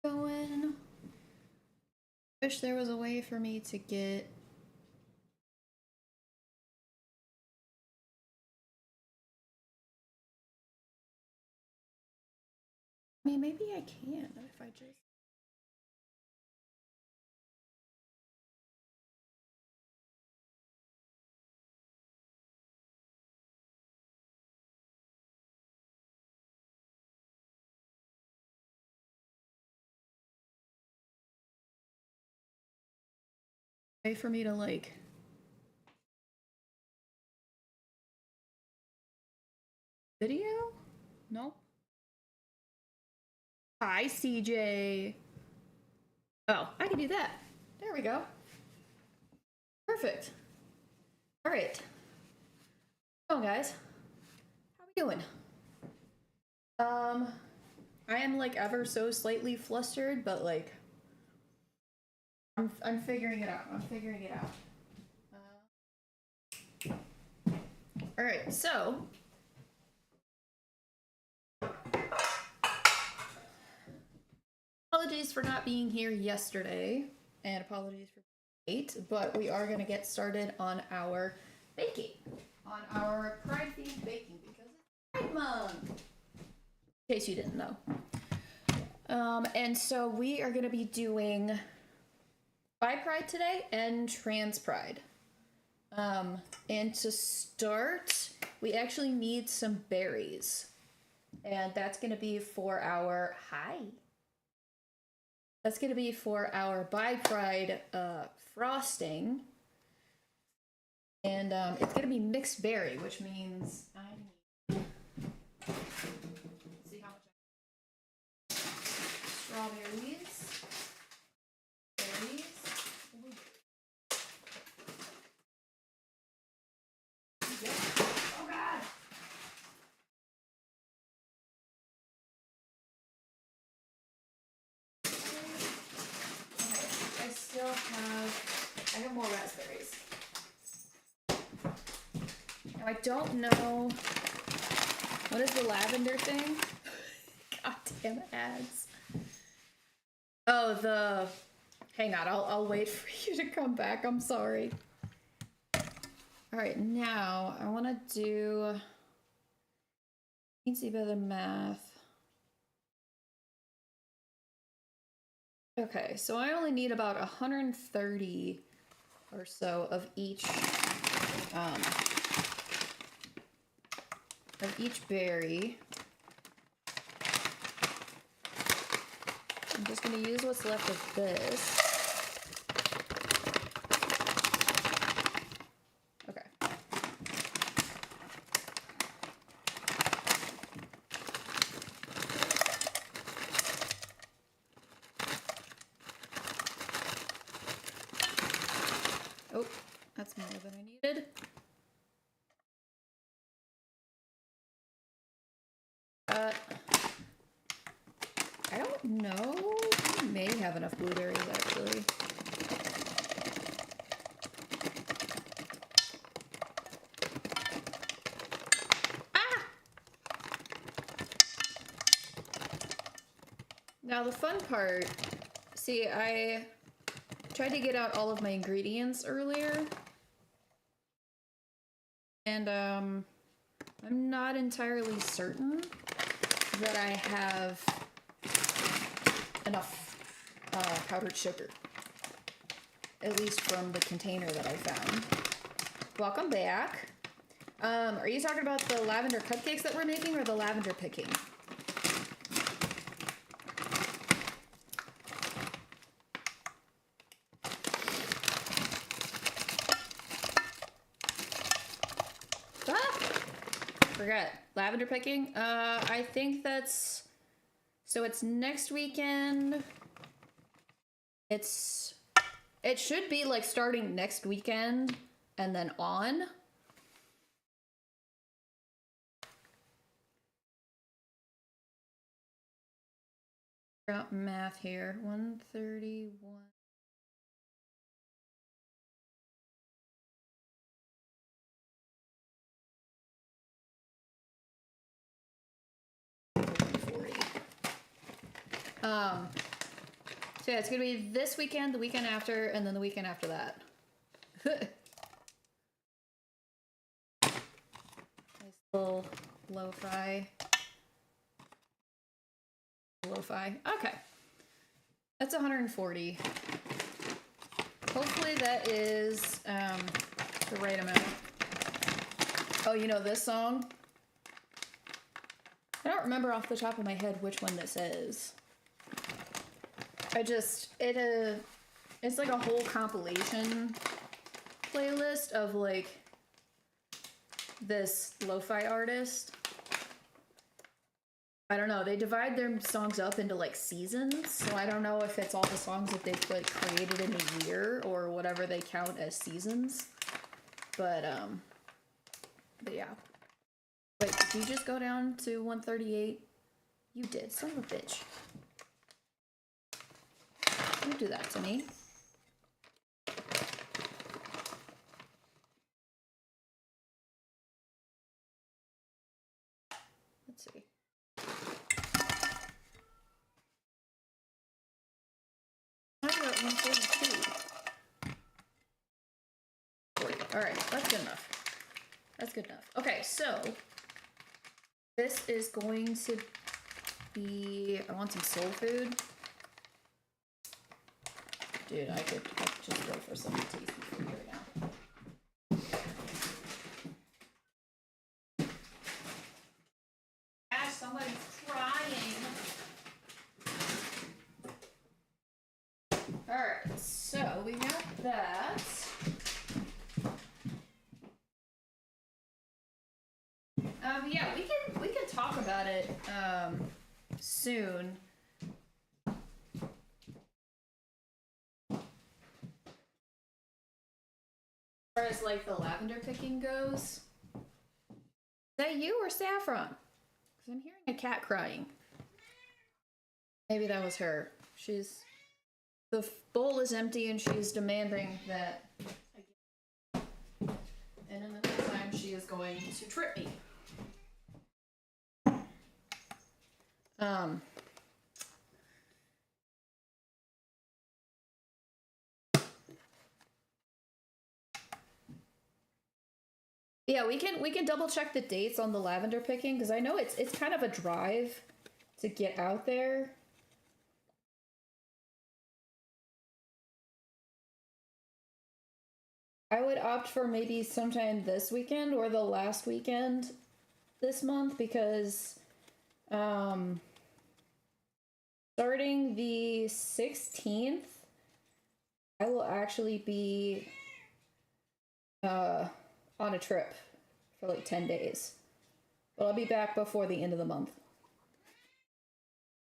Going. Wish there was a way for me to get. I mean, maybe I can if I just. Way for me to like. Video? Nope. Hi, CJ. Oh, I can do that. There we go. Perfect. All right. Oh, guys. How we doing? I am like ever so slightly flustered, but like I'm figuring it out. I'm figuring it out. All right, so apologies for not being here yesterday, and apologies for late, but we are going to get started on our baking, on our Pride themed baking because it's Pride Month. In case you didn't know. And so we are going to be doing Bi Pride today and Trans Pride. And to start, we actually need some berries. And that's going to be for our That's going to be for our Bi Pride frosting. And it's going to be mixed berry, which means I need. Let's see how much strawberries, berries, oh god! Okay, I have more raspberries. Now I don't know, what is the lavender thing? Goddamn ads. Oh, hang on, I'll wait for you to come back, I'm sorry. All right, now I want to do easy bit of math. Okay, so I only need about 130 or so of each berry. I'm just going to use what's left of this. Okay. Oh, that's more than I needed. I don't know. I may have enough blueberries actually. Ah! Now the fun part, see, I tried to get out all of my ingredients earlier. And I'm not entirely certain that I have enough powdered sugar. At least from the container that I found. Welcome back. Are you talking about the lavender cupcakes that we're making or the lavender picking? Forget. Lavender picking? I think that's... So it's next weekend. It should be like starting next weekend and then on. Out math here. 131. So yeah, it's gonna be this weekend, the weekend after, and then the weekend after that. Nice little lo-fi. Lo-fi. Okay. That's 140. Hopefully that is the right amount. Oh, you know this song? I don't remember off the top of my head which one this is. It's like a whole compilation playlist of like this lo-fi artist. I don't know, they divide their songs up into like seasons, so I don't know if it's all the songs that they've like created in a year or whatever they count as seasons. But yeah. Wait, did you just go down to 138? You did, son of a bitch. Don't do that to me. Let's see. How about 142? 40. Alright, that's good enough. That's good enough. Okay, so this is going to be... I want some soul food. Dude, I could just go for some tasty food right now. Ash, somebody's crying. Alright, so we got that. Yeah, we can talk about it soon. As far as like the lavender picking goes. Is that you or Saffron? Because I'm hearing a cat crying. Maybe that was her. The bowl is empty and she's demanding that I get it. And in the meantime, she is going to trip me. Yeah, we can double check the dates on the lavender picking because I know it's kind of a drive to get out there. I would opt for maybe sometime this weekend or the last weekend this month because starting the 16th, I will actually be on a trip for like 10 days. But I'll be back before the end of the month.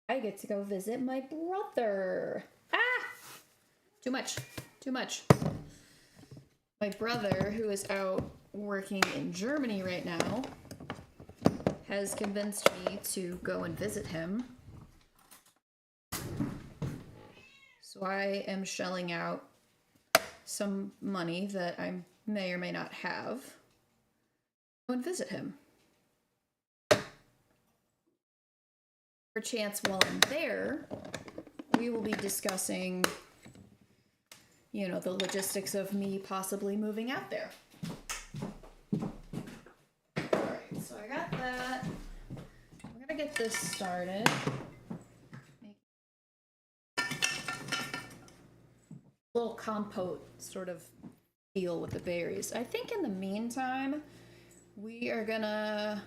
I get to go visit my brother. Ah! Too much. Too much. My brother, who is out working in Germany right now, has convinced me to go and visit him. So I am shelling out some money that I may or may not have. Go and visit him. Perchance while I'm there, we will be discussing, you know, the logistics of me possibly moving out there. Alright, so I got that. We're gonna get this started. A little compote sort of deal with the berries. I think in the meantime, we're gonna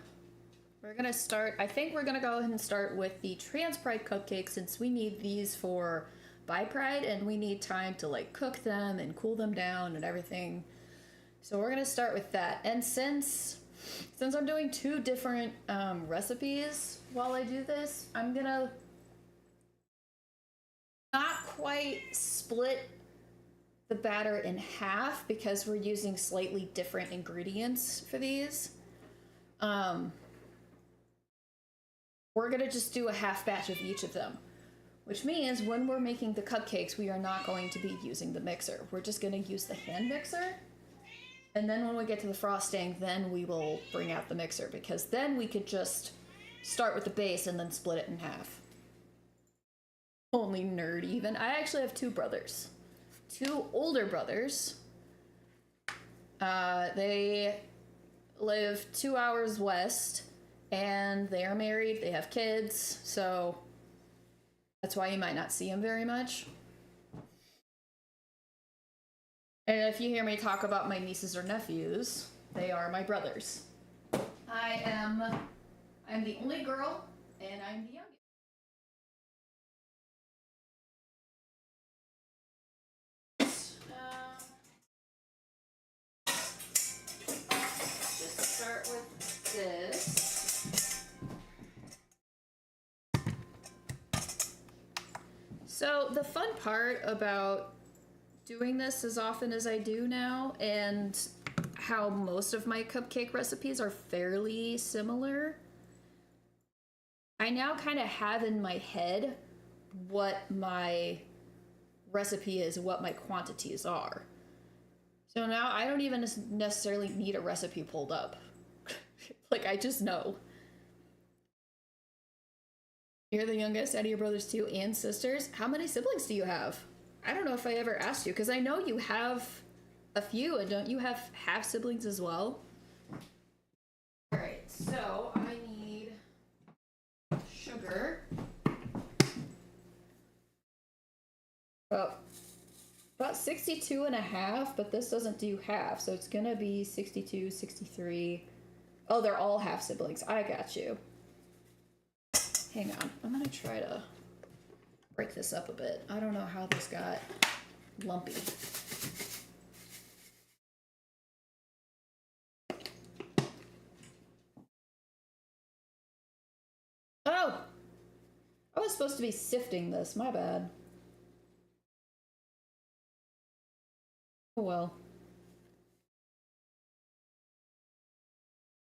start, I think we're gonna go ahead and start with the Trans Pride cupcakes since we need these for Bi Pride and we need time to like cook them and cool them down and everything. So we're gonna start with that. And since I'm doing two different recipes while I do this, I'm gonna not quite split the batter in half because we're using slightly different ingredients for these. We're gonna just do a half batch of each of them, which means when we're making the cupcakes, we are not going to be using the mixer. We're just gonna use the hand mixer. And then when we get to the frosting, then we will bring out the mixer because then we could just start with the base and then split it in half. Only nerd even. I actually have two brothers. Two older brothers. They live 2 hours west, and they are married. They have kids, so that's why you might not see them very much. And if you hear me talk about my nieces or nephews, they are my brothers. I'm the only girl, and I'm the youngest. Just start with this. So the fun part about doing this as often as I do now, and how most of my cupcake recipes are fairly similar, I now kind of have in my head what my recipe is, what my quantities are. So now I don't even necessarily need a recipe pulled up. Like, I just know. You're the youngest out of your brothers too, and sisters. How many siblings do you have? I don't know if I ever asked you, because I know you have a few, and don't you have half siblings as well? Alright, so I need sugar. About 62 and a half, but this doesn't do half, so it's gonna be 62, 63. Oh, they're all half siblings. I got you. Hang on, I'm gonna try to break this up a bit. I don't know how this got lumpy. Oh! I was supposed to be sifting this, my bad. Oh well.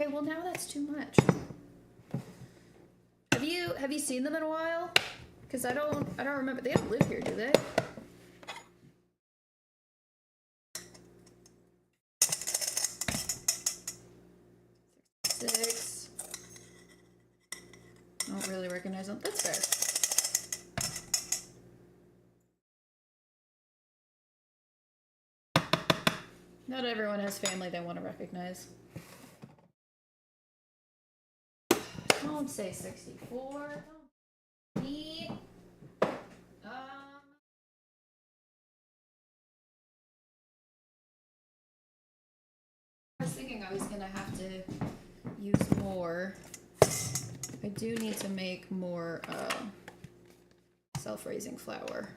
Okay, well now that's too much. Have you seen them in a while? Because I don't remember. They don't live here, do they? Six. I don't really recognize them. That's fair. Not everyone has family they want to recognize. Don't say 64. Don't need. I was thinking I was gonna have to use more. I do need to make more self-raising flour.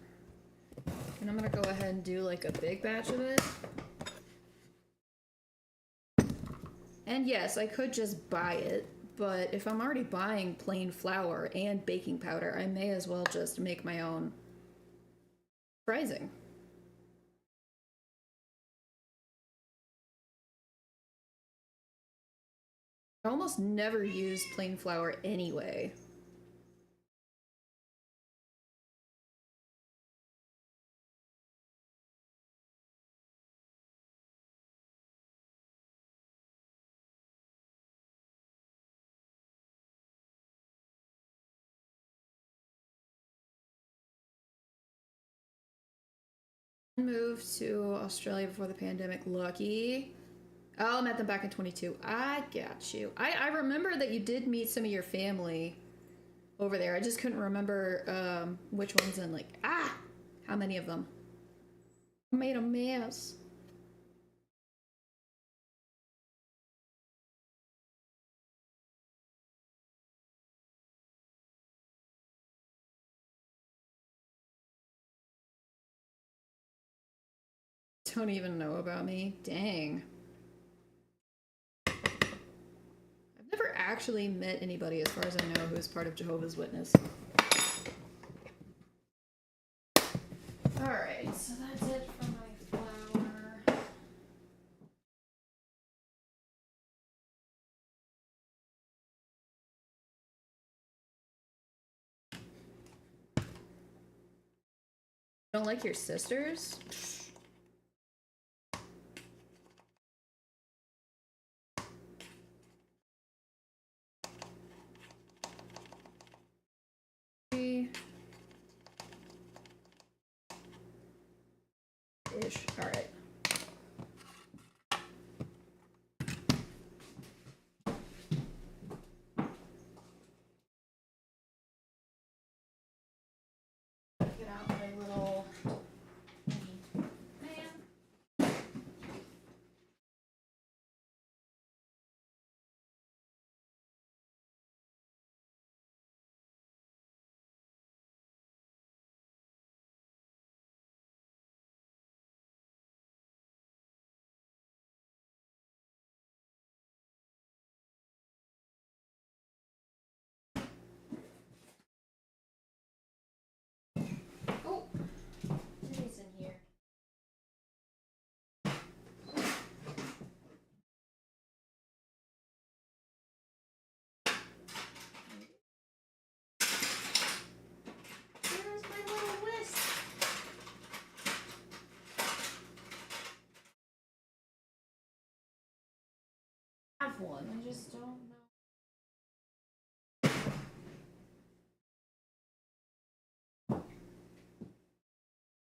And I'm gonna go ahead and do like a big batch of it. And yes, I could just buy it, but if I'm already buying plain flour and baking powder, I may as well just make my own rising. I almost never use plain flour anyway. Moved to Australia before the pandemic. Lucky. Oh, I met them back in 22. I got you. I remember that you did meet some of your family over there. I just couldn't remember which ones and like, how many of them. I made a mess. Don't even know about me. Dang. I've never actually met anybody, as far as I know, who's part of Jehovah's Witness. Alright, so that's it for my flour. Don't like your sisters? ish. All right. Get out my little man. Oh, Jimmy's in here. Where's my little whisk? I have one. I just don't know.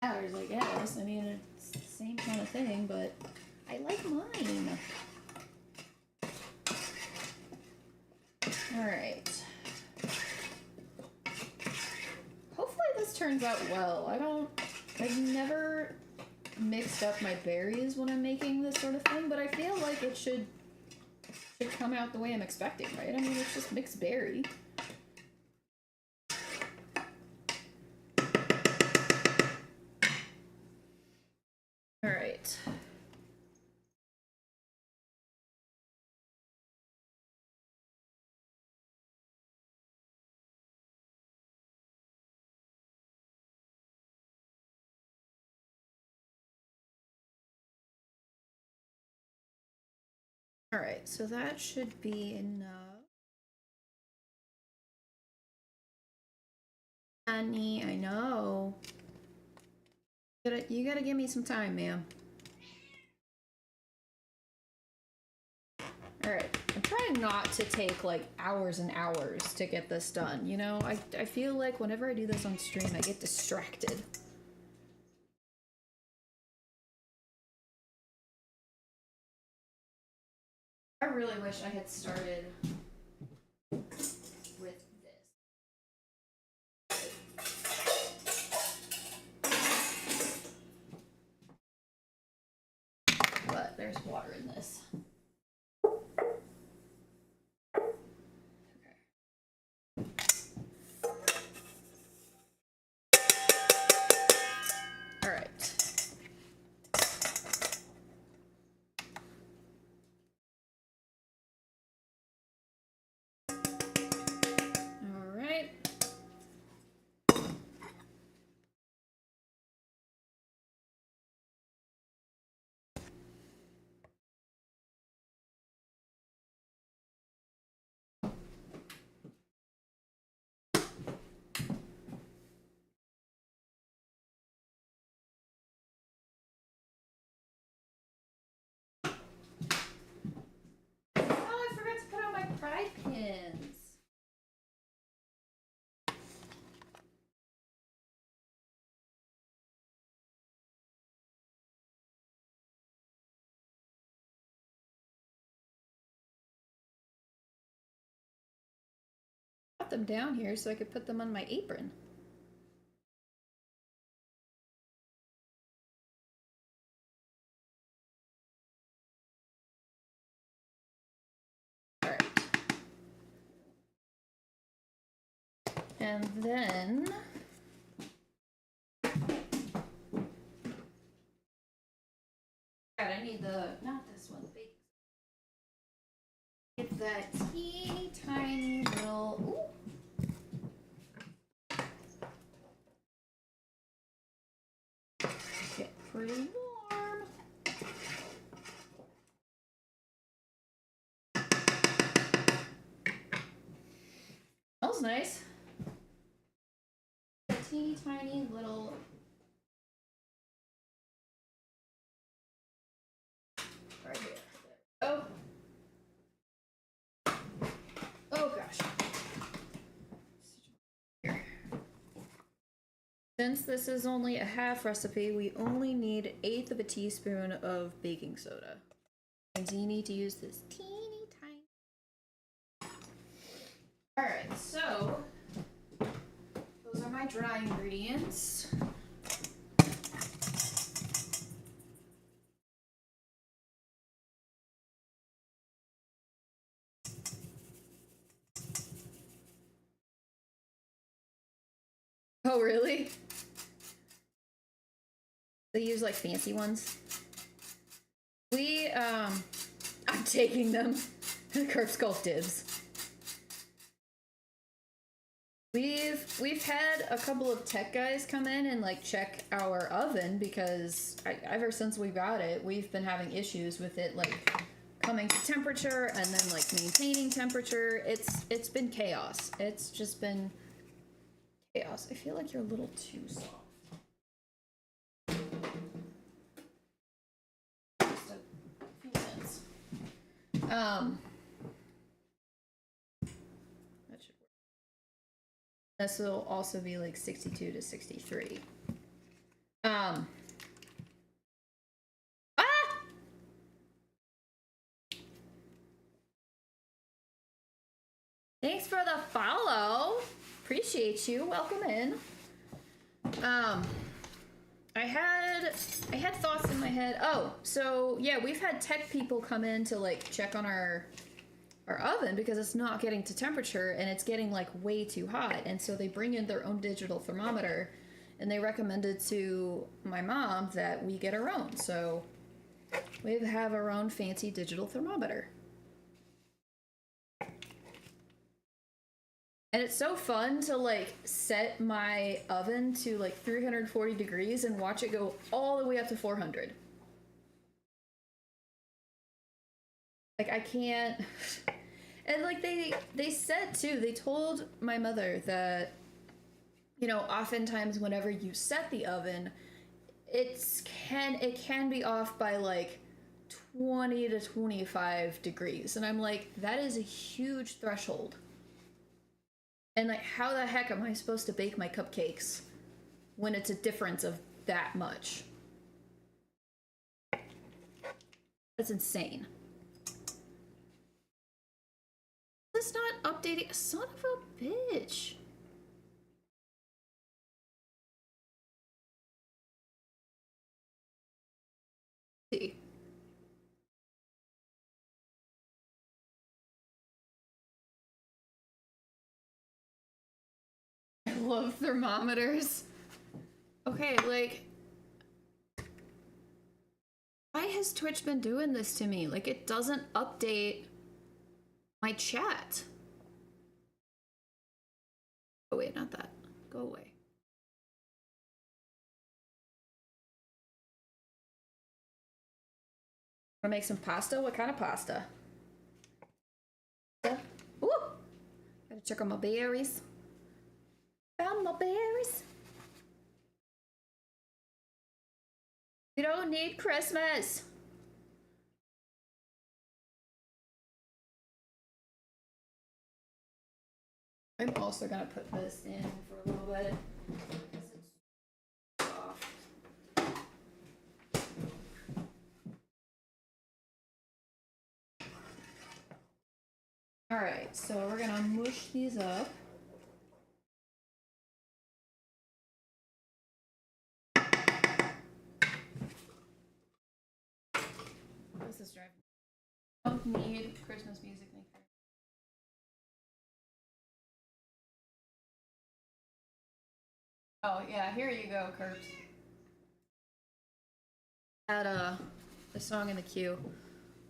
Ours, I guess. I mean, it's the same kind of thing, but I like mine. Alright. Hopefully this turns out well. I've never mixed up my berries when I'm making this sort of thing, but I feel like it should come out the way I'm expecting, right? I mean, it's just mixed berry. Alright. Alright, so that should be enough. Honey, I know. You gotta give me some time, ma'am. Alright, I'm trying not to take like hours and hours to get this done. You know, I feel like whenever I do this on stream, I get distracted. I really wish I had started with this. But there's water in this. Pride pins. Got them down here so I could put them on my apron. All right. And then God, I need not this one, big. It's that teeny tiny little, get pretty warm. Smells nice. A teeny tiny little. Right here. Oh. Oh gosh. Here. Since this is only a half recipe, we only need 1/8 of a teaspoon of baking soda. And you need to use this teeny tiny. Alright, so those are my dry ingredients. Oh, really? They use like fancy ones. I'm taking them. Kirk's golf dibs. We've had a couple of tech guys come in and like check our oven because ever since we got it, we've been having issues with it like coming to temperature and then like maintaining temperature. It's been chaos. It's just been chaos. I feel like you're a little too soft. Just a few minutes. That should work. This will also be like 62 to 63. Ah! Thanks for the follow. Appreciate you. Welcome in. I had thoughts in my head. Oh, so yeah, we've had tech people come in to like check on our oven because it's not getting to temperature and it's getting like way too hot. And so they bring in their own digital thermometer and they recommended to my mom that we get our own. So we have our own fancy digital thermometer. And it's so fun to like set my oven to like 340 degrees and watch it go all the way up to 400. Like I can't. And like they said too, they told my mother that, you know, oftentimes whenever you set the oven, it can be off by like 20 to 25 degrees. And I'm like, that is a huge threshold. And like, how the heck am I supposed to bake my cupcakes when it's a difference of that much? That's insane. It's not updating. Son of a bitch. See. I love thermometers. Okay, like, why has Twitch been doing this to me? Like, it doesn't update my chat. Oh wait, not that. Go away. Wanna make some pasta? What kind of pasta? Ooh! Gotta check on my berries. Found my berries. We don't need Christmas. I'm also gonna put this in for a little bit. All right, so we're gonna mush these up. This is driving. Don't need Christmas music maker. Oh yeah, here you go, Curbs. Had a song in the queue.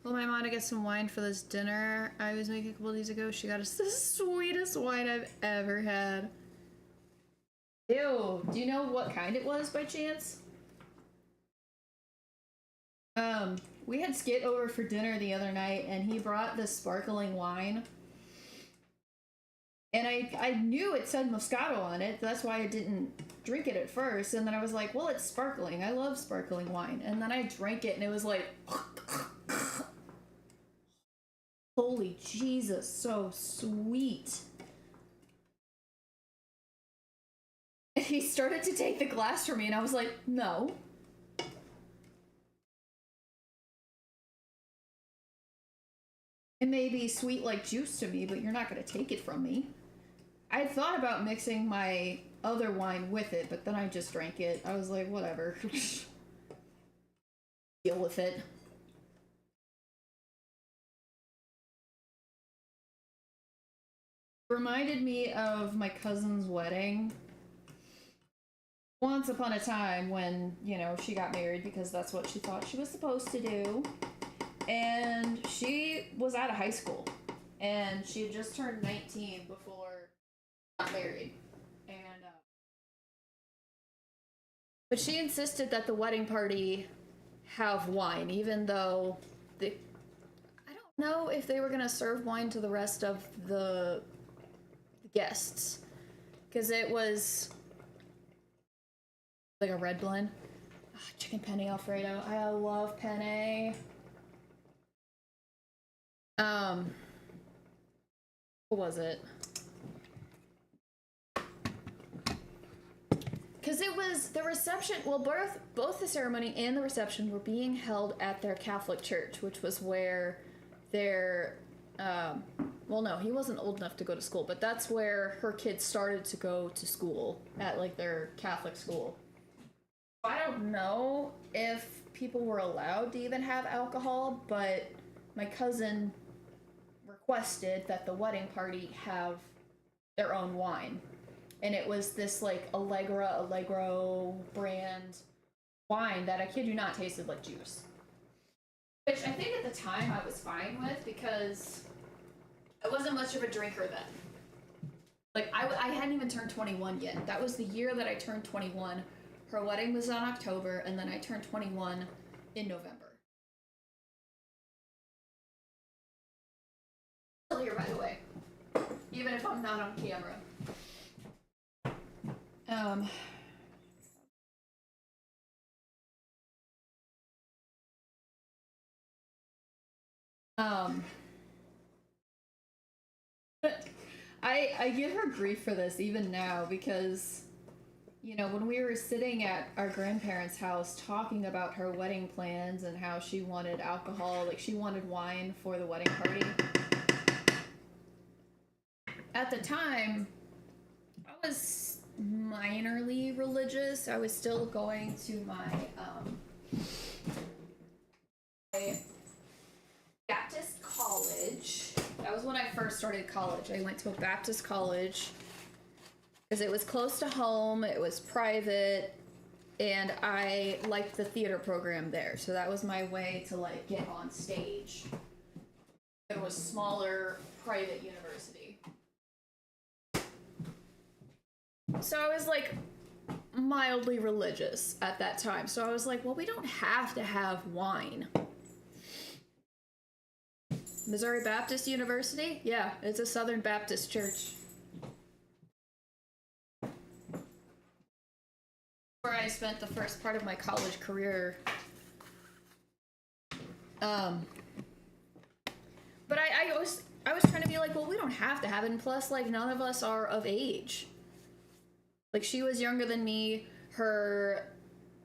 Told my mom to get some wine for this dinner I was making a couple days ago. She got us the sweetest wine I've ever had. Ew, do you know what kind it was by chance? We had Skit over for dinner the other night and he brought this sparkling wine. And I knew it said Moscato on it, that's why I didn't drink it at first. And then I was like, well, it's sparkling. I love sparkling wine. And then I drank it and it was like, holy Jesus, so sweet. he started to take the glass from me, and I was like, no. It may be sweet like juice to me, but you're not going to take it from me. I had thought about mixing my other wine with it, but then I just drank it. I was like, whatever. Deal with it. Reminded me of my cousin's wedding. Once upon a time when, you know, she got married because that's what she thought she was supposed to do. And she was out of high school. And she had just turned 19 before she got married. And, but she insisted that the wedding party have wine, even though I don't know if they were going to serve wine to the rest of the guests. Because it was like a red blend. Chicken penne Alfredo. I love penne. What was it? Because it was the reception, well, both the ceremony and the reception were being held at their Catholic church, which was where their, well, no, he wasn't old enough to go to school, but that's where her kids started to go to school, at, like, their Catholic school. I don't know if people were allowed to even have alcohol, but my cousin requested that the wedding party have their own wine. And it was this, like, Allegro brand wine that, I kid you not, tasted like juice. Which I think at the time I was fine with, because I wasn't much of a drinker then. Like, I hadn't even turned 21 yet. That was the year that I turned 21. Her wedding was in October, and then I turned 21 in November. Still here, by the way. Even if I'm not on camera. I give her grief for this even now, because, you know, when we were sitting at our grandparents' house talking about her wedding plans and how she wanted alcohol, like she wanted wine for the wedding party. At the time, I was minorly religious. I was still going to my Baptist college. That was when I first started college. I went to a Baptist college because it was close to home, it was private, and I liked the theater program there. So that was my way to, like, get on stage. It was smaller, private university. So I was, like, mildly religious at that time. So I was like, well, we don't have to have wine. Missouri Baptist University? Yeah, it's a Southern Baptist church. Where I spent the first part of my college career. But I was trying to be like, well, we don't have to have it, and plus, like, none of us are of age. Like, she was younger than me, her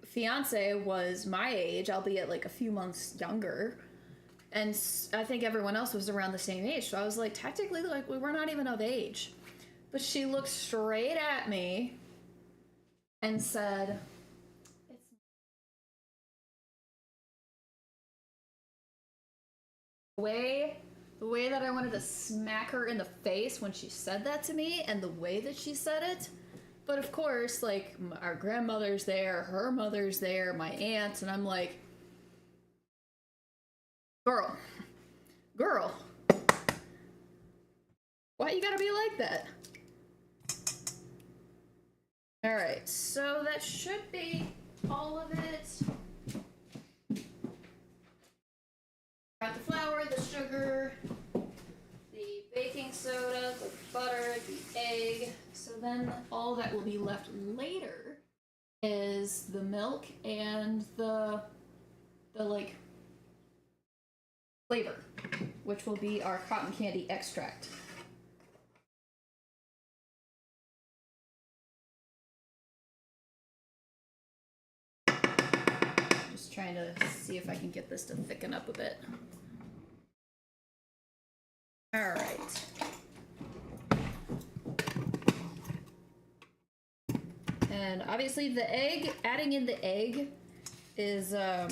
fiance was my age, albeit, like, a few months younger. And I think everyone else was around the same age. So I was like, technically, like, we were not even of age. But she looked straight at me and said, the way that I wanted to smack her in the face when she said that to me, and the way that she said it. But of course, like, our grandmother's there, her mother's there, my aunts, and I'm like, Girl, why you gotta be like that? Alright, so that should be all of it. Got the flour, the sugar, the baking soda, the butter, the egg. So then all that will be left later is the milk and the like, flavor, which will be our cotton candy extract. just trying to see if I can get this to thicken up a bit. All right. And obviously the egg, adding in the egg is the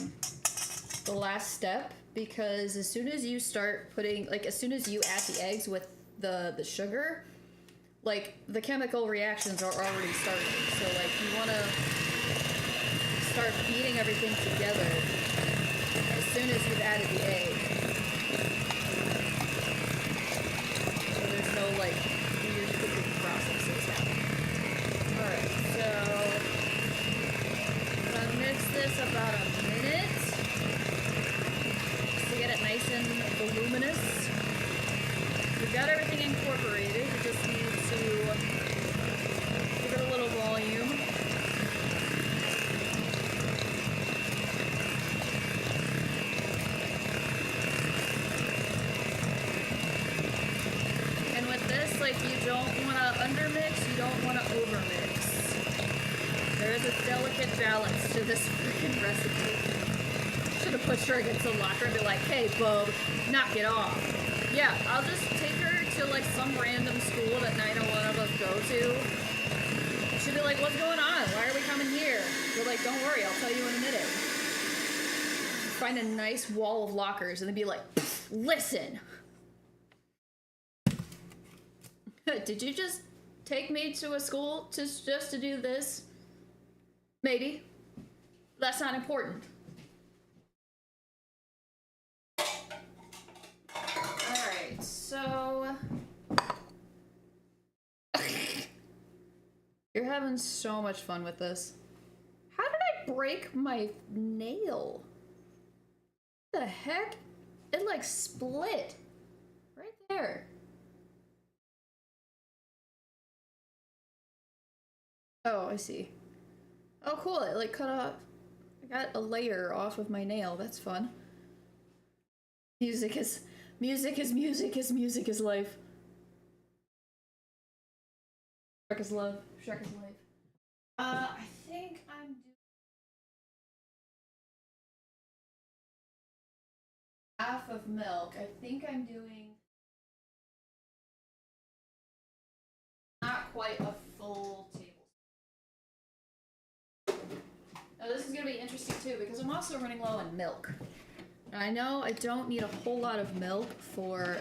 last step, because as soon as you start putting, like as soon as you add the eggs with the sugar, like the chemical reactions are already starting. So like you want to start beating everything together as soon as you've added the egg. So there's no like weird cooking processes happening. Alright, so I'm gonna mix this about a minute just to get it nice and voluminous. We've got everything incorporated, we just need to give it a little volume. And with this, like, you don't want to undermix, you don't want to overmix. There is a delicate balance to this freaking recipe. Should have pushed her against the locker and be like, hey, bub, knock it off. Yeah, I'll just take her to like some random school that neither one of us go to. She'll be like, what's going on? Why are we coming here? We're like, don't worry, I'll tell you in a minute. Find a nice wall of lockers and then be like, listen. Did you just take me to a school just to do this? Maybe. That's not important. Alright, so... You're having so much fun with this. How did I break my nail? What the heck? It like split. Right there. Oh, I see. Oh, cool. It like cut off. I got a layer off of my nail. That's fun. Music is music is life. Shrek is love. Shrek is life. I think I'm doing half of milk. I think I'm doing not quite a full tablespoon. Now this is gonna be interesting too, because I'm also running low on milk. Now, I know I don't need a whole lot of milk for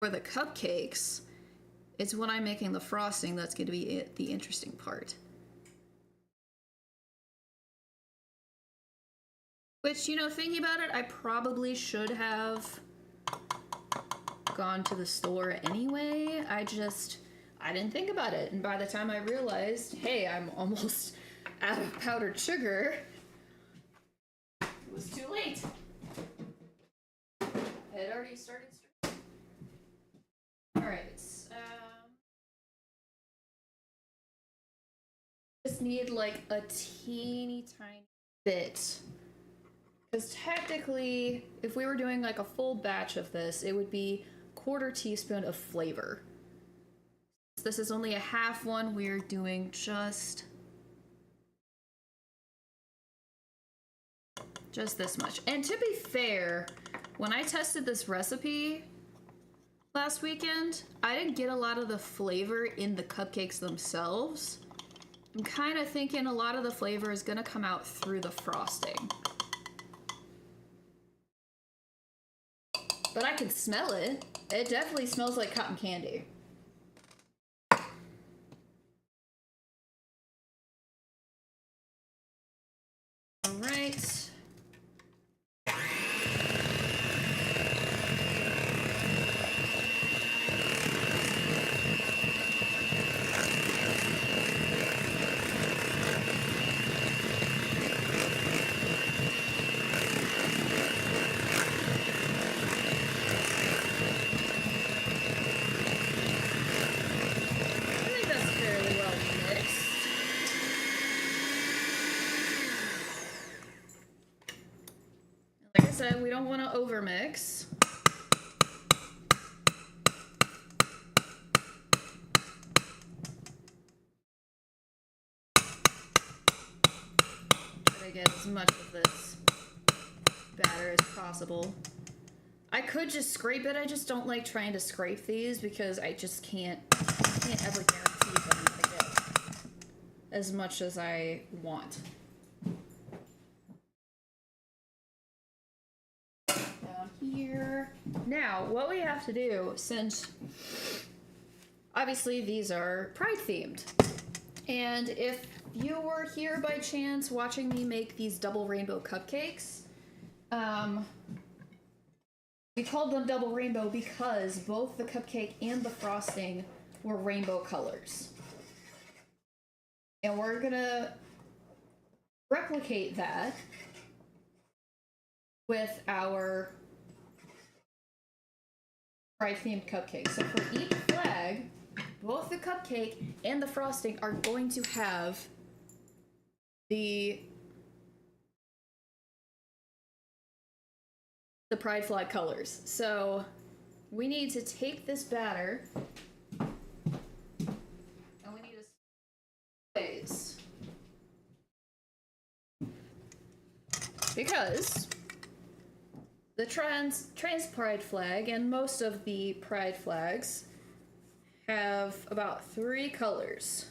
the cupcakes. It's when I'm making the frosting that's going to be the interesting part. Which, you know, thinking about it, I probably should have gone to the store anyway. I didn't think about it. And by the time I realized, hey, I'm almost out of powdered sugar, it was too late. I had already started. Alright, just need like a teeny tiny bit. Because technically, if we were doing like a full batch of this, it would be a 1/4 teaspoon of flavor. This is only a half one. We're doing just this much. And to be fair, when I tested this recipe last weekend, I didn't get a lot of the flavor in the cupcakes themselves. I'm kind of thinking a lot of the flavor is gonna come out through the frosting. But I can smell it. It definitely smells like cotton candy. All right. We don't want to overmix. get as much of this batter as possible. I could just scrape it. I just don't like trying to scrape these because I just can't ever guarantee that I'm gonna get as much as I want. Down here. Now, what we have to do, since obviously these are Pride themed, and if you were here by chance watching me make these double rainbow cupcakes, we called them double rainbow because both the cupcake and the frosting were rainbow colors. And we're gonna replicate that with our Pride themed cupcake. So for each flag, both the cupcake and the frosting are going to have the Pride flag colors. So we need to take this batter and we need to ways, because the trans Pride flag and most of the Pride flags have about 3 colors.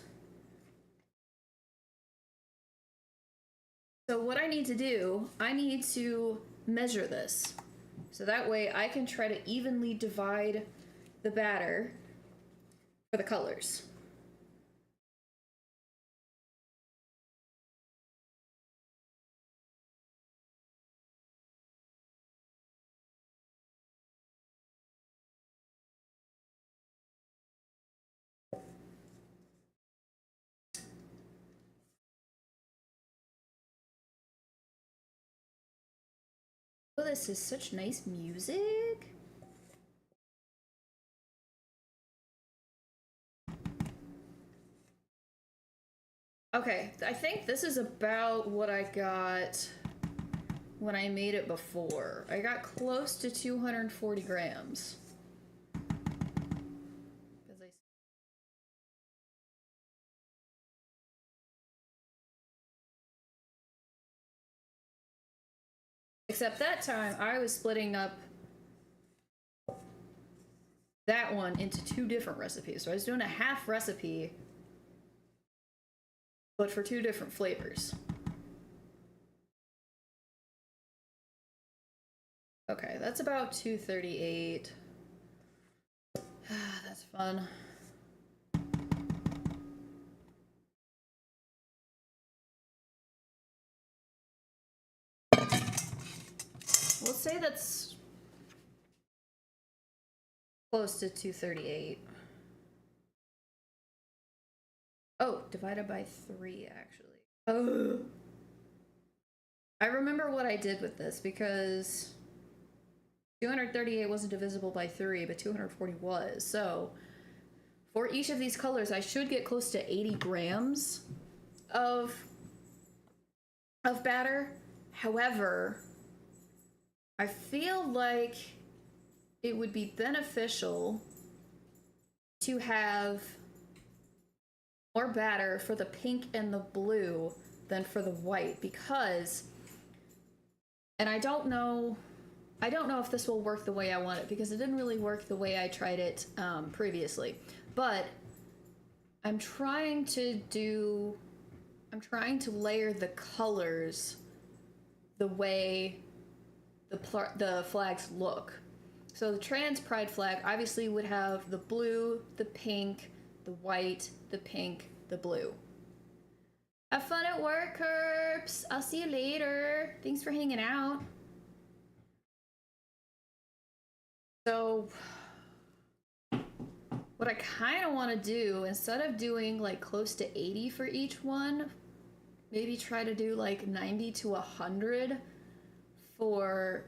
So what I need to do, I need to measure this. So that way I can try to evenly divide the batter for the colors. Oh, this is such nice music. Okay, I think this is about what I got when I made it before. I got close to 240 grams. Except that time I was splitting up that one into 2 different recipes. So I was doing a half recipe, but for 2 different flavors. Okay, that's about 238. That's fun. We'll say that's close to 238. Oh, divided by 3, actually. Oh. I remember what I did with this because 238 wasn't divisible by 3, but 240 was. So for each of these colors, I should get close to 80 grams of batter. However, I feel like it would be beneficial to have more batter for the pink and the blue than for the white, because, and I don't know if this will work the way I want it, because it didn't really work the way I tried it previously, but I'm trying to layer the colors the way the flags look. So the trans Pride flag obviously would have the blue, the pink, the white, the pink, the blue. Have fun at work, Herps. I'll see you later. Thanks for hanging out. So what I kind of want to do, instead of doing like close to 80 for each one, maybe try to do like 90 to 100 for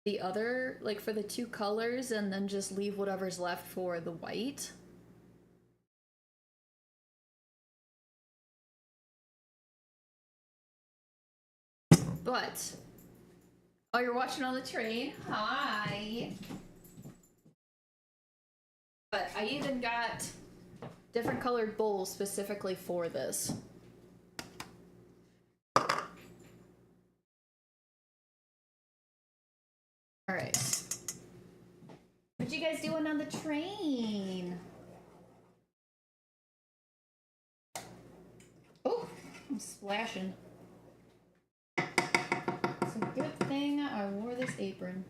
the other, like for the 2 colors, and then just leave whatever's left for the white. But, oh, you're watching on the train? Hi! But I even got different colored bowls specifically for this. splashing. It's a good thing I wore this apron.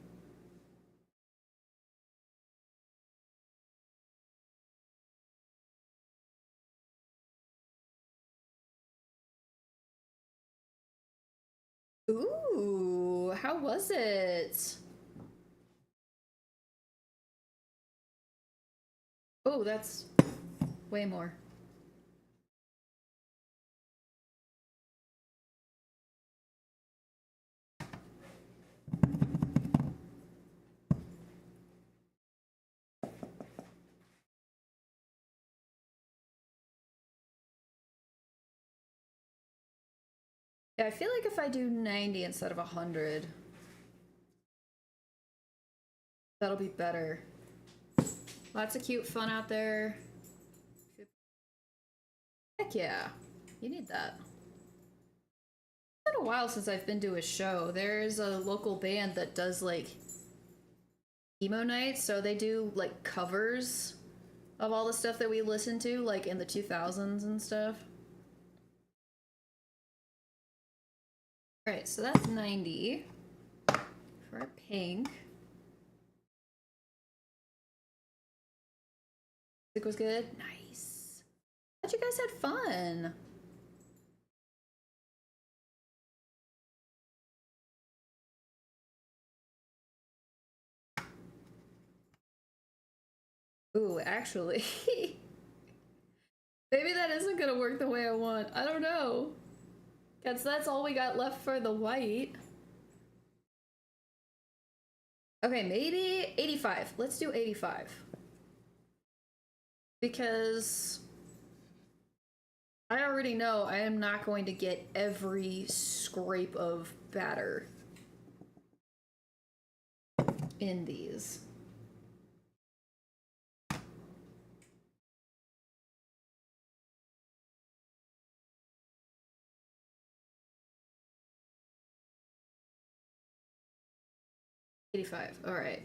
Ooh, how was it? Oh, that's way more. Yeah, I feel like if I do 90 instead of 100, that'll be better. Lots of cute fun out there. Heck yeah, you need that. It's been a while since I've been to a show. There's a local band that does like emo nights, so they do like covers of all the stuff that we listened to like in the 2000s and stuff. Alright, so that's 90 for our pink. Music was good? Nice. Glad you guys had fun. Ooh, actually. Maybe that isn't gonna work the way I want. I don't know. Because that's all we got left for the white. Okay, maybe 85. Let's do 85. Because I already know I am not going to get every scrape of batter in these. $85. All right.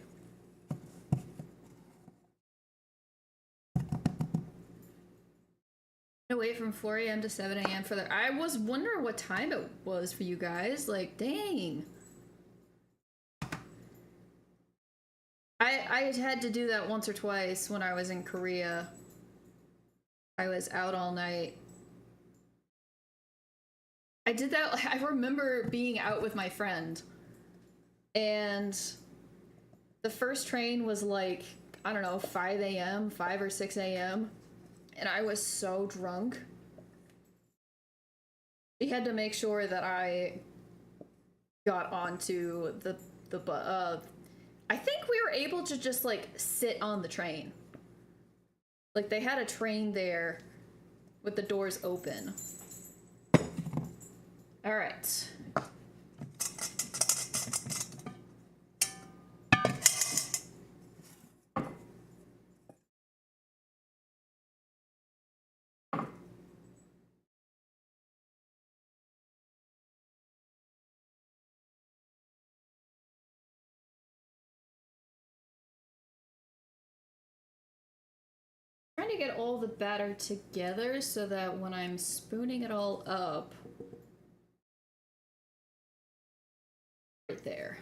Wait from 4 a.m. to 7 a.m. for the. I was wondering what time it was for you guys. Like, dang. I had to do that once or twice when I was in Korea. I was out all night. I did that. I remember being out with my friend, and the first train was like, I don't know, 5 a.m., 5 or 6 a.m., and I was so drunk. We had to make sure that I got onto the I think we were able to just like sit on the train. Like they had a train there with the doors open. All right. Trying to get all the batter together so that when I'm spooning it all up, right there.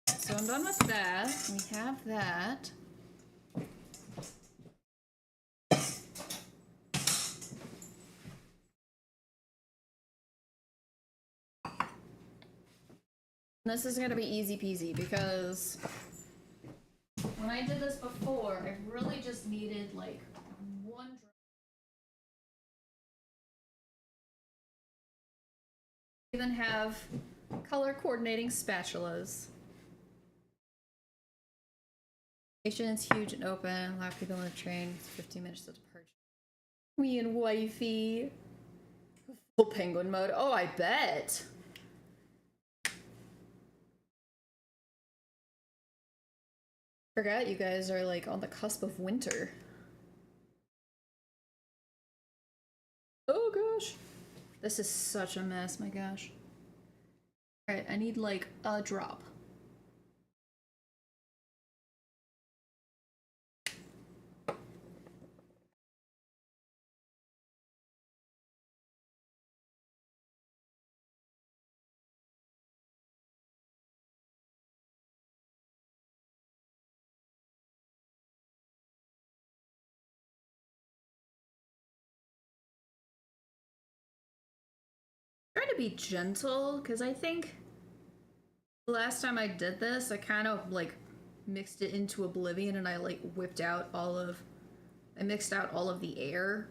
So I'm done with that. We have that. This is gonna be easy peasy because when I did this before, I really just needed like one drop. We then have color coordinating spatulas. Station's huge and open. Allow people on the train. It's 15 minutes to departure. Me and wifey. Full penguin mode. Oh, I bet. Forgot you guys are like on the cusp of winter. Oh gosh. This is such a mess, my gosh. Alright, I need like a drop. to be gentle because I think the last time I did this, I kind of like mixed it into oblivion and I like I mixed out all of the air.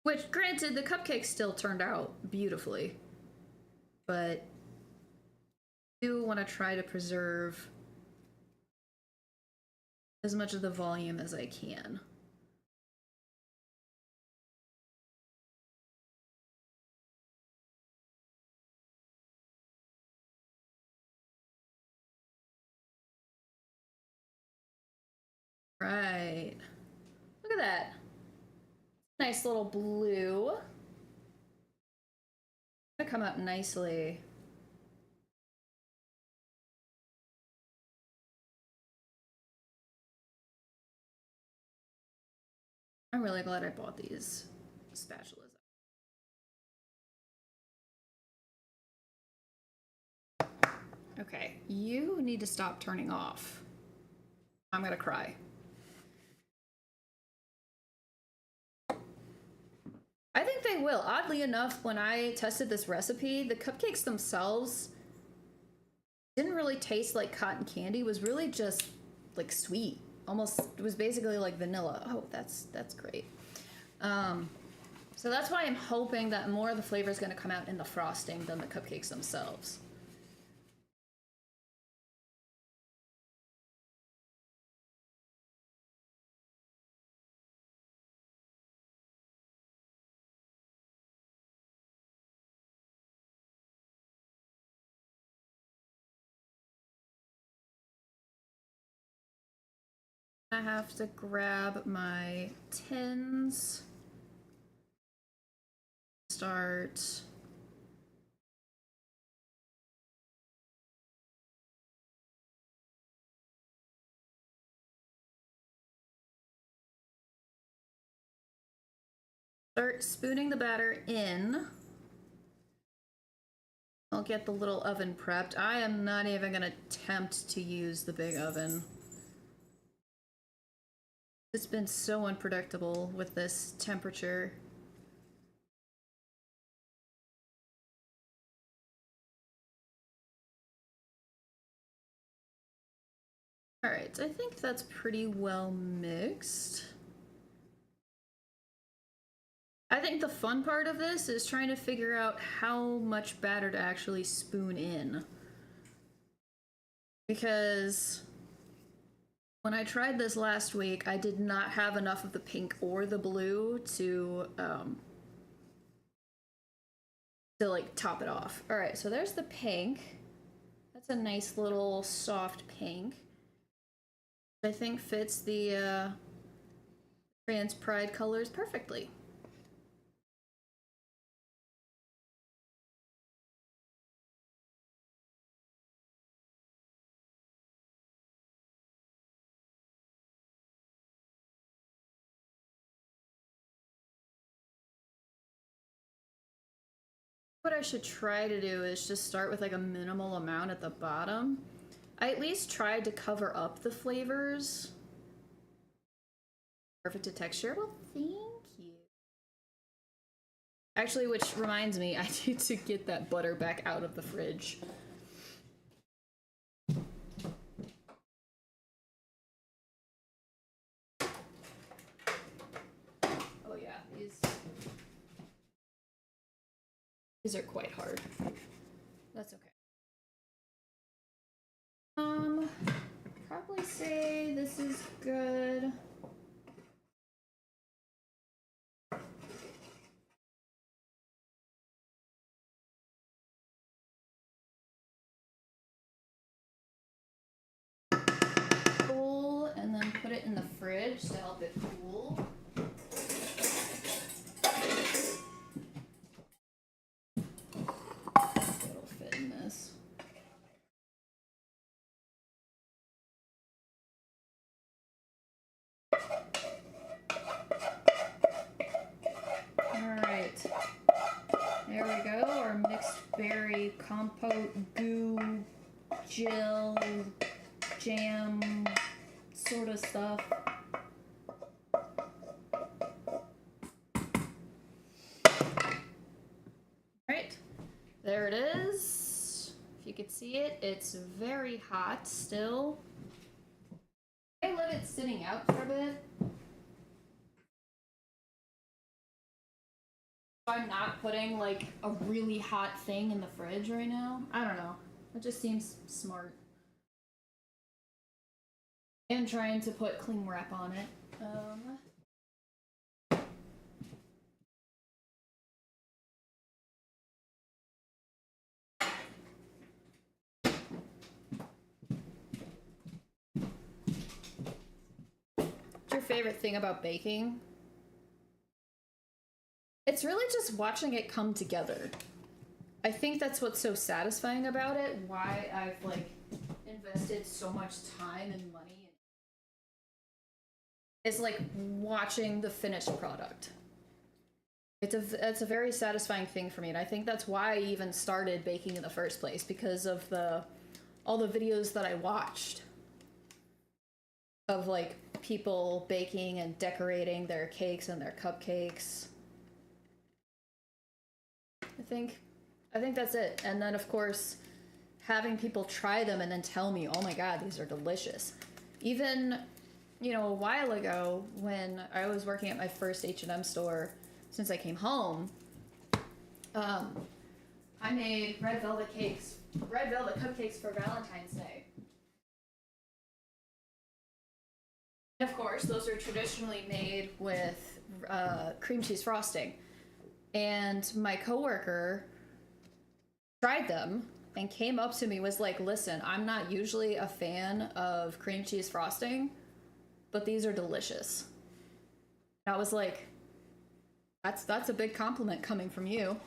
Which, granted, the cupcakes still turned out beautifully. But I do want to try to preserve as much of the volume as I can. Right. Look at that. Nice little blue. Gonna come out nicely. I'm really glad I bought these spatulas. Okay, you need to stop turning off. I'm gonna cry. I think they will. Oddly enough, when I tested this recipe, the cupcakes themselves didn't really taste like cotton candy. It was really just like sweet. Almost, it was basically like vanilla. Oh, that's great. So that's why I'm hoping that more of the flavor is going to come out in the frosting than the cupcakes themselves. I have to grab my tins. Start. Start spooning the batter in. I'll get the little oven prepped. I am not even going to attempt to use the big oven. It's been so unpredictable with this temperature. All right, I think that's pretty well mixed. I think the fun part of this is trying to figure out how much batter to actually spoon in. Because when I tried this last week, I did not have enough of the pink or the blue to like top it off. All right, so there's the pink. That's a nice little soft pink. I think fits the Trans Pride colors perfectly. What I should try to do is just start with like a minimal amount at the bottom. I at least tried to cover up the flavors. Perfect to texture. Well, thank you. Actually, which reminds me, I need to get that butter back out of the fridge. Oh yeah, these are quite hard. That's okay. Probably say this is good. Cool, and then put it in the fridge to help it cool. It'll fit in this. Alright. There we go, our mixed berry compote goo gel jam sort of stuff. see it, it's very hot still. I let it sitting out for a bit. I'm not putting like a really hot thing in the fridge right now. I don't know. It just seems smart. And trying to put cling wrap on it. What's your favorite thing about baking? It's really just watching it come together. I think that's what's so satisfying about it, why I've like invested so much time and money in it. It's like watching the finished product. It's a very satisfying thing for me, and I think that's why I even started baking in the first place, because of all the videos that I watched of like people baking and decorating their cakes and their cupcakes. I think that's it. And then of course having people try them and then tell me, "Oh my god, these are delicious." Even, you know, a while ago when I was working at my first H&M store since I came home, I made red velvet cupcakes for Valentine's Day. And of course, those are traditionally made with cream cheese frosting. And my coworker tried them and came up to me, was like, "Listen, I'm not usually a fan of cream cheese frosting, but these are delicious." And I was like, that's a big compliment coming from you.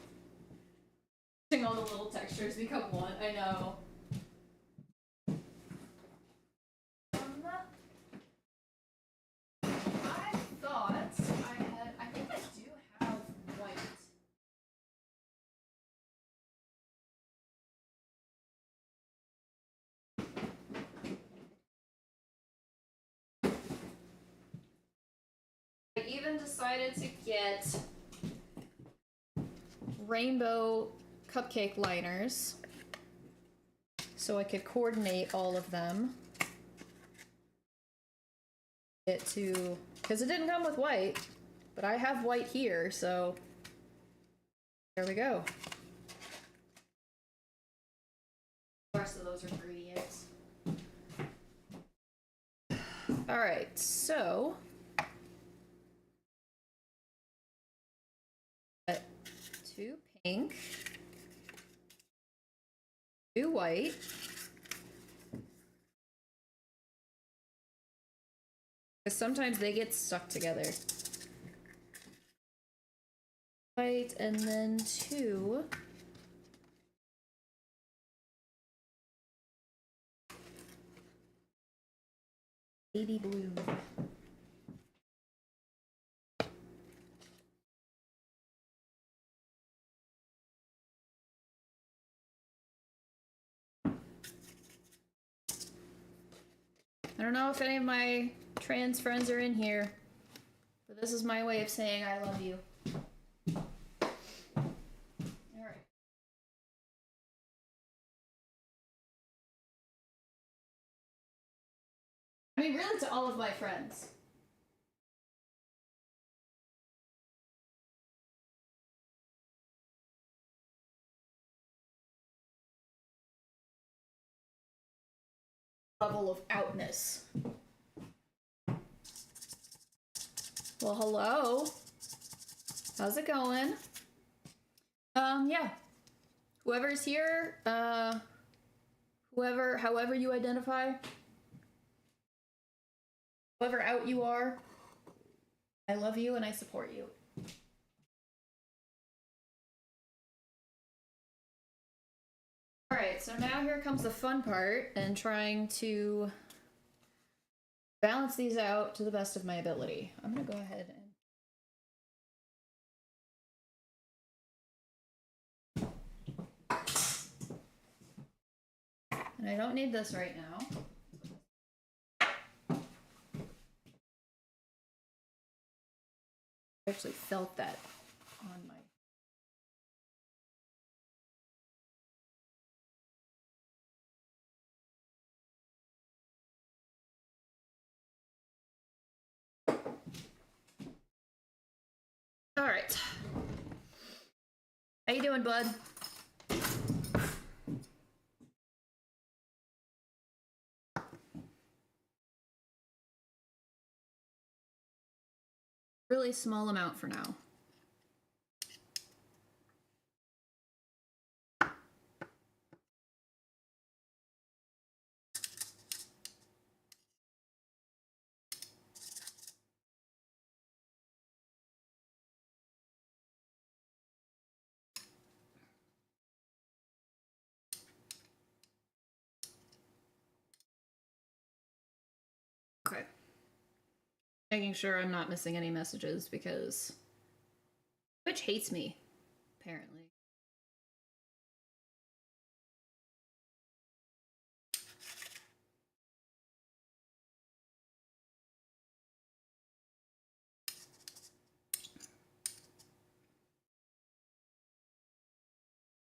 Watching all the little textures become one. I know. I thought I think I do have white. I even decided to get rainbow cupcake liners so I could coordinate all of them. Because it didn't come with white, but I have white here, so there we go. The rest of those are ingredients. All right, so two pink, two white, because sometimes they get stuck together. White, and then two baby blue. I don't know if any of my trans friends are in here, but this is my way of saying I love you. Alright. I mean, really to all of my friends. Level of outness. Well, hello. How's it going? Yeah. Whoever's here, however you identify, whoever out you are, I love you and I support you. Alright, so now here comes the fun part and trying to balance these out to the best of my ability. I'm gonna go ahead and I don't need this right now. I actually felt that on my right. How you doing, bud? Really small amount for now. Okay. Making sure I'm not missing any messages because Twitch hates me, apparently.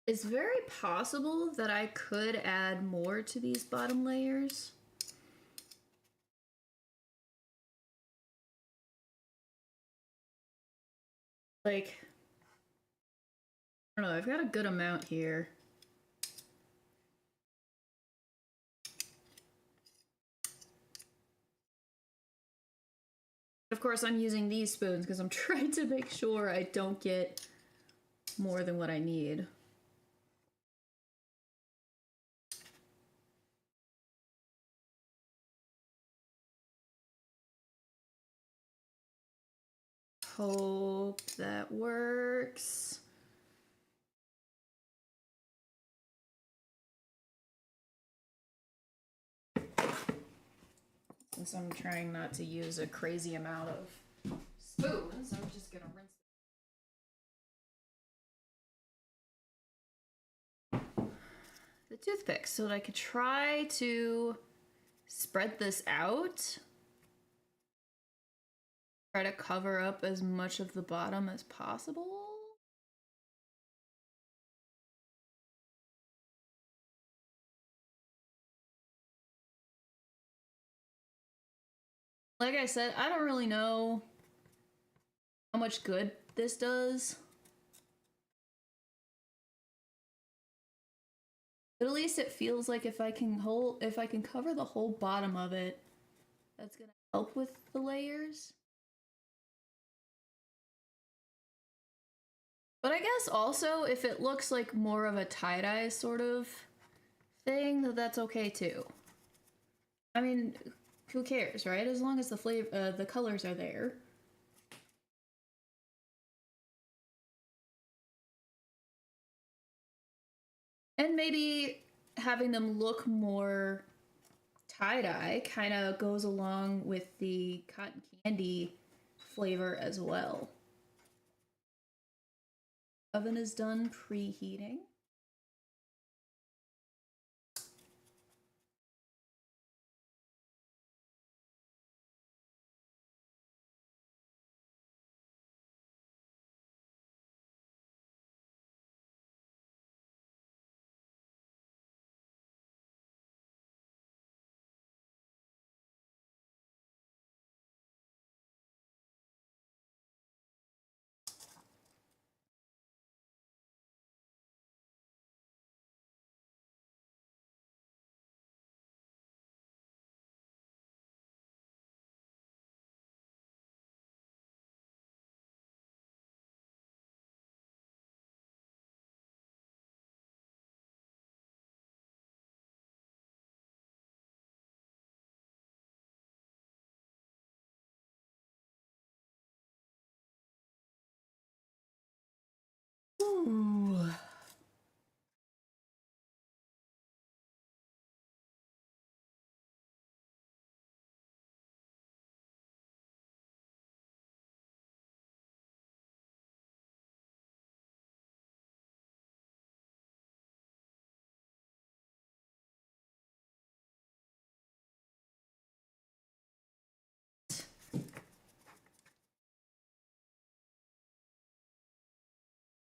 It's very possible that I could add more to these bottom layers. Like, I don't know, I've got a good amount here. Of course, I'm using these spoons because I'm trying to make sure I don't get more than what I need. Hope that works. Since I'm trying not to use a crazy amount of spoons, I'm just gonna rinse the toothpicks so that I could try to spread this out. Try to cover up as much of the bottom as possible. Like I said, I don't really know how much good this does. But at least it feels like if I can cover the whole bottom of it, that's gonna help with the layers. But I guess also if it looks like more of a tie-dye sort of thing, that's okay too. I mean, who cares, right? As long as the colors are there. And maybe having them look more tie-dye kind of goes along with the cotton candy flavor as well. Oven is done preheating. Ooh.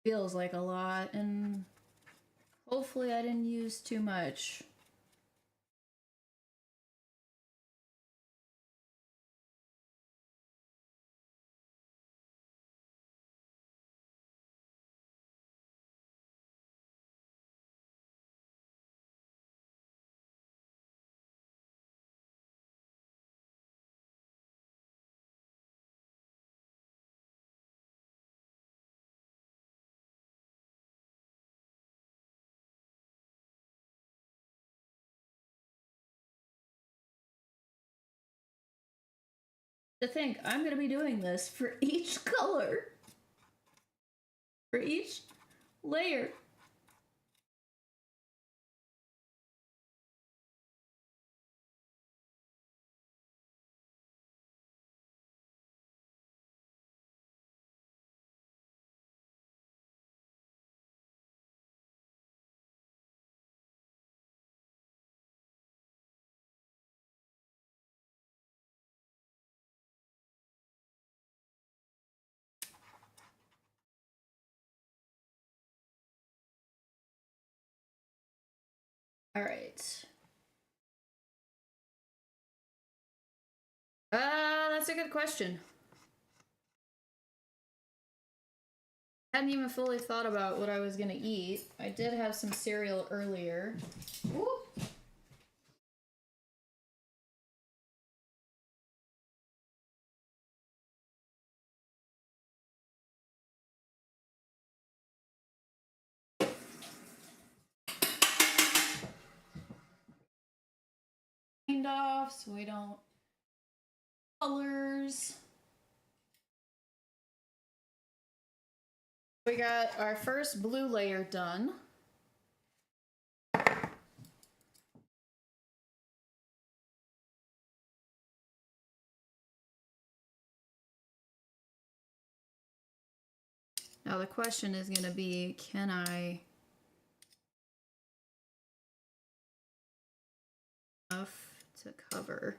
Feels like a lot, and hopefully I didn't use too much. To think I'm going to be doing this for each color, for each layer. All right. That's a good question. I hadn't even fully thought about what I was gonna eat. I did have some cereal earlier. Ooh. Off so we don't colors. We got our first blue layer done. Now the question is going to be, can I enough to cover?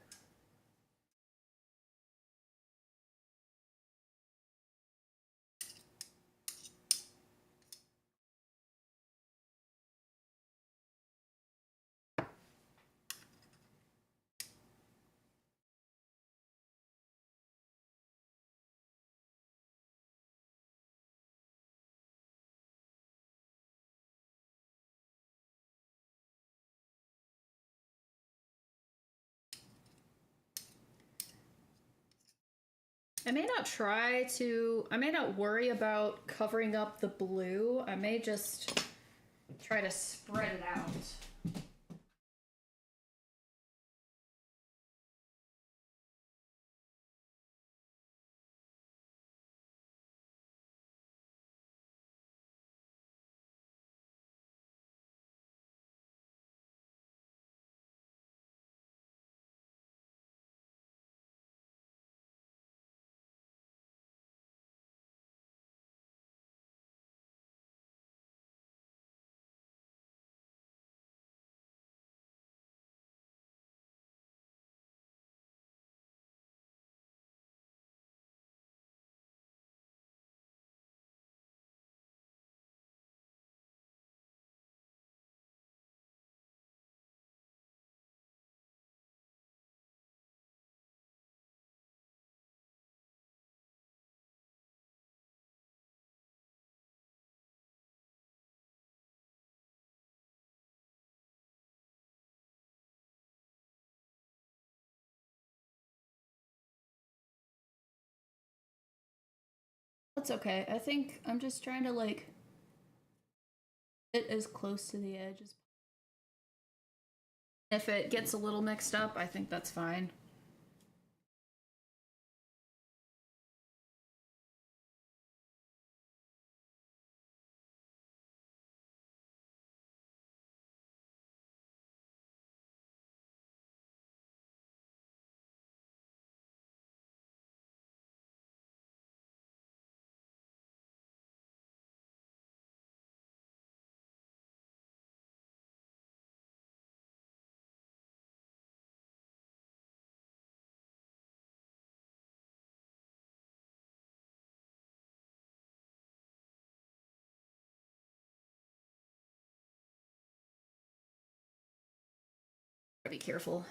I may not worry about covering up the blue. I may just try to spread it out. That's okay. I think I'm just trying to like get as close to the edge as possible. If it gets a little mixed up, I think that's fine. Be careful.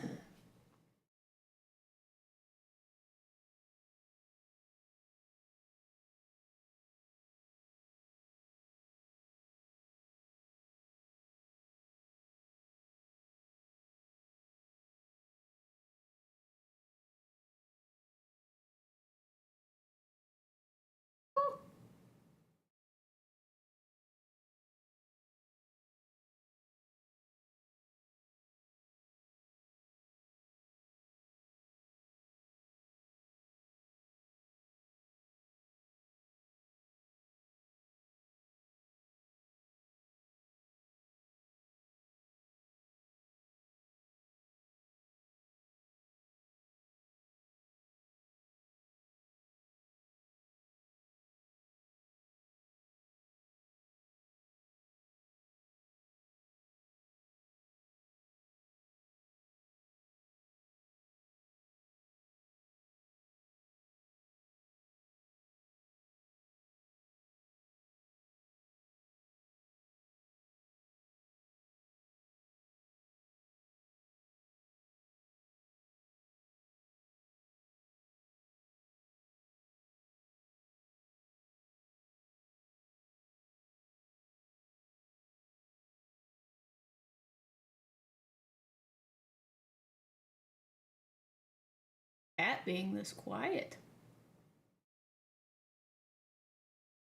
cat being this quiet?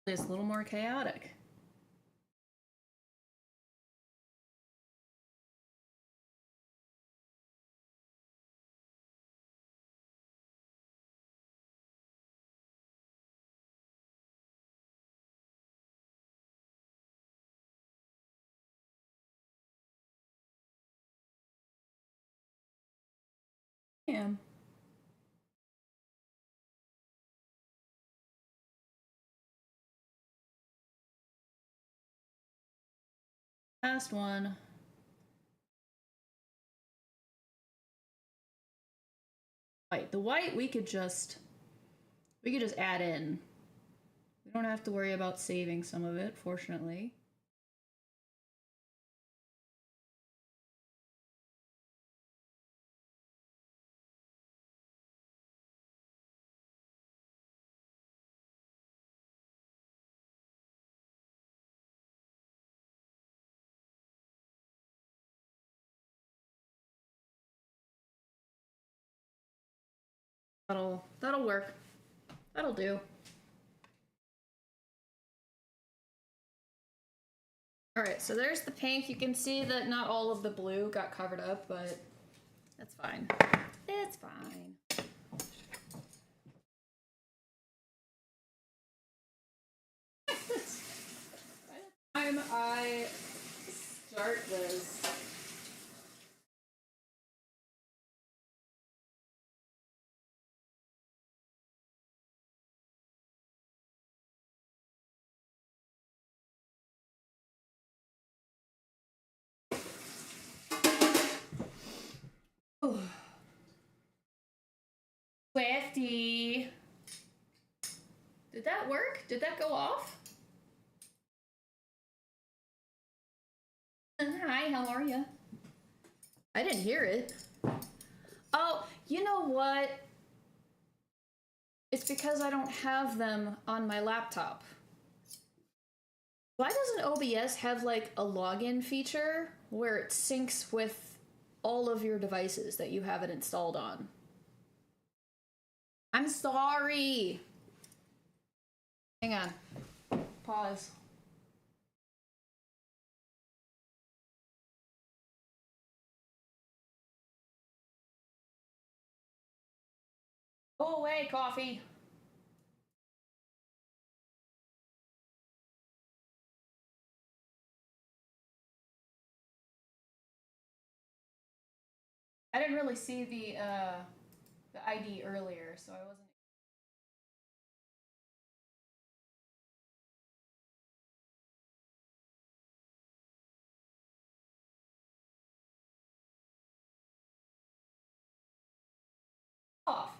It's a little more chaotic. Damn. Last one. White. The white we could just add in. We don't have to worry about saving some of it, fortunately. That'll work. That'll do. Alright, so there's the pink. You can see that not all of the blue got covered up, but that's fine. It's fine. By the time I start this, Swifty. Did that work? Did that go off? Hi, how are you? I didn't hear it. Oh, you know what? It's because I don't have them on my laptop. Why doesn't OBS have like a login feature where it syncs with all of your devices that you have it installed on? I'm sorry. Hang on. Pause. Go away, coffee. I didn't really see the ID earlier, so I wasn't. Off.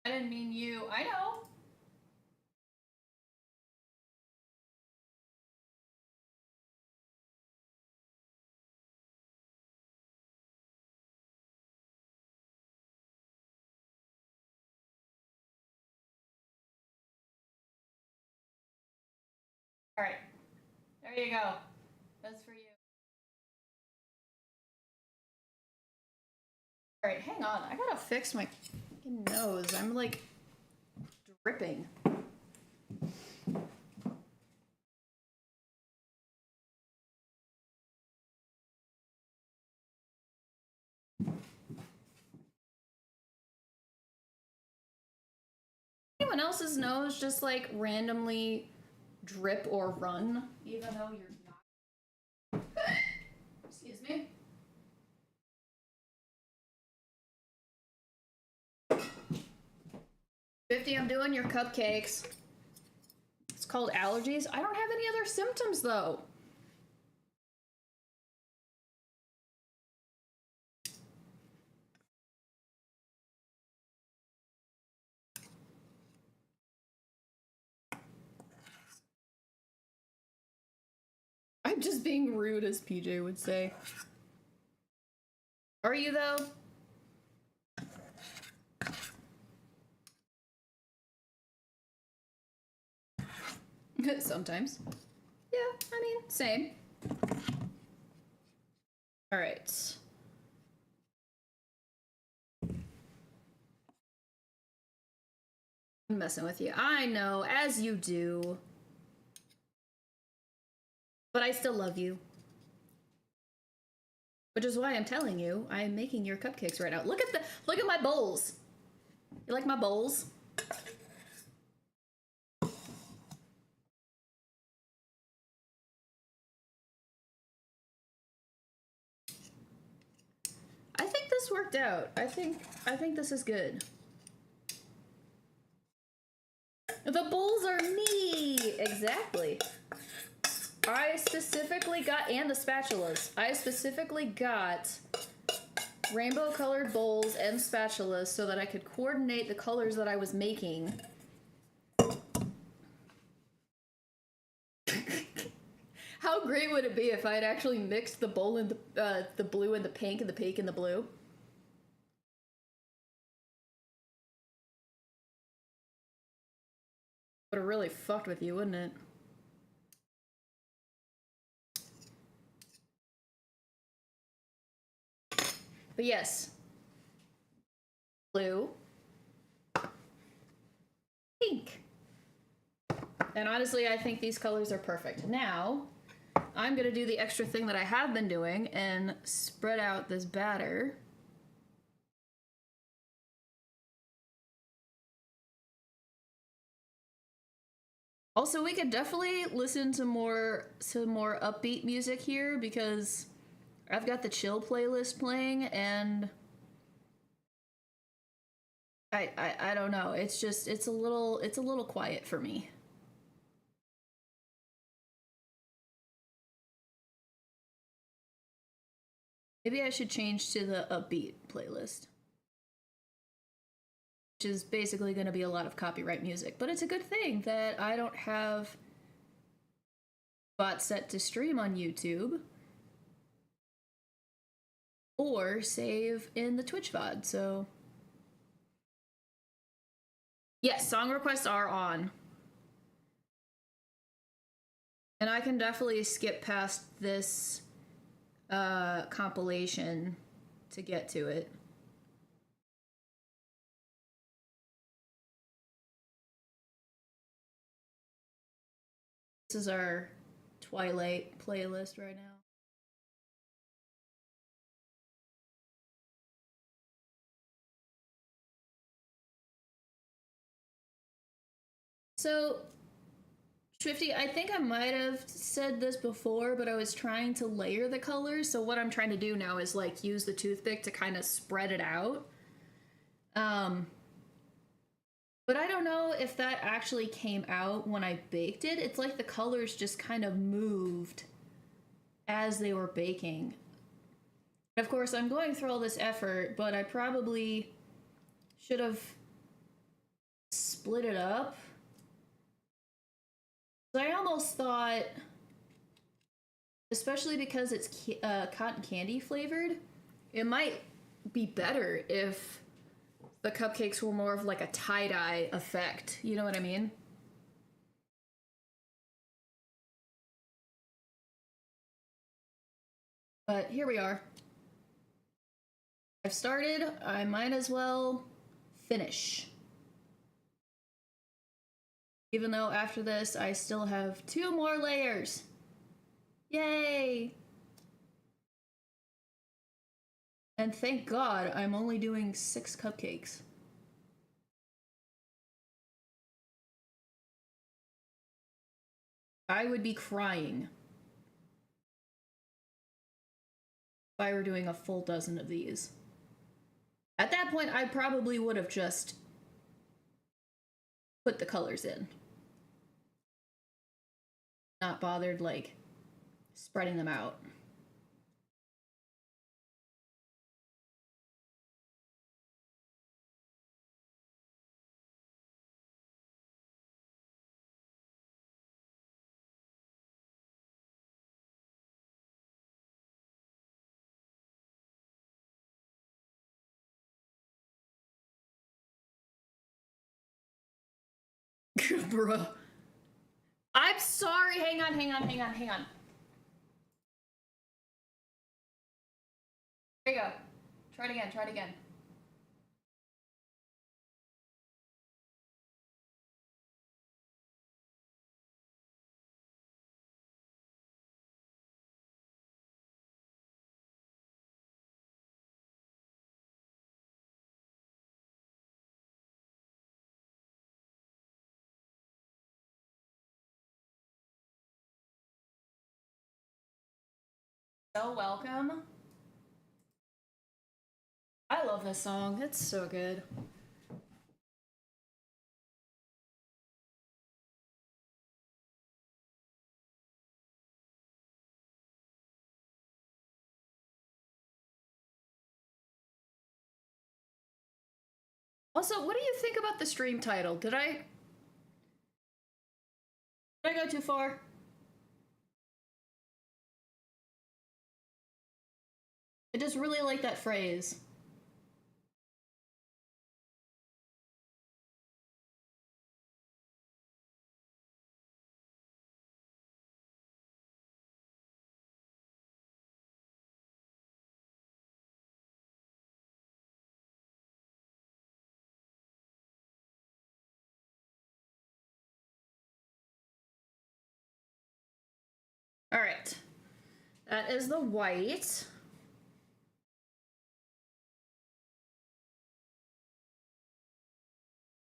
I didn't mean you. I know. All right. There you go. That's for you. All right, hang on. I gotta fix my nose. I'm like dripping. Anyone else's nose just like randomly drip or run, even though you're not? Excuse me. 50, I'm doing your cupcakes. It's called allergies. I don't have any other symptoms though. I'm just being rude, as PJ would say. Are you, though? Sometimes. Yeah, I mean, same. Alright. I'm messing with you. I know, as you do. But I still love you. Which is why I'm telling you, I'm making your cupcakes right now. Look at my bowls. You like my bowls? I think this worked out. I think this is good. The bowls are me! Exactly. I specifically got, and the spatulas. I specifically got rainbow colored bowls and spatulas so that I could coordinate the colors that I was making. How great would it be if I had actually mixed the bowl and the blue and the pink and the pink and the blue? Would have really fucked with you, wouldn't it? But yes. Blue. Pink. And honestly, I think these colors are perfect. Now, I'm gonna do the extra thing that I have been doing and spread out this batter. Also, we could definitely listen to more upbeat music here because I've got the chill playlist playing and I don't know. It's just it's a little quiet for me. Maybe I should change to the upbeat playlist, which is basically going to be a lot of copyright music. But it's a good thing that I don't have bot set to stream on YouTube or save in the Twitch VOD. So yes, song requests are on. And I can definitely skip past this compilation to get to it. This is our Twilight playlist right now. So, Swifty, I think I might have said this before, but I was trying to layer the colors. So what I'm trying to do now is like use the toothpick to kind of spread it out. But I don't know if that actually came out when I baked it. It's like the colors just kind of moved as they were baking. Of course, I'm going through all this effort, but I probably should have split it up. I almost thought, especially because it's cotton candy flavored, it might be better if the cupcakes were more of like a tie-dye effect. You know what I mean? But here we are. I've started, I might as well finish. Even though after this, I still have 2 more layers. Yay! And thank God I'm only doing 6 cupcakes. I would be crying if I were doing a full dozen of these. At that point, I probably would have just put the colors in. Not bothered, like, spreading them out. Bruh. I'm sorry. Hang on. There you go. Try it again. So welcome. I love this song. It's so good. Also, what do you think about the stream title? Did I go too far? I just really like that phrase. All right. That is the white.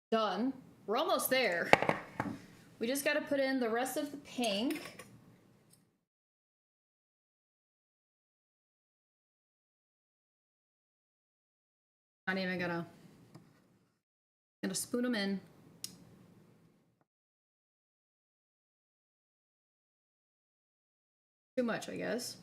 Done. We're almost there. We just got to put in the rest of the pink. Not even gonna spoon them in. Too much, I guess.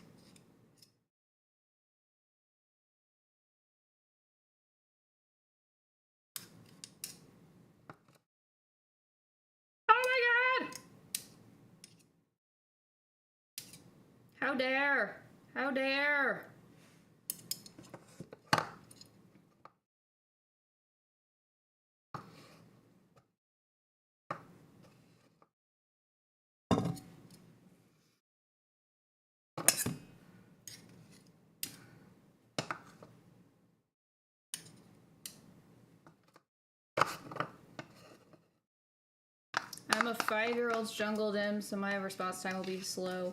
Oh my god! How dare! How dare! I'm a 5-year-old's jungle dim, so my response time will be slow.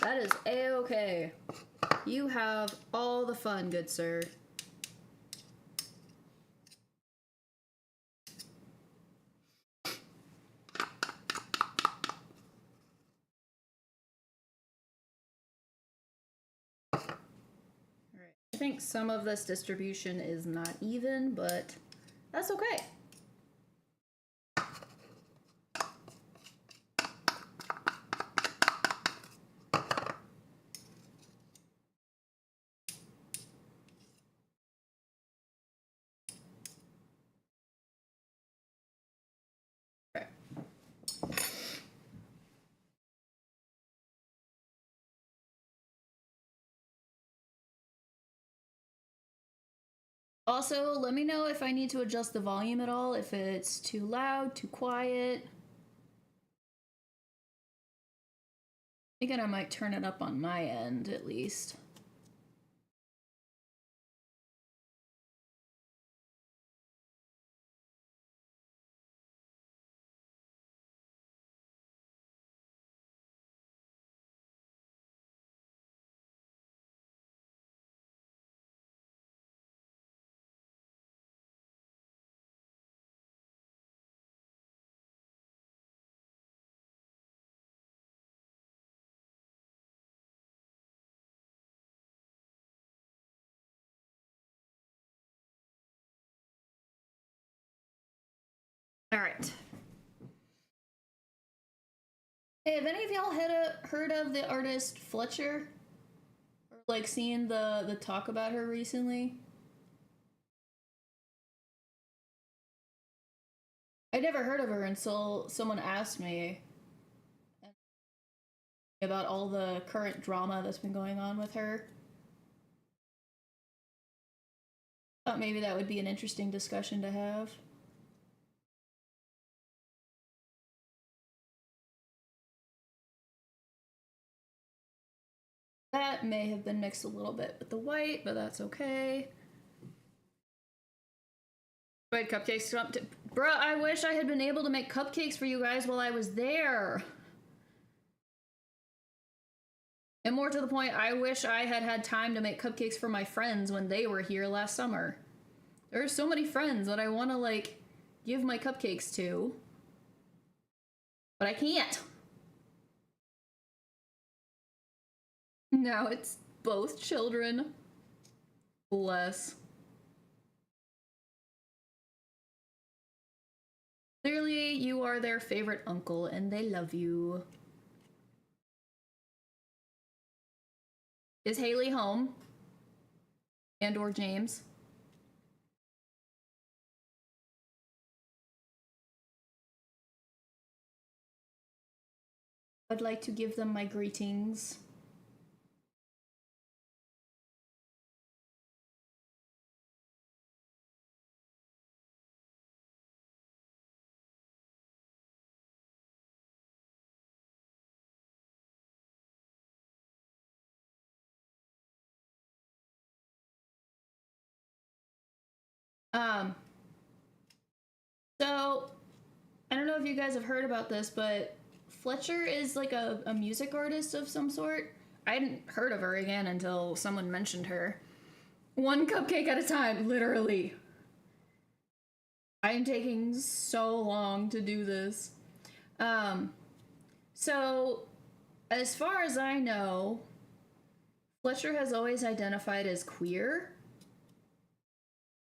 That is a-okay. You have all the fun, good sir. Alright. I think some of this distribution is not even, but that's okay. Also, let me know if I need to adjust the volume at all, if it's too loud, too quiet. Again, I might turn it up on my end, at least. All right. Hey, have any of y'all heard of the artist Fletcher? Or like seen the talk about her recently? I never heard of her until someone asked me about all the current drama that's been going on with her. Thought maybe that would be an interesting discussion to have. that may have been mixed a little bit with the white, but that's okay. Wait, cupcakes. Bruh, I wish I had been able to make cupcakes for you guys while I was there. And more to the point, I wish I had had time to make cupcakes for my friends when they were here last summer. There are so many friends that I want to, like, give my cupcakes to. But I can't. Now it's both children. Bless. Clearly, you are their favorite uncle, and they love you. Is Haley home? And or James? I'd like to give them my greetings. So, I don't know if you guys have heard about this, but Fletcher is like a music artist of some sort. I hadn't heard of her again until someone mentioned her. One cupcake at a time, literally. I am taking so long to do this. So, as far as I know, Fletcher has always identified as queer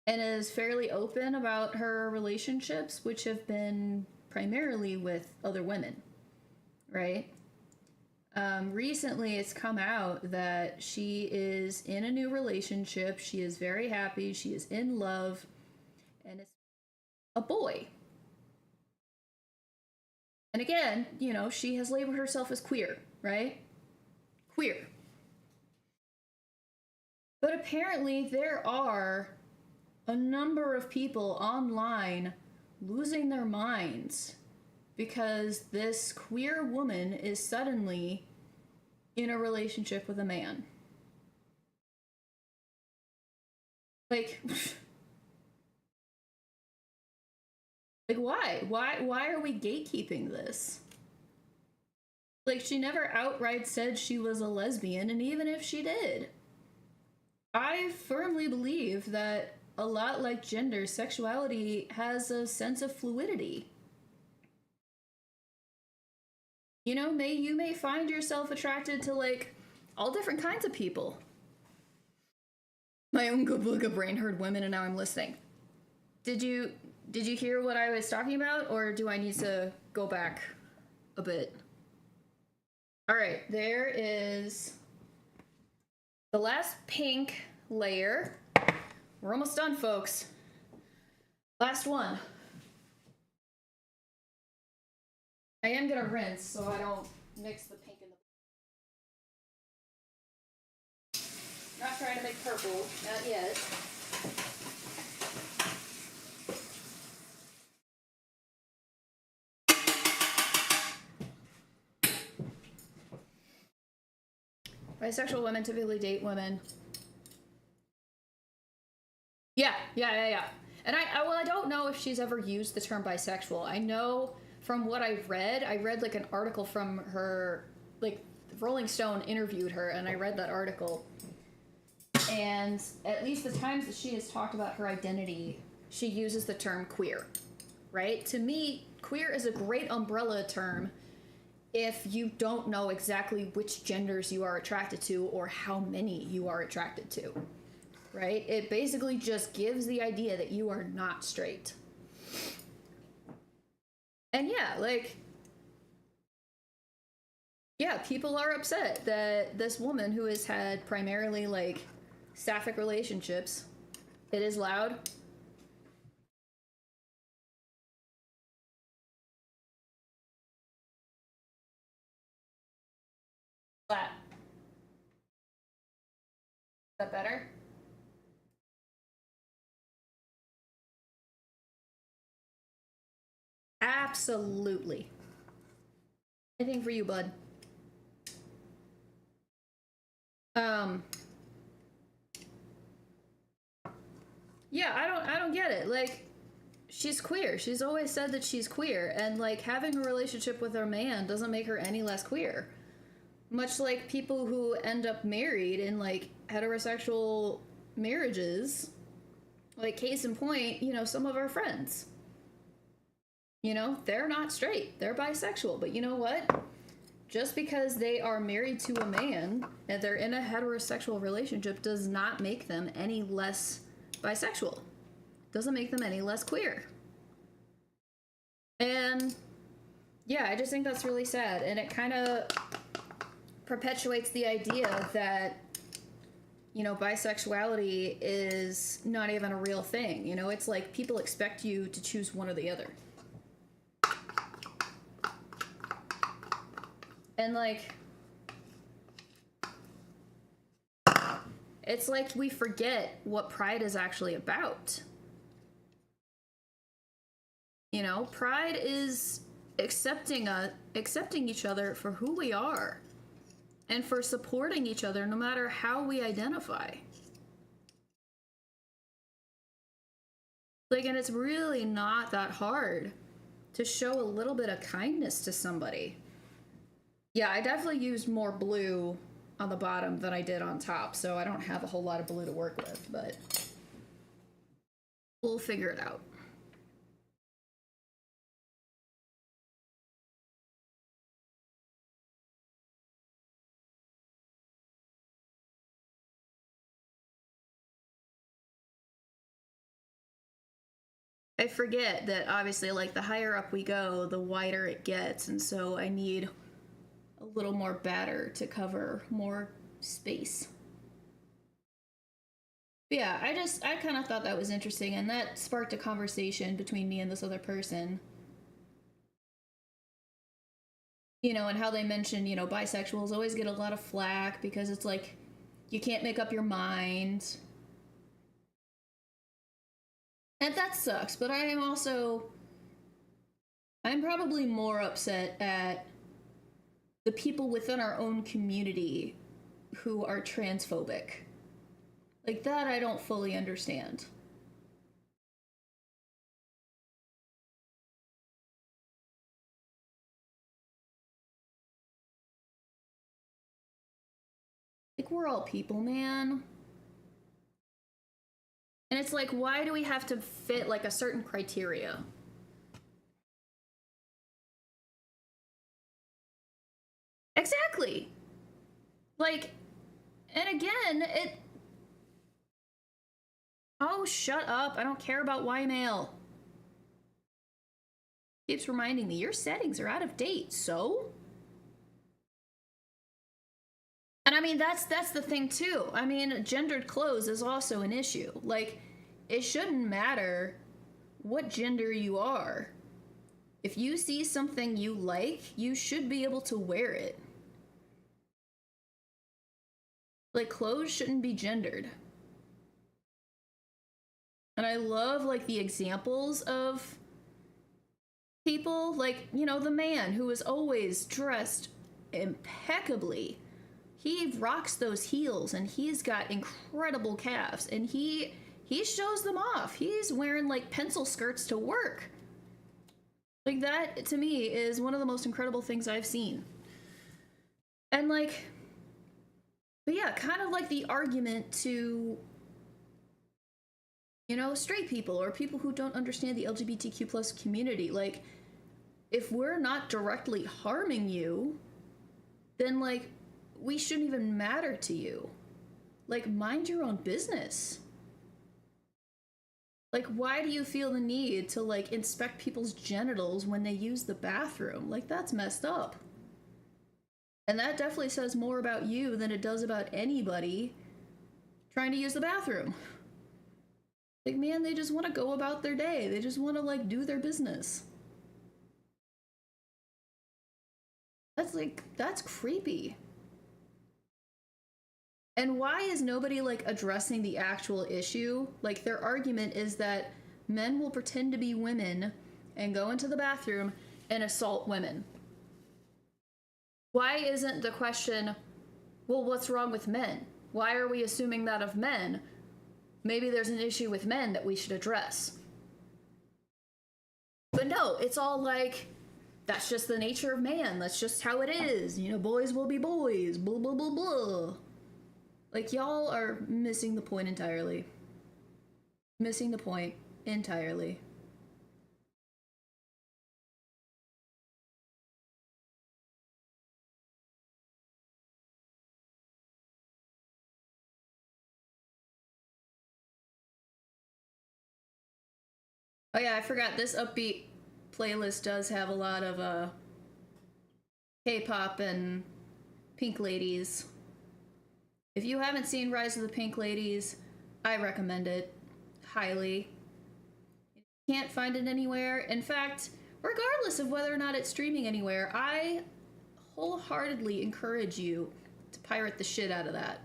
and is fairly open about her relationships, which have been primarily with other women, right? Recently, it's come out that she is in a new relationship. She is very happy. She is in love, and it's a boy. And again, you know, she has labeled herself as queer, right? Queer. But apparently, there are a number of people online losing their minds because this queer woman is suddenly in a relationship with a man. Like, like why? Why are we gatekeeping this? Like, she never outright said she was a lesbian, and even if she did, I firmly believe that a lot like gender, sexuality has a sense of fluidity. You know, you may find yourself attracted to, like, all different kinds of people. My own Gabuga brain heard women and now I'm listening. Did you hear what I was talking about, or do I need to go back a bit? Alright, there is the last pink layer. We're almost done, folks. Last one. I am gonna rinse so I don't mix the pink and the... Not trying to make purple, not yet. Bisexual women typically date women. Yeah. And I don't know if she's ever used the term bisexual. I know from what I read like an article from her, like Rolling Stone interviewed her, and I read that article. And at least the times that she has talked about her identity, she uses the term queer, right? To me, queer is a great umbrella term if you don't know exactly which genders you are attracted to or how many you are attracted to. Right? It basically just gives the idea that you are not straight. And yeah, like, yeah, people are upset that this woman who has had primarily, like, sapphic relationships, it is loud. Flat. Is that better? Absolutely. Anything for you, bud. Um, yeah, I don't get it. Like, she's queer. She's always said that she's queer, and like having a relationship with her man doesn't make her any less queer. Much like people who end up married in like heterosexual marriages, like case in point, you know, some of our friends. You know, they're not straight, they're bisexual, but you know what? Just because they are married to a man and they're in a heterosexual relationship does not make them any less bisexual. Doesn't make them any less queer. And yeah, I just think that's really sad. And it kind of perpetuates the idea that, you know, bisexuality is not even a real thing. You know, it's like people expect you to choose one or the other. And like, it's like we forget what pride is actually about. You know, pride is accepting each other for who we are and for supporting each other no matter how we identify. Like, and it's really not that hard to show a little bit of kindness to somebody. Yeah, I definitely used more blue on the bottom than I did on top, so I don't have a whole lot of blue to work with, but we'll figure it out. I forget that obviously, like, the higher up we go, the wider it gets, and so I need a little more batter to cover more space. But yeah, I kind of thought that was interesting, and that sparked a conversation between me and this other person. You know, and how they mentioned, you know, bisexuals always get a lot of flack because it's like, you can't make up your mind. And that sucks, but I'm probably more upset at the people within our own community who are transphobic. Like, that I don't fully understand. Like, we're all people, man. And it's like, why do we have to fit like a certain criteria? Exactly. Like, and again, oh, shut up. I don't care about Y male. Keeps reminding me, your settings are out of date, so? And I mean, that's the thing too. I mean, gendered clothes is also an issue. Like, it shouldn't matter what gender you are. If you see something you like, you should be able to wear it. Like, clothes shouldn't be gendered. And I love like the examples of people like, you know, the man who is always dressed impeccably. He rocks those heels and he's got incredible calves and he shows them off. He's wearing like pencil skirts to work. Like, that to me is one of the most incredible things I've seen. And like, but yeah, kind of like the argument to, you know, straight people or people who don't understand the LGBTQ plus community. Like, if we're not directly harming you, then like, we shouldn't even matter to you. Like, mind your own business. Like, why do you feel the need to like inspect people's genitals when they use the bathroom? Like, that's messed up. And that definitely says more about you than it does about anybody trying to use the bathroom. Like, man, they just want to go about their day. They just want to like do their business. That's creepy. And why is nobody like addressing the actual issue? Like, their argument is that men will pretend to be women and go into the bathroom and assault women. Why isn't the question, Well, what's wrong with men? Why are we assuming that of men? Maybe there's an issue with men that we should address. But no, it's all like, that's just the nature of man. That's just how it is. You know, boys will be boys. Blah, blah, blah, blah. Like, y'all are missing the point entirely. Missing the point entirely. Oh yeah, I forgot, this upbeat playlist does have a lot of K-pop and Pink Ladies. If you haven't seen Rise of the Pink Ladies, I recommend it highly. You can't find it anywhere. In fact, regardless of whether or not it's streaming anywhere, I wholeheartedly encourage you to pirate the shit out of that.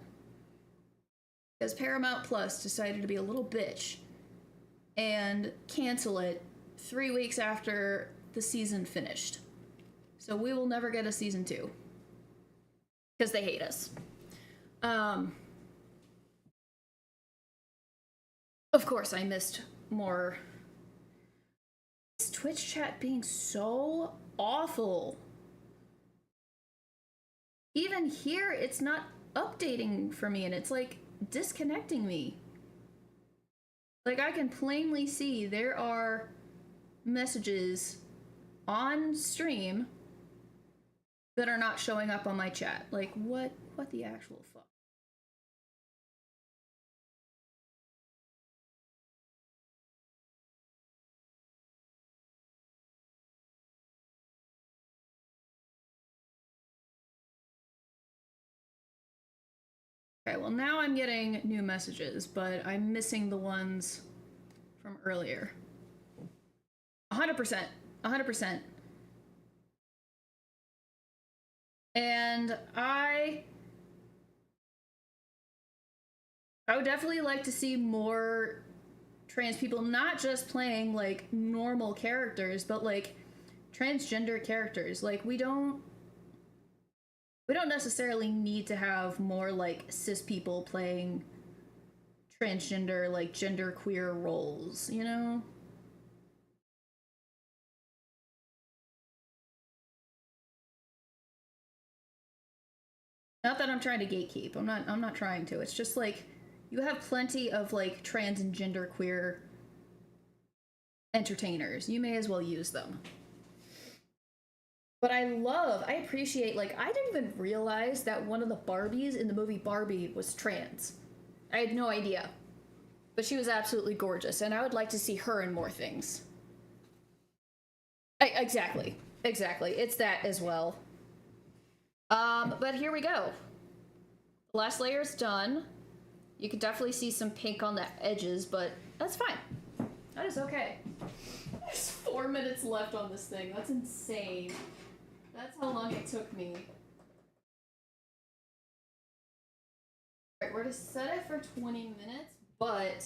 Because Paramount Plus decided to be a little bitch and cancel it 3 weeks after the season finished. So we will never get a season 2. Because they hate us. Of course, I missed more. This Twitch chat being so awful. Even here, it's not updating for me, and it's like disconnecting me. Like, I can plainly see there are messages on stream that are not showing up on my chat. Like, what the actual fuck? Okay, well now I'm getting new messages, but I'm missing the ones from earlier. 100%. 100%. And I would definitely like to see more trans people, not just playing like normal characters, but like transgender characters. Like, we don't necessarily need to have more like cis people playing transgender, like genderqueer roles, you know? Not that I'm trying to gatekeep. I'm not trying to. It's just like, you have plenty of like trans and genderqueer entertainers. You may as well use them. But I appreciate, like, I didn't even realize that one of the Barbies in the movie Barbie was trans. I had no idea. But she was absolutely gorgeous, and I would like to see her in more things. Exactly. It's that as well. But here we go. The last layer is done. You can definitely see some pink on the edges, but that's fine. That is okay. There's 4 minutes left on this thing. That's insane. That's how long it took me. Alright, we're to set it for 20 minutes, but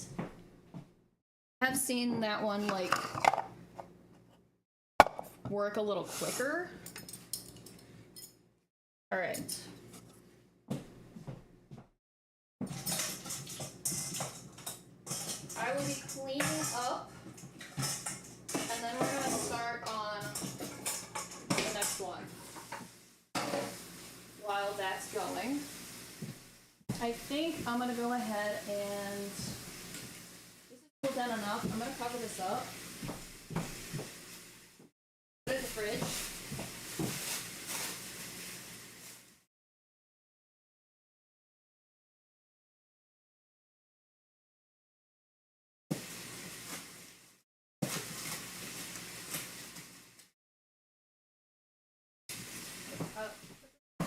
I've seen that one, like, work a little quicker. Alright. I will be cleaning up, and then we're gonna start on the next one. While that's going, I think I'm gonna go ahead and, this is cooled down enough. I'm gonna cover this up. Put it in the fridge.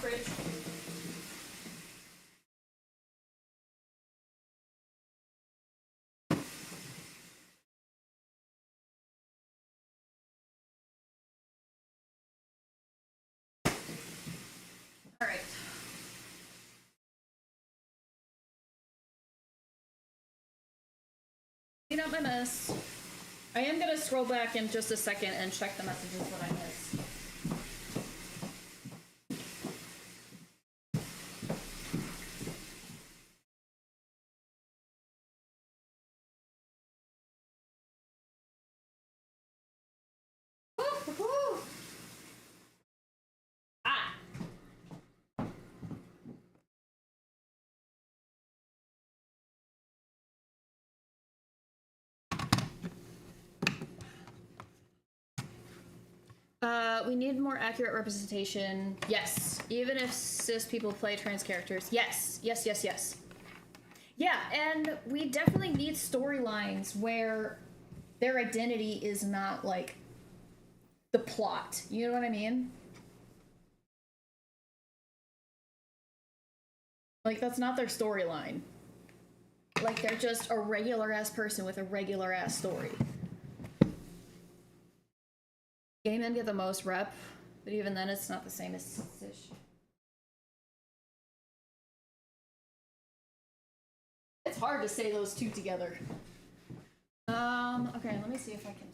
Fridge. All right. Clean up my mess. I am gonna scroll back in just a second and check the messages that I missed. We need more accurate representation. Yes. Even if cis people play trans characters. Yes. Yes, yes, yes. Yeah, and we definitely need storylines where their identity is not, like, the plot. You know what I mean? Like, that's not their storyline. Like, they're just a regular-ass person with a regular-ass story. Gay men get the most rep, but even then it's not the same as cis. It's hard to say those two together. Okay, let me see if I can...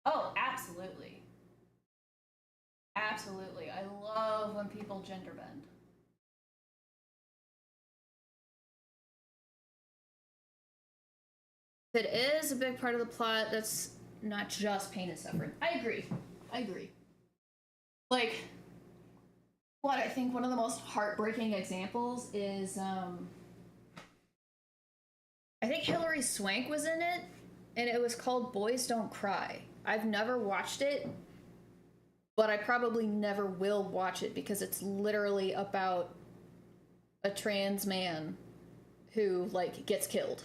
Oh, absolutely. Absolutely. I love when people gender bend. It is a big part of the plot that's not just pain and suffering. I agree. I agree. Like, what I think one of the most heartbreaking examples is, I think Hilary Swank was in it, and it was called Boys Don't Cry. I've never watched it, but I probably never will watch it because it's literally about a trans man who, like, gets killed.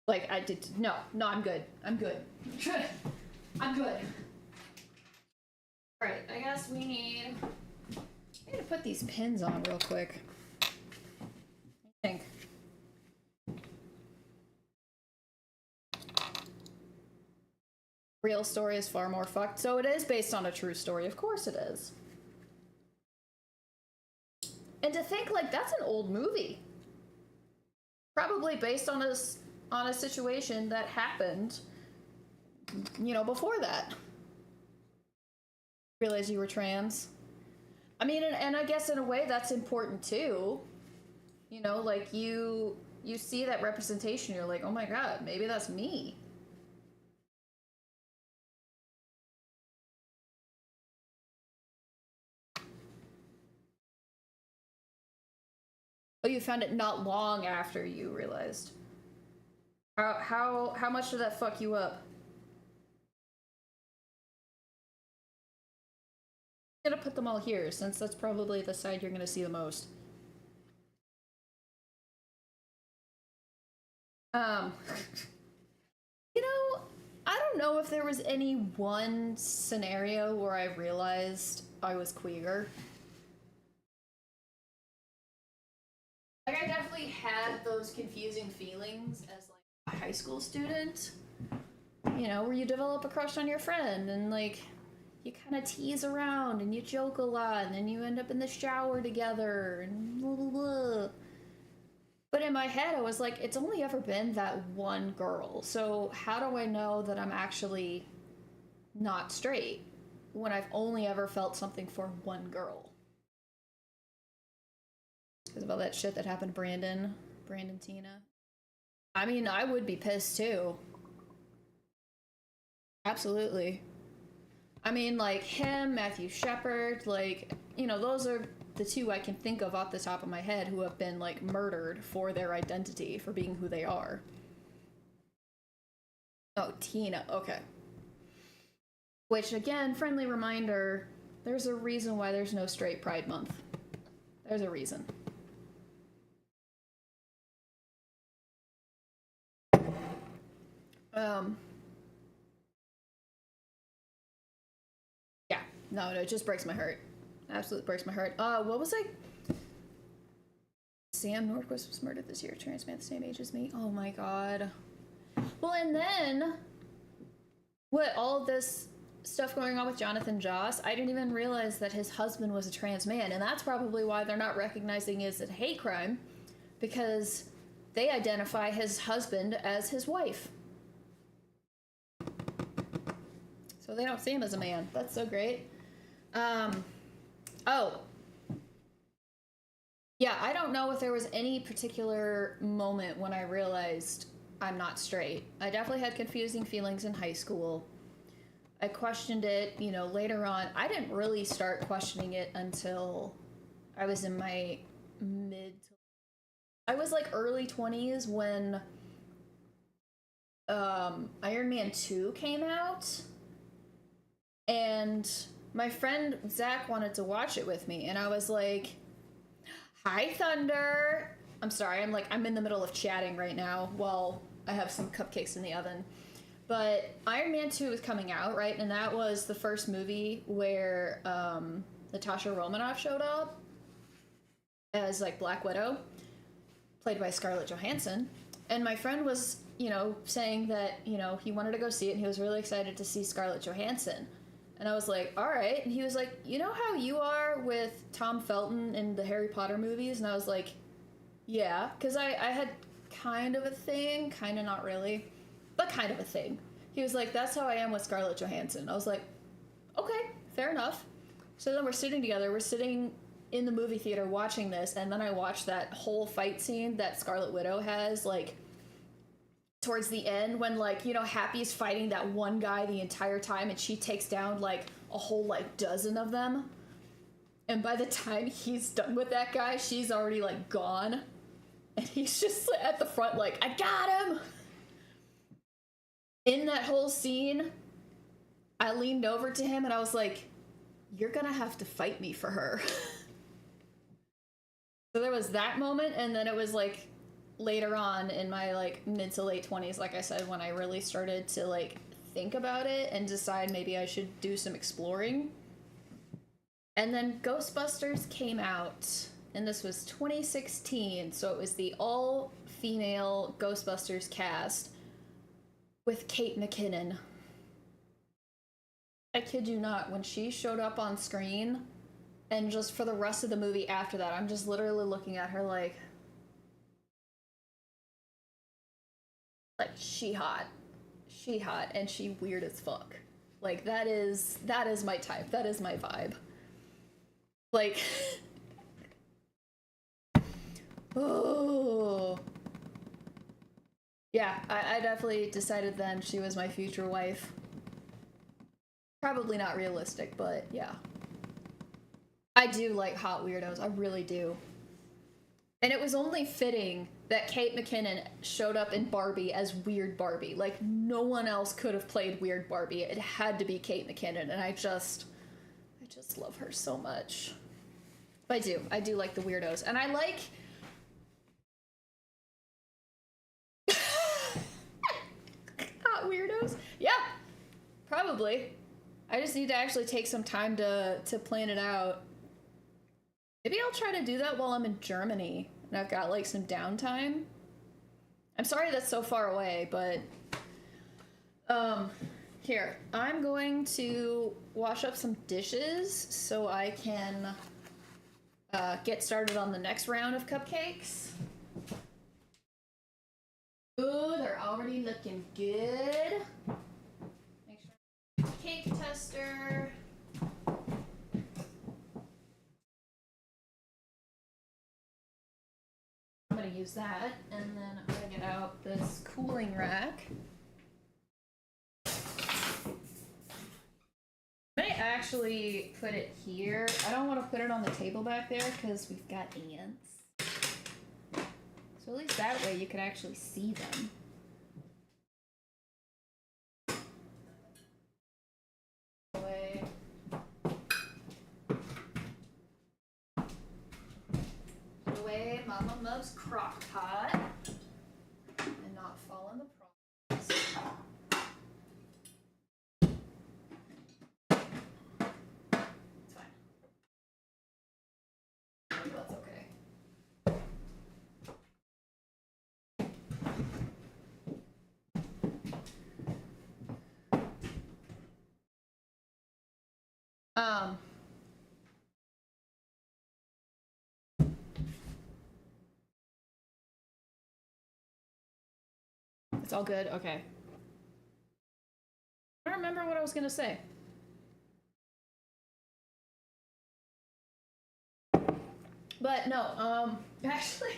Like, I did. No, I'm good. I'm good. I'm good. Alright, I guess we need to put these pins on real quick. I think. Real story is far more fucked. So it is based on a true story. Of course it is. And to think, like, that's an old movie. Probably based on a situation that happened, you know, before that. Realize you were trans. I mean, and I guess in a way that's important too. You know, like you see that representation, you're like, oh my god, maybe that's me. Oh, you found it not long after you realized. How much did that fuck you up? I'm gonna put them all here since that's probably the side you're gonna see the most. Um, you know, I don't know if there was any one scenario where I realized I was queer. Like, I definitely had those confusing feelings as, like, a high school student. You know, where you develop a crush on your friend and, like, you kind of tease around and you joke a lot and then you end up in the shower together and blah, blah, blah. But in my head, I was like, it's only ever been that one girl. So how do I know that I'm actually not straight when I've only ever felt something for one girl? Because of all that shit that happened to Brandon Tina. I mean, I would be pissed too. Absolutely. I mean, like, him, Matthew Shepard, like, you know, those are the two I can think of off the top of my head who have been, like, murdered for their identity, for being who they are. Oh, Tina, okay. Which, again, friendly reminder, there's a reason why there's no straight Pride Month. There's a reason. Yeah, no, it just breaks my heart. Absolutely breaks my heart. What was I? Sam Nordquist was murdered this year. Trans man the same age as me. Oh my god. Well, and then what? All of this stuff going on with Jonathan Joss. I didn't even realize that his husband was a trans man, and that's probably why they're not recognizing it as a hate crime, because they identify his husband as his wife. So they don't see him as a man. That's so great. Oh. Yeah, I don't know if there was any particular moment when I realized I'm not straight. I definitely had confusing feelings in high school. I questioned it, you know, later on. I didn't really start questioning it until I was in my mid to, I was like early 20s when Iron Man 2 came out, and my friend Zach wanted to watch it with me, and I was like, "Hi, Thunder." I'm sorry, I'm in the middle of chatting right now while I have some cupcakes in the oven. But Iron Man 2 was coming out, right? And that was the first movie where Natasha Romanoff showed up as like Black Widow, played by Scarlett Johansson. And my friend was, you know, saying that, you know, he wanted to go see it and he was really excited to see Scarlett Johansson. And I was like, all right. And he was like, you know how you are with Tom Felton in the Harry Potter movies? And I was like, yeah. Because I had kind of a thing, kind of not really, but kind of a thing. He was like, that's how I am with Scarlett Johansson. I was like, okay, fair enough. So then we're sitting together. We're sitting in the movie theater watching this, and then I watched that whole fight scene that Scarlet Widow has, like, towards the end when, like, you know, Happy's fighting that one guy the entire time and she takes down like a whole like dozen of them, and by the time he's done with that guy, she's already like gone, and he's just at the front like, I got him. In that whole scene, I leaned over to him and I was like, you're gonna have to fight me for her. So there was that moment, and then it was like later on in my like mid to late 20s, like I said, when I really started to like think about it and decide maybe I should do some exploring. And then Ghostbusters came out, and this was 2016, so it was the all-female Ghostbusters cast with Kate McKinnon. I kid you not, when she showed up on screen, and just for the rest of the movie after that, I'm just literally looking at her like she hot, and she weird as fuck. Like that is my type. That is my vibe. Like, oh yeah, I definitely decided then she was my future wife. Probably not realistic, but yeah. I do like hot weirdos. I really do. And it was only fitting that Kate McKinnon showed up in Barbie as Weird Barbie. Like, no one else could have played Weird Barbie. It had to be Kate McKinnon, and I just love her so much. But I do like the weirdos. And I like... hot weirdos? Yeah, probably. I just need to actually take some time to plan it out. Maybe I'll try to do that while I'm in Germany and I've got like some downtime. I'm sorry that's so far away, but here, I'm going to wash up some dishes so I can get started on the next round of cupcakes. Ooh, they're already looking good. Make sure cake tester. I'm gonna use that, and then I'm gonna get out this cooling rack. I might actually put it here. I don't want to put it on the table back there because we've got ants. So at least that way you can actually see them. Away Mama Mub's crock pot and not fall in the process. It's fine. That's okay. It's all good? Okay. I don't remember what I was gonna say. But no, actually,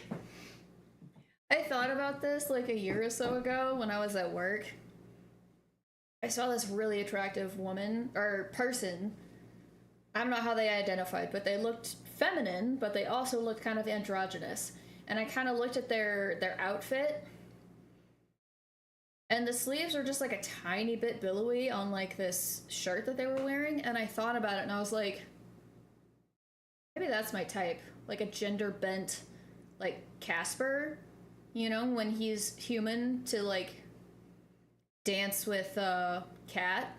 I thought about this like a year or so ago when I was at work. I saw this really attractive woman or person. I don't know how they identified, but they looked feminine, but they also looked kind of androgynous. And I kind of looked at their outfit, and the sleeves were just like a tiny bit billowy on like this shirt that they were wearing, and I thought about it and I was like, maybe that's my type. Like a gender bent like Casper, you know, when he's human to like dance with Cat.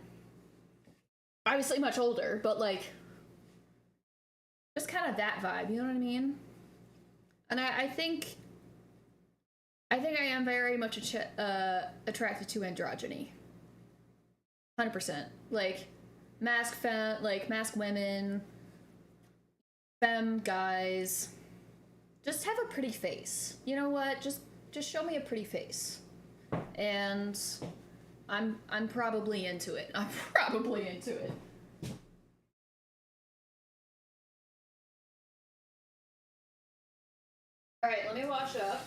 Obviously much older, but like just kind of that vibe, you know what I mean? And I think I am very much attracted to androgyny. 100%. Like mask women, femme guys. Just have a pretty face. You know what? Just show me a pretty face. And I'm probably into it. I'm probably into it. All right, let me wash up.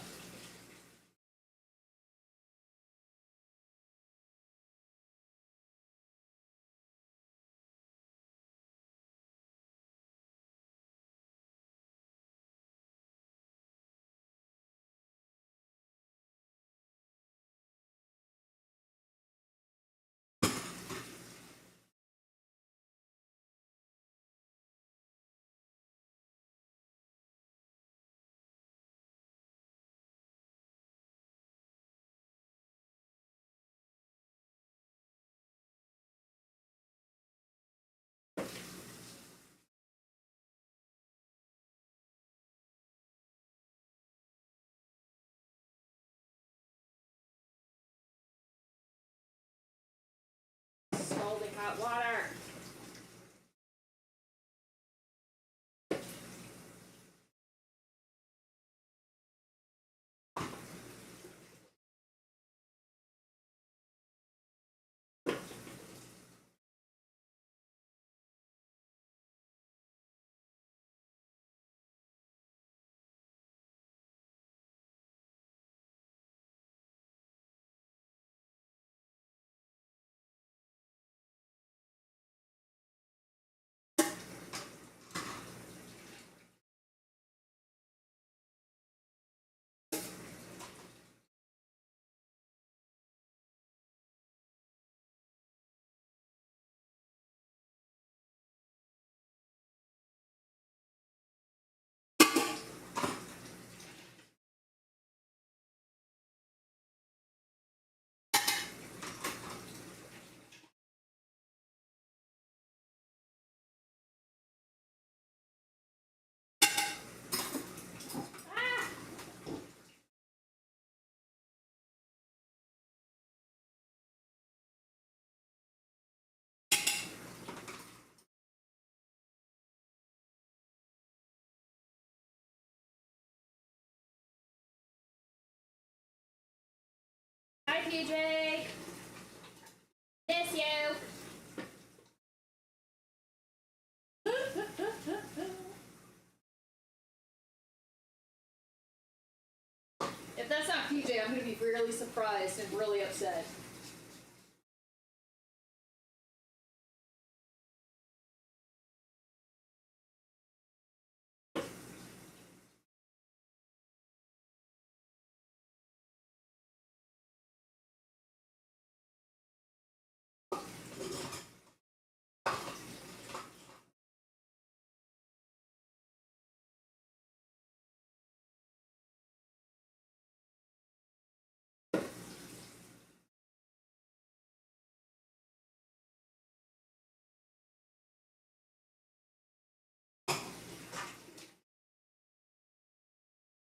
Scalding hot water. Hi, PJ. Miss you. If that's not PJ, I'm gonna be really surprised and really upset.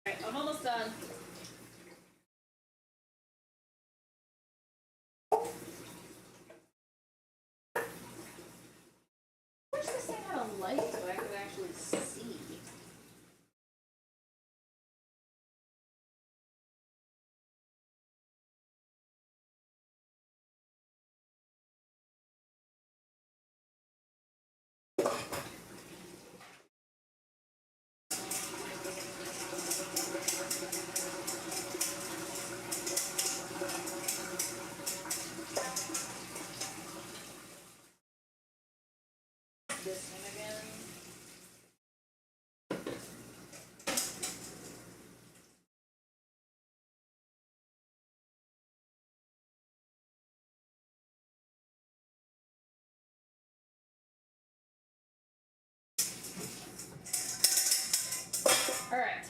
Alright, I'm almost done. Wish this thing had a light so I could actually see. Alright.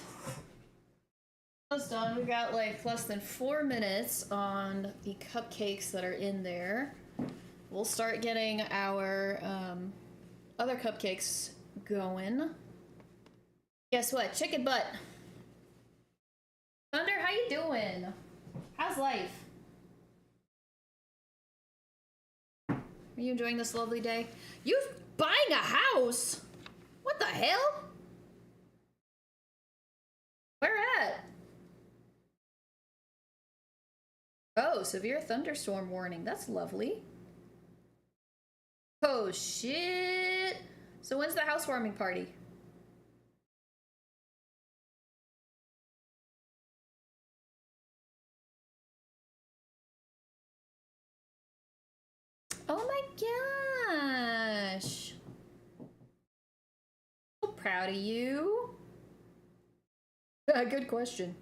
Almost done. We've got like less than 4 minutes on the cupcakes that are in there. We'll start getting our other cupcakes going. Guess what? Chicken butt. Thunder, how you doing? How's life? Are you enjoying this lovely day? You buying a house? What the hell? Where at? Oh, severe thunderstorm warning. That's lovely. Oh, shit. So when's the housewarming party? Oh my gosh. So proud of you. Good question.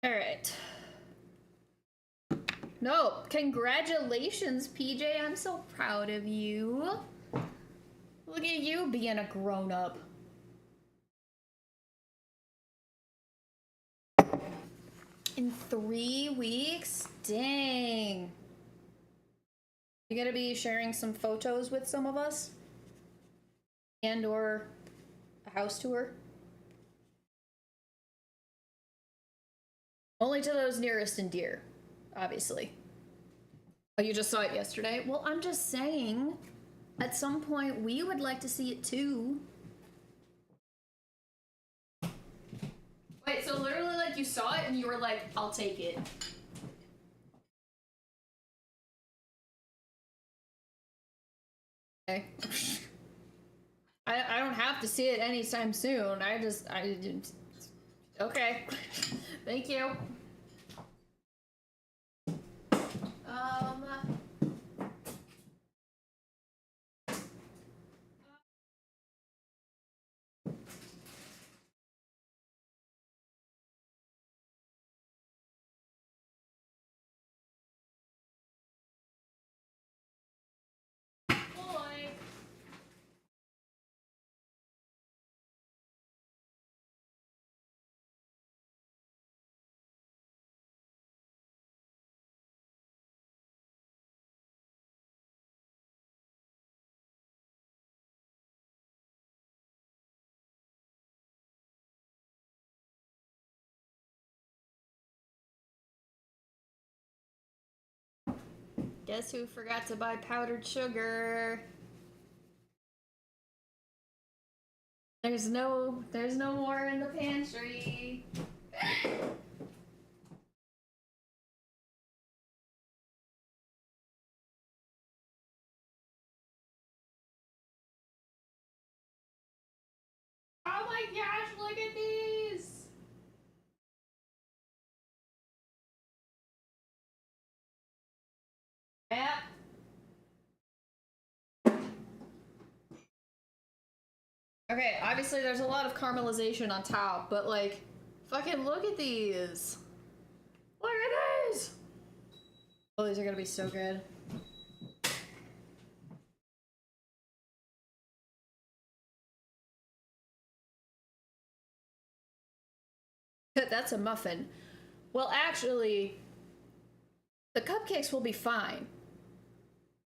All right. No, congratulations, PJ. I'm so proud of you. Look at you being a grown-up. In 3 weeks? Dang. You gonna be sharing some photos with some of us? And or a house tour? Only to those nearest and dear, obviously. Oh, you just saw it yesterday? Well, I'm just saying, at some point, we would like to see it too. Wait, so literally, like, you saw it and you were like, I'll take it. Okay. I don't have to see it anytime soon. Okay. Thank you. Boy. Guess who forgot to buy powdered sugar? There's no more in the pantry. Oh my gosh, look at these! Yep. Okay, obviously there's a lot of caramelization on top, but like, fucking look at these! Look at these! Oh, these are gonna be so good. That's a muffin. Well, actually, the cupcakes will be fine.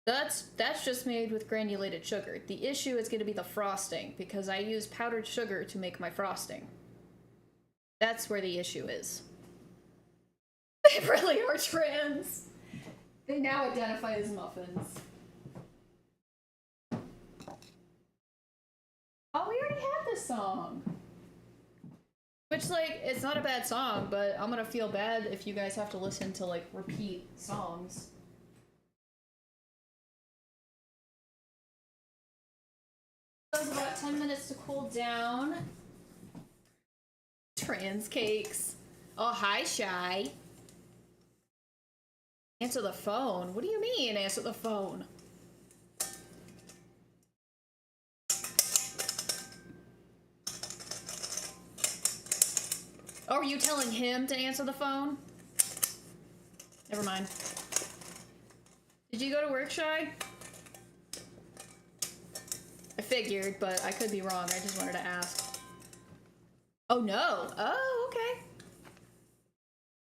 That's just made with granulated sugar. The issue is going to be the frosting, because I use powdered sugar to make my frosting. That's where the issue is. They really are trans. They now identify as muffins. Oh, we already had this song. Which, like, it's not a bad song, but I'm gonna feel bad if you guys have to listen to, like, repeat songs. It was about 10 minutes to cool down. Trans cakes. Oh, hi, Shy. Answer the phone? What do you mean, answer the phone? Oh, are you telling him to answer the phone? Never mind. Did you go to work, Shy? I figured, but I could be wrong. I just wanted to ask. Oh, no. Oh, okay.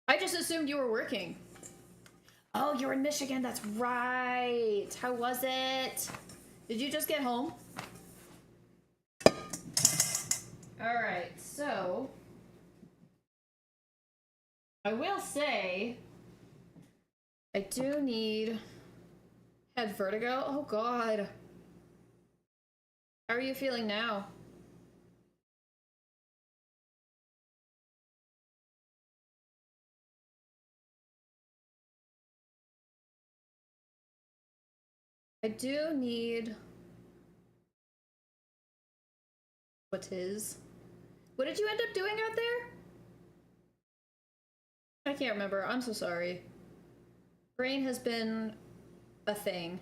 I just assumed you were working. Oh, you're in Michigan. That's right. How was it? Did you just get home? All right, so I will say I do need head vertigo. Oh, God. How are you feeling now? I do need... What is? What did you end up doing out there? I can't remember. I'm so sorry. Brain has been a thing.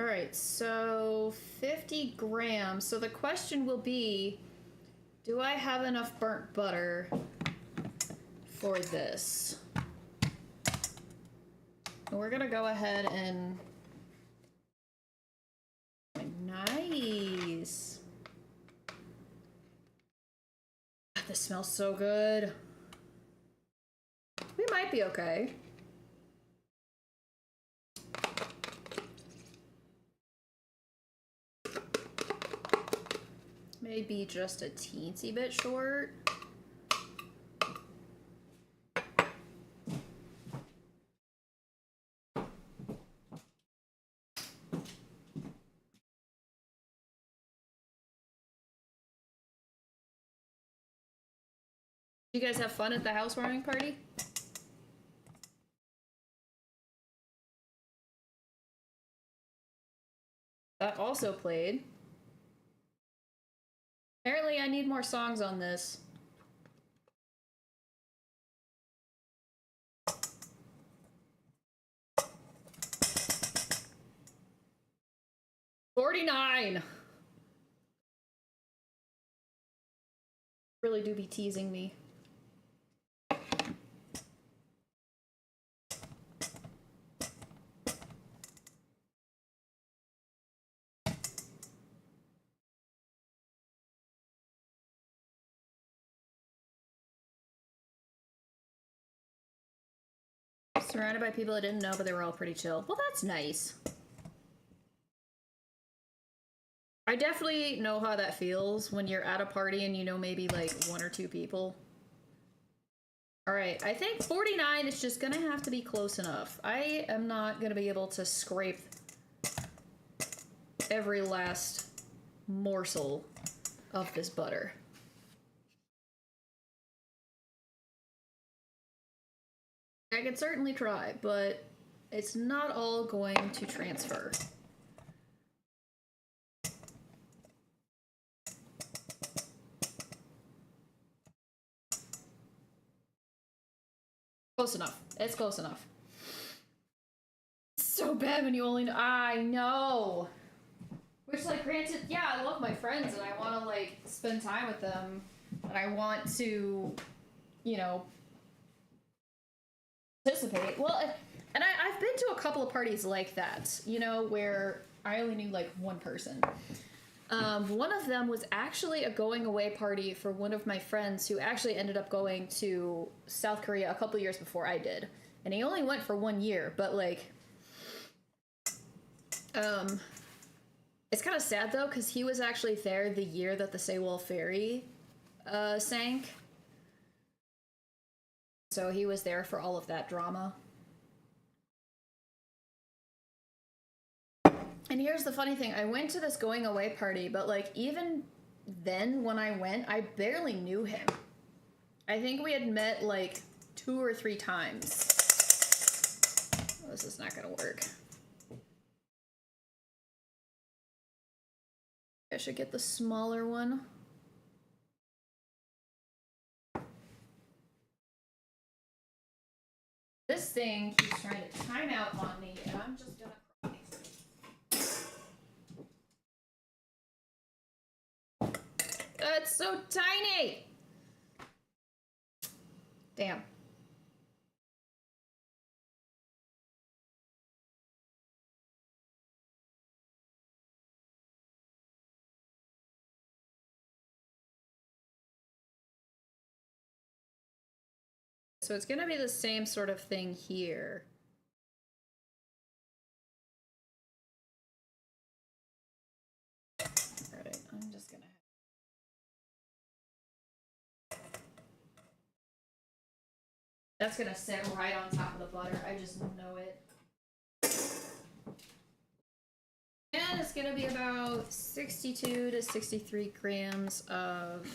All right, so 50 grams. So the question will be, do I have enough burnt butter for this? And we're gonna go ahead and... Nice. This smells so good. We might be okay. Maybe just a teensy bit short. You guys have fun at the housewarming party? That also played. Apparently I need more songs on this. $49! Really do be teasing me. Surrounded by people I didn't know, but they were all pretty chill. Well, that's nice. I definitely know how that feels when you're at a party and you know maybe like 1 or 2 people. Alright, I think 49 is just gonna have to be close enough. I am not gonna be able to scrape every last morsel of this butter. I could certainly try, but it's not all going to transfer. Close enough. It's close enough. It's so bad when you only know. I know. Which, like, granted, yeah, I love my friends and I want to, like, spend time with them. And I want to, you know, participate. Well, and I've been to a couple of parties like that, you know, where I only knew like 1 person. One of them was actually a going away party for one of my friends who actually ended up going to South Korea a couple years before I did. And he only went for 1 year, but like, it's kind of sad though, because he was actually there the year that the Sewol ferry sank. So he was there for all of that drama. And here's the funny thing, I went to this going away party, but like even then when I went, I barely knew him. I think we had met like 2 or 3 times. Oh, this is not gonna work. I should get the smaller one. This thing keeps trying to time out on me, and I'm just gonna cry. It's so tiny! Damn. So it's gonna be the same sort of thing here. Alright, I'm just gonna... That's gonna sit right on top of the butter. I just know it. And it's gonna be about 62 to 63 grams of...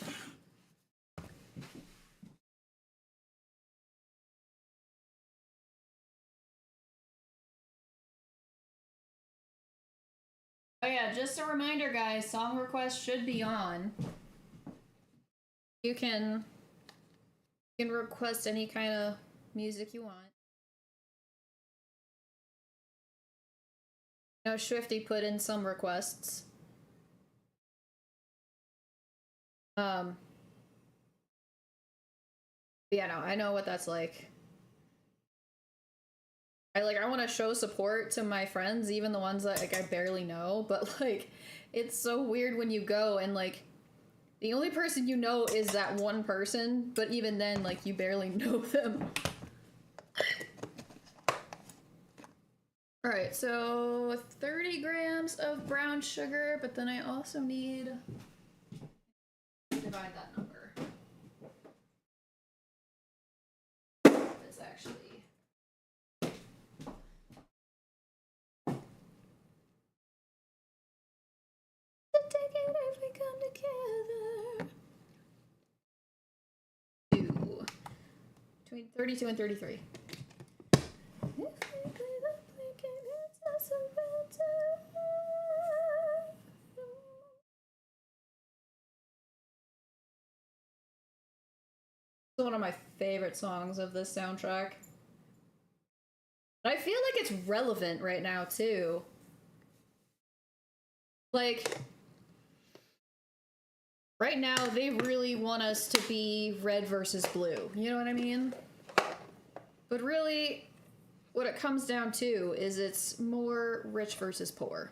Oh yeah, just a reminder, guys, song requests should be on. You can request any kind of music you want. You know, Swifty put in some requests. Yeah, no, I know what that's like. I want to show support to my friends, even the ones that like I barely know, but like it's so weird when you go and like the only person you know is that one person, but even then like you barely know them. All right, so 30 grams of brown sugar, but then I also need to divide that number. It's actually if we come together. 2. Between 32 and 33. It's one of my favorite songs of this soundtrack. But I feel like it's relevant right now, too. Like, right now, they really want us to be red versus blue. You know what I mean? But really, what it comes down to is it's more rich versus poor.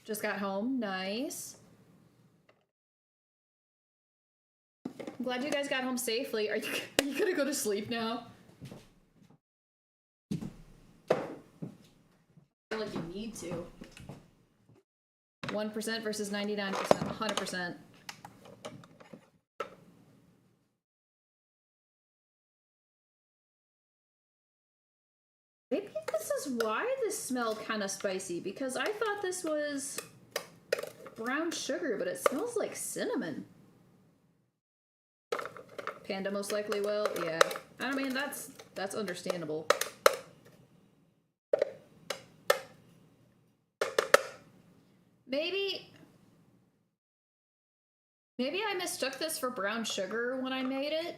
Just got home. Nice. I'm glad you guys got home safely. Are you gonna go to sleep now? I feel like you need to. 1% versus 99%, 100%. Maybe this is why this smelled kind of spicy, because I thought this was brown sugar, but it smells like cinnamon. Panda most likely will, yeah. I mean, that's understandable. Maybe I mistook this for brown sugar when I made it,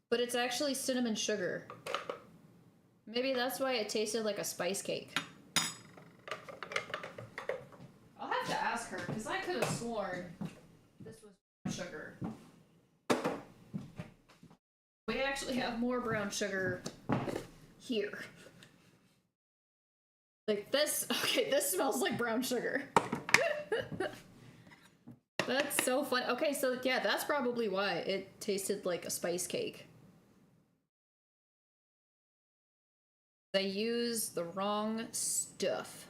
but it's actually cinnamon sugar. Maybe that's why it tasted like a spice cake. I'll have to ask her, because I could have sworn this was brown sugar. We actually have more brown sugar here. Like this, okay, this smells like brown sugar. That's so fun. Okay, so yeah, that's probably why it tasted like a spice cake. I used the wrong stuff.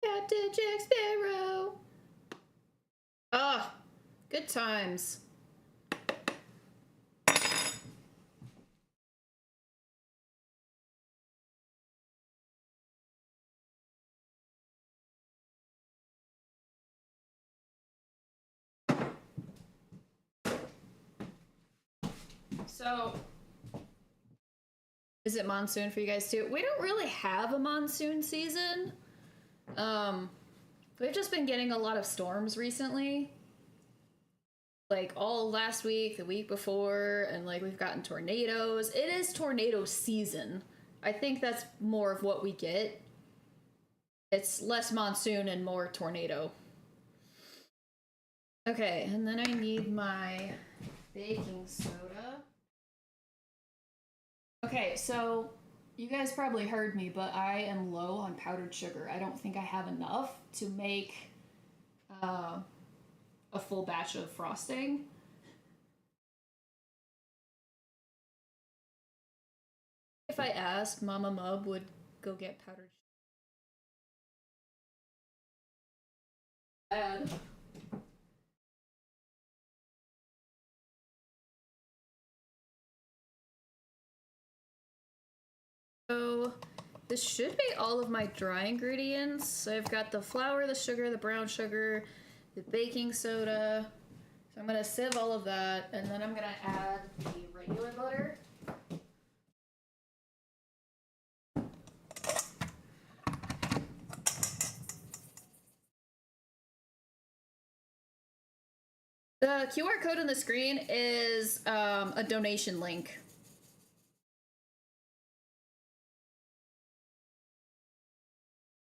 Captain Jack Sparrow. Ah, good times. So, is it monsoon for you guys too? We don't really have a monsoon season. We've just been getting a lot of storms recently. Like all last week, the week before, and like we've gotten tornadoes. It is tornado season. I think that's more of what we get. It's less monsoon and more tornado. Okay, and then I need my baking soda. Okay, so you guys probably heard me, but I am low on powdered sugar. I don't think I have enough to make a full batch of frosting. If I asked, Mama Mub would go get powdered sugar. So this should be all of my dry ingredients. So I've got the flour, the sugar, the brown sugar, the baking soda. So I'm gonna sieve all of that, and then I'm gonna add the regular butter. The QR code on the screen is a donation link.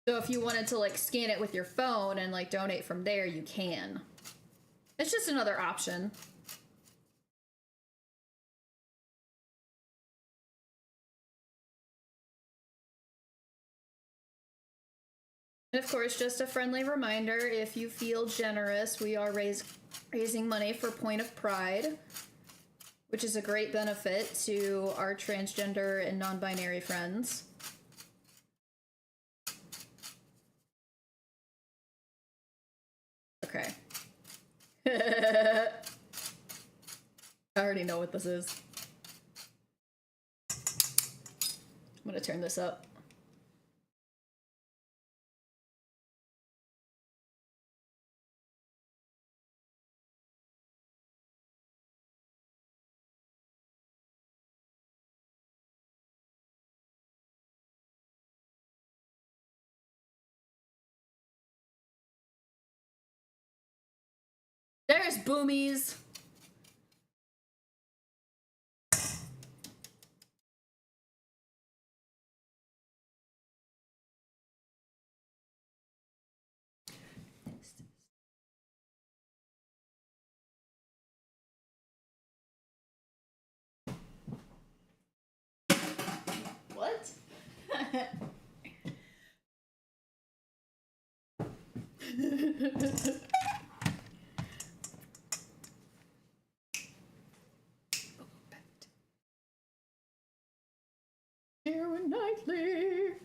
So if you wanted to like scan it with your phone and like donate from there, you can. It's just another option. And of course, just a friendly reminder, if you feel generous, we are raising money for Point of Pride, which is a great benefit to our transgender and non-binary friends. Okay. I already know what this is. I'm gonna turn this up. There's Boomies. What? Aaron Knightley.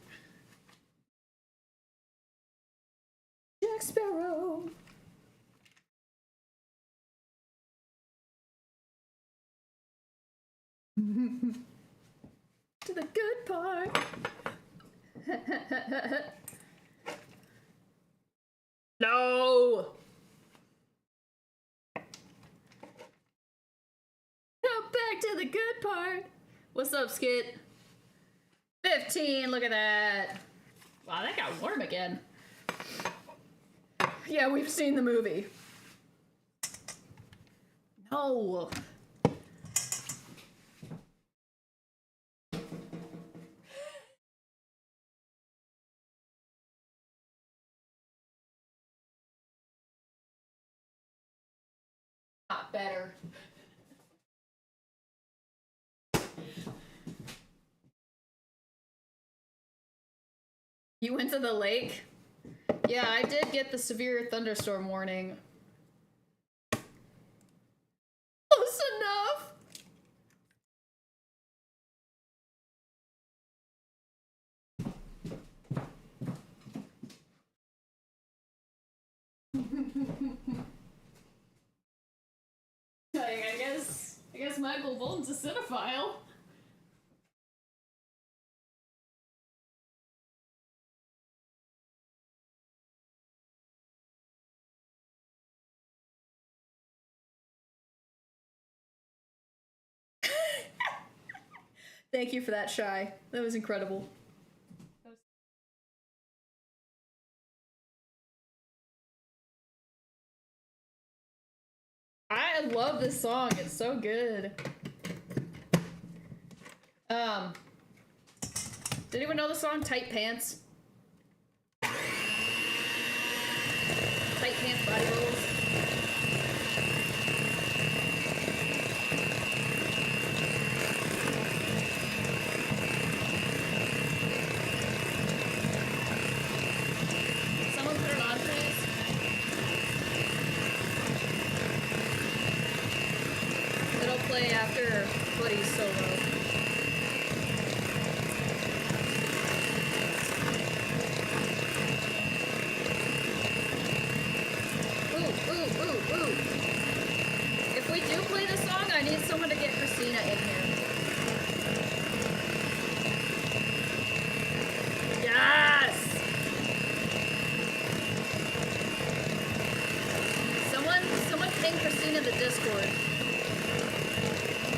Jack Sparrow. To the good part. No. Now back to the good part. What's up, Skit? 15, look at that. Wow, that got warm again. Yeah, we've seen the movie. No. Not better. You went to the lake? Yeah, I did get the severe thunderstorm warning. Close enough. I guess Michael Bolton's a cinephile. Thank you for that, Shy. That was incredible. I love this song. It's so good. Did anyone know the song Tight Pants? Tight Pants Body Rolls. Someone put it on, please. It'll play after Buddy's solo. Ooh. If we do play this song, I need someone to get Christina in here. Yes! Someone ping Christina in the Discord.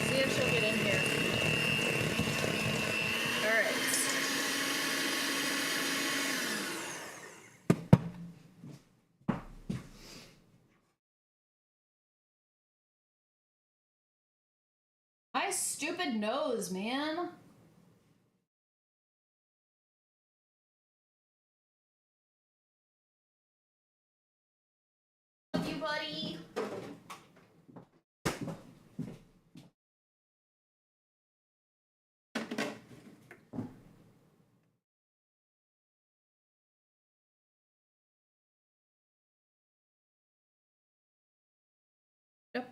See if she'll get in here. Alright. My stupid nose, man. Love you, buddy.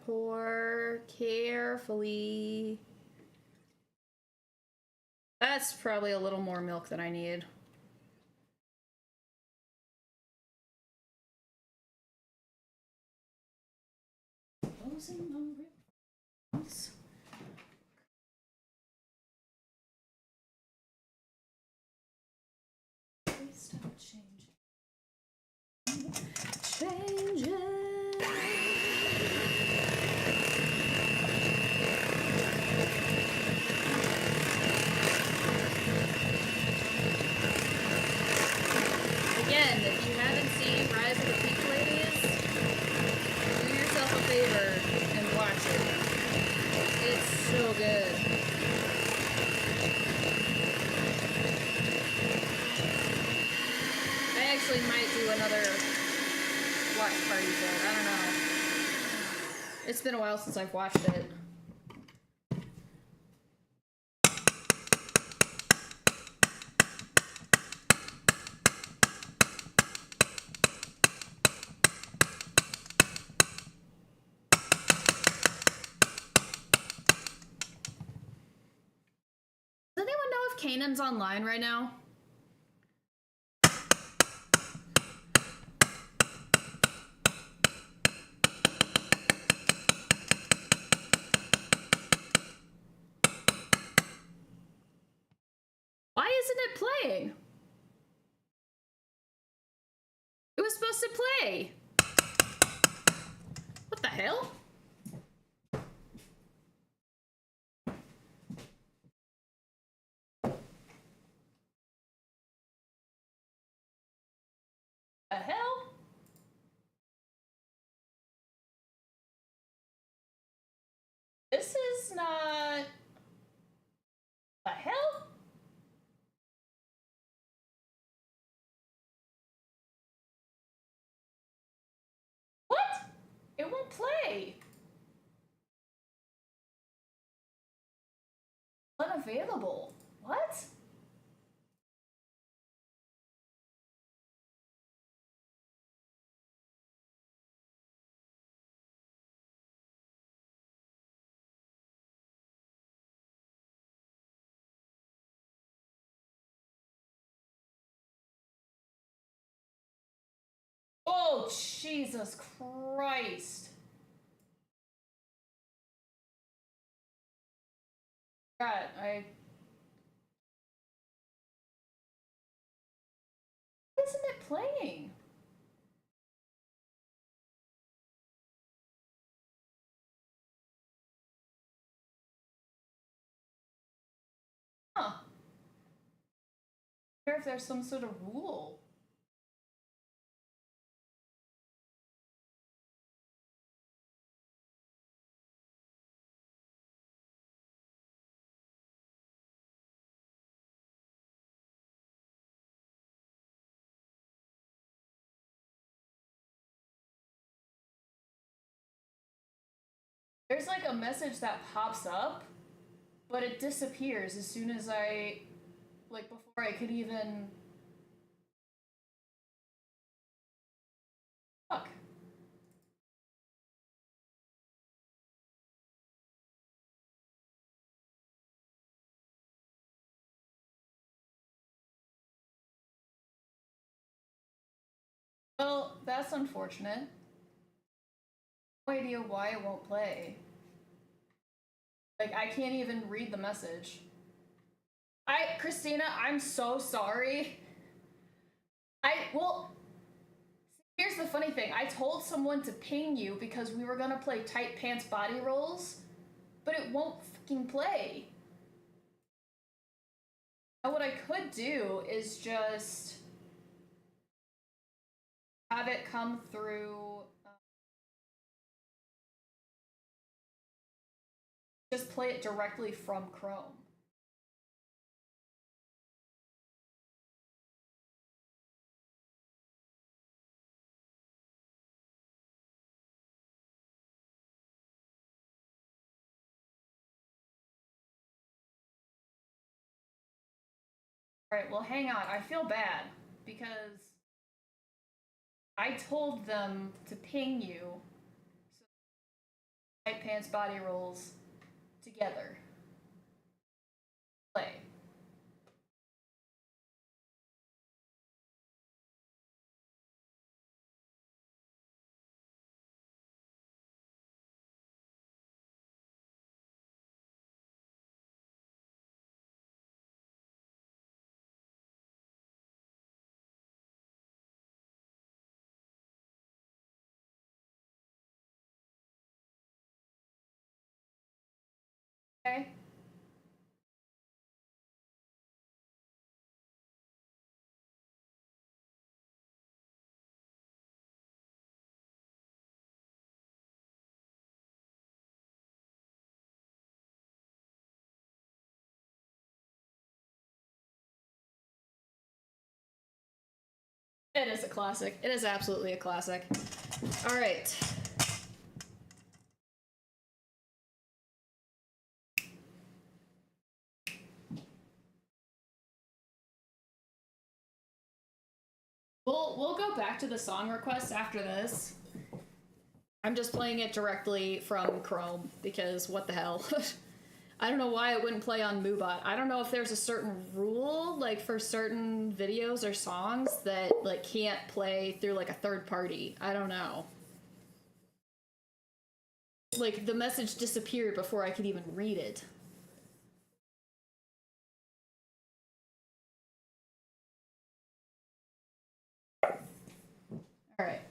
Pour carefully. That's probably a little more milk than I need. Closing my ribs. Please stop changing. Change it. Again, if you haven't seen Rise of the Peak Ladies, do yourself a favor and watch it. It's so good. I actually might do another watch party, but I don't know. It's been a while since I've watched it. Does anyone know if Kanan's online right now? Why isn't it playing? It was supposed to play. What the hell? The hell? This is not... The hell? What? It won't play. Unavailable. What? Oh, Jesus Christ. God, why isn't it playing? if there's some sort of rule. There's like a message that pops up, but it disappears as soon as like before I could even. Fuck. Well, that's unfortunate. No idea why it won't play. Like, I can't even read the message. Christina, I'm so sorry. Well, here's the funny thing. I told someone to ping you because we were gonna play tight pants body rolls, but it won't fucking play. Now, what I could do is just have it come through. Just play it directly from Chrome. Alright, well, hang on. I feel bad because I told them to ping you so tight pants body rolls together. Play. Okay? It is a classic. It is absolutely a classic. All right. We'll go back to the song requests after this. I'm just playing it directly from Chrome because what the hell? I don't know why it wouldn't play on Moobot. I don't know if there's a certain rule, like for certain videos or songs that like can't play through like a third party. I don't know. Like the message disappeared before I could even read it. All right.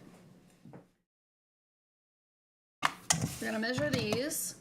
We're gonna measure these.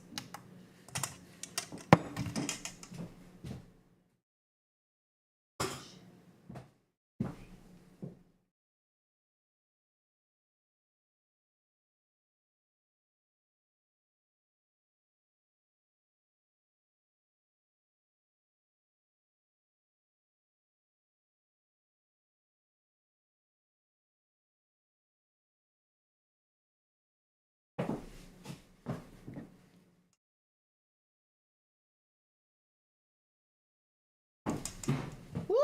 Woo!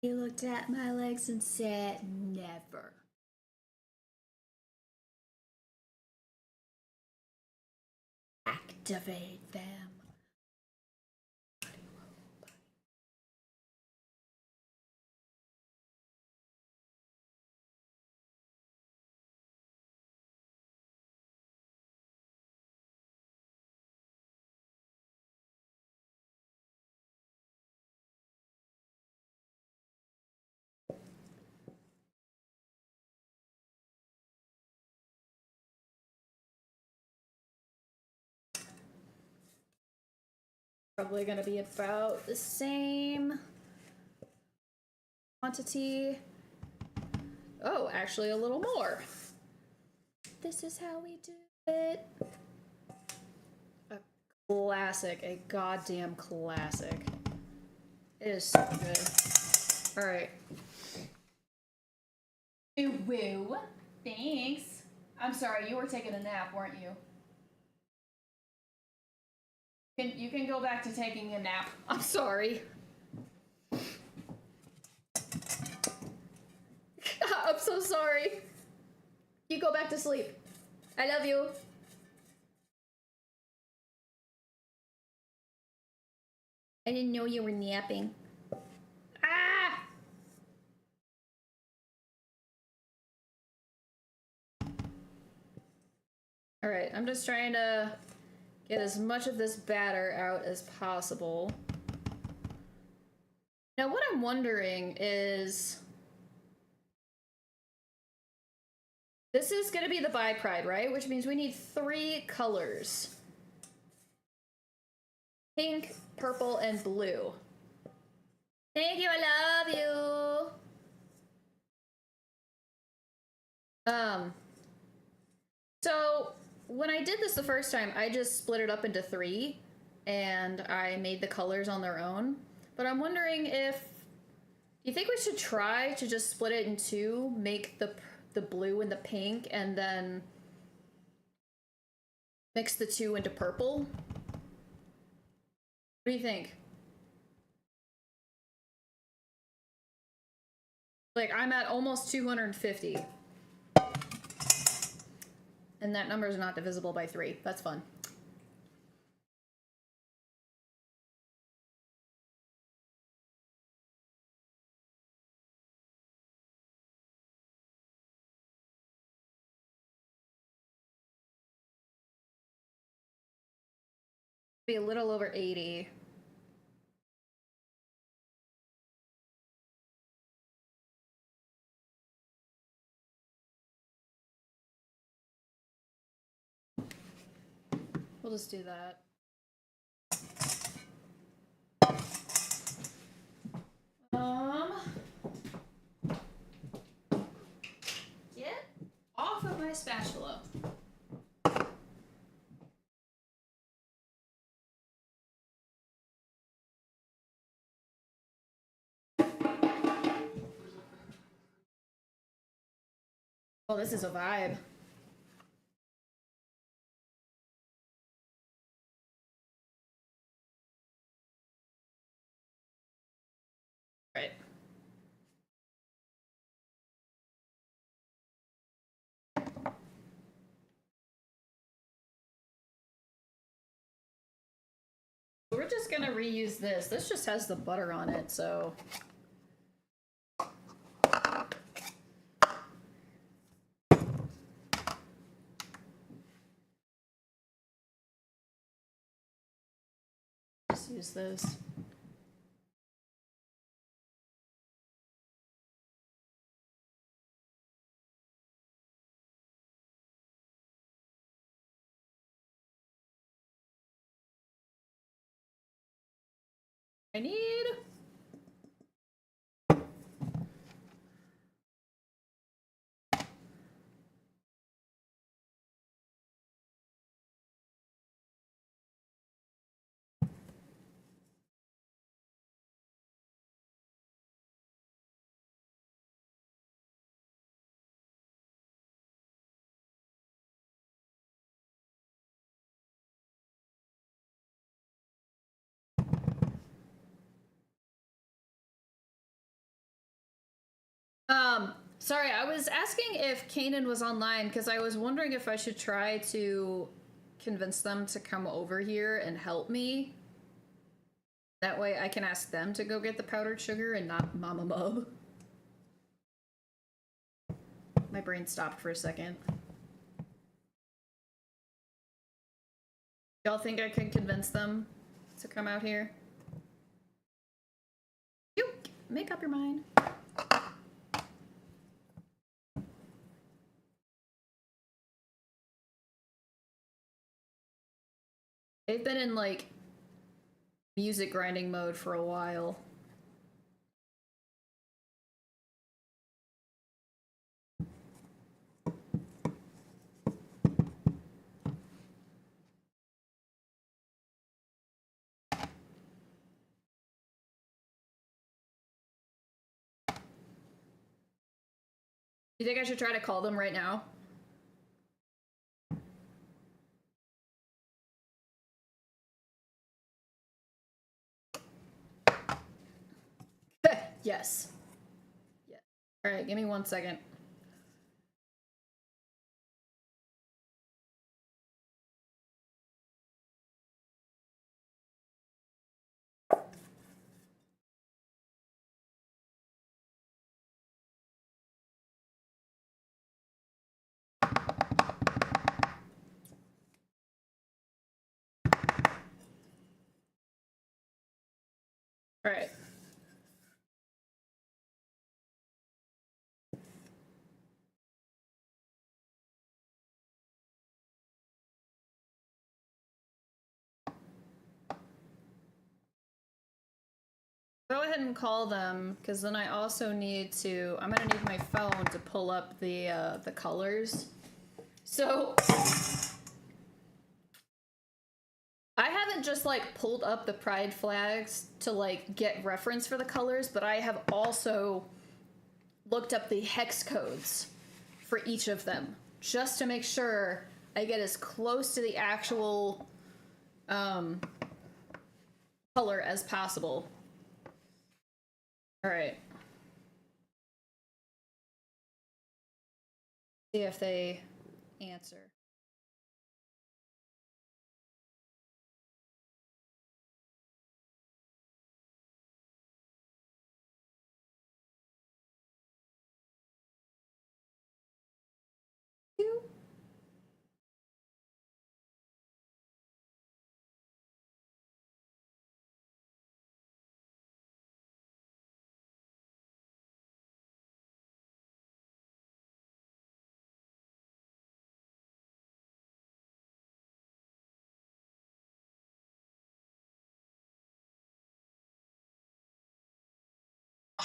He looked at my legs and said, never. Activate them. Probably gonna be about the same quantity. Oh, actually a little more. This is how we do it. A classic, a goddamn classic. It is so good. All right. Ooh, woo. Thanks. I'm sorry, you were taking a nap, weren't you? You can go back to taking a nap. I'm sorry. I'm so sorry. You go back to sleep. I love you. I didn't know you were napping. Ah! Alright, I'm just trying to get as much of this batter out as possible. Now, what I'm wondering is... This is going to be the bi-pride, right? Which means we need 3 colors. Pink, purple, and blue. Thank you, I love you! So, when I did this the first time, I just split it up into 3, and I made the colors on their own. But I'm wondering if... Do you think we should try to just split it in 2, make the blue and the pink, and then mix the 2 into purple? What do you think? Like, I'm at almost 250. And that number is not divisible by 3. That's fun. Be a little over 80. We'll just do that. Get off of my spatula. Oh, this is a vibe. Right. We're just gonna reuse this. This just has the butter on it, so... Just use this. I need... Sorry, I was asking if Kanan was online because I was wondering if I should try to convince them to come over here and help me. That way I can ask them to go get the powdered sugar and not Mama Mub. My brain stopped for a second. Y'all think I could convince them to come out here? You make up your mind. They've been in, like, music grinding mode for a while. You think I should try to call them right now? Yes. Yeah. All right, give me 1 second. All right. Go ahead and call them, because then I also need to. I'm gonna need my phone to pull up the colors. So I haven't just like pulled up the pride flags to like get reference for the colors, but I have also looked up the hex codes for each of them just to make sure I get as close to the actual color as possible. All right. See if they answer.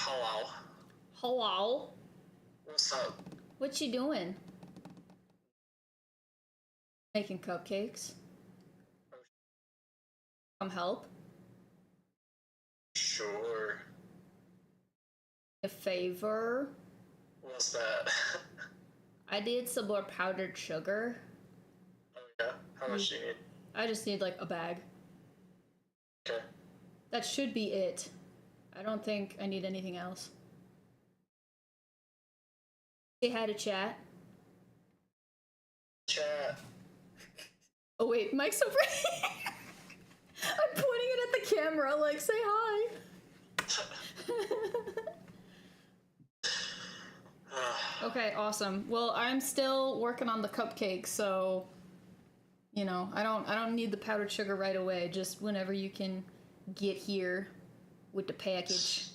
Hello. Hello. What's up? What you doing? Making cupcakes. Come help. Sure. A favor. What's that? I need some more powdered sugar. Oh yeah? How much do you need? I just need like a bag. Okay. That should be it. I don't think I need anything else. Say hi to chat. Chat. Oh wait, Mike's over here. I'm pointing it at the camera, like, say hi. Okay, awesome. Well, I'm still working on the cupcakes, so you know, I don't need the powdered sugar right away. Just whenever you can get here with the package.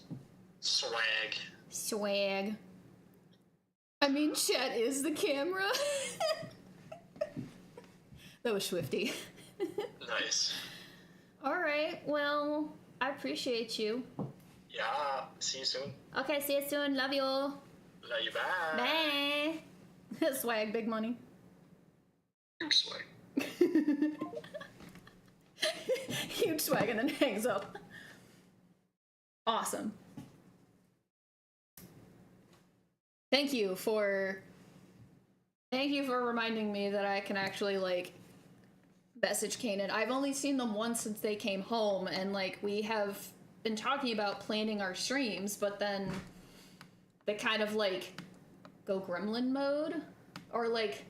Swag. Swag. I mean, chat is the camera. That was Swifty. Nice. All right. Well, I appreciate you. Yeah. See you soon. Okay, see you soon. Love you. Love you. Bye. Bye. Swag, big money. Huge swag. Huge swag, and then hangs up. Awesome. Thank you for reminding me that I can actually like message Kanan. I've only seen them once since they came home, and like we have been talking about planning our streams, but then they kind of like go gremlin mode, or like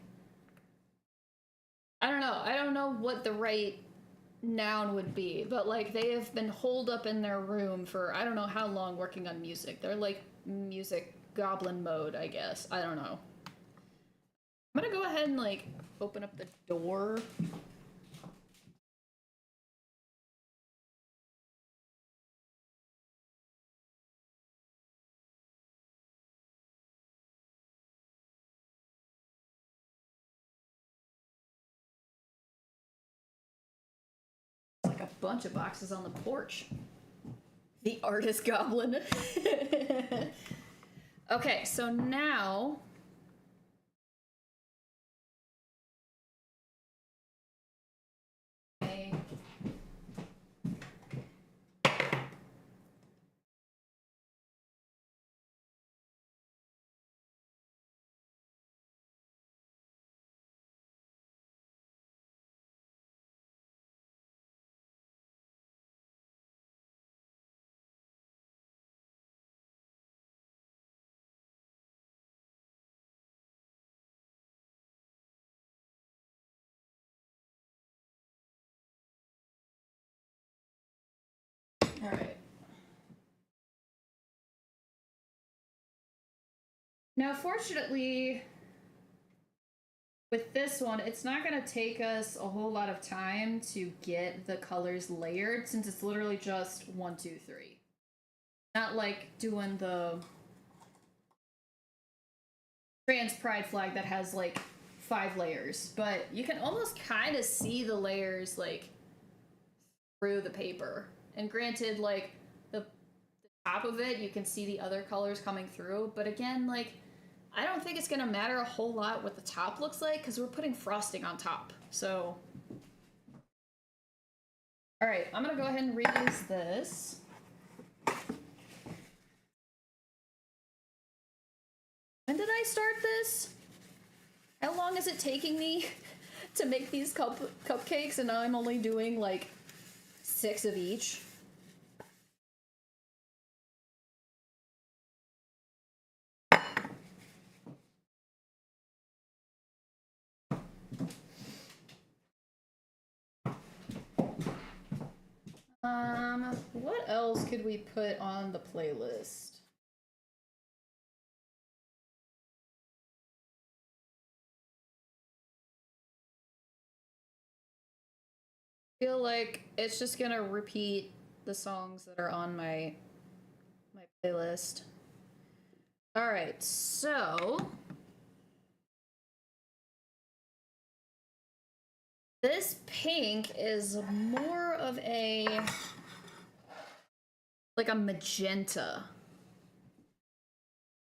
I don't know what the right noun would be, but like they have been holed up in their room for I don't know how long working on music. They're like music goblin mode, I guess. I don't know. I'm gonna go ahead and like open up the door. Like a bunch of boxes on the porch. The artist goblin. Okay, so now... Okay. All right. Now, fortunately, with this one, it's not going to take us a whole lot of time to get the colors layered since it's literally just 1, 2, 3. Not like doing the trans pride flag that has like 5 layers, but you can almost kind of see the layers like through the paper. And granted, like the top of it, you can see the other colors coming through, but again, like I don't think it's gonna matter a whole lot what the top looks like because we're putting frosting on top. So, all right, I'm gonna go ahead and reuse this. When did I start this? How long is it taking me to make these cupcakes? And now I'm only doing like 6 of each. What else could we put on the playlist? I feel like it's just gonna repeat the songs that are on my playlist. All right, so this pink is more of a like a magenta.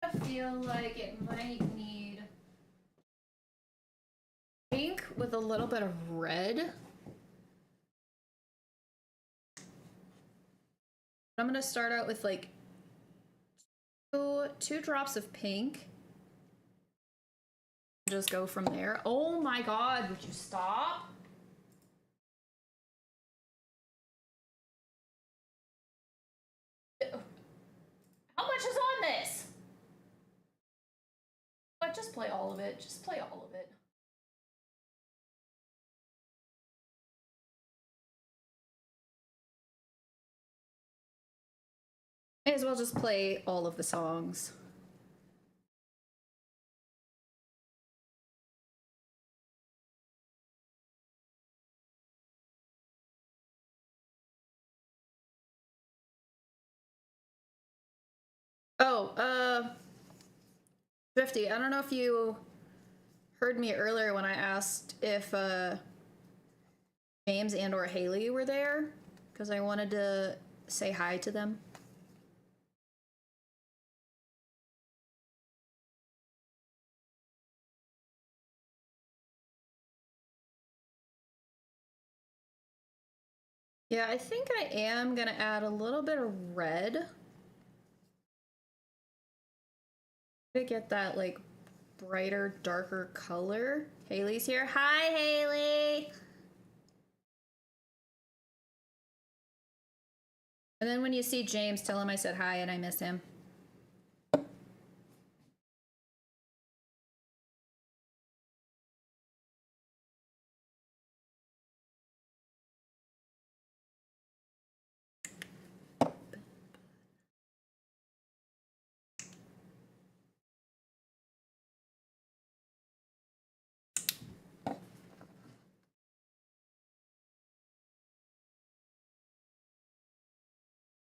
I feel like it might need pink with a little bit of red. I'm gonna start out with like two drops of pink. Just go from there. Oh my god, would you stop? How much is on this? But just play all of it. Just play all of it. May as well just play all of the songs. Oh, Drifty, I don't know if you heard me earlier when I asked if James and or Haley were there, because I wanted to say hi to them. Yeah, I think I am gonna add a little bit of red to get that like brighter, darker color. Haley's here. Hi, Haley! And then when you see James, tell him I said hi and I miss him.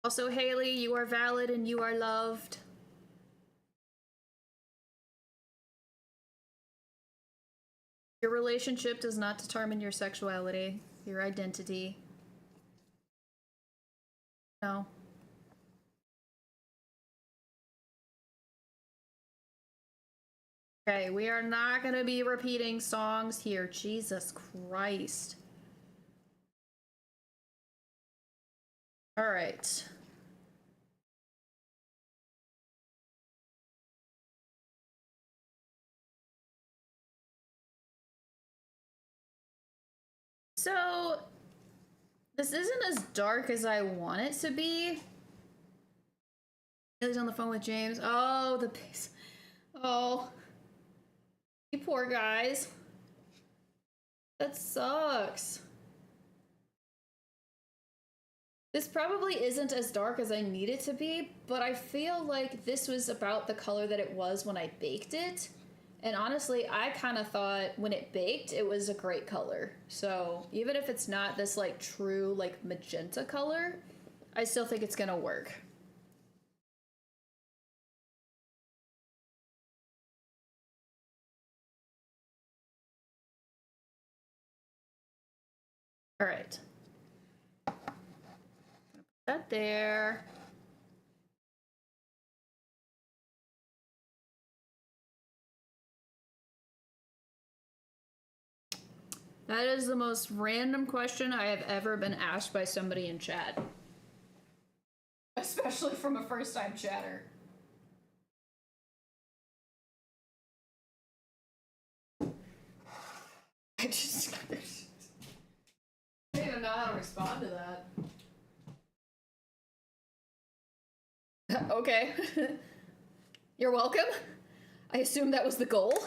Also, Haley, you are valid and you are loved. Your relationship does not determine your sexuality, your identity. No. Okay, we are not going to be repeating songs here. Jesus Christ. All right. So, this isn't as dark as I want it to be. He's on the phone with James. Oh, the piece. Oh. You poor guys. That sucks. This probably isn't as dark as I need it to be, but I feel like this was about the color that it was when I baked it. And honestly, I kind of thought when it baked, it was a great color. So even if it's not this like true like magenta color, I still think it's gonna work. All right. Put that there. That is the most random question I have ever been asked by somebody in chat. Especially from a first time chatter. I just I don't even know how to respond to that. Okay. You're welcome. I assume that was the goal.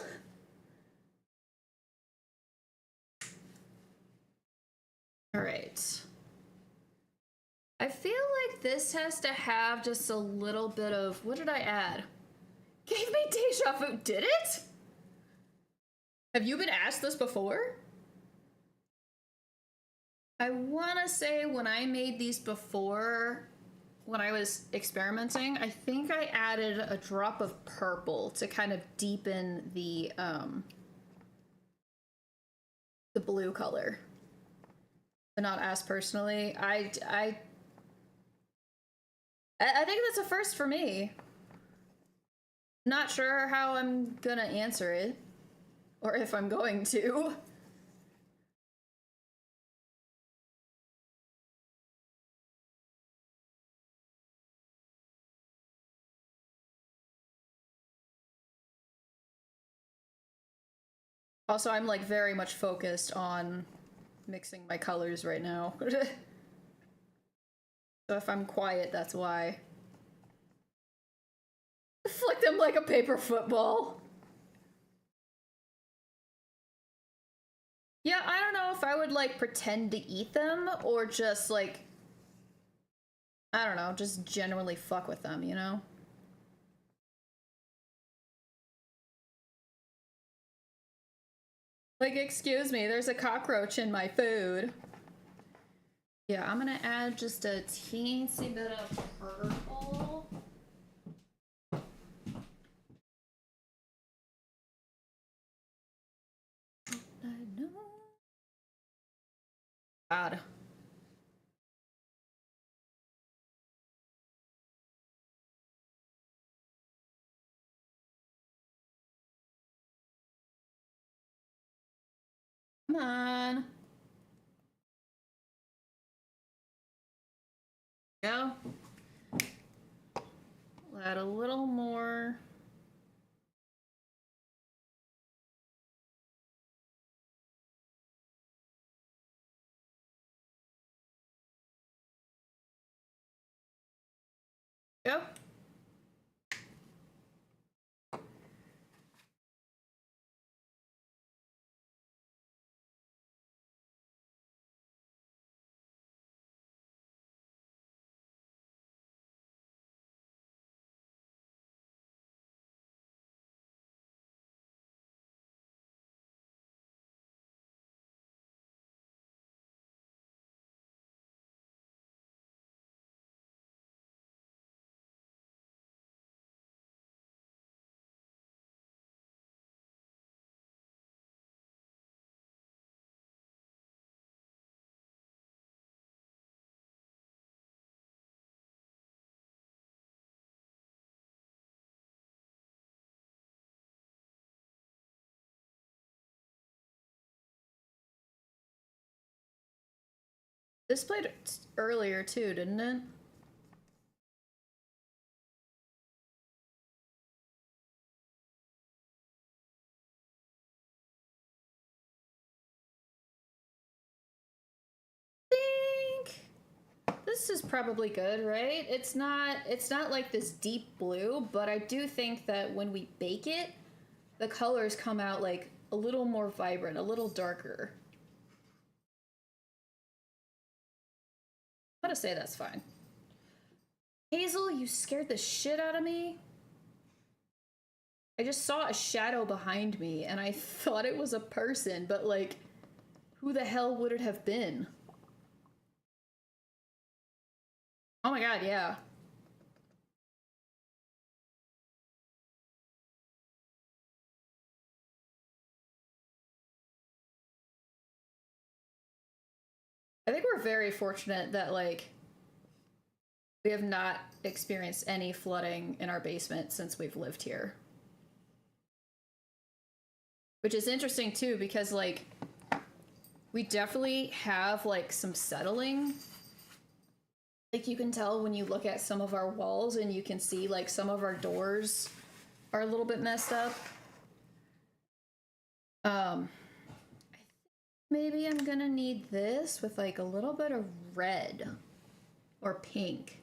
All right. I feel like this has to have just a little bit of, what did I add? Gave me deja vu. Did it? Have you been asked this before? I want to say when I made these before, when I was experimenting, I think I added a drop of purple to kind of deepen the blue color. But not asked personally. I think that's a first for me. Not sure how I'm gonna answer it, or if I'm going to. Also, I'm like very much focused on mixing my colors right now. So if I'm quiet, that's why. Flick them like a paper football. Yeah, I don't know if I would like pretend to eat them or just like, I don't know, just generally fuck with them, you know? Like, excuse me, there's a cockroach in my food. Yeah, I'm gonna add just a teensy bit of purple. I know. God. Come on. Go. We'll add a little more. Go. This played earlier too, didn't it? I think this is probably good, right? It's not like this deep blue, but I do think that when we bake it, the colors come out like a little more vibrant, a little darker. I'm gonna say that's fine. Hazel, you scared the shit out of me. I just saw a shadow behind me and I thought it was a person, but like, who the hell would it have been? Oh my god, yeah. I think we're very fortunate that, like, we have not experienced any flooding in our basement since we've lived here. Which is interesting, too, because, like, we definitely have, like, some settling. Like, you can tell when you look at some of our walls and you can see, like, some of our doors are a little bit messed up. Maybe I'm gonna need this with like a little bit of red or pink.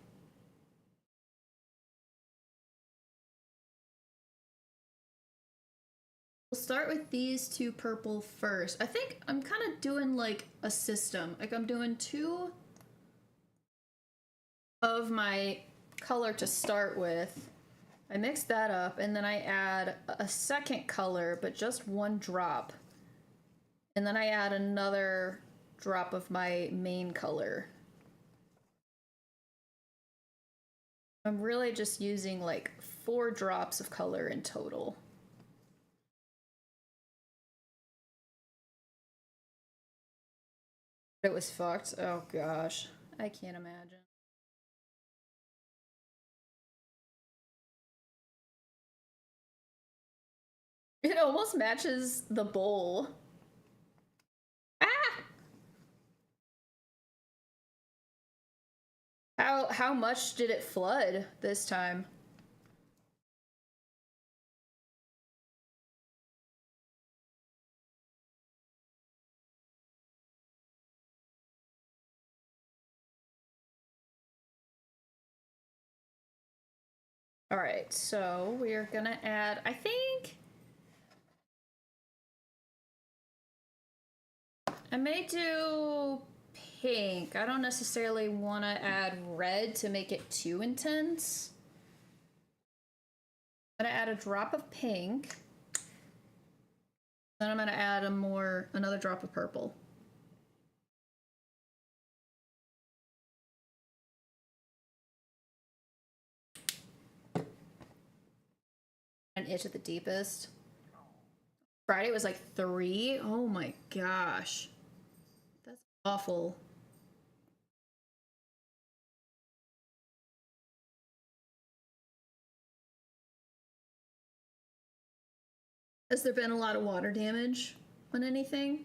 We'll start with these two purple first. I think I'm kind of doing like a system. Like I'm doing two of my color to start with. I mix that up and then I add a second color, but just one drop. And then I add another drop of my main color. I'm really just using like 4 drops of color in total. It was fucked. Oh gosh. I can't imagine. It almost matches the bowl. Ah! How much did it flood this time? All right, so we're gonna add, I think I may do pink. I don't necessarily want to add red to make it too intense. I'm gonna add a drop of pink. Then I'm gonna add another drop of purple. An itch at the deepest. Friday was like 3. Oh my gosh. That's awful. Has there been a lot of water damage on anything?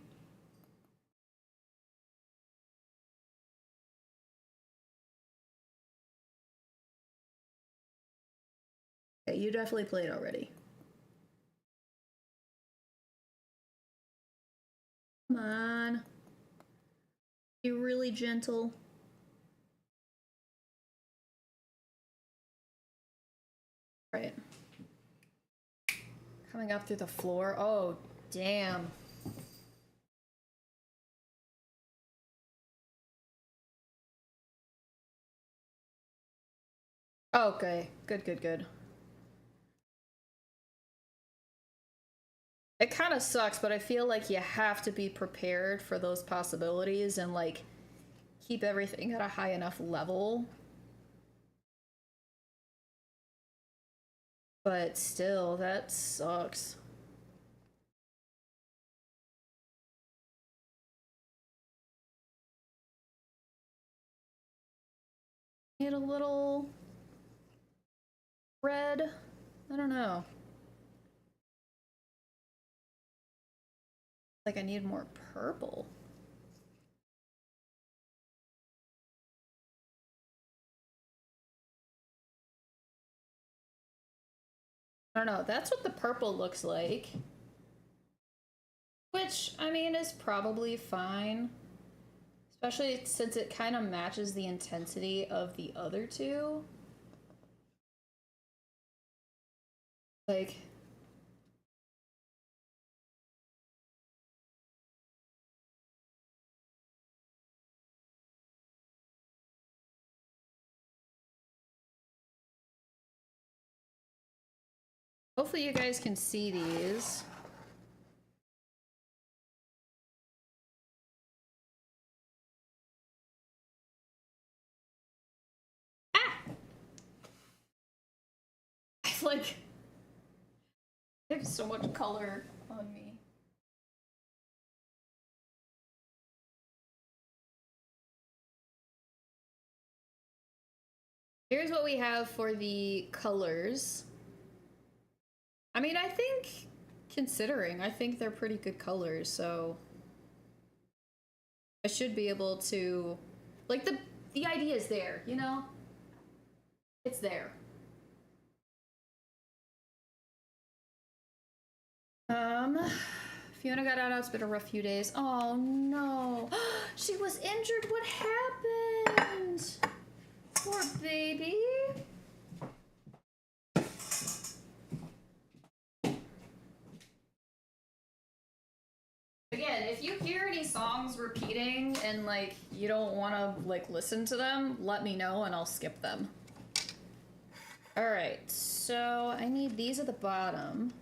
Okay, you definitely played already. Come on. Be really gentle. Right. Coming up through the floor. Oh, damn. Okay, good. It kind of sucks, but I feel like you have to be prepared for those possibilities and like keep everything at a high enough level. But still, that sucks. Need a little red. I don't know. Like I need more purple. I don't know, that's what the purple looks like. Which, I mean, is probably fine. Especially since it kind of matches the intensity of the other two. Like... Hopefully you guys can see these. Ah! Like, there's so much color on me. Here's what we have for the colors. I mean, I think, considering, I think they're pretty good colors, so I should be able to, like, the idea is there, you know? It's there. Fiona got out, it's been a rough few days. Oh no. She was injured, what happened? Poor baby. Again, if you hear any songs repeating and like you don't want to like listen to them, let me know and I'll skip them. All right, so I need these at the bottom.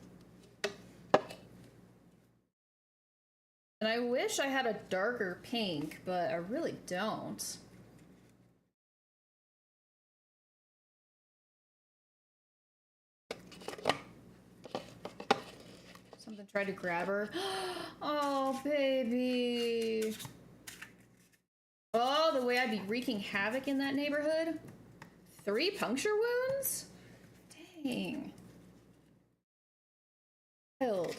And I wish I had a darker pink, but I really don't. Something tried to grab her. Oh, baby. Oh, the way I'd be wreaking havoc in that neighborhood. 3 puncture wounds? Dang. Killed.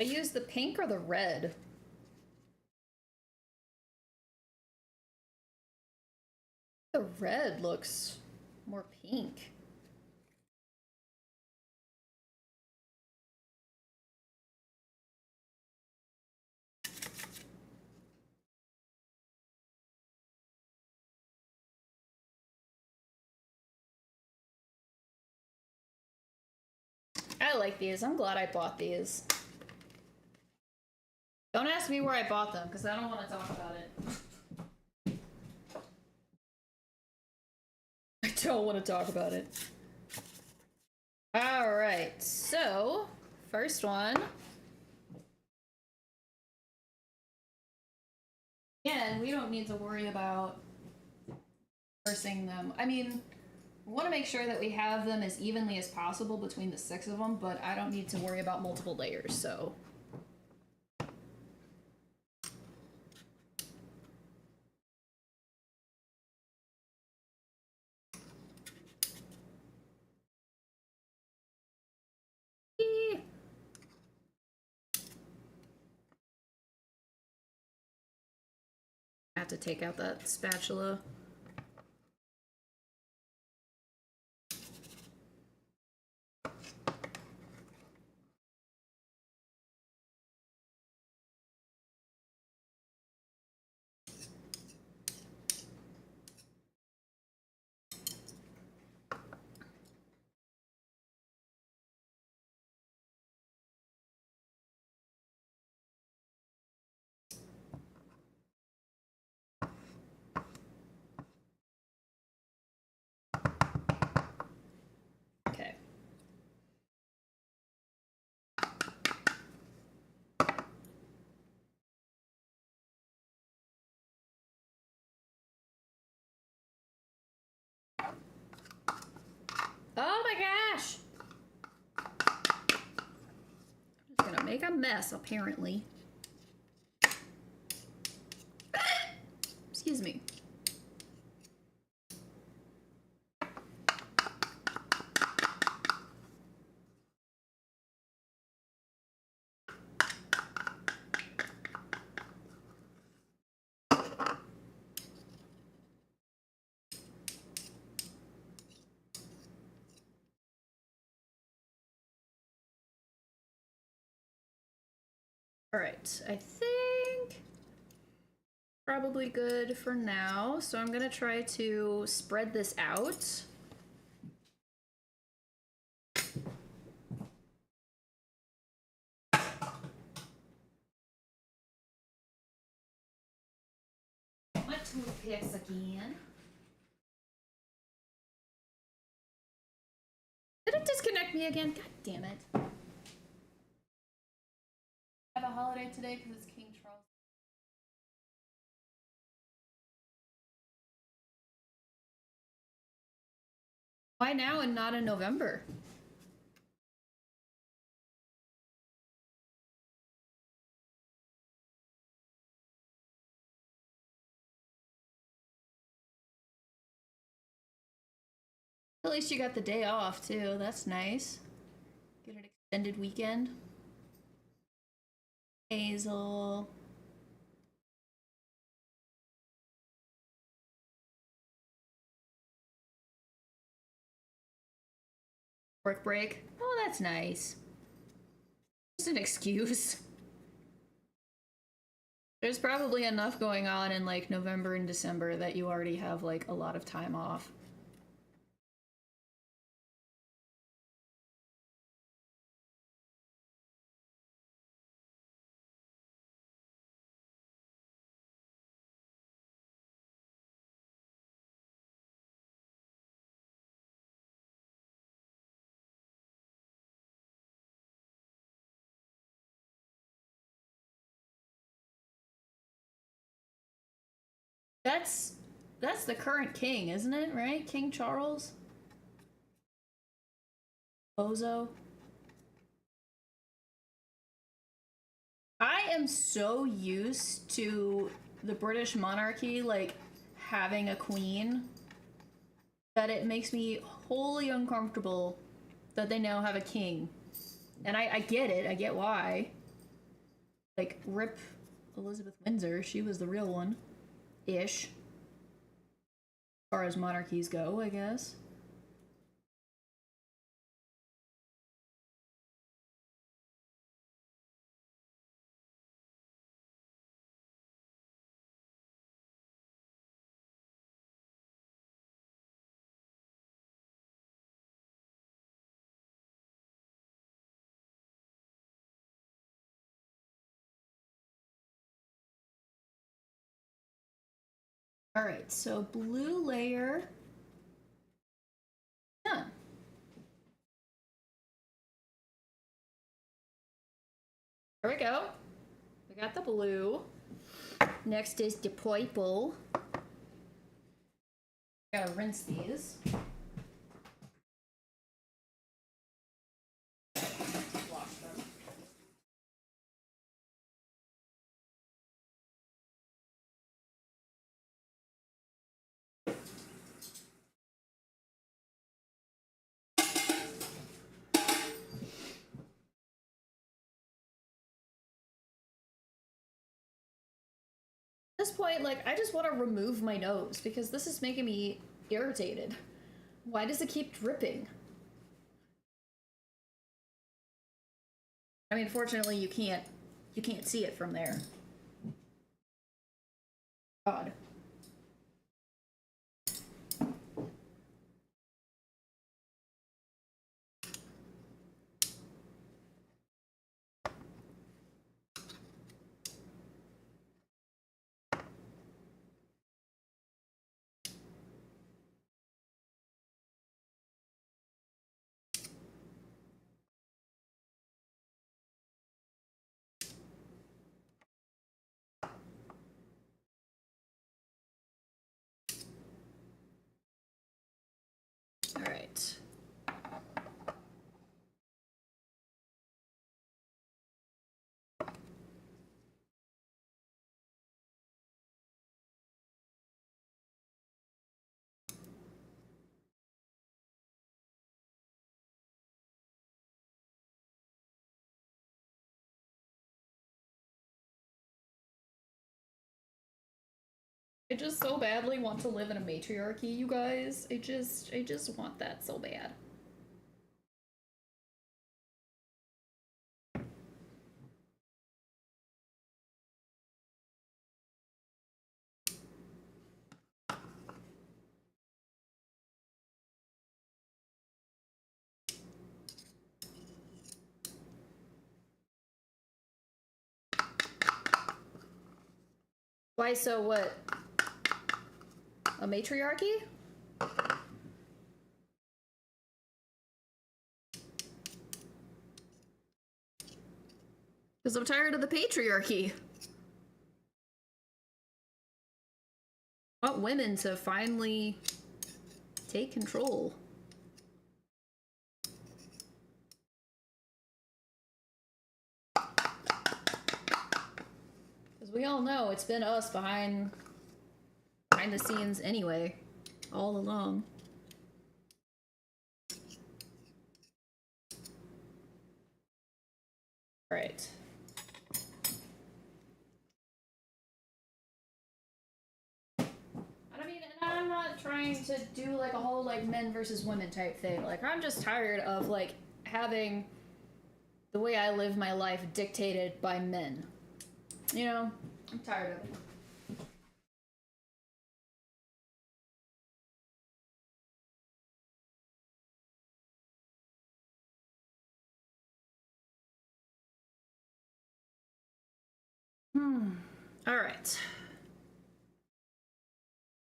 I use the pink or the red? The red looks more pink. I like these. I'm glad I bought these. Don't ask me where I bought them, because I don't want to talk about it. I don't want to talk about it. Alright, so, first one. Again, we don't need to worry about parsing them. I mean, we want to make sure that we have them as evenly as possible between the 6 of them, but I don't need to worry about multiple layers, so... I have to take out that spatula. Okay. Oh my gosh! I'm just gonna make a mess, apparently. Excuse me. Alright, I think probably good for now. So I'm gonna try to spread this out. My toothpicks again. Did it disconnect me again? God damn it. I have a holiday today because it's King Charles. Why now and not in November? At least you got the day off too. That's nice. Get an extended weekend. Hazel. Work break. Oh, that's nice. Just an excuse. There's probably enough going on in like November and December that you already have like a lot of time off. That's the current king, isn't it? Right? King Charles? Bozo? I am so used to the British monarchy, like, having a queen, that it makes me wholly uncomfortable that they now have a king. And I get it, I get why. Like, rip Elizabeth Windsor, she was the real one. Ish. As far as monarchies go, I guess. Alright, so blue layer. Done. There we go. We got the blue. Next is the purple. Gotta rinse these. Wash them. At this point, like, I just want to remove my nose because this is making me irritated. Why does it keep dripping? I mean, fortunately, you can't see it from there. God. All right. I just so badly want to live in a matriarchy, you guys. I just want that so bad. Why so what? A matriarchy? Because I'm tired of the patriarchy. I want women to finally take control. Because we all know it's been us behind the scenes anyway, all along. All right. I mean, and I'm not trying to do like a whole like men versus women type thing. Like, I'm just tired of like having the way I live my life dictated by men. You know, I'm tired of it. All right.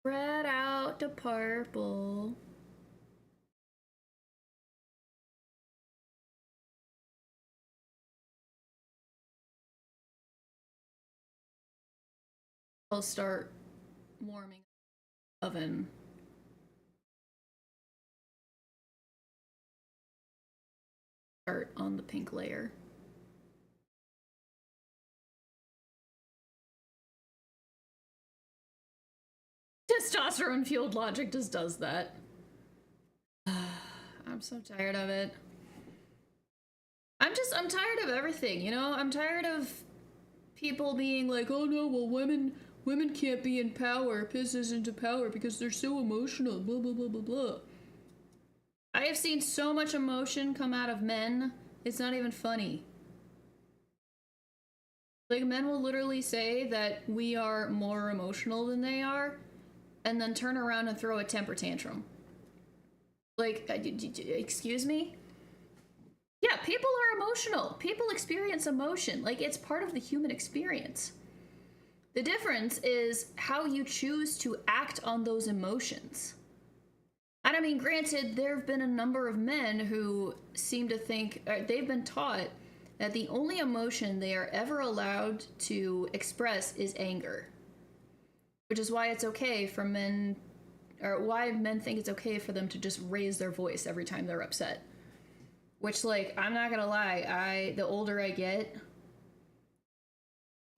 Spread out to purple. I'll start warming the oven. Start on the pink layer. Testosterone fueled logic just does that. I'm so tired of it. I'm tired of everything, you know? I'm tired of people being like, oh no, well women can't be in power, pisses into power because they're so emotional, blah blah blah blah blah. I have seen so much emotion come out of men, it's not even funny. Like, men will literally say that we are more emotional than they are, and then turn around and throw a temper tantrum. Like, excuse me? Yeah, people are emotional. People experience emotion. Like, it's part of the human experience. The difference is how you choose to act on those emotions. And I mean, granted, there have been a number of men who seem to think, they've been taught that the only emotion they are ever allowed to express is anger. Which is why it's okay for men, or why men think it's okay for them to just raise their voice every time they're upset. Which, like, I'm not gonna lie, the older I get,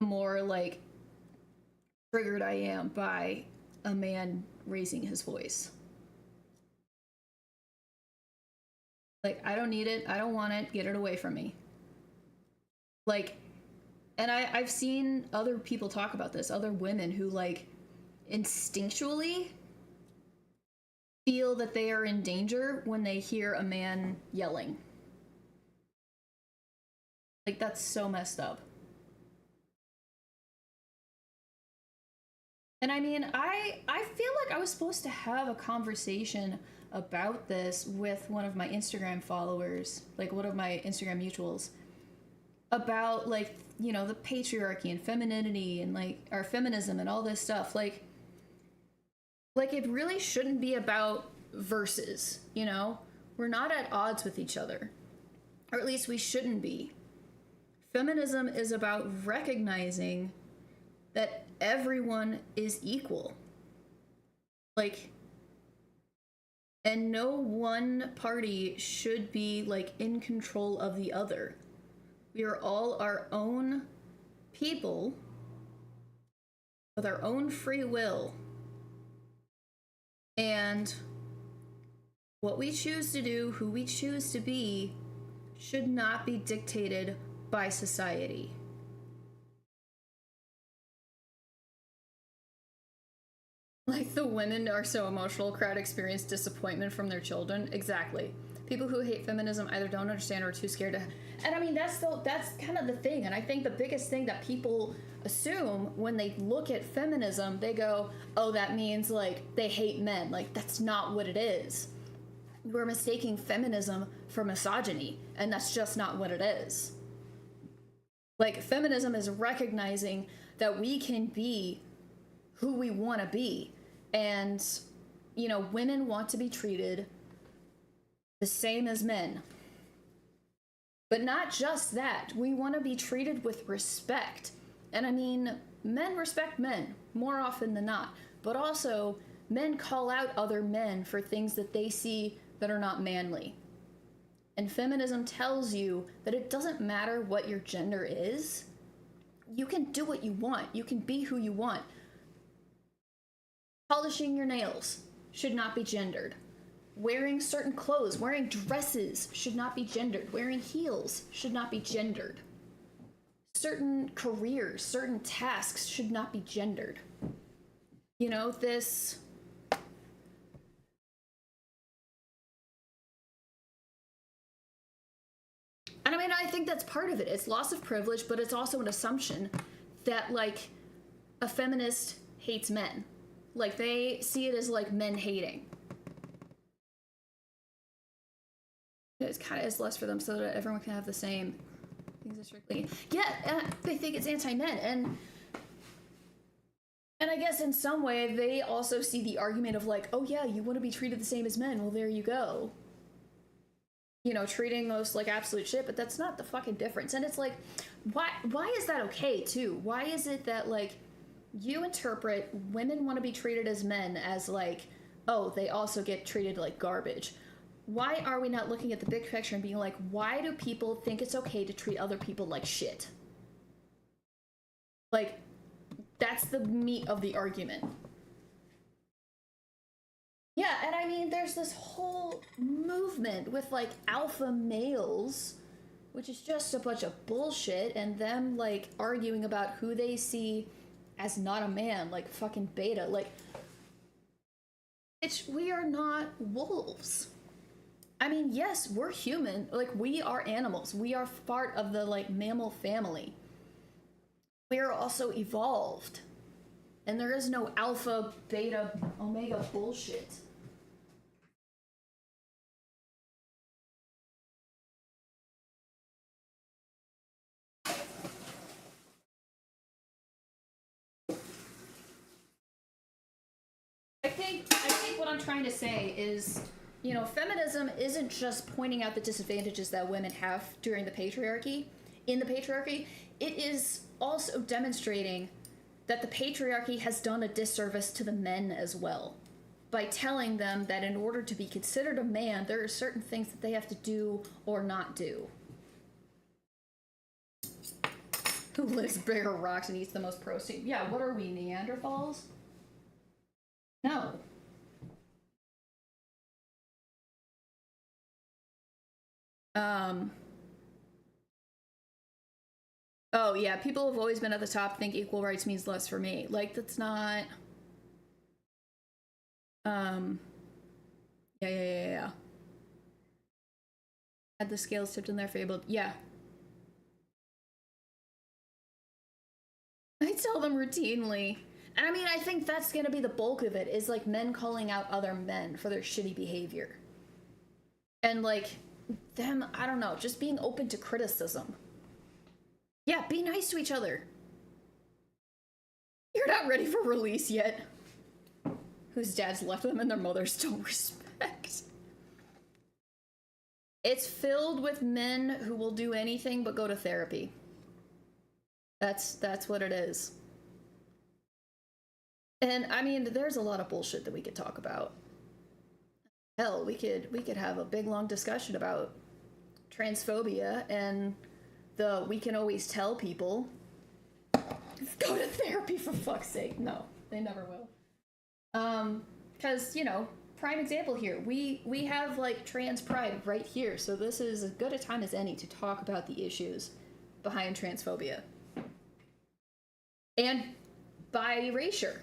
the more, like, triggered I am by a man raising his voice. Like, I don't need it, I don't want it, get it away from me. Like, and I've seen other people talk about this, other women who, like, instinctually feel that they are in danger when they hear a man yelling. Like, that's so messed up. And I mean, I feel like I was supposed to have a conversation about this with one of my Instagram followers, like one of my Instagram mutuals, about, like, you know, the patriarchy and femininity and, like, our feminism and all this stuff. Like it really shouldn't be about verses, you know? We're not at odds with each other. Or at least we shouldn't be. Feminism is about recognizing that everyone is equal. Like, and no one party should be, like, in control of the other. We are all our own people with our own free will. And what we choose to do, who we choose to be, should not be dictated by society. Like, the women are so emotional, crowd experience disappointment from their children. Exactly. People who hate feminism either don't understand or are too scared to... And I mean, that's kind of the thing. And I think the biggest thing that people assume when they look at feminism, they go, oh, that means, like, they hate men. Like, that's not what it is. We're mistaking feminism for misogyny, and that's just not what it is. Like, feminism is recognizing that we can be who we want to be. And, you know, women want to be treated the same as men. But not just that. We want to be treated with respect. And I mean, men respect men more often than not. But also, men call out other men for things that they see that are not manly. And feminism tells you that it doesn't matter what your gender is. You can do what you want. You can be who you want. Polishing your nails should not be gendered. Wearing certain clothes, wearing dresses should not be gendered. Wearing heels should not be gendered. Certain careers, certain tasks should not be gendered. You know, this... And I mean, I think that's part of it. It's loss of privilege, but it's also an assumption that, like, a feminist hates men. Like, they see it as, like, men hating. It kind of is less for them so that everyone can have the same things as strictly. Yeah, they think it's anti-men. And I guess in some way, they also see the argument of, like, oh yeah, you want to be treated the same as men. Well, there you go. You know, treating us like absolute shit, but that's not the fucking difference. And it's like, why is that okay, too? Why is it that, like, you interpret women want to be treated as men as, like, oh, they also get treated like garbage? Why are we not looking at the big picture and being like, why do people think it's okay to treat other people like shit? Like, that's the meat of the argument. Yeah, and I mean, there's this whole movement with, like, alpha males, which is just a bunch of bullshit, and them, like, arguing about who they see as not a man, like fucking beta. Like, we are not wolves. I mean, yes, we're human. Like, we are animals. We are part of the, like, mammal family. We are also evolved. And there is no alpha, beta, omega bullshit. I think what I'm trying to say is, you know, feminism isn't just pointing out the disadvantages that women have during the patriarchy, in the patriarchy. It is also demonstrating that the patriarchy has done a disservice to the men as well, by telling them that in order to be considered a man, there are certain things that they have to do or not do. Who lifts bigger rocks and eats the most protein? Yeah, what are we, Neanderthals? No. Oh, yeah, people have always been at the top, think equal rights means less for me. Like, that's not... Yeah. Had the scales tipped in their favor. Yeah. I tell them routinely. And I mean, I think that's gonna be the bulk of it, is, like, men calling out other men for their shitty behavior. And, like, them, I don't know, just being open to criticism. Yeah, be nice to each other. You're not ready for release yet. Whose dads left them and their mothers don't respect. It's filled with men who will do anything but go to therapy. That's what it is. And I mean, there's a lot of bullshit that we could talk about. Hell, we could have a big long discussion about transphobia and we can always tell people, go to therapy for fuck's sake. No, they never will. Because, you know, prime example here, we have, like, trans pride right here, so this is as good a time as any to talk about the issues behind transphobia. And by erasure.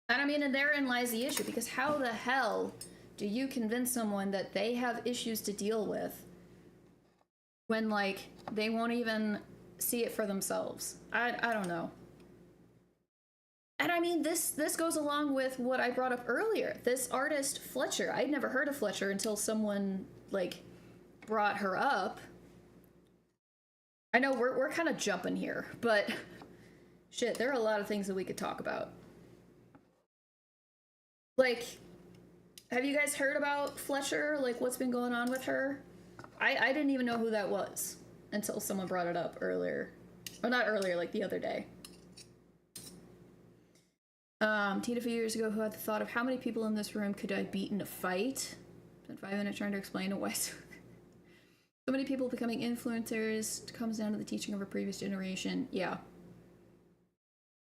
And I mean, and therein lies the issue, because how the hell do you convince someone that they have issues to deal with when, like, they won't even see it for themselves? I don't know. And I mean, this goes along with what I brought up earlier. This artist, Fletcher, I'd never heard of Fletcher until someone, like, brought her up. I know we're kind of jumping here, but shit, there are a lot of things that we could talk about. Like, have you guys heard about Fletcher? Like, what's been going on with her? I didn't even know who that was until someone brought it up earlier. Or not earlier, like the other day. Tina, a few years ago, who had the thought of how many people in this room could I beat in a fight? Spent 5 minutes trying to explain it. Why so many people becoming influencers comes down to the teaching of a previous generation. Yeah.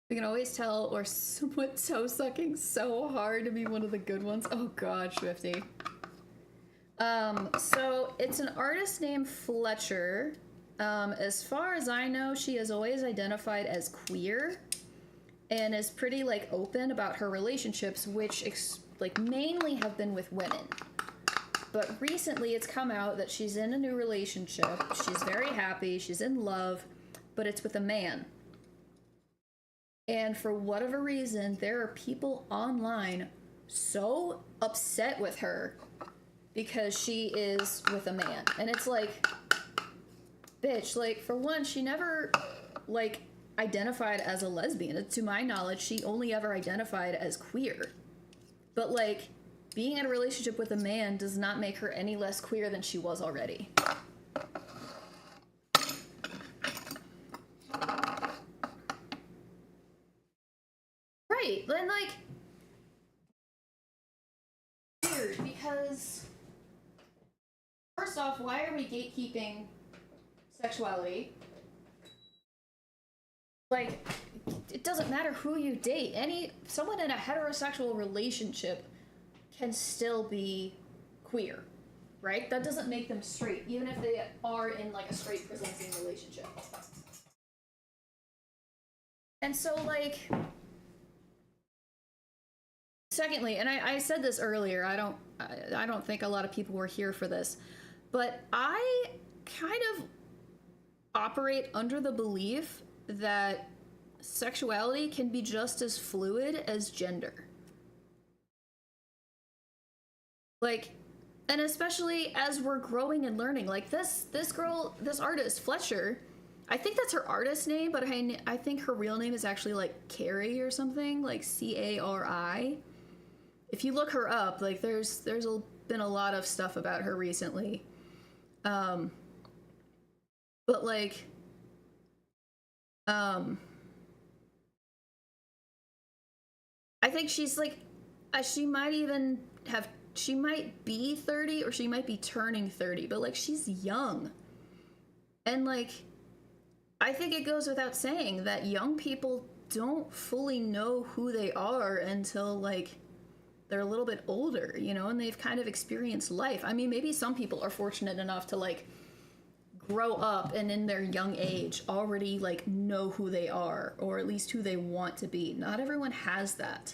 We can always tell, or someone toe sucking so hard to be one of the good ones. Oh god, Swifty. So it's an artist named Fletcher. As far as I know, she has always identified as queer and is pretty like open about her relationships, which like mainly have been with women. But recently it's come out that she's in a new relationship. She's very happy, she's in love, but it's with a man. And for whatever reason, there are people online so upset with her because she is with a man. And it's like, bitch, like, for one, she never, like, identified as a lesbian. To my knowledge, she only ever identified as queer. But, like, being in a relationship with a man does not make her any less queer than she was already. Right, then, like, weird, because first off, why are we gatekeeping sexuality? Like, it doesn't matter who you date. Someone in a heterosexual relationship can still be queer, right? That doesn't make them straight, even if they are in, like, a straight presenting relationship. And so, like, secondly, and I said this earlier, I don't think a lot of people were here for this, but I kind of operate under the belief that sexuality can be just as fluid as gender. Like, and especially as we're growing and learning, like this artist, Fletcher, I think that's her artist name, but I think her real name is actually like Carrie or something, like Cari. If you look her up, like there's been a lot of stuff about her recently. But like, I think she's like, she might be 30 or she might be turning 30, but like she's young. And like, I think it goes without saying that young people don't fully know who they are until like they're a little bit older, you know, and they've kind of experienced life. I mean, maybe some people are fortunate enough to like grow up and in their young age already like know who they are, or at least who they want to be. Not everyone has that.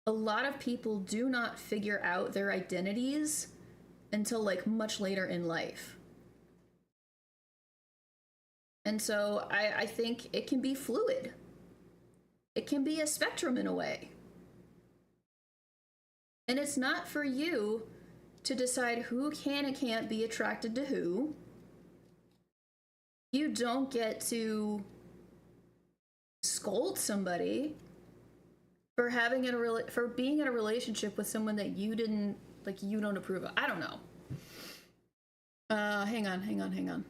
A lot of people do not figure out their identities until like much later in life. And so I think it can be fluid. It can be a spectrum in a way. And it's not for you to decide who can and can't be attracted to who. You don't get to scold somebody for for being in a relationship with someone that you don't approve of. I don't know. Hang on.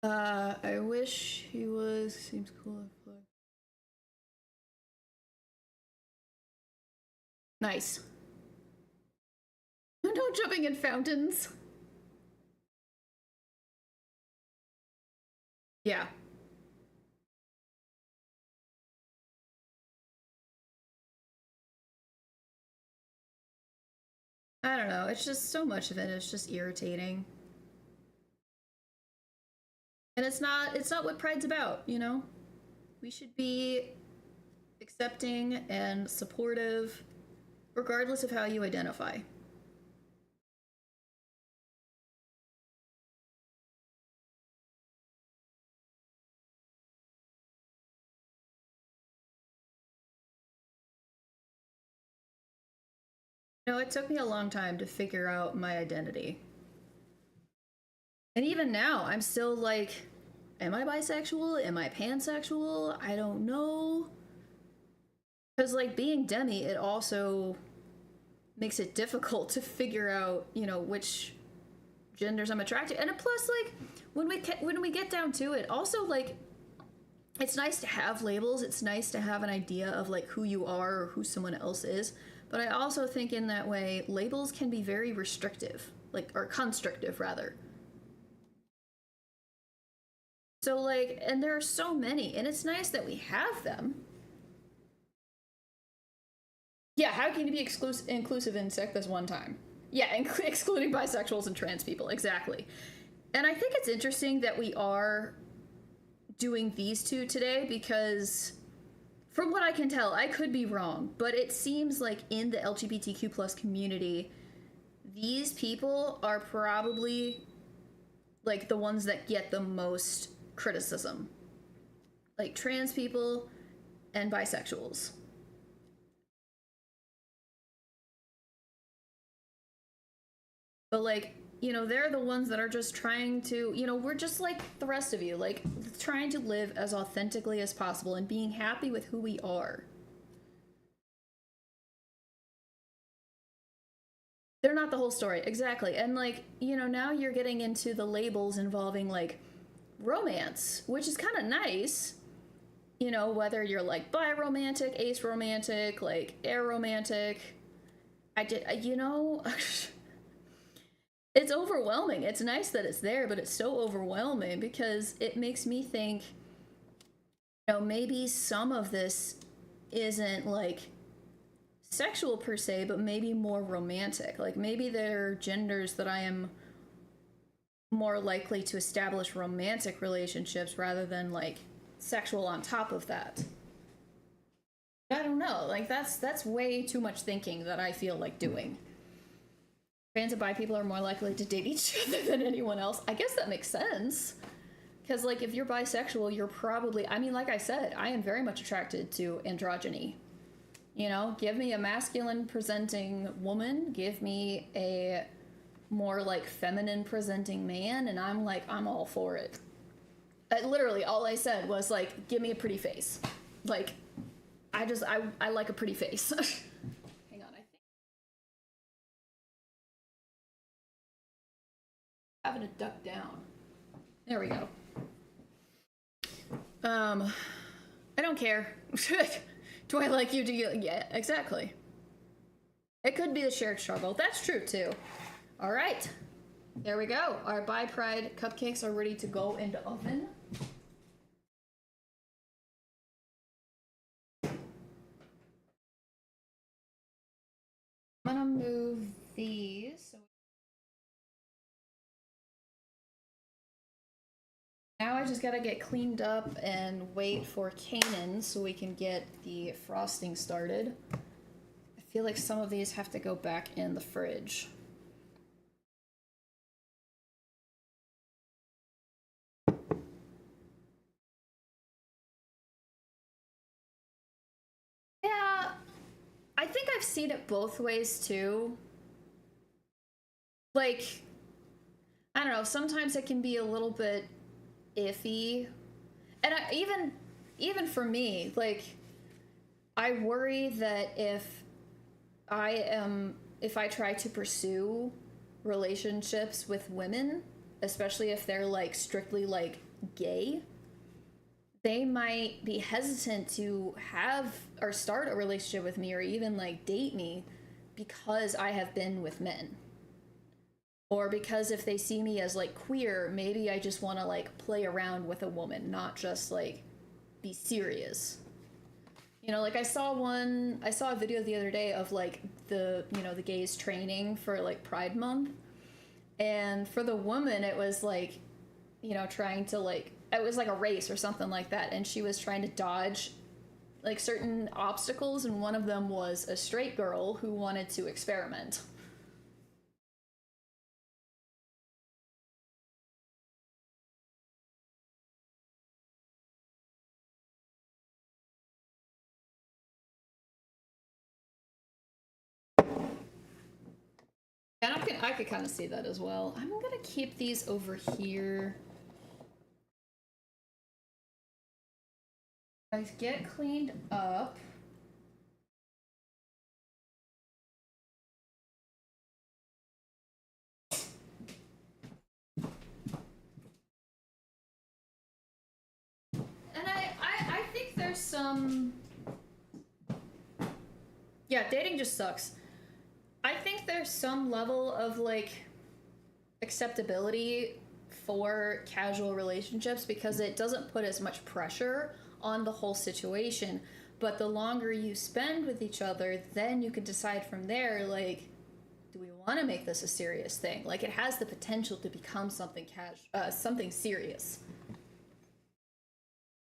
I wish he was. Seems cool. Nice. No jumping in fountains. Yeah. I don't know. It's just so much of it. It's just irritating. And it's not what Pride's about, you know? We should be accepting and supportive regardless of how you identify. You know, it took me a long time to figure out my identity. And even now, I'm still like, am I bisexual? Am I pansexual? I don't know. Because, like, being demi, it also makes it difficult to figure out, you know, which genders I'm attracted to. And plus, like, when we get down to it, also, like, it's nice to have labels. It's nice to have an idea of, like, who you are or who someone else is. But I also think in that way, labels can be very restrictive, like, or constrictive, rather. So, like, and there are so many, and it's nice that we have them. Yeah, how can you be inclusive in sex this one time? Yeah, excluding bisexuals and trans people, exactly. And I think it's interesting that we are doing these two today because, from what I can tell, I could be wrong, but it seems like in the LGBTQ plus community, these people are probably like the ones that get the most criticism. Like trans people and bisexuals. But like, you know, they're the ones that are just trying to, you know, we're just like the rest of you, like trying to live as authentically as possible and being happy with who we are. They're not the whole story, exactly. And like, you know, now you're getting into the labels involving like romance, which is kind of nice. You know, whether you're like bi romantic, ace romantic, like air romantic. You know, it's overwhelming. It's nice that it's there, but it's so overwhelming because it makes me think, you know, maybe some of this isn't like sexual per se, but maybe more romantic. Like maybe there are genders that I am more likely to establish romantic relationships rather than like sexual on top of that. I don't know. Like that's way too much thinking that I feel like doing. Trans and bi people are more likely to date each other than anyone else. I guess that makes sense. Because, like, if you're bisexual, you're probably, I mean, like I said, I am very much attracted to androgyny. You know, give me a masculine presenting woman, give me a more, like, feminine presenting man, and I'm like, I'm all for it. Literally, all I said was, like, give me a pretty face. Like, I like a pretty face. Hang on, I think. Having to duck down. There we go. I don't care. Do I like you? Do you? Yeah, exactly. It could be the shared struggle. That's true too. All right. There we go. Our Bi Pride cupcakes are ready to go into oven. I'm gonna move these. Now I just gotta get cleaned up and wait for Kanan so we can get the frosting started. I feel like some of these have to go back in the fridge. Yeah, I think I've seen it both ways too. Like, I don't know, sometimes it can be a little bit iffy. And even for me, like I worry that if I try to pursue relationships with women, especially if they're like strictly like gay, they might be hesitant to have or start a relationship with me or even like date me because I have been with men. Or because if they see me as like queer, maybe I just want to like play around with a woman, not just like be serious. You know, like I saw a video the other day of like the gays training for like Pride Month. And for the woman, it was like, you know, trying to like, it was like a race or something like that. And she was trying to dodge like certain obstacles. And one of them was a straight girl who wanted to experiment. And I could kind of see that as well. I'm gonna keep these over here. Guys, get cleaned up. And I think there's some... Yeah, dating just sucks. I think there's some level of, like, acceptability for casual relationships because it doesn't put as much pressure on the whole situation. But the longer you spend with each other, then you can decide from there, like, do we want to make this a serious thing? Like, it has the potential to become something something serious.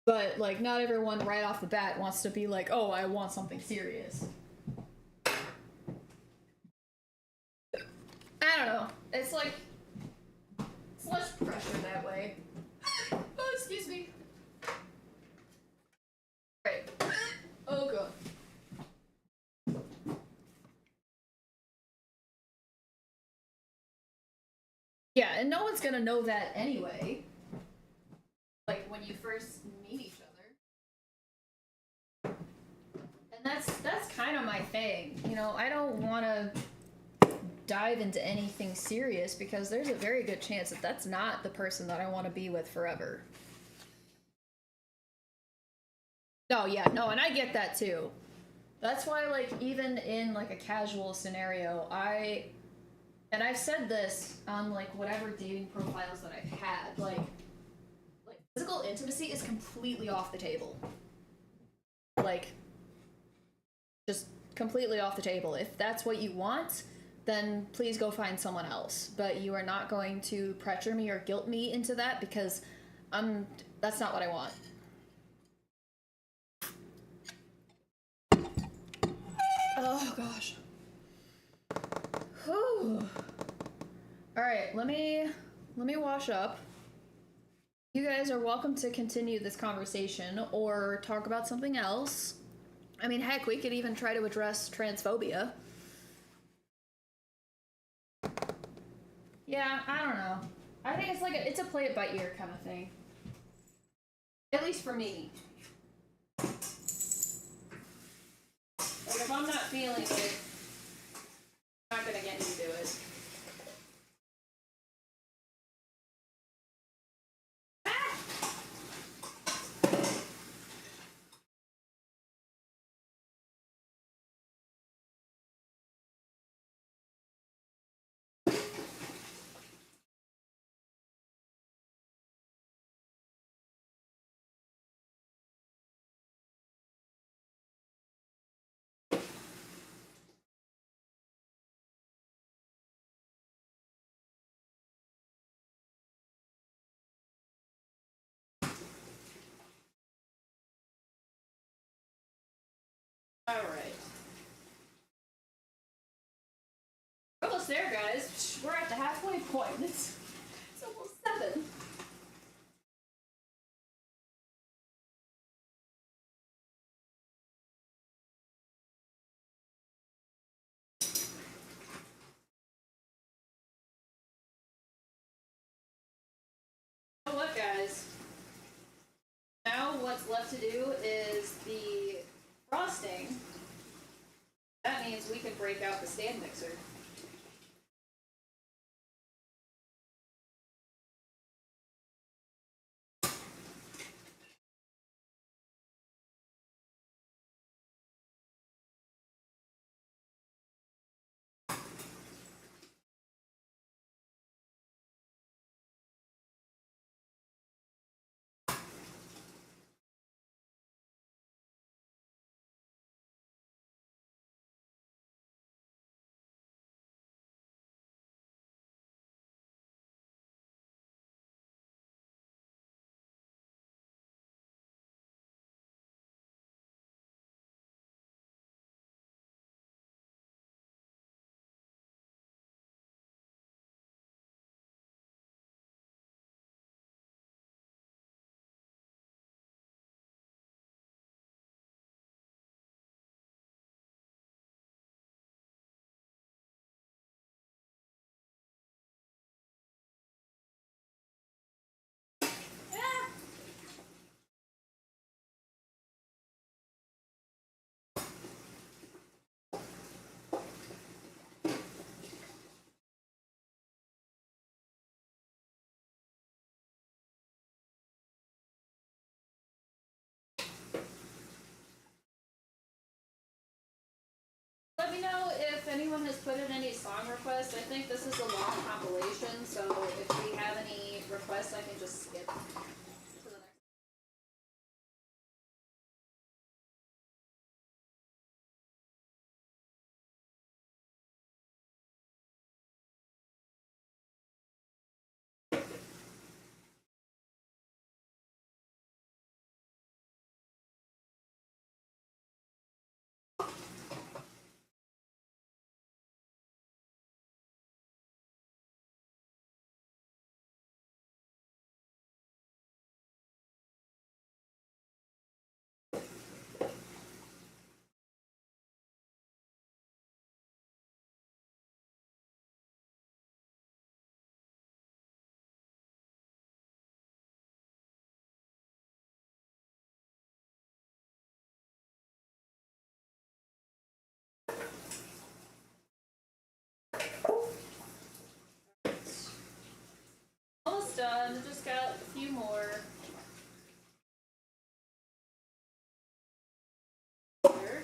But, like, not everyone right off the bat wants to be like, oh, I want something serious. I don't know. It's like, it's less pressure that way. Oh, excuse me. Right. Oh, God. Yeah, and no one's gonna know that anyway. Like, when you first meet each other. And that's kind of my thing. You know, I don't want to dive into anything serious because there's a very good chance that that's not the person that I want to be with forever. Oh, yeah, no, and I get that too. That's why, like, even in, like, a casual scenario, and I've said this on, like, whatever dating profiles that I've had, like physical intimacy is completely off the table. Like, just completely off the table. If that's what you want, then please go find someone else. But you are not going to pressure me or guilt me into that because that's not what I want. Oh gosh. Whew. All right, let me wash up. You guys are welcome to continue this conversation or talk about something else. I mean, heck, we could even try to address transphobia. Yeah, I don't know. I think it's like it's a play it by ear kind of thing. At least for me. Like, if I'm not feeling it, I'm not gonna get you to do it. Alright. Almost there, guys. We're at the halfway point. It's almost 7. You know what, guys? Now what's left to do is the frosting. That means we can break out the stand mixer. anyone has put in any song requests. I think this is a long compilation, so if we have any requests, I can just skip to the next. Almost done. Just got a few more. Here.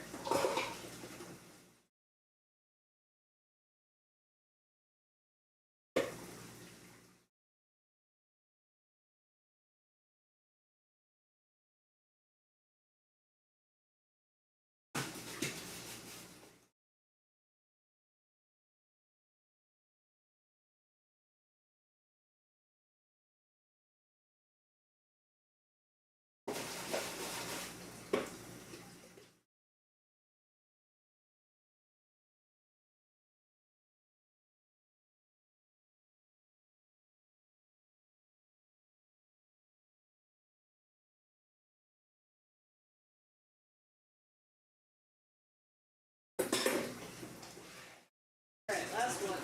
Alright, last one.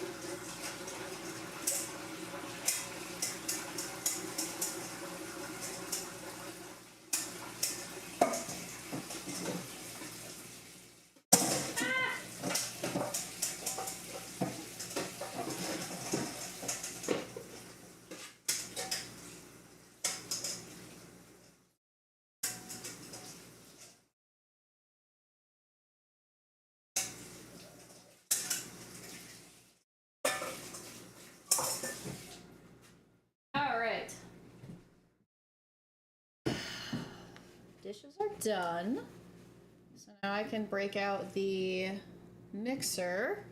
Alright. Dishes are done. So now I can break out the mixer.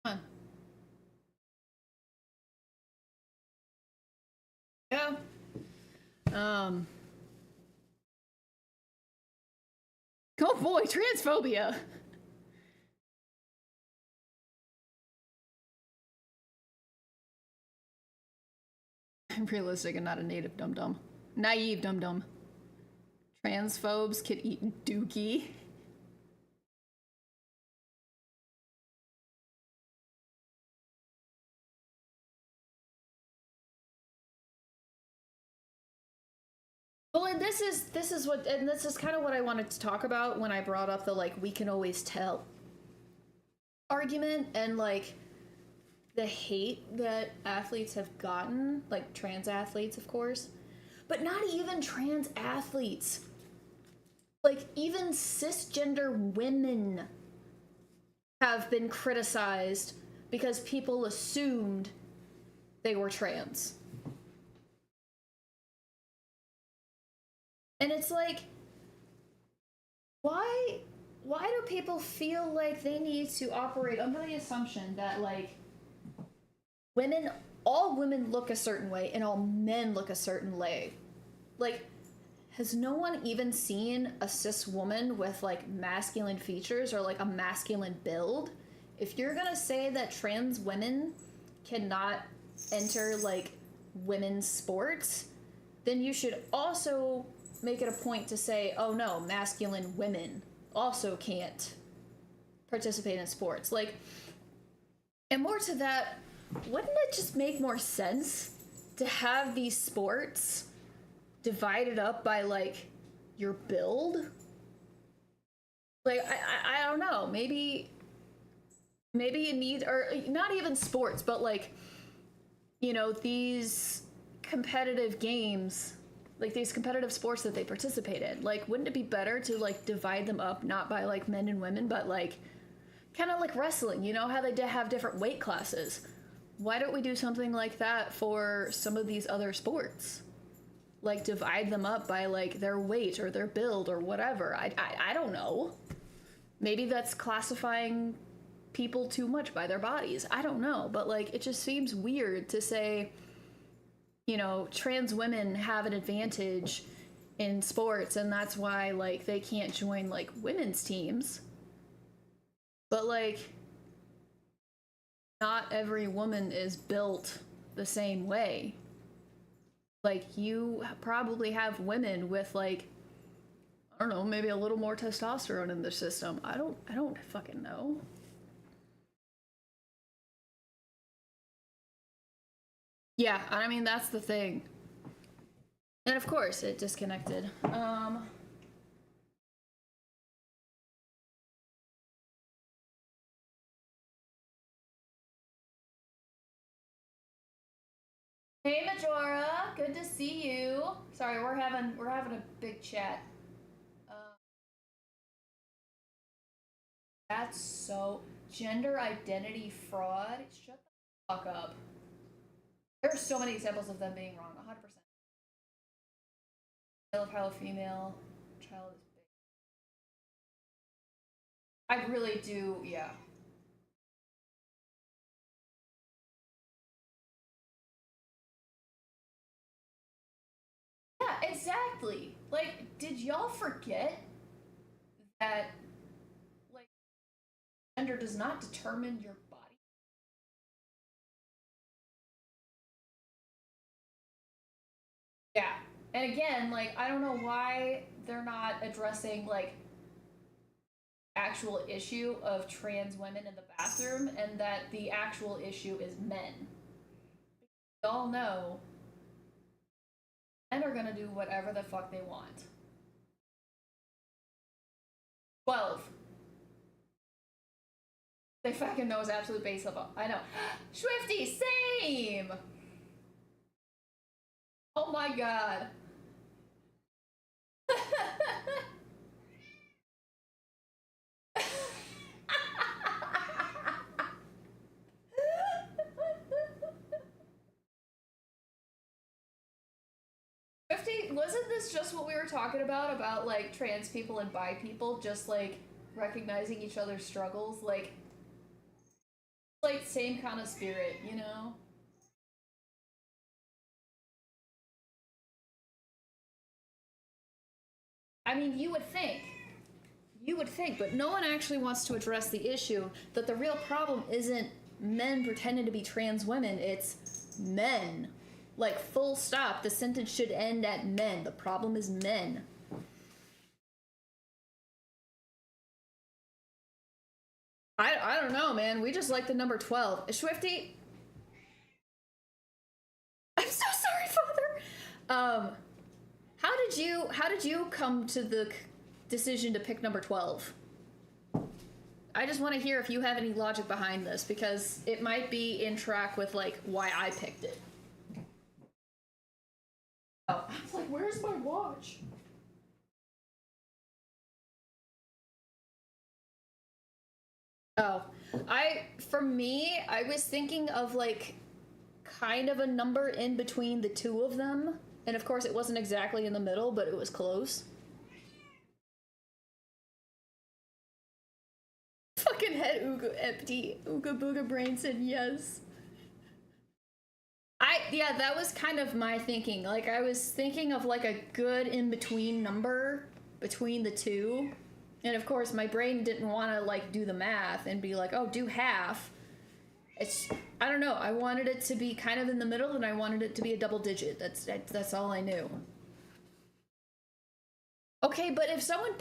Come on. Go. Oh boy, transphobia. I'm realistic and not a native dum-dum. Naive dum-dum. Transphobes could eat dookie. Well, and this is kind of what I wanted to talk about when I brought up the like we can always tell argument and like the hate that athletes have gotten, like trans athletes, of course, but not even trans athletes. Like even cisgender women have been criticized because people assumed they were trans. And it's like, why do people feel like they need to operate under the assumption that like all women look a certain way and all men look a certain way? Like, has no one even seen a cis woman with like masculine features or like a masculine build? If you're gonna say that trans women cannot enter like women's sports, then you should also make it a point to say, oh no, masculine women also can't participate in sports. Like, and more to that, wouldn't it just make more sense to have these sports divided up by like your build? Like, I don't know, maybe you need, or not even sports, but like, you know, these competitive games like these competitive sports that they participate in. Like, wouldn't it be better to like divide them up, not by like men and women, but like kind of like wrestling, you know, how they have different weight classes? Why don't we do something like that for some of these other sports? Like divide them up by like their weight or their build or whatever. I don't know. Maybe that's classifying people too much by their bodies. I don't know, but like it just seems weird to say, you know, trans women have an advantage in sports and that's why like they can't join like women's teams. But like not every woman is built the same way. Like you probably have women with like, I don't know, maybe a little more testosterone in their system. I don't fucking know. Yeah, I mean that's the thing. And of course it disconnected. Hey Majora, good to see you. Sorry, we're having a big chat. That's so gender identity fraud. Shut the fuck up. There are so many examples of them being wrong. 100%. Male of how a female child is big. I really do. Yeah. Yeah, exactly. Like, did y'all forget that, like, gender does not determine your body? Yeah. And again, like, I don't know why they're not addressing, like, actual issue of trans women in the bathroom and that the actual issue is men. We all know men are gonna do whatever the fuck they want. 12. They fucking know his absolute base level. I know. Swifty, same! Oh my god. Swifty, wasn't this just what we were talking about like trans people and bi people just like recognizing each other's struggles? Like same kind of spirit, you know? I mean, you would think, but no one actually wants to address the issue that the real problem isn't men pretending to be trans women, it's men. Like, full stop. The sentence should end at men. The problem is men. I don't know, man. We just like the number 12. Swifty? I'm so sorry, Father. How did you come to the decision to pick number 12? I just want to hear if you have any logic behind this, because it might be in track with, like, why I picked it. Oh, I was like, where's my watch? Oh, for me, I was thinking of, like, kind of a number in between the two of them. And of course, it wasn't exactly in the middle, but it was close. Fucking head ooga empty. Ooga booga brain said yes. Yeah, that was kind of my thinking. Like, I was thinking of like a good in-between number between the two. And of course, my brain didn't want to like do the math and be like, oh, do half. I don't know. I wanted it to be kind of in the middle, and I wanted it to be a double digit. That's all I knew. Okay, but if someone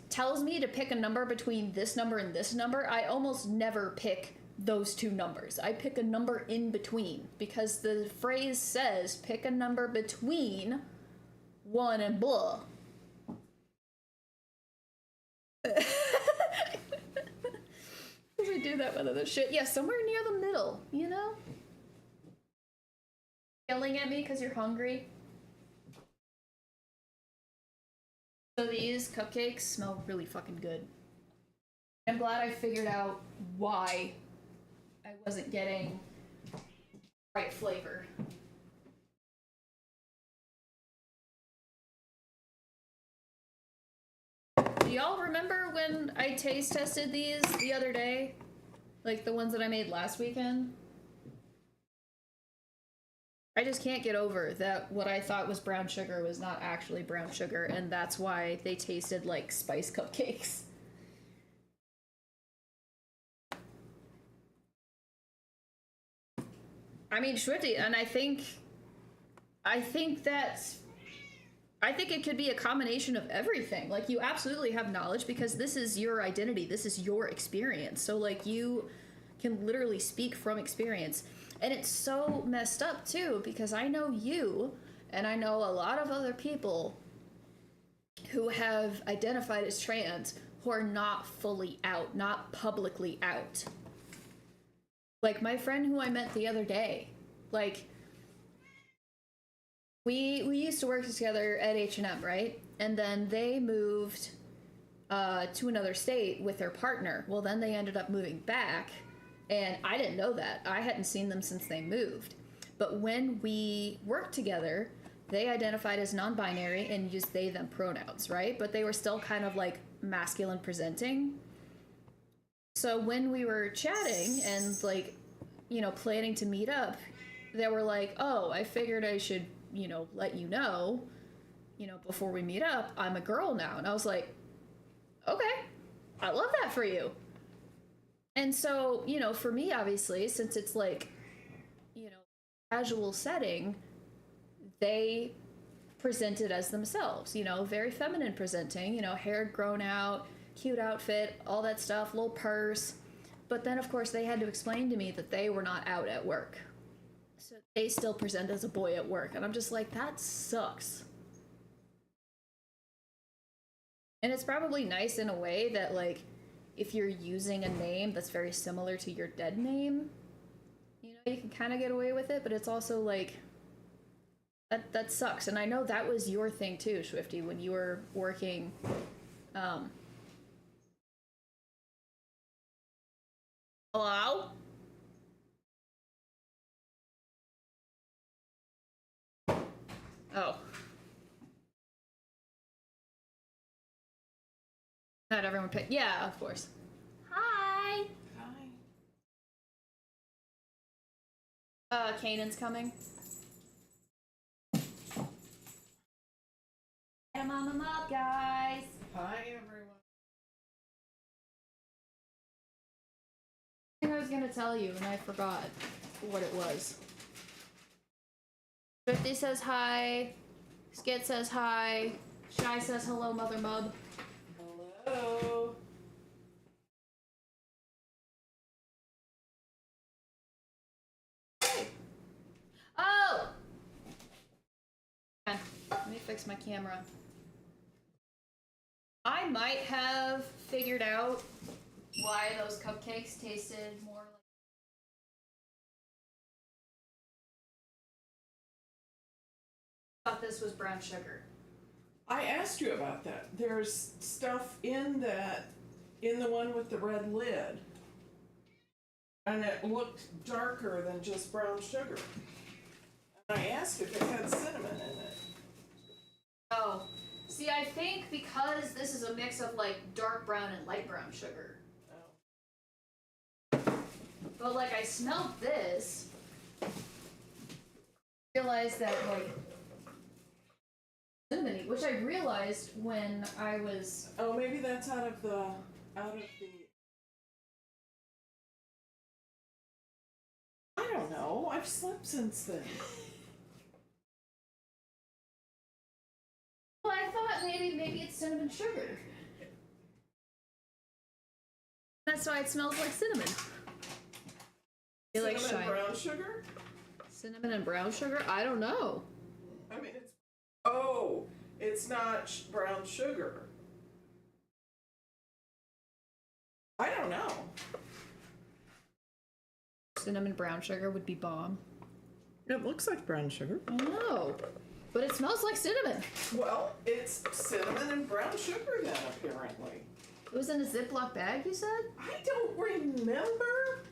tells me to pick a number between this number and this number, I almost never pick those two numbers. I pick a number in between, because the phrase says pick a number between 1 and blah. We do that with other shit. Yeah, somewhere near the middle, you know? Yelling at me because you're hungry? these cupcakes smell really fucking good. I'm glad I figured out why I wasn't getting the right flavor. Do y'all remember when I taste tested these the other day? Like the ones that I made last weekend? I just can't get over that what I thought was brown sugar was not actually brown sugar, and that's why they tasted like spice cupcakes. I mean, Swifty, and I think it could be a combination of everything. Like, you absolutely have knowledge because this is your identity, this is your experience. So, like, you can literally speak from experience. And it's so messed up, too, because I know you, and I know a lot of other people who have identified as trans who are not fully out, not publicly out. Like, my friend who I met the other day, like, we used to work together at H&M, right? And then they moved to another state with their partner. Well, then they ended up moving back, and I didn't know that. I hadn't seen them since they moved. But when we worked together, they identified as non-binary and used they, them pronouns, right? But they were still kind of like masculine presenting. So when we were chatting and like, you know, planning to meet up, they were like, oh, I figured I should, you know, let you know, before we meet up, I'm a girl now. And I was like, okay, I love that for you. And so, you know, for me, obviously, since it's like, you know, casual setting, they presented as themselves, you know, very feminine presenting, you know, hair grown out, cute outfit, all that stuff, little purse. But then, of course, they had to explain to me that they were not out at work. So they still present as a boy at work. And I'm just like, that sucks. And it's probably nice in a way that, like, if you're using a name that's very similar to your dead name, you know, you can kind of get away with it, but it's also like, that sucks. And I know that was your thing too, Swifty, when you were working, hello? Oh. Not everyone picked. Yeah, of course. Hi. Hi. Kanan's coming. Get him on them up, guys. Hi, everyone. I think I was gonna tell you, and I forgot what it was. Swifty says hi. Skit says hi. Shy says hello, Mother Mub. Hello. Oh! Okay, let me fix my camera. I might have figured out why those cupcakes tasted more like... I thought this was brown sugar. I asked you about that. There's stuff in the one with the red lid. And it looked darker than just brown sugar. And I asked if it had cinnamon in it. Oh. See, I think because this is a mix of like dark brown and light brown sugar. Oh. But like I smelled this, realized that like cinnamony, which I realized when I was... Oh, maybe that's out of the I don't know. I've slept since then. Well, I thought maybe it's cinnamon sugar. That's why it smells like cinnamon. You like Cinnamon shine. brown sugar? Cinnamon and brown sugar? I don't know. I mean, it's not brown sugar. I don't know. Cinnamon brown sugar would be bomb. It looks like brown sugar. I know. But it smells like cinnamon. Well, it's cinnamon and brown sugar then, apparently. It was in a Ziploc bag, you said? I don't remember.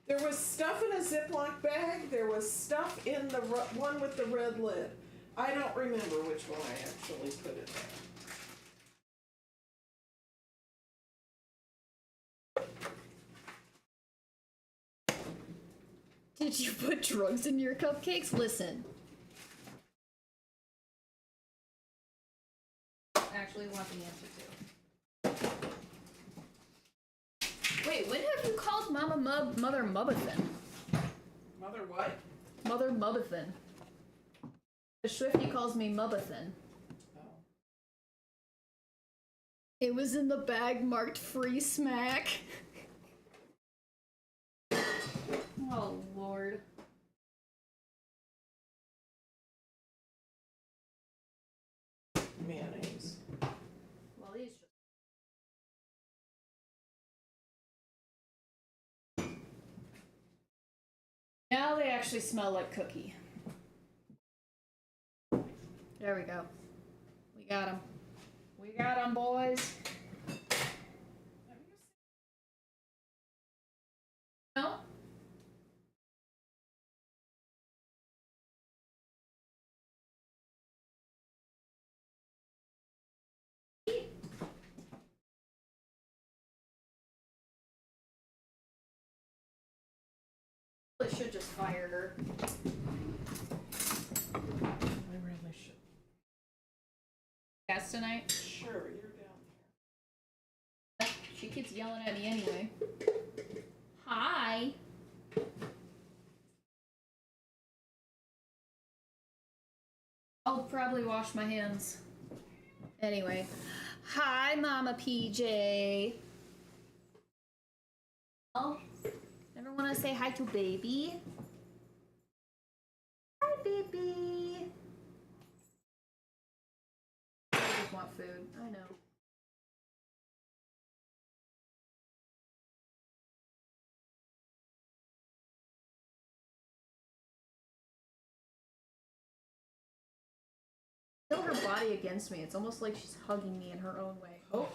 There was stuff in a Ziploc bag. There was stuff in the one with the red lid. I don't remember which one I actually put in there. Did you put drugs in your cupcakes? Listen. Actually want the answer to. Wait, when have you called Mama Mother Mubbithin? Mother what? Mother Mubbithin. Swifty calls me Mubbithin. Oh. It was in the bag marked free smack. Oh, Lord. Mayonnaise. Well, these just... Now they actually smell like cookie. There we go. We got them. We got them, boys. No? I should just fire her. I really should. Gas tonight? Sure, you're down here. She keeps yelling at me anyway. Hi. I'll probably wash my hands. Anyway. Hi, Mama PJ. Oh, never want to say hi to baby? Hi, baby. I just want food. I know. Feel her body against me. It's almost like she's hugging me in her own way. Oh.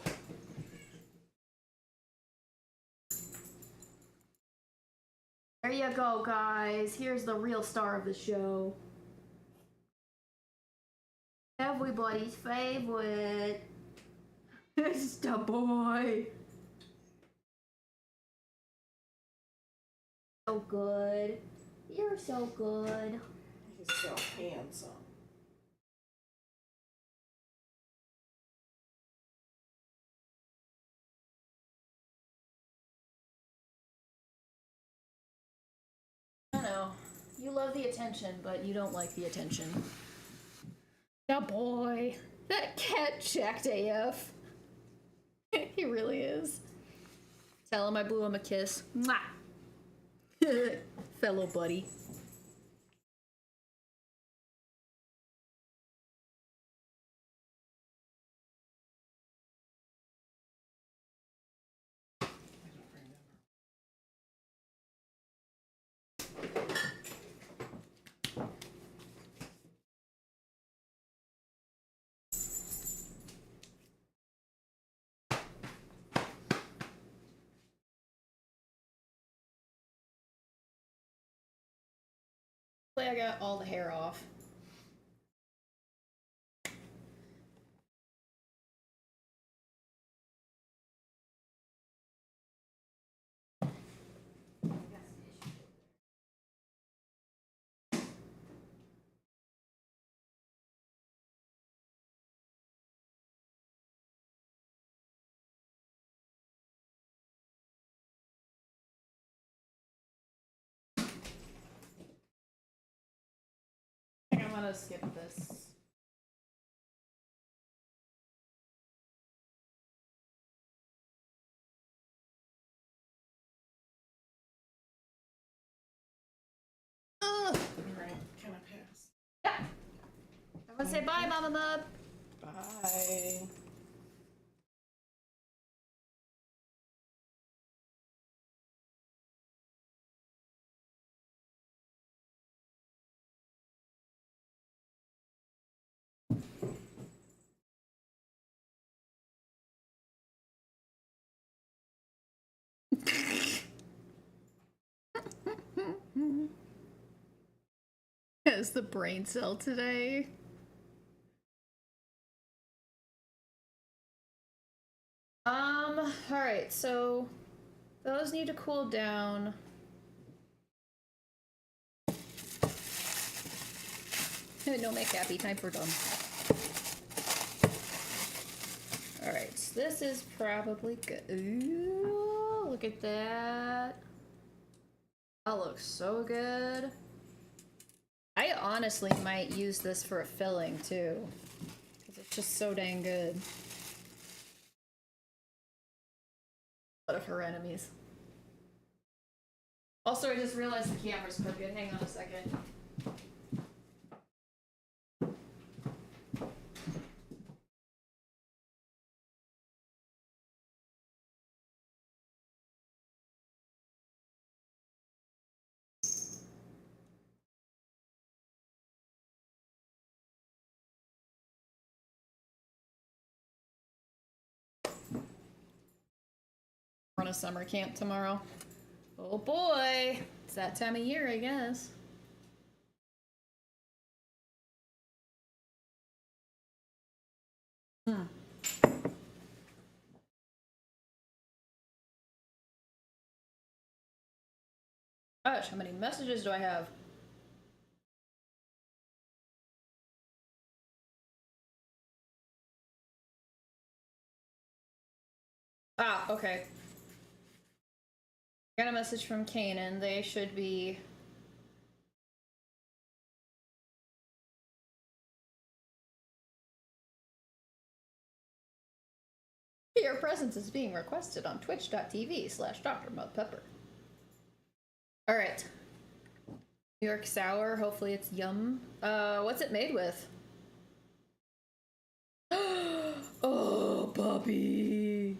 There you go, guys. Here's the real star of the show. Everybody's favorite. It's the boy. So good. You're so good. He's so handsome. I know. You love the attention, but you don't like the attention. The boy. That cat jacked AF. He really is. Tell him I blew him a kiss. Mwah! Fellow buddy. I got all the hair off. I think I'm gonna skip this. Ugh. Alright, can I pass? Yeah. I'm gonna say bye, Mama Mub. Bye. As the brain cell today. Alright, so those need to cool down. No make happy, time for done. Alright, so this is probably good. Ooh, look at that. That looks so good. I honestly might use this for a filling too, because it's just so dang good. One of her enemies. Also, I just realized the camera's crooked. Hang on a second. Run a summer camp tomorrow. Oh boy, it's that time of year, I guess. Gosh, how many messages do I have? Ah, okay. I got a message from Kanan. They should be... Your presence is being requested on twitch.tv/DrMudPepper. Alright. New York Sour, hopefully it's yum. What's it made with? Oh, puppy!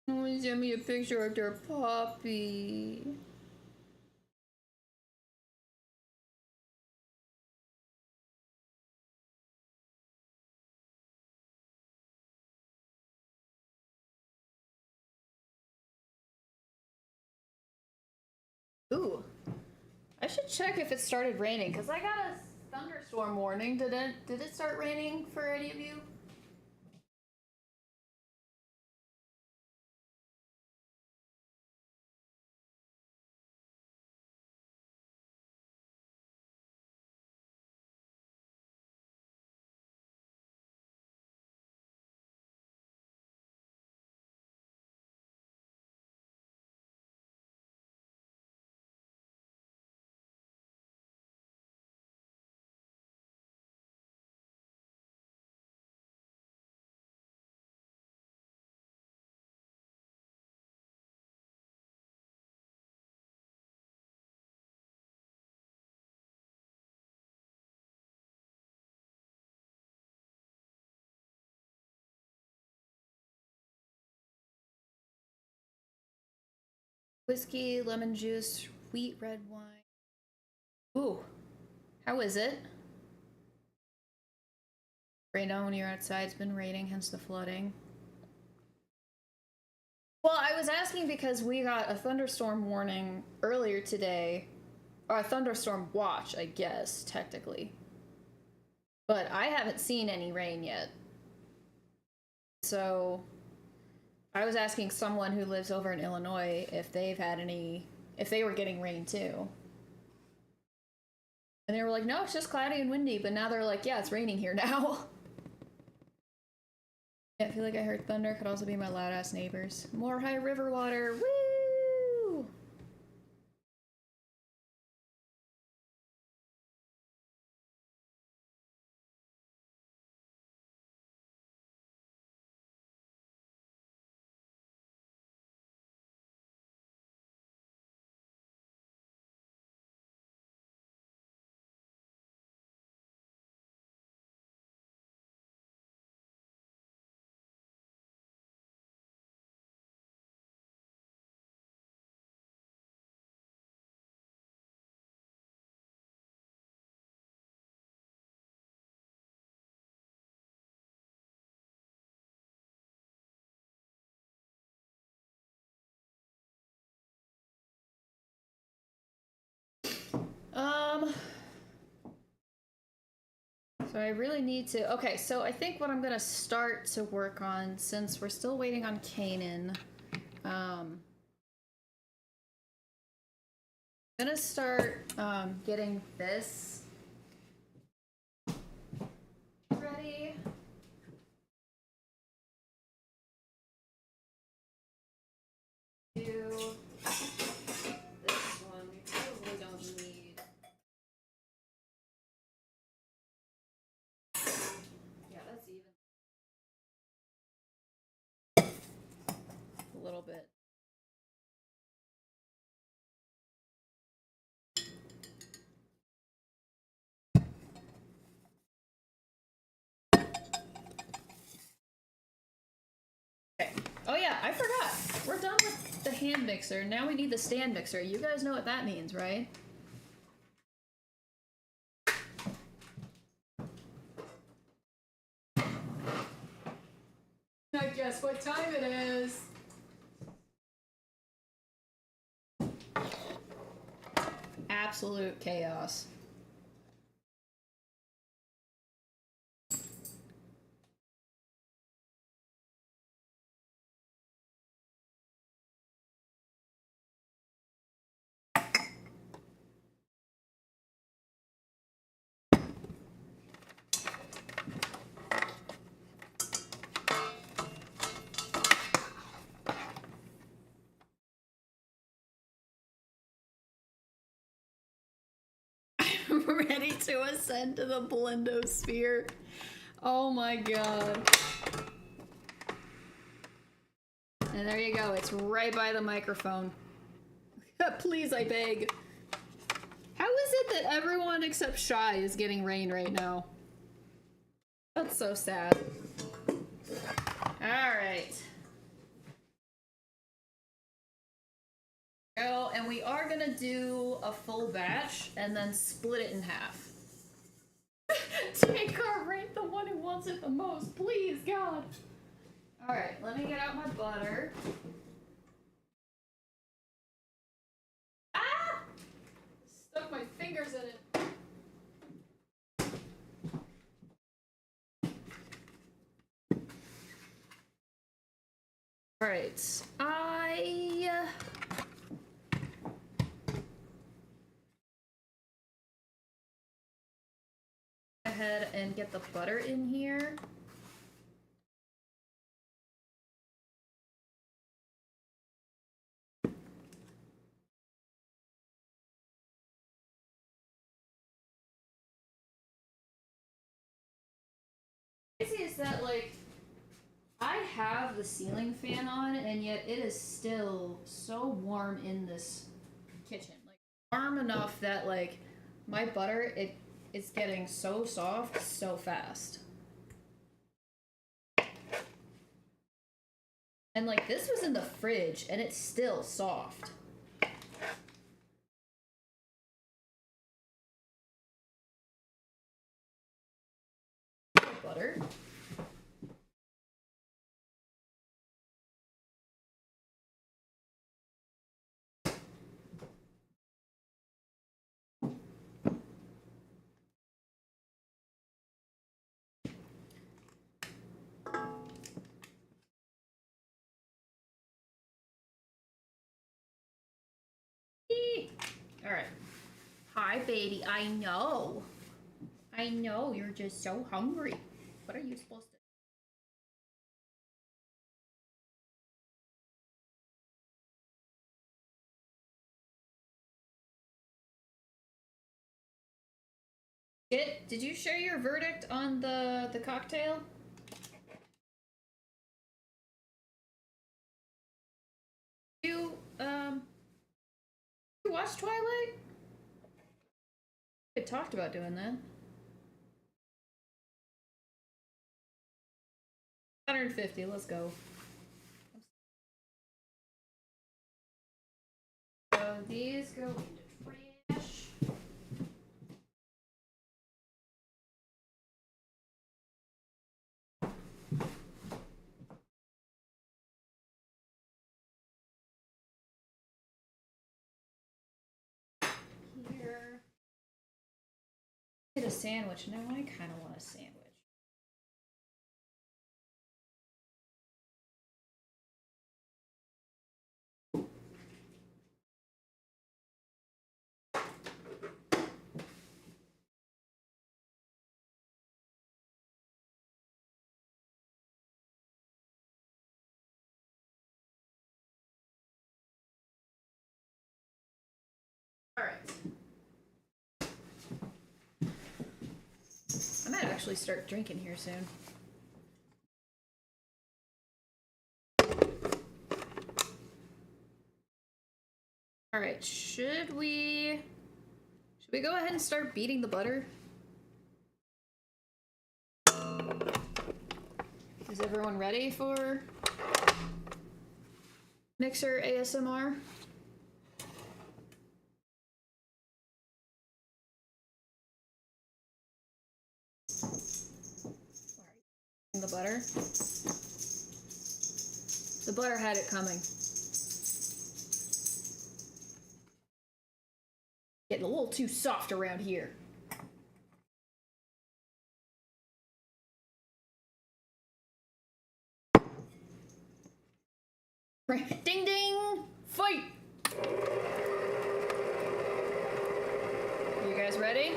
Oh, send me a picture of their puppy. Ooh. I should check if it started raining, because I got a thunderstorm warning. Did it start raining for any of you? Whiskey, lemon juice, wheat red wine. Ooh. How is it? Rain down when you're outside. It's been raining, hence the flooding. Well, I was asking because we got a thunderstorm warning earlier today. Or a thunderstorm watch, I guess, technically. But I haven't seen any rain yet. So I was asking someone who lives over in Illinois if they've had any, if they were getting rain too. And they were like, no, it's just cloudy and windy. But now they're like, yeah, it's raining here now. I feel like I heard thunder. Could also be my loud ass neighbors. More high river water. Woo! So I really need to. Okay, so I think what I'm gonna start to work on, since we're still waiting on Kanan, I'm gonna start getting this ready. Do this one. We probably don't need. Yeah, that's even. A little bit. Okay. Oh yeah, I forgot. We're done with the hand mixer. Now we need the stand mixer. You guys know what that means, right? I guess what time it is. Absolute chaos. Ready to ascend to the Blendosphere. Oh my god. And there you go, it's right by the microphone. Please, I beg. How is it that everyone except Shy is getting rain right now? That's so sad. Alright. Oh, and we are gonna do a full batch and then split it in half. Take our rate the one who wants it the most, please, God. Alright, let me get out my butter. Ah! Stuck my fingers in it. Alright, ahead and get the butter in here. Crazy is that, like, I have the ceiling fan on and yet it is still so warm in this kitchen. Like, warm enough that, like, my butter, it's getting so soft so fast. And like this was in the fridge and it's still soft. Butter. All right. Hi, baby. I know. I know you're just so hungry. What are you supposed to? Did you share your verdict on the cocktail? You watched Twilight? We talked about doing that. 150, let's go. So these go into trash. Here. sandwich. Now I kind of want a sandwich. All right. I might actually start drinking here soon. All right, should we go ahead and start beating the butter? Is everyone ready for mixer ASMR? The butter. The butter had it coming. Getting a little too soft around here. Right. Ding ding! Fight! You guys ready?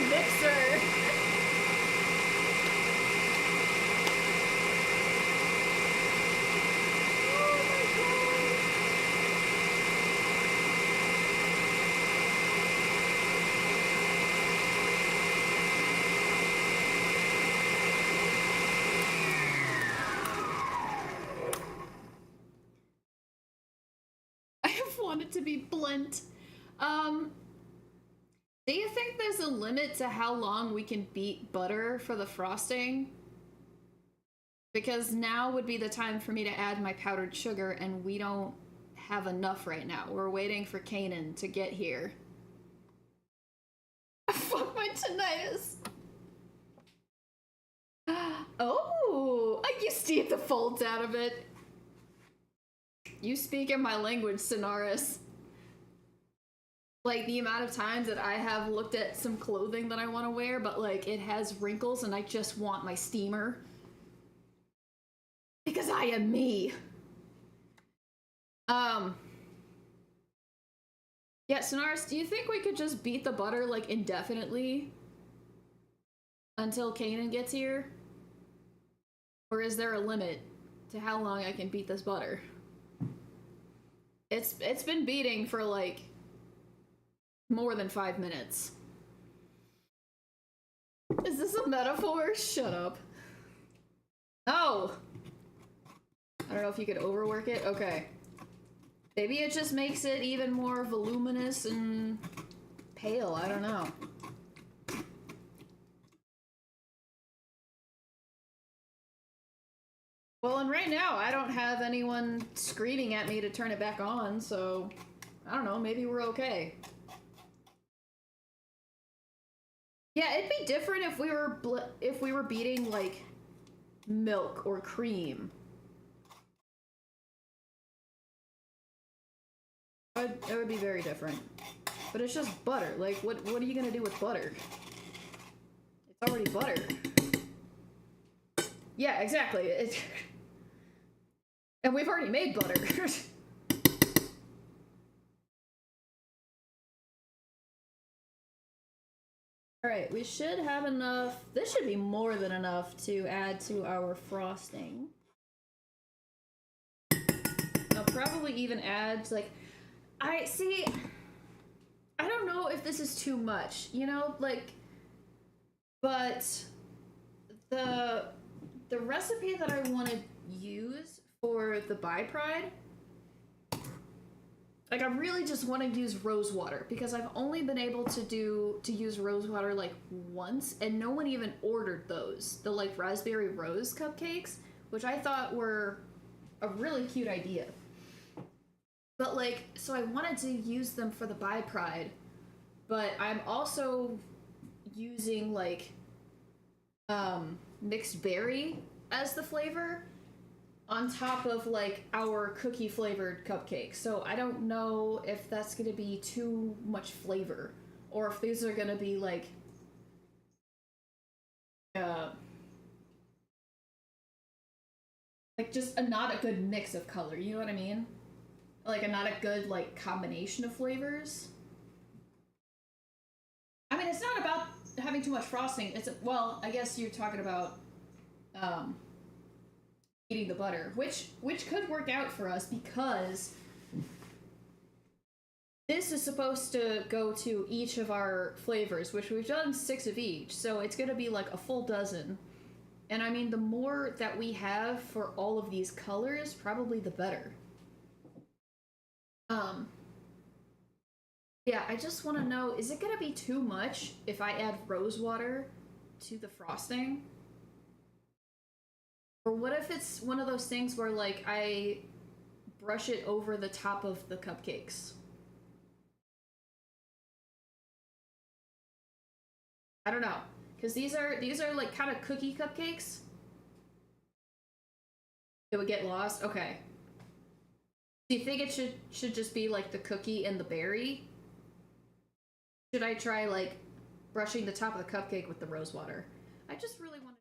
mixer. Oh my god. I want it to be blunt. Do you think there's a limit to how long we can beat butter for the frosting? Because now would be the time for me to add my powdered sugar, and we don't have enough right now. We're waiting for Kanan to get here. Fuck my tinnitus. Oh, I used to eat the folds out of it. You speak in my language, Sonaris. Like, the amount of times that I have looked at some clothing that I want to wear, but, like, it has wrinkles and I just want my steamer. Because I am me. Yeah, Sonaris, do you think we could just beat the butter, like, indefinitely? Until Kanan gets here? Or is there a limit to how long I can beat this butter? It's been beating for, like, more than 5 minutes. Is this a metaphor? Shut up. Oh! I don't know if you could overwork it. Okay. Maybe it just makes it even more voluminous and pale. I don't know. Well, and right now, I don't have anyone screaming at me to turn it back on, so I don't know, maybe we're okay. Yeah, it'd be different if we were beating, like, milk or cream. It would be very different. But it's just butter. Like, what are you gonna do with butter? It's already butter. Yeah, exactly. And we've already made butter. Alright, we should have enough. This should be more than enough to add to our frosting. I'll probably even add, like, I don't know if this is too much, you know, like, but the recipe that I want to use for the Bi Pride, like, I really just want to use rose water because I've only been able to use rose water like once, and no one even ordered those, the like raspberry rose cupcakes, which I thought were a really cute idea. But like, so I wanted to use them for the Bi Pride, but I'm also using like mixed berry as the flavor on top of like our cookie flavored cupcakes. So I don't know if that's gonna be too much flavor or if these are gonna be like just not a good mix of color, you know what I mean? Like not a good like combination of flavors. I mean, it's not about having too much frosting. Well, I guess you're talking about eating the butter, which could work out for us because this is supposed to go to each of our flavors, which we've done 6 of each, so it's gonna be like a full dozen. And I mean, the more that we have for all of these colors, probably the better. Yeah, I just want to know, is it gonna be too much if I add rose water to the frosting? Or what if it's one of those things where, like, I brush it over the top of the cupcakes? I don't know, because these are like kind of cookie cupcakes. It would get lost. Okay. Do you think it should just be like the cookie and the berry? Should I try like brushing the top of the cupcake with the rose water? I just really want to.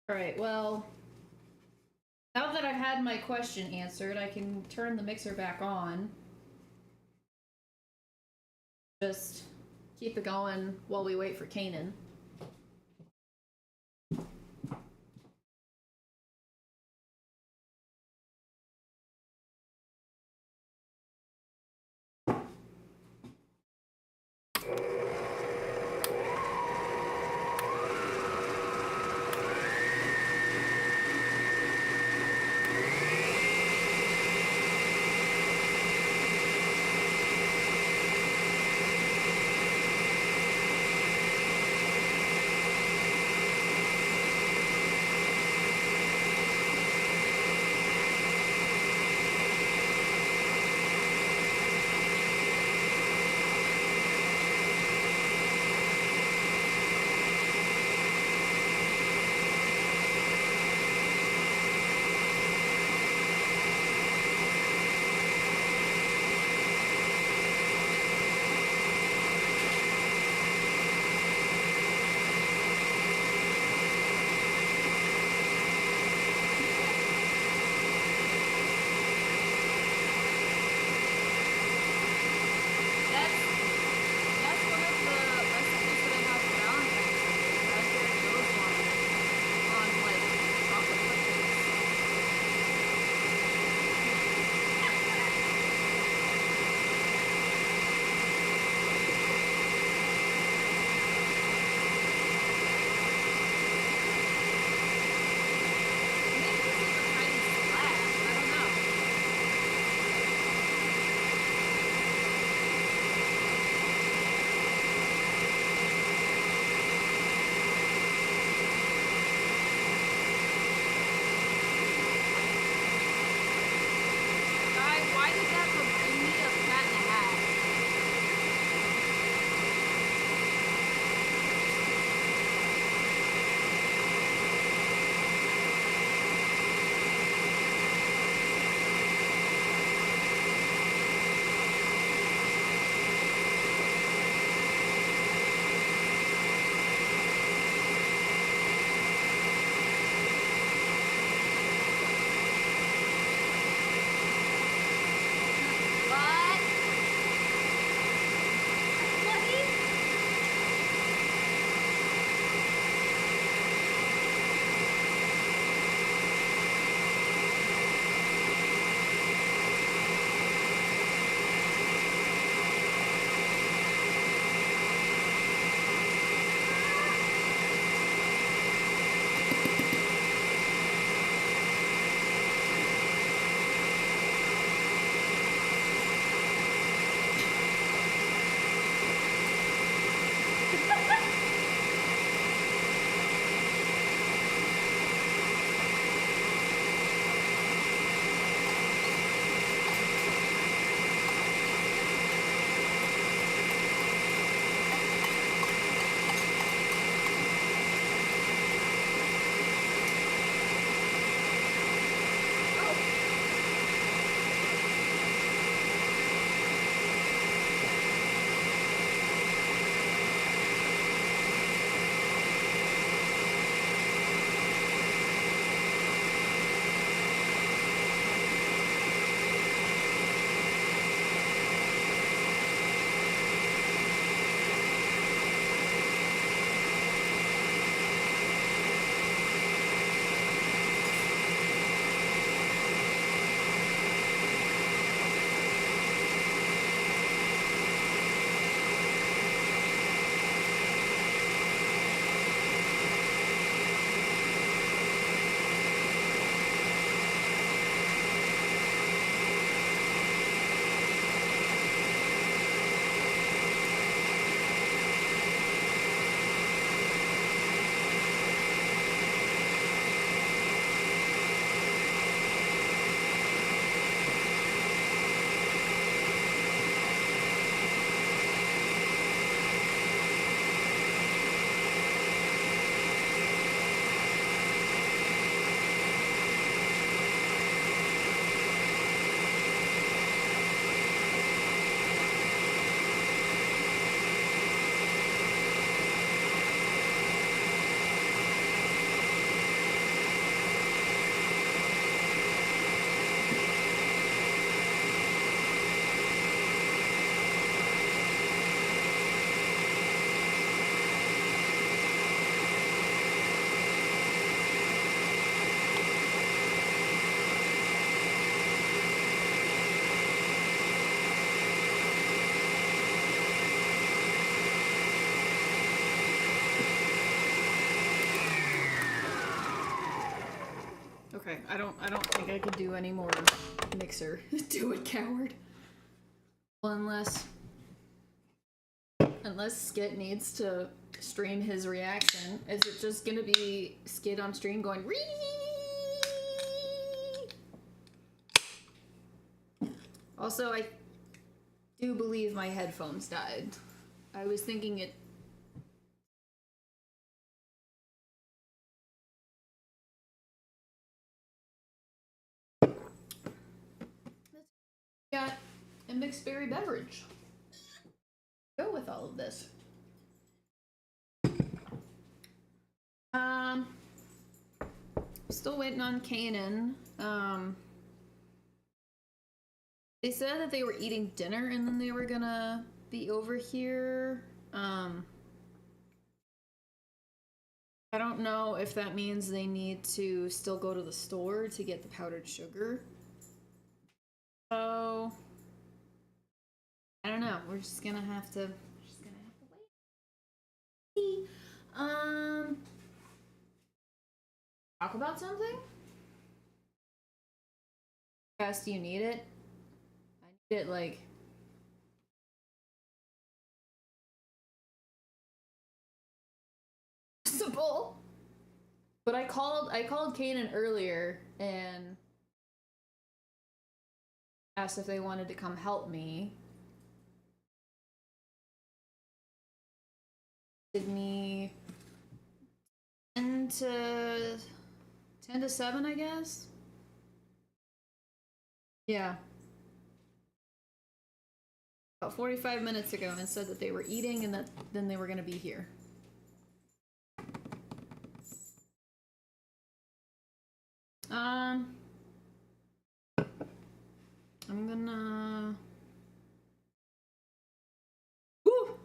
Alright, well, now that I've had my question answered, I can turn the mixer back on. Just keep it going while we wait for Kanan. Okay, I don't think I could do any more mixer. Do it, coward. Well, unless Skit needs to stream his reaction, is it just gonna be Skit on stream going Ree? Also, I do believe my headphones died. I was thinking it. Got a mixed berry beverage. Go with all of this. Still waiting on Kanan. They said that they were eating dinner and then they were gonna be over here. I don't know if that means they need to still go to the store to get the powdered sugar. So I don't know. We're just gonna have to wait. Talk about something? Yes, do you need it? I need it like possible. But I called Kanan earlier and asked if they wanted to come help me. Give me 10 to 7, I guess. Yeah. About 45 minutes ago, and it said that they were eating and that then they were gonna be here. I'm gonna. Woo!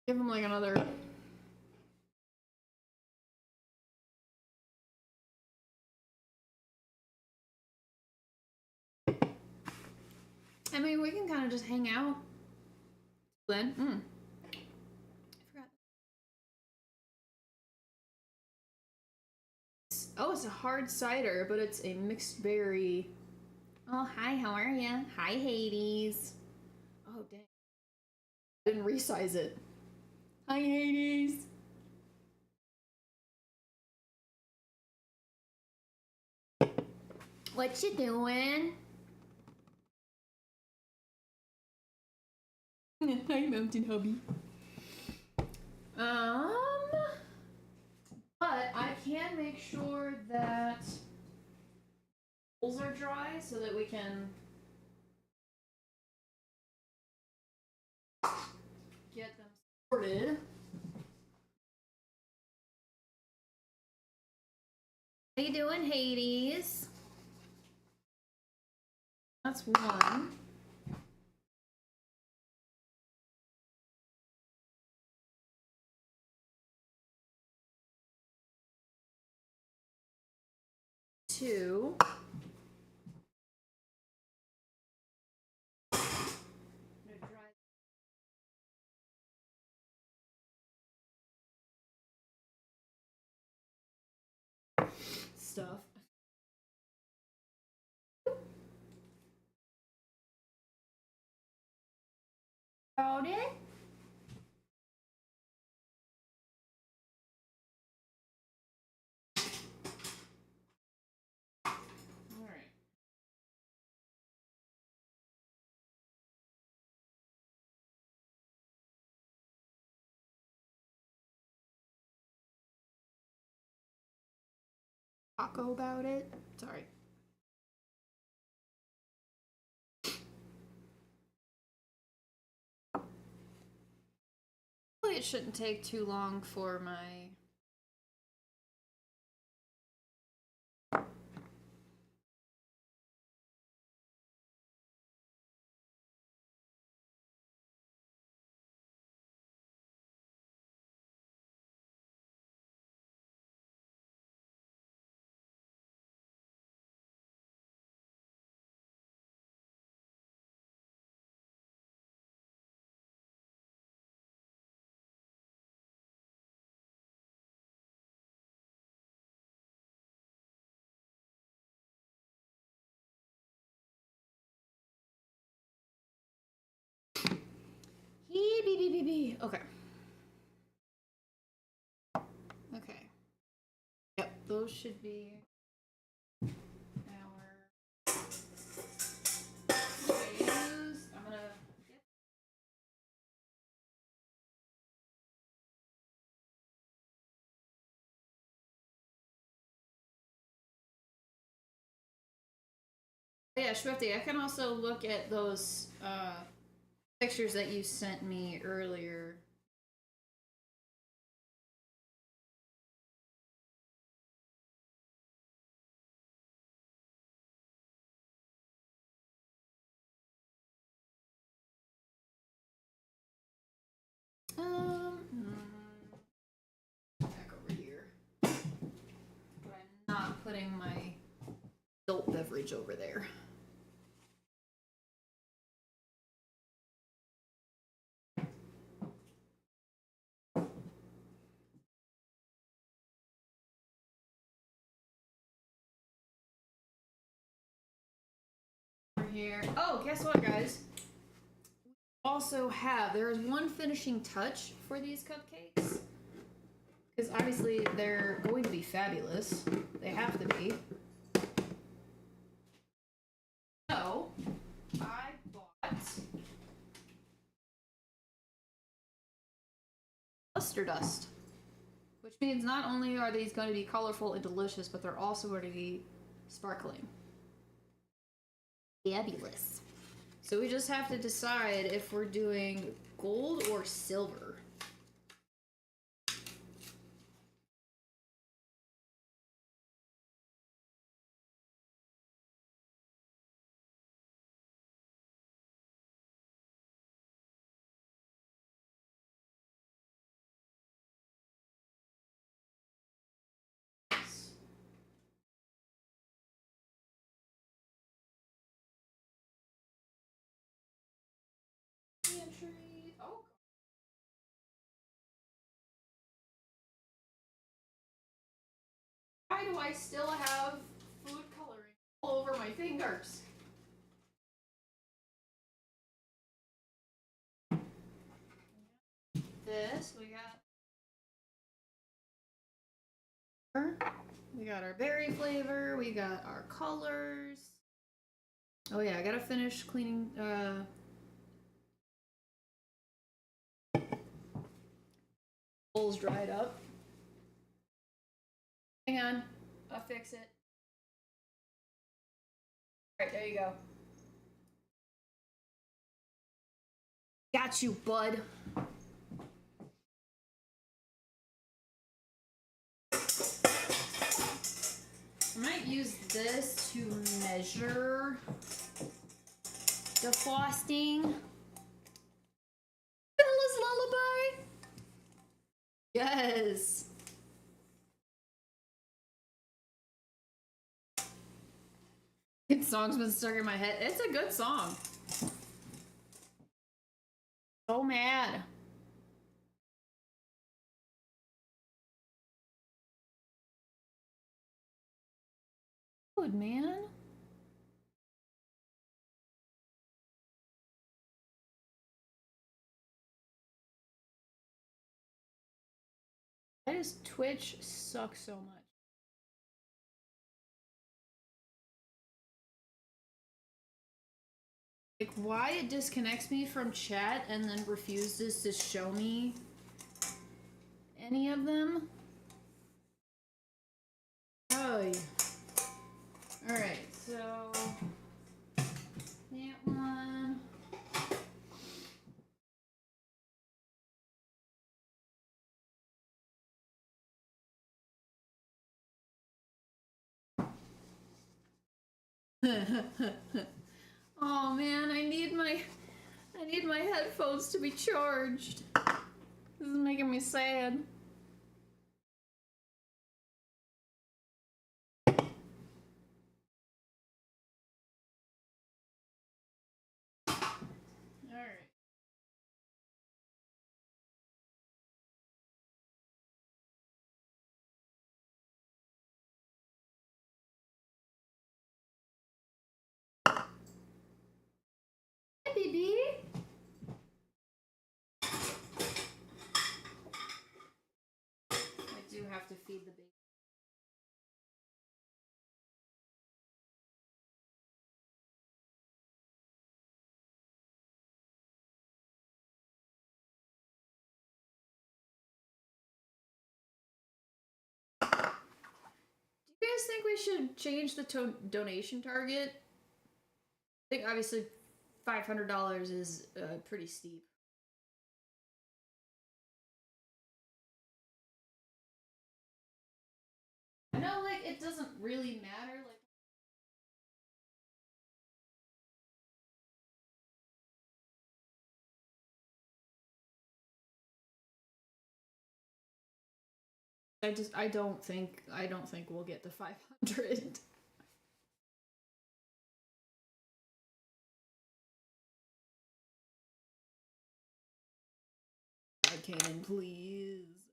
Give him like another. I mean, we can kind of just hang out. Then, I forgot. Oh, it's a hard cider, but it's a mixed berry. Oh, hi, how are ya? Hi, Hades. Oh, dang. I didn't resize it. Hi, Hades. What you doing? Hi, Mountain Hubby. But I can make sure that bowls are dry so that we can get them sorted. How you doing, Hades? That's one. Two. Stuff. Got it? Alright. Taco about it. Sorry. Hopefully it shouldn't take too long for my B. Okay. Okay. Yep, those should be our potatoes. I'm gonna get. Yeah, Swifty, I can also look at those pictures that you sent me earlier. Back over here. But I'm not putting my adult beverage over there. Over here. Oh, guess what, guys? Also have, there is one finishing touch for these cupcakes. Because obviously they're going to be fabulous. They have to be. So, I bought luster dust. Which means not only are these going to be colorful and delicious, but they're also going to be sparkling. Fabulous. So we just have to decide if we're doing gold or silver. Pantry. Oh. Why do I still have food coloring all over my fingers? This, we got our berry flavor, we got our colors. Oh yeah, I gotta finish cleaning bowl's dried up. Hang on, I'll fix it. Alright, there you go. Got you, bud. I might use this to measure the frosting. Bella's lullaby. Yes. That song's been stuck in my head. It's a good song. So mad. Good man. Why does Twitch suck so much? Like, why it disconnects me from chat and then refuses to show me any of them? Oh. Alright, so that one. Oh man, I need my headphones to be charged. This is making me sad. Alright. Hi, baby. to feed the baby. Do you guys think we should change the donation target? I think obviously $500 is pretty steep. I know, like, it doesn't really matter, like, I don't think we'll get to 500. Cannon, please.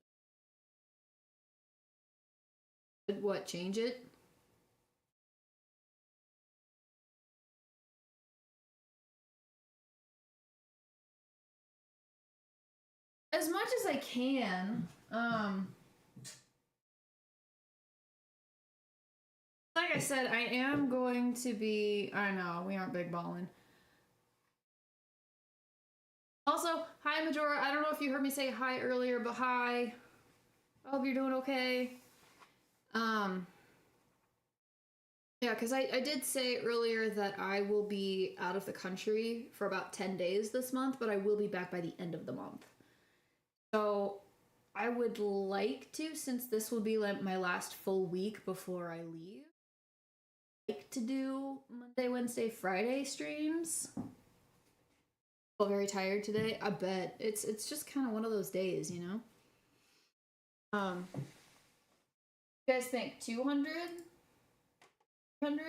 What, change it? As much as I can. Like I said, I am going to be. I know we aren't big balling. Also, hi Majora. I don't know if you heard me say hi earlier, but hi. I hope you're doing okay. Yeah, because I did say earlier that I will be out of the country for about 10 days this month, but I will be back by the end of the month. So I would like to, since this will be like my last full week before I leave, like to do Monday, Wednesday, Friday streams. I feel very tired today. I bet it's just kind of one of those days, you know. You guys think 200? 100?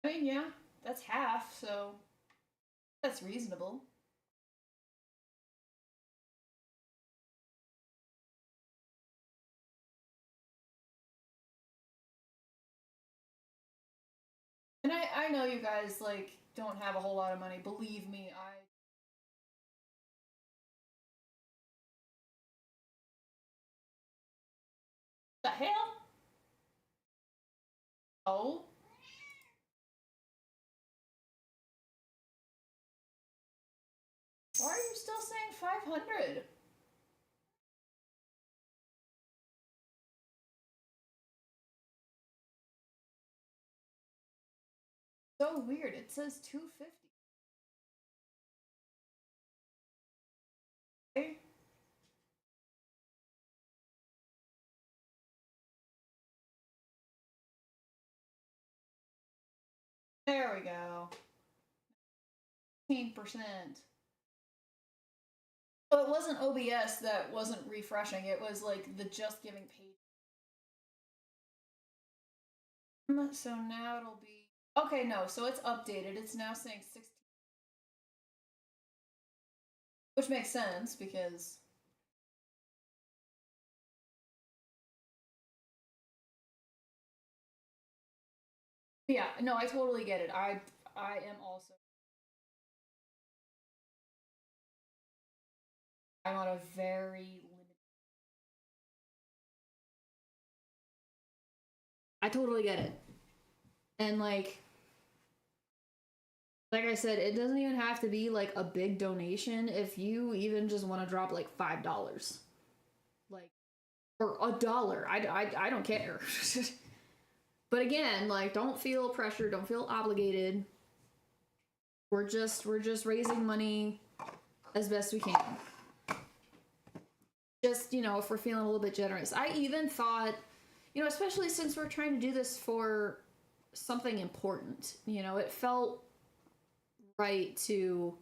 I mean, yeah, that's half, so that's reasonable. And I know you guys, like, don't have a whole lot of money. Believe me, The hell? Oh? Why are you still saying 500? So weird. It says 250. Okay. There we go. 15%. So it wasn't OBS that wasn't refreshing. It was like the just giving page. So now it'll be okay. No, so it's updated. It's now saying 16, which makes sense because yeah. No, I totally get it. I am also. I'm on a very limited. I totally get it, and like I said, it doesn't even have to be like a big donation. If you even just want to drop like $5, like, or $1, I don't care. But again, like, don't feel pressure, don't feel obligated. We're just raising money as best we can. Just, you know, if we're feeling a little bit generous. I even thought, you know, especially since we're trying to do this for something important, you know, it felt right to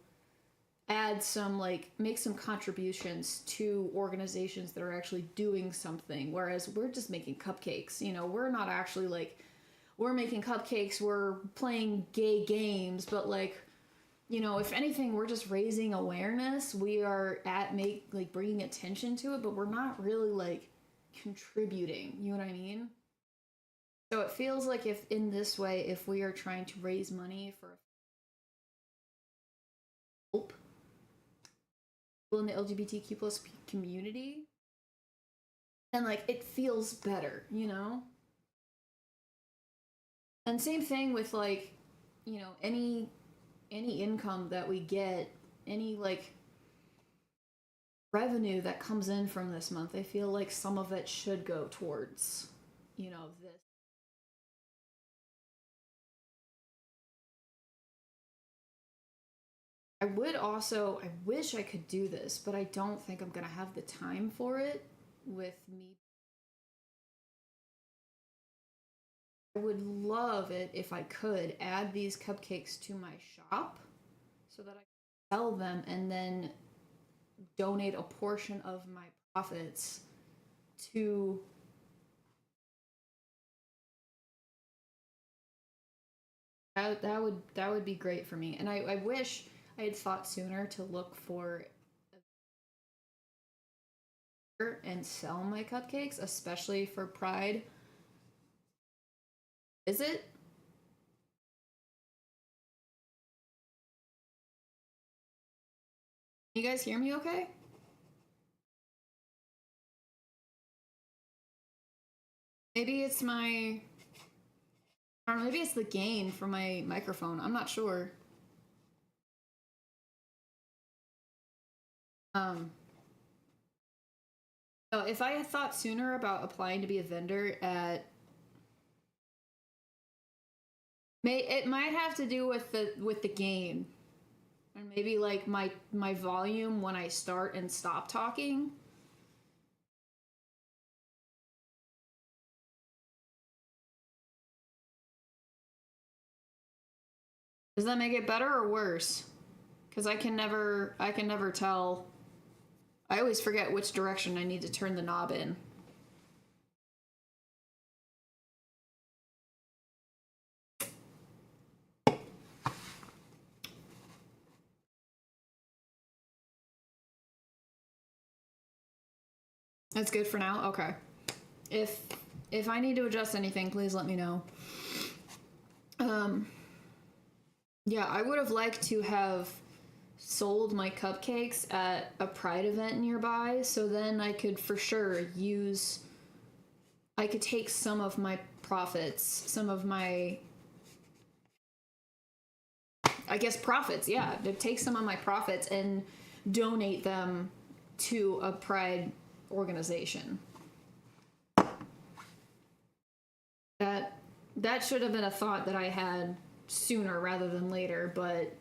add some, like, make some contributions to organizations that are actually doing something, whereas we're just making cupcakes. You know, we're not actually like, we're making cupcakes, we're playing gay games, but like, you know, if anything, we're just raising awareness. We are bringing attention to it, but we're not really like contributing. You know what I mean? So it feels like if in this way, if we are trying to raise money for help people in the LGBTQ plus community, then like it feels better, you know? And same thing with like, you know, any income that we get, any like revenue that comes in from this month, I feel like some of it should go towards, you know, this. I wish I could do this, but I don't think I'm gonna have the time for it with me. I would love it if I could add these cupcakes to my shop so that I can sell them and then donate a portion of my profits to that would be great for me. And I wish I had thought sooner to look for and sell my cupcakes, especially for Pride. Is it? You guys hear me okay? Maybe it's my... I don't know, maybe it's the gain from my microphone. I'm not sure. Oh, if I had thought sooner about applying to be a vendor at... It might have to do with the gain. And maybe like my volume when I start and stop talking. Does that make it better or worse? Because I can never tell. I always forget which direction I need to turn the knob in. That's good for now? Okay. If I need to adjust anything, please let me know. Yeah, I would have liked to have sold my cupcakes at a Pride event nearby, so then I could for sure I could take some of my profits, some of my, I guess profits, yeah, to take some of my profits and donate them to a Pride organization. That should have been a thought that I had sooner rather than later, but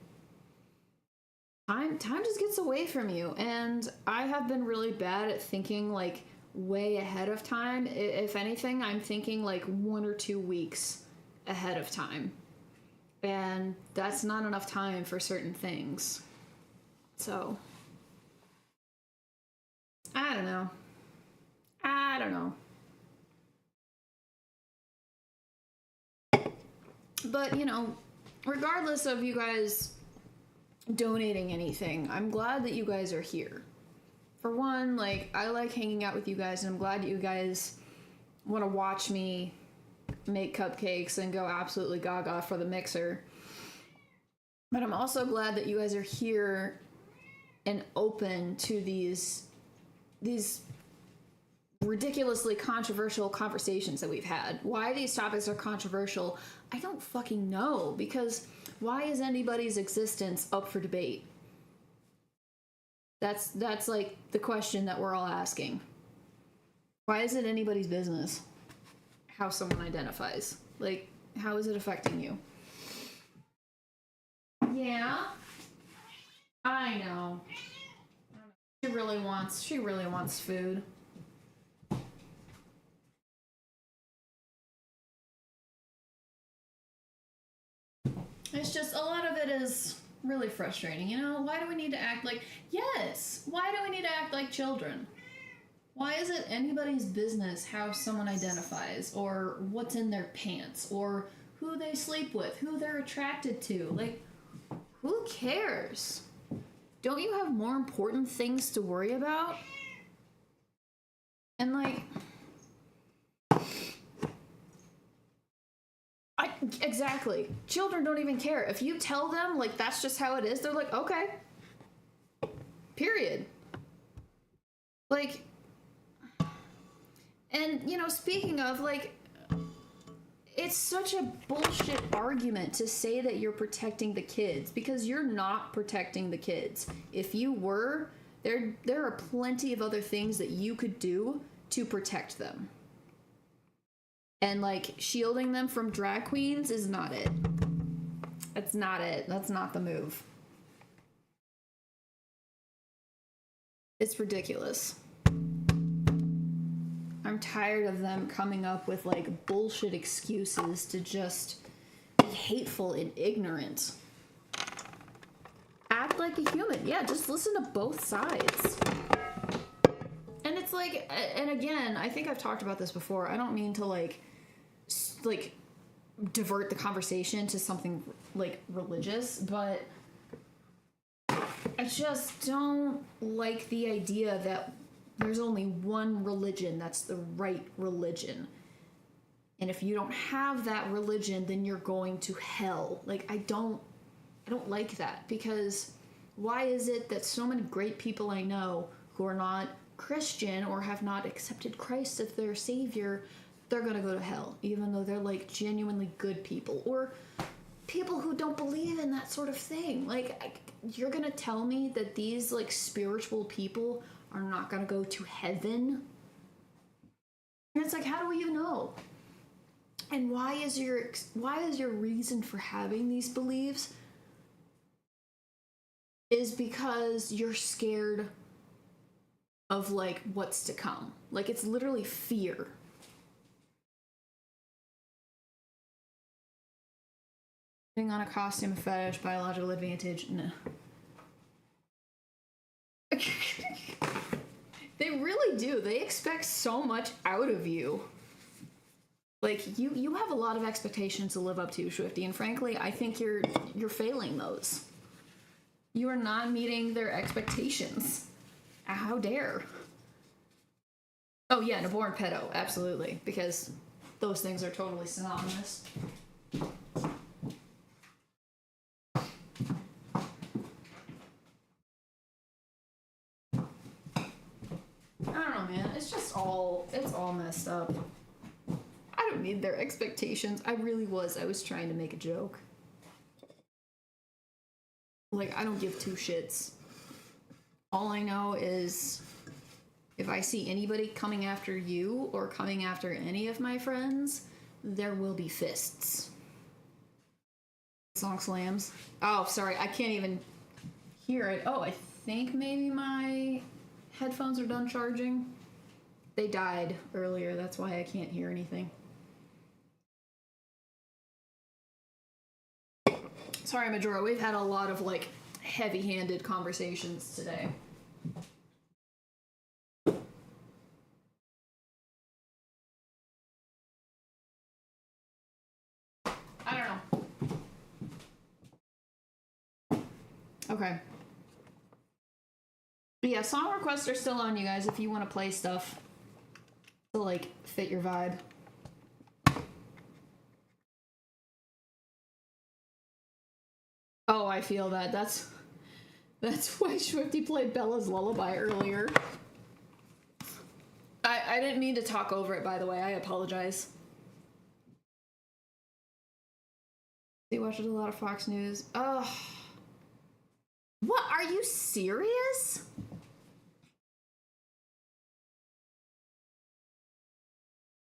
time just gets away from you, and I have been really bad at thinking like way ahead of time. If anything, I'm thinking like 1 or 2 weeks ahead of time, and that's not enough time for certain things. So I don't know. But, you know, regardless of you guys donating anything, I'm glad that you guys are here. For one, like, I like hanging out with you guys, and I'm glad that you guys want to watch me make cupcakes and go absolutely gaga for the mixer. But I'm also glad that you guys are here and open to these ridiculously controversial conversations that we've had. Why these topics are controversial, I don't fucking know, because why is anybody's existence up for debate? That's like the question that we're all asking. Why is it anybody's business how someone identifies? Like, how is it affecting you? Yeah, I know. She really wants food. It's just, a lot of it is really frustrating, you know? Why do we need to act like... Yes! Why do we need to act like children? Why is it anybody's business how someone identifies, or what's in their pants, or who they sleep with, who they're attracted to? Like, who cares? Don't you have more important things to worry about? And, like, Exactly. Children don't even care. If you tell them, like, that's just how it is, they're like, okay. Period. Like, and, you know, speaking of, like, it's such a bullshit argument to say that you're protecting the kids, because you're not protecting the kids. If you were, there are plenty of other things that you could do to protect them. And, like, shielding them from drag queens is not it. That's not it. That's not the move. It's ridiculous. I'm tired of them coming up with, like, bullshit excuses to just be hateful and ignorant. Act like a human. Yeah, just listen to both sides. And it's like, and again, I think I've talked about this before. I don't mean to, like divert the conversation to something like religious, but I just don't like the idea that there's only one religion that's the right religion, and if you don't have that religion, then you're going to hell. Like, I don't like that, because why is it that so many great people I know who are not Christian or have not accepted Christ as their savior, they're gonna go to hell, even though they're, like, genuinely good people, or people who don't believe in that sort of thing? Like, you're gonna tell me that these, like, spiritual people are not gonna go to heaven? And it's like, how do you know? And why is your reason for having these beliefs is because you're scared of, like, what's to come. Like, it's literally fear. Putting on a costume fetish, biological advantage, no. They really do. They expect so much out of you. Like, you have a lot of expectations to live up to, Swifty, and frankly, I think you're failing those. You are not meeting their expectations. How dare. Oh yeah, an abhorrent pedo, absolutely, because those things are totally synonymous. I don't know, man. It's all messed up. I don't need their expectations. I was trying to make a joke. Like, I don't give two shits. All I know is if I see anybody coming after you or coming after any of my friends, there will be fists. Song slams. Oh, sorry, I can't even hear it. Oh, I think maybe my headphones are done charging. They died earlier, that's why I can't hear anything. Sorry, Majora, we've had a lot of, like, heavy-handed conversations today. I don't know. Okay. But yeah, song requests are still on, you guys, if you want to play stuff to, like, fit your vibe. Oh, I feel that. That's why Swifty played Bella's Lullaby earlier. I didn't mean to talk over it, by the way. I apologize. He watches a lot of Fox News. Ugh. What? Are you serious?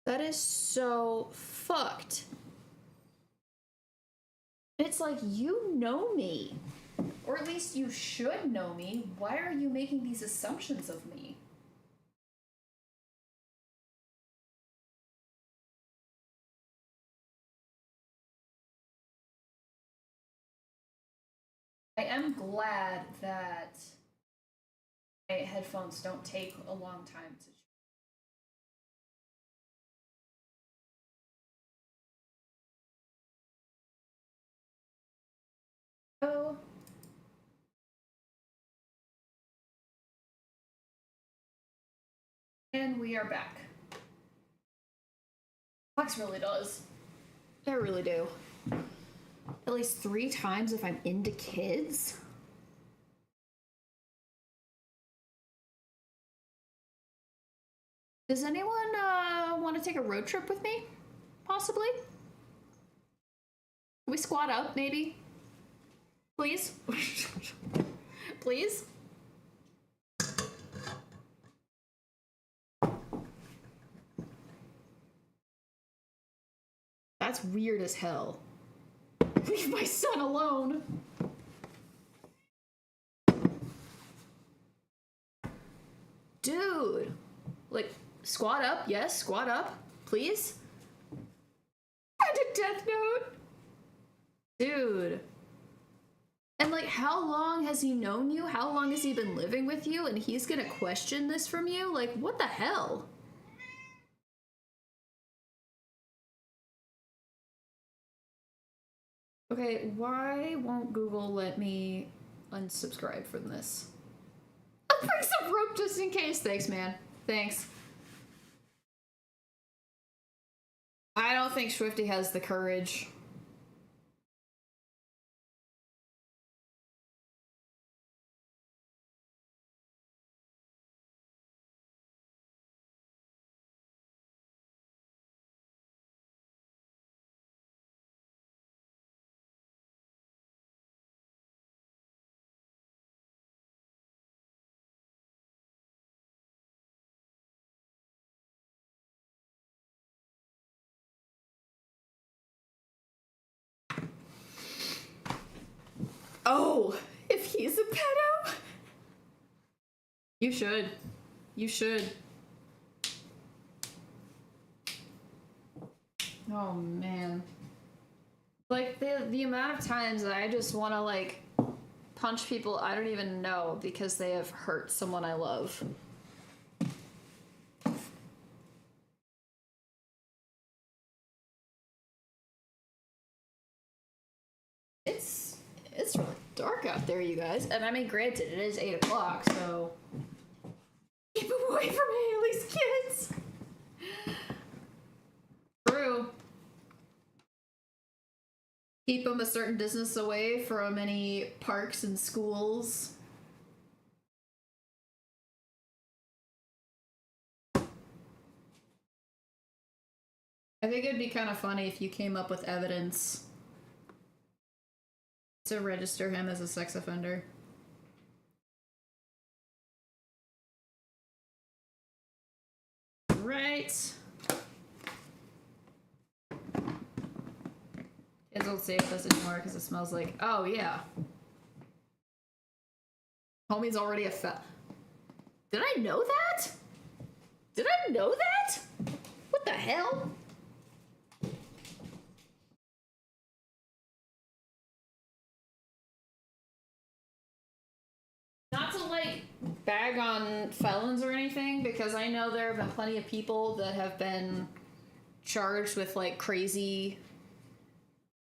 That is so fucked. It's like, you know me. Or at least you should know me. Why are you making these assumptions of me? I am glad that my headphones don't take a long time to. Oh. And we are back. Fox really does. I really do. At least 3 times if I'm into kids. Does anyone want to take a road trip with me? Possibly? Can we squat up, maybe? Please? Please? That's weird as hell. Leave my son alone. Dude. Like, squat up. Yes, squat up. Please? And a death note. Dude. And like, how long has he known you? How long has he been living with you? And he's gonna question this from you? Like, what the hell? Okay, why won't Google let me unsubscribe from this? I'll bring some rope just in case. Thanks, man. Thanks. I don't think Swifty has the courage. Oh, if he's a pedo? You should. You should. Oh, man. Like, the amount of times that I just want to, like, punch people I don't even know because they have hurt someone I love. It's really dark out there, you guys. And I mean, granted, it is 8 o'clock, so keep away from Haley's kids. True. Keep them a certain distance away from any parks and schools. I think it'd be kind of funny if you came up with evidence to register him as a sex offender. Right. Kids won't say this anymore because it smells like, oh yeah. Homie's already a Did I know that? Did I know that? What the hell? Not to like bag on felons or anything, because I know there have been plenty of people that have been charged with like crazy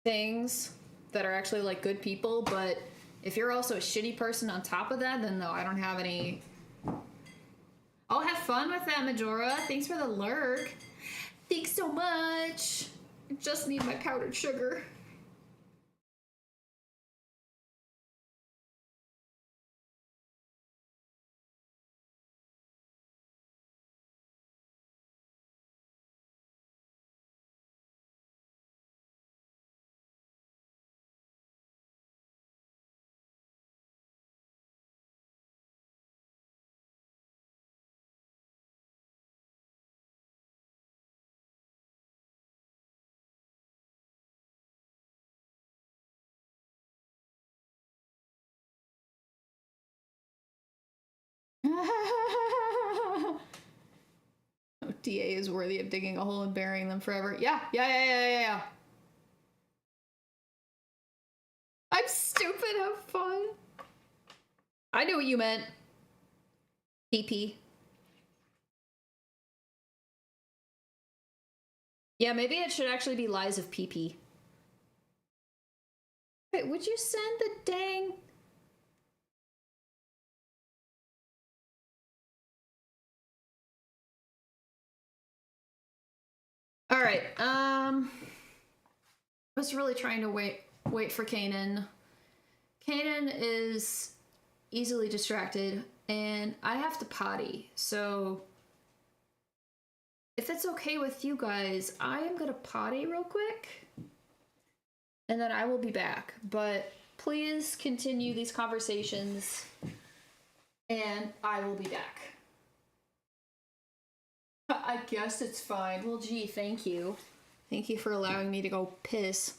things that are actually like good people, but if you're also a shitty person on top of that, then no, I don't have any. I'll have fun with that, Majora. Thanks for the lurk. Thanks so much. I just need my powdered sugar. DA is worthy of digging a hole and burying them forever. Yeah. I'm stupid, have fun. I knew what you meant. PP. Yeah, maybe it should actually be lies of PP. Wait, would you send the dang... Alright, I was really trying to wait for Kanan. Kanan is easily distracted, and I have to potty, so if it's okay with you guys, I am gonna potty real quick, and then I will be back. But please continue these conversations, and I will be back. I guess it's fine. Well, gee, thank you. Thank you for allowing me to go piss.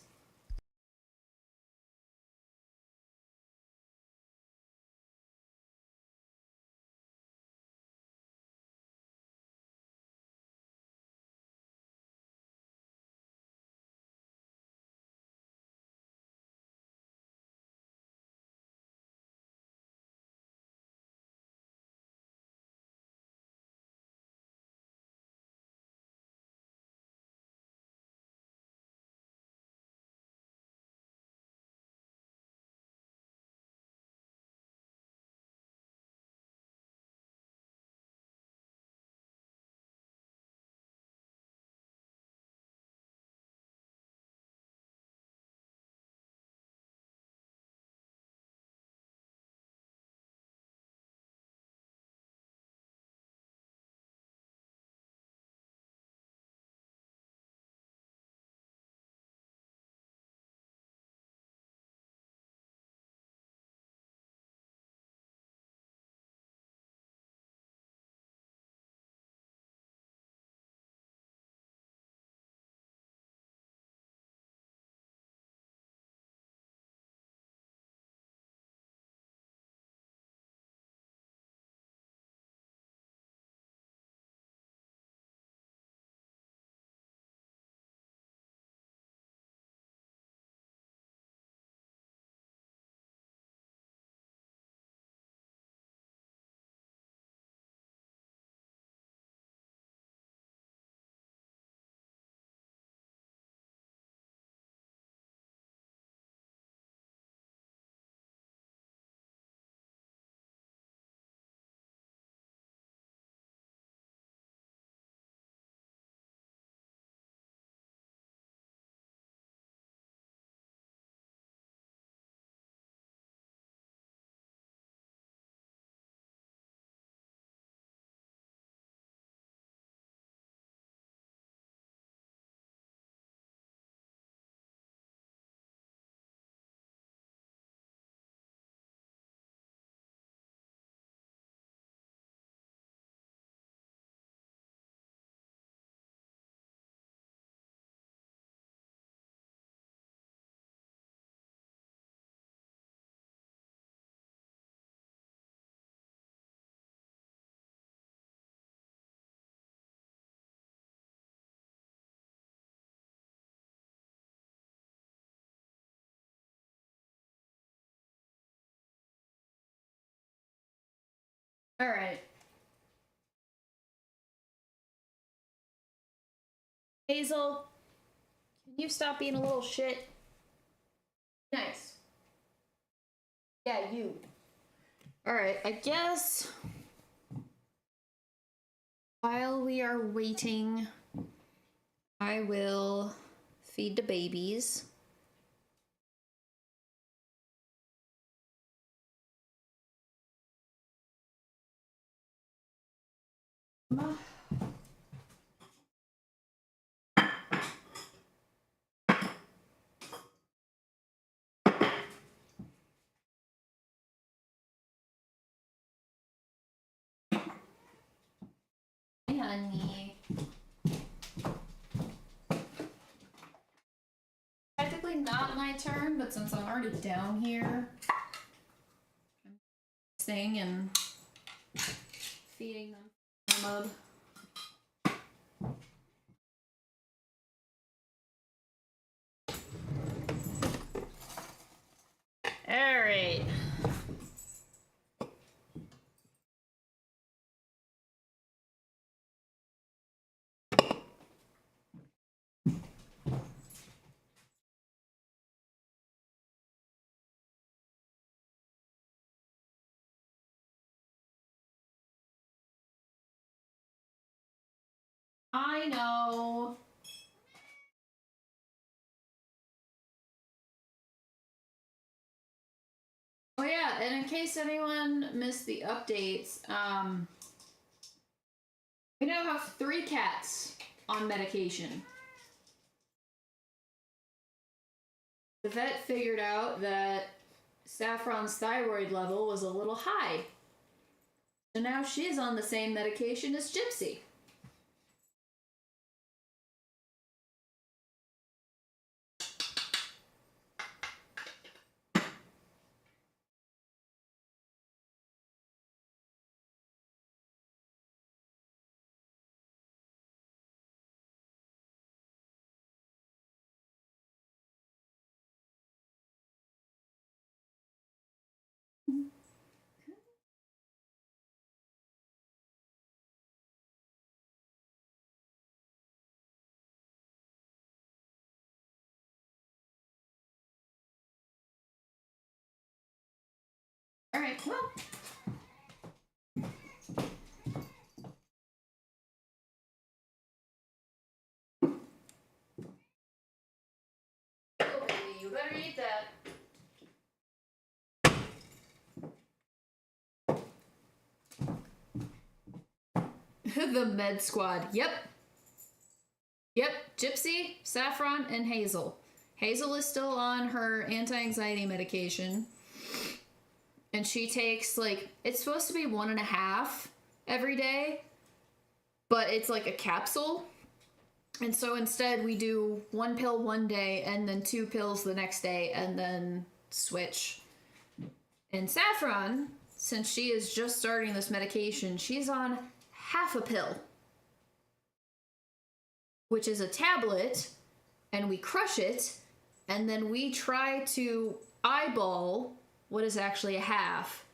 All right. Hazel, can you stop being a little shit? Nice. Yeah, you. All right, I guess while we are waiting, I will feed the babies. Hey, honey. Technically not my turn, but since I'm already down here, I'm staying and feeding them mud. All right. I know. and in case anyone missed the updates, we now have 3 cats on medication. The vet figured out that Saffron's thyroid level was a little high. So now she's on the same medication as Gypsy. All right, come on. Oh, baby, you better eat that. The med squad. Yep. Yep. Gypsy, Saffron, and Hazel. Hazel is still on her anti-anxiety medication. And she takes, like, it's supposed to be 1.5 every day, but it's like a capsule. And so instead we do 1 pill one day and then 2 pills the next day and then switch. And Saffron, since she is just starting this medication, she's on half a pill, which is a tablet, and we crush it, and then we try to eyeball what is actually a half.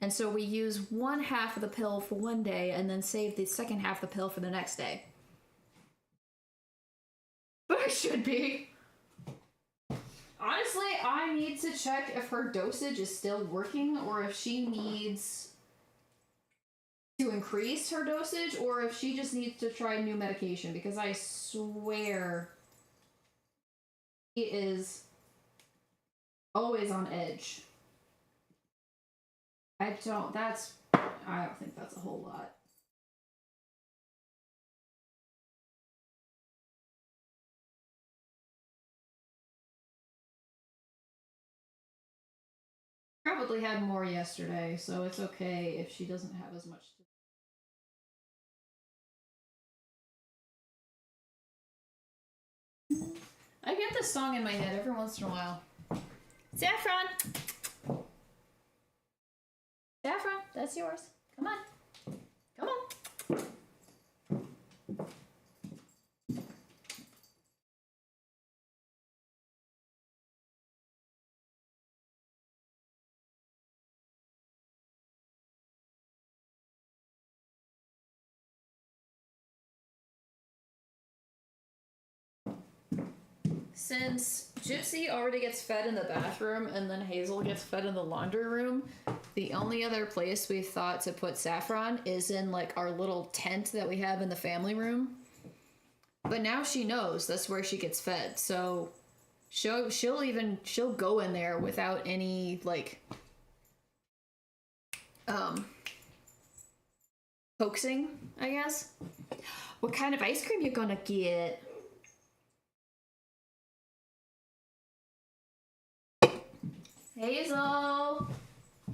And so we use 1/2 of the pill for one day and then save the second half of the pill for the next day. But I should be. Honestly, I need to check if her dosage is still working or if she needs to increase her dosage or if she just needs to try new medication, because I swear he is always on edge. I don't think that's a whole lot. Probably had more yesterday, so it's okay if she doesn't have as much to... I get this song in my head every once in a while. Saffron! Saffron, that's yours. Come on. Come on. Since Gypsy already gets fed in the bathroom and then Hazel gets fed in the laundry room, the only other place we've thought to put Saffron is in like our little tent that we have in the family room. But now she knows that's where she gets fed, so she'll go in there without any like coaxing, I guess. What kind of ice cream you gonna get? Hazel! I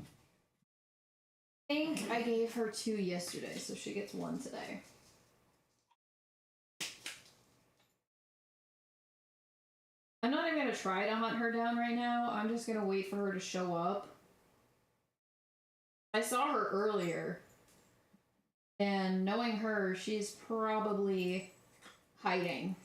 think I gave her 2 yesterday, so she gets 1 today. I'm not even gonna try to hunt her down right now. I'm just gonna wait for her to show up. I saw her earlier, and knowing her, she's probably hiding.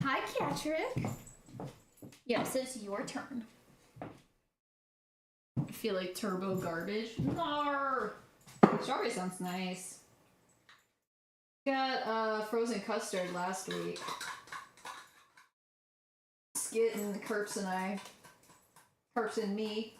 Hi, Catrick. Yes, it's your turn. I feel like turbo garbage. Nar! Strawberry sounds nice. Got frozen custard last week. skit and Kerps and me.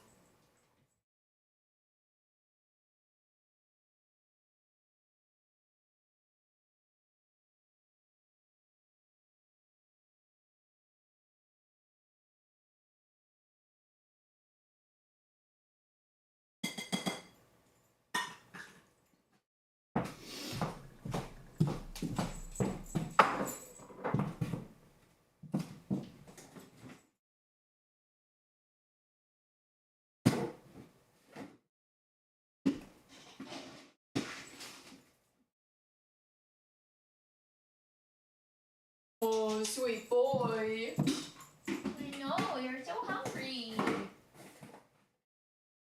Oh, sweet boy. I know, you're so hungry.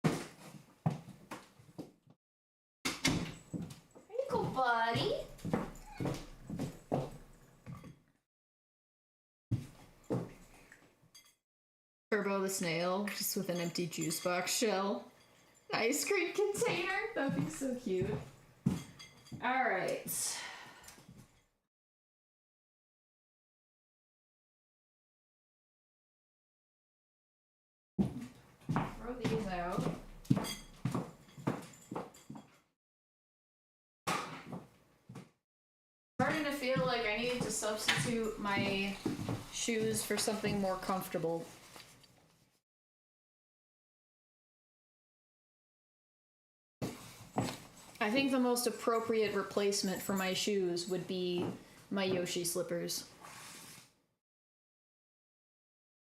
There you go, buddy. Turbo the snail, just with an empty juice box shell. Ice cream container. That'd be so cute. Alright. Throw these out. Starting to feel like I need to substitute my shoes for something more comfortable. I think the most appropriate replacement for my shoes would be my Yoshi slippers.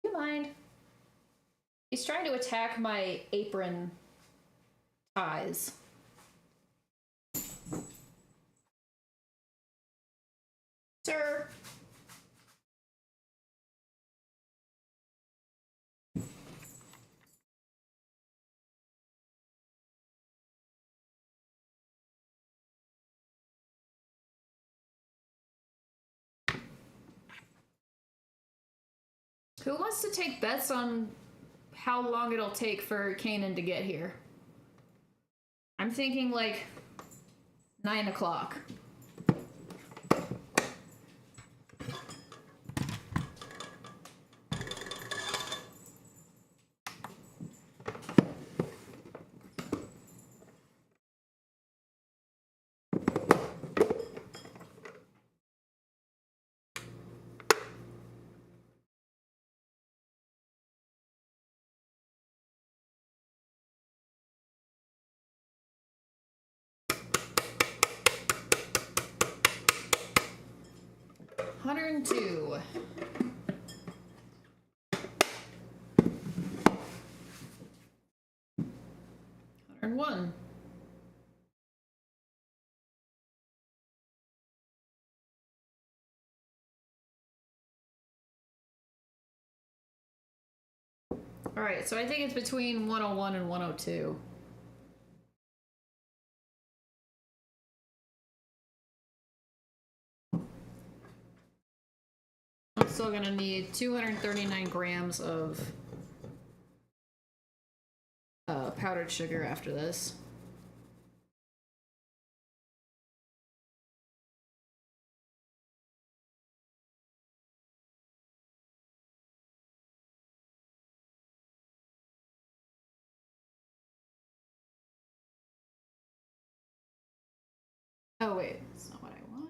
Do you mind? He's trying to attack my apron ties. Sir. Who wants to take bets on how long it'll take for Kanan to get here? I'm thinking like 9 o'clock. $102. 101. Alright, so I think it's between 101 and 102. I'm still gonna need 239 grams of powdered sugar after this. Oh wait, that's not what I want.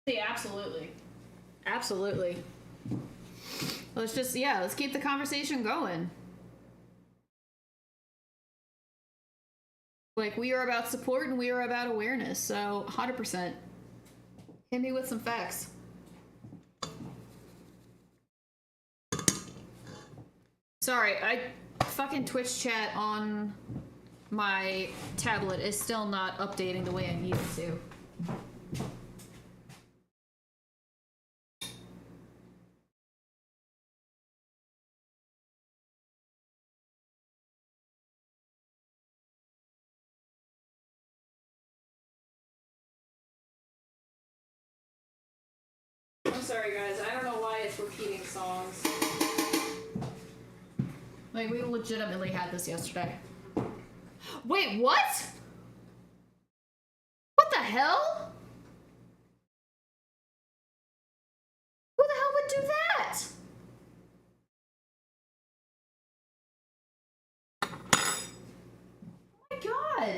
Yeah, absolutely. Absolutely. Let's keep the conversation going. Like, we are about support and we are about awareness, so 100%. Hit me with some facts. Sorry, fucking Twitch chat on my tablet is still not updating the way I need it to. sorry, guys. I don't know why it's repeating songs. Like, we legitimately had this yesterday. Wait, what? What the hell? Who the hell would do that? Oh my god.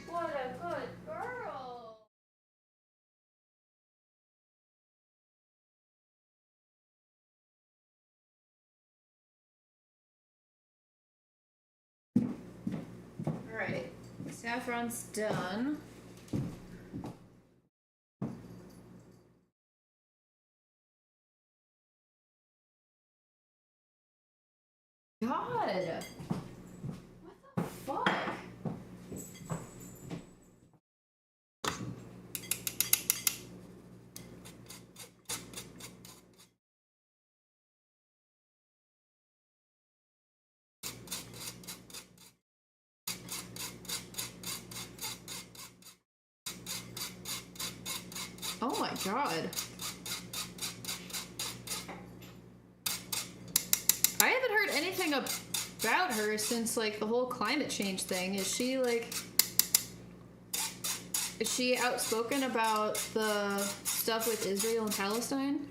What a good girl. Alright, saffron's done. God! What the fuck? Oh my god. I haven't heard anything about her since, like, the whole climate change thing. Is she, like... Is she outspoken about the stuff with Israel and Palestine?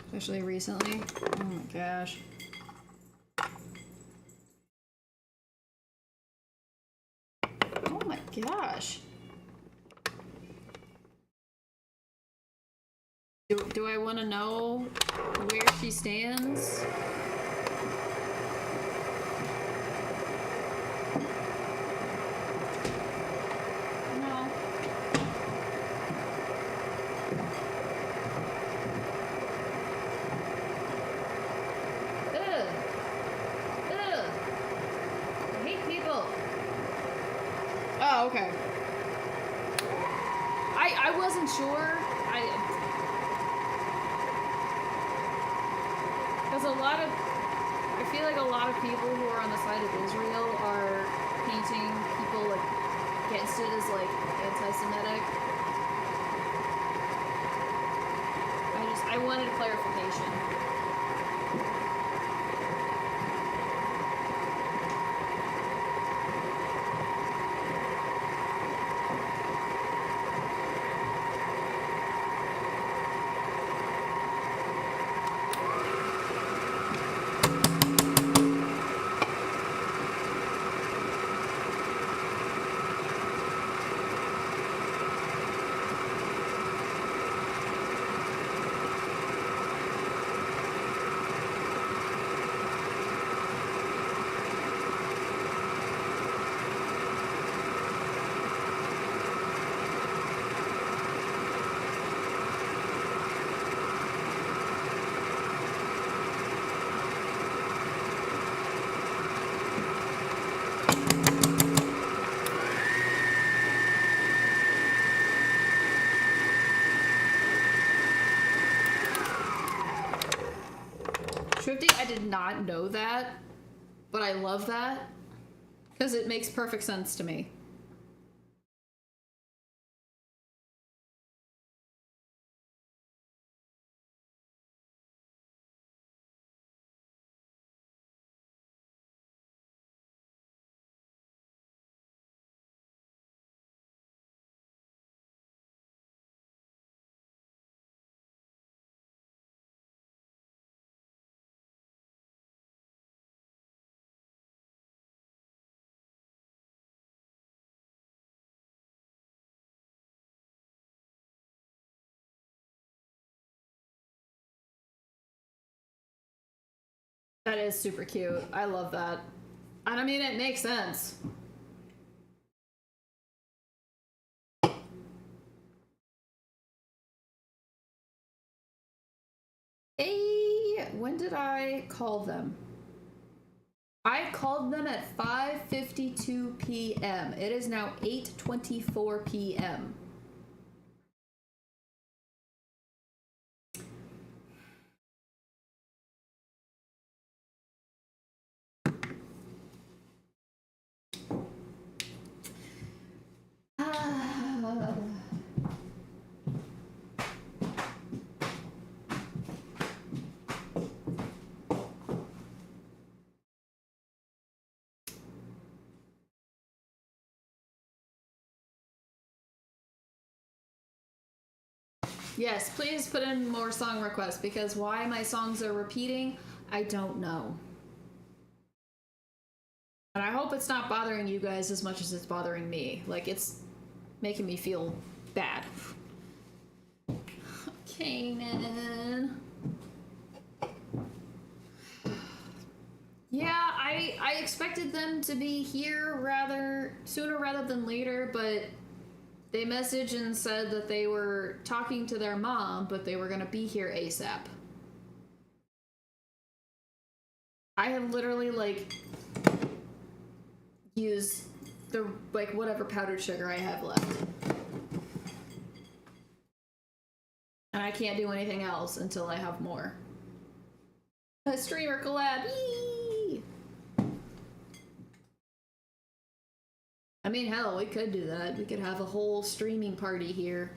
Especially recently. Oh my gosh. Oh my gosh. Do I want to know where she stands? No. Ugh. Ugh. I hate people. Oh, okay. I wasn't sure. Because I feel like a lot of people who are on the side of Israel are painting people, like, against it as, like, anti-Semitic. I wanted clarification. Shrifty, I did not know that, but I love that because it makes perfect sense to me. That is super cute. I love that. And I mean, it makes sense. Hey, when did I call them? I called them at 5:52 p.m. It is now 8:24 p.m. Yes, please put in more song requests because why my songs are repeating, I don't know. And I hope it's not bothering you guys as much as it's bothering me. Like, it's making me feel bad. Kanan. Yeah, I expected them to be here sooner rather than later, but they messaged and said that they were talking to their mom, but they were gonna be here ASAP. I have literally, like, used the, like, whatever powdered sugar I have left. And I can't do anything else until I have more. A streamer collab, yee! I mean, hell, we could do that. We could have a whole streaming party here.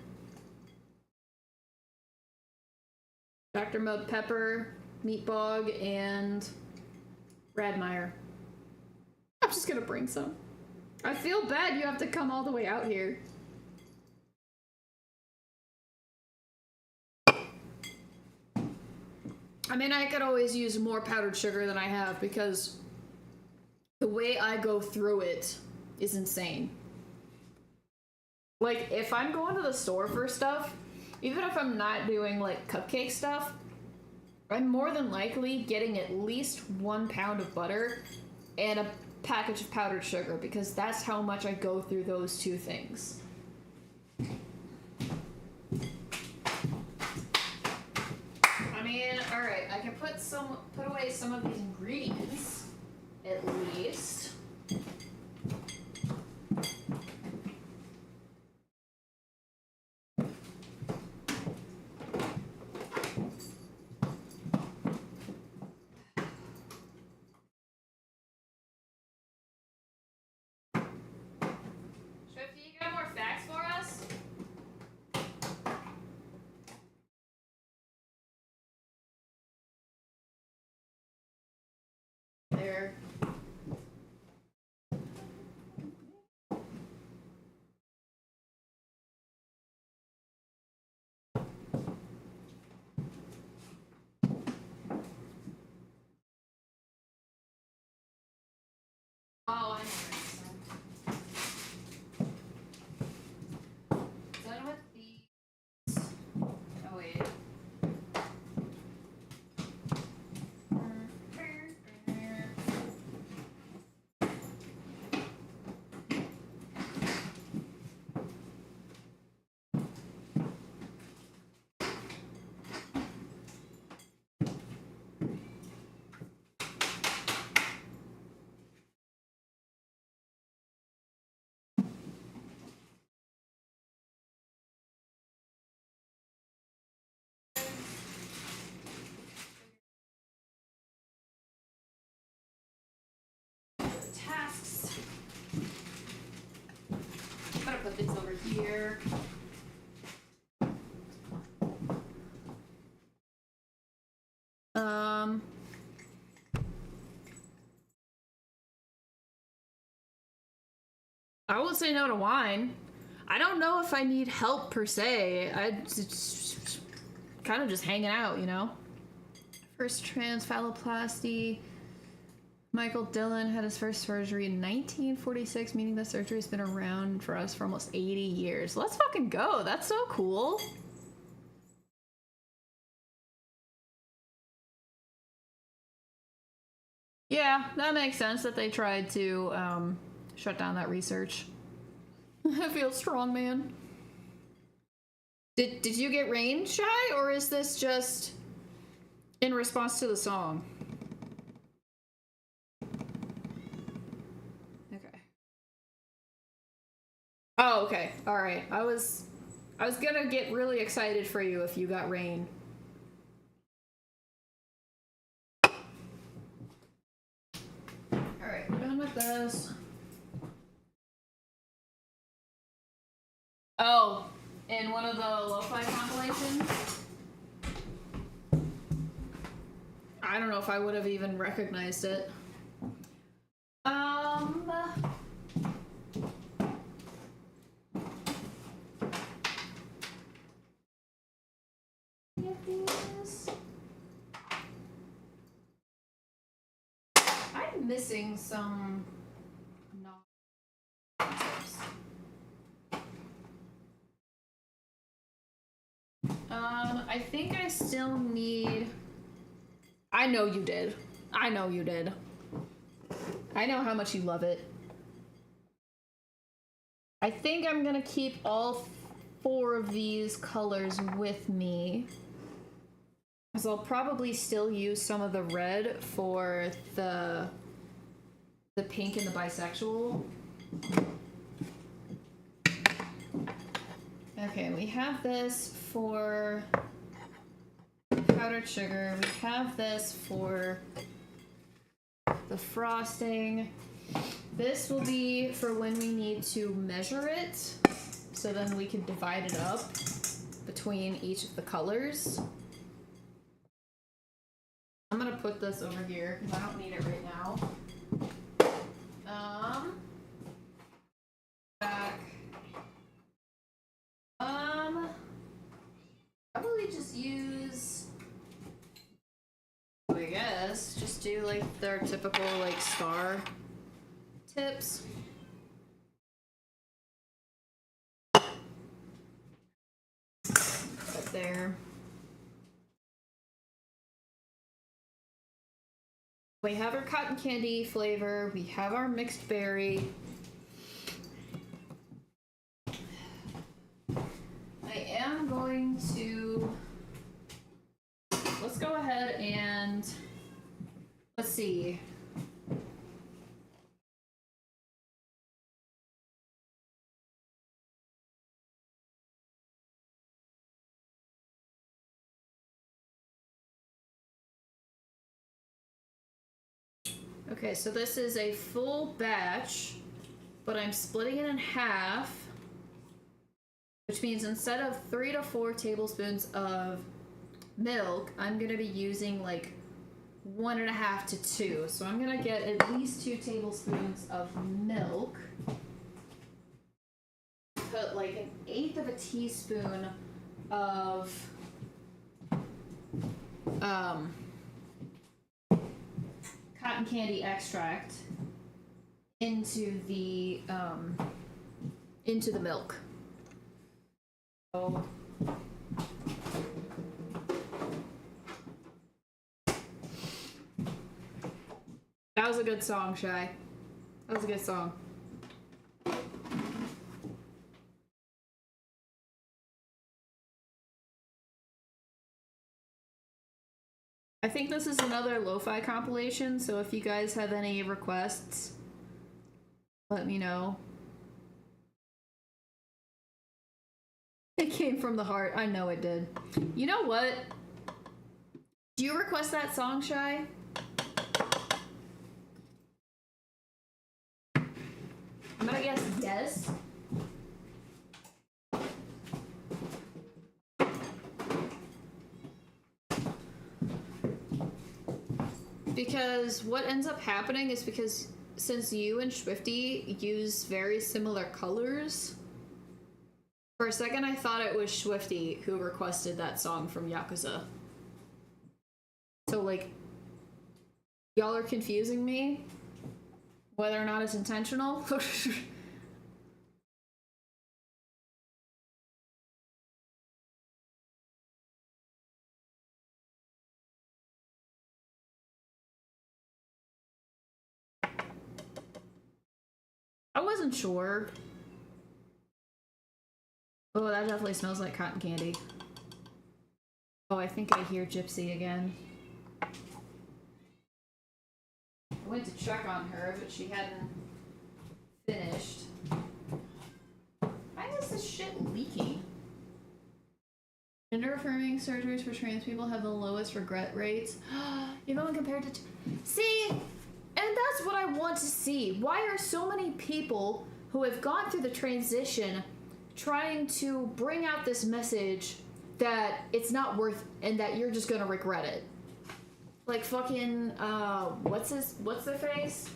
Dr. Mud Pepper, Meatbog, and Radmeyer. I'm just gonna bring some. I feel bad you have to come all the way out here. I mean, I could always use more powdered sugar than I have because the way I go through it is insane. Like, if I'm going to the store for stuff, even if I'm not doing, like, cupcake stuff, I'm more than likely getting at least 1 pound of butter and a package of powdered sugar because that's how much I go through those two things. I mean, alright, I can put away some of these ingredients, at least. Swifty, you got more facts for us? There. Oh, I know. Done with these. Oh, wait. Tasks. I'm gonna put this over here. I won't say no to wine. I don't know if I need help per se. I just kind of just hanging out, you know? First transphalloplasty. Michael Dillon had his first surgery in 1946, meaning the surgery has been around for us for almost 80 years. Let's fucking go. That's so cool. Yeah, that makes sense that they tried to shut down that research. I feel strong, man. Did you get rain, Shy, or is this just in response to the song? Okay. Oh, okay. All right. I was gonna get really excited for you if you got rain. All right, we're done with this. Oh, in one of the lo-fi compilations? I don't know if I would have even recognized it. Get these. I'm missing some tips. I think I still need. I know you did. I know you did. I know how much you love it. I think I'm gonna keep all 4 of these colors with me. Because I'll probably still use some of the red for the pink and the bisexual. Okay, we have this for powdered sugar. We have this for the frosting. This will be for when we need to measure it, so then we can divide it up between each of the colors. I'm gonna put this over here because I don't need it right now. Back. Probably just use, I guess, just do like their typical like star tips. Up there. We have our cotton candy flavor. We have our mixed berry. I am going to, let's go ahead and, let's see. Okay, so this is a full batch, but I'm splitting it in half, which means instead of 3 to 4 tablespoons of milk, I'm gonna be using like 1.5 to 2. So I'm gonna get at least 2 tablespoons of milk. Put like 1/8 of a teaspoon of cotton candy extract into the milk. So that was a good song, Shy. That was a good song. I think this is another lo-fi compilation, so if you guys have any requests, let me know. It came from the heart. I know it did. You know what? Do you request that song, Shy? I'm gonna guess Des. Because what ends up happening is because since you and Swifty use very similar colors, for a second I thought it was Swifty who requested that song from Yakuza. So like, y'all are confusing me, whether or not it's intentional. I wasn't sure. Oh, that definitely smells like cotton candy. Oh, I think I hear Gypsy again. I went to check on her, but she hadn't finished. Why is this shit leaking? Gender affirming surgeries for trans people have the lowest regret rates. Even when compared to... See? And that's what I want to see. Why are so many people who have gone through the transition trying to bring out this message that it's not worth and that you're just gonna regret it. Like fucking what's their face?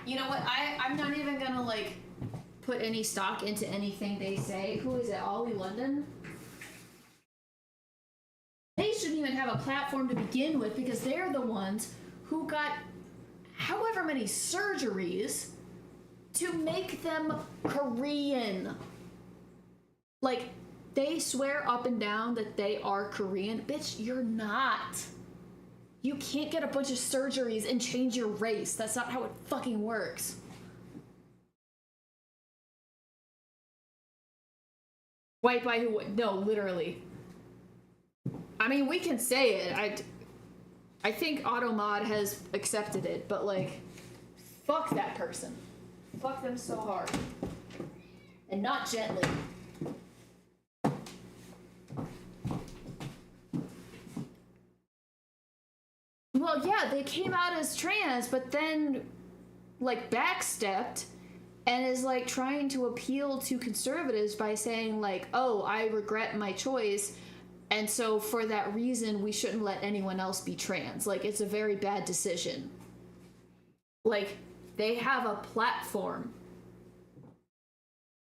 You know what? I'm not even gonna like put any stock into anything they say. Who is it? Ollie London? They shouldn't even have a platform to begin with because they're the ones who got however many surgeries to make them Korean. Like, they swear up and down that they are Korean. Bitch, you're not. You can't get a bunch of surgeries and change your race. That's not how it fucking works. White by who? No, literally. I mean, we can say it. I think Automod has accepted it, but like, fuck that person. Fuck them so hard. And not gently. Well, yeah, they came out as trans, but then, like, backstepped and is, like, trying to appeal to conservatives by saying, like, oh, I regret my choice, and so for that reason, we shouldn't let anyone else be trans. Like, it's a very bad decision. Like, they have a platform.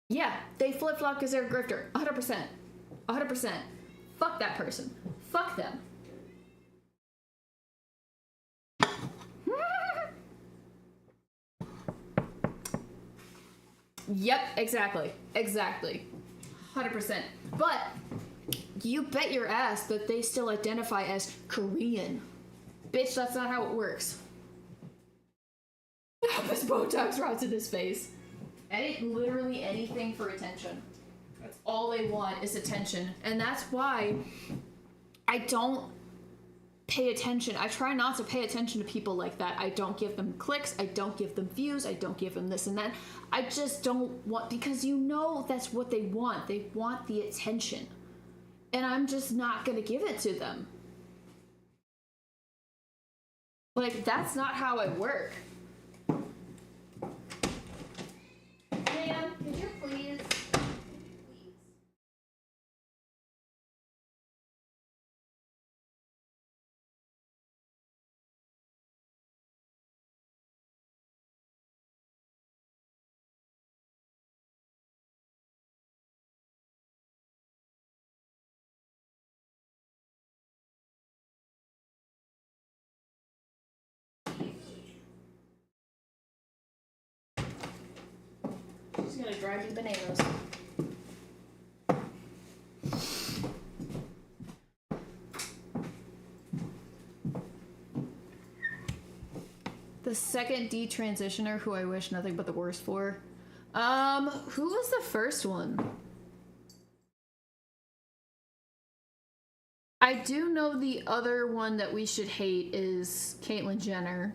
Yeah, they flip-flop because they're a grifter. 100%. 100%. Fuck that person. Fuck them. Yep, exactly. 100%. But you bet your ass that they still identify as Korean. Bitch, that's not how it works. His Botox rods in his face. Edit literally anything for attention. That's all they want is attention. And that's why I don't pay attention. I try not to pay attention to people like that. I don't give them clicks. I don't give them views. I don't give them this and that. I just don't want, because you know that's what they want. They want the attention. And I'm just not going to give it to them. Like, that's not how I work. Ma'am, could you please? She's gonna drive me bananas. The second detransitioner who I wish nothing but the worst for. Who was the first one? I do know the other one that we should hate is Caitlyn Jenner.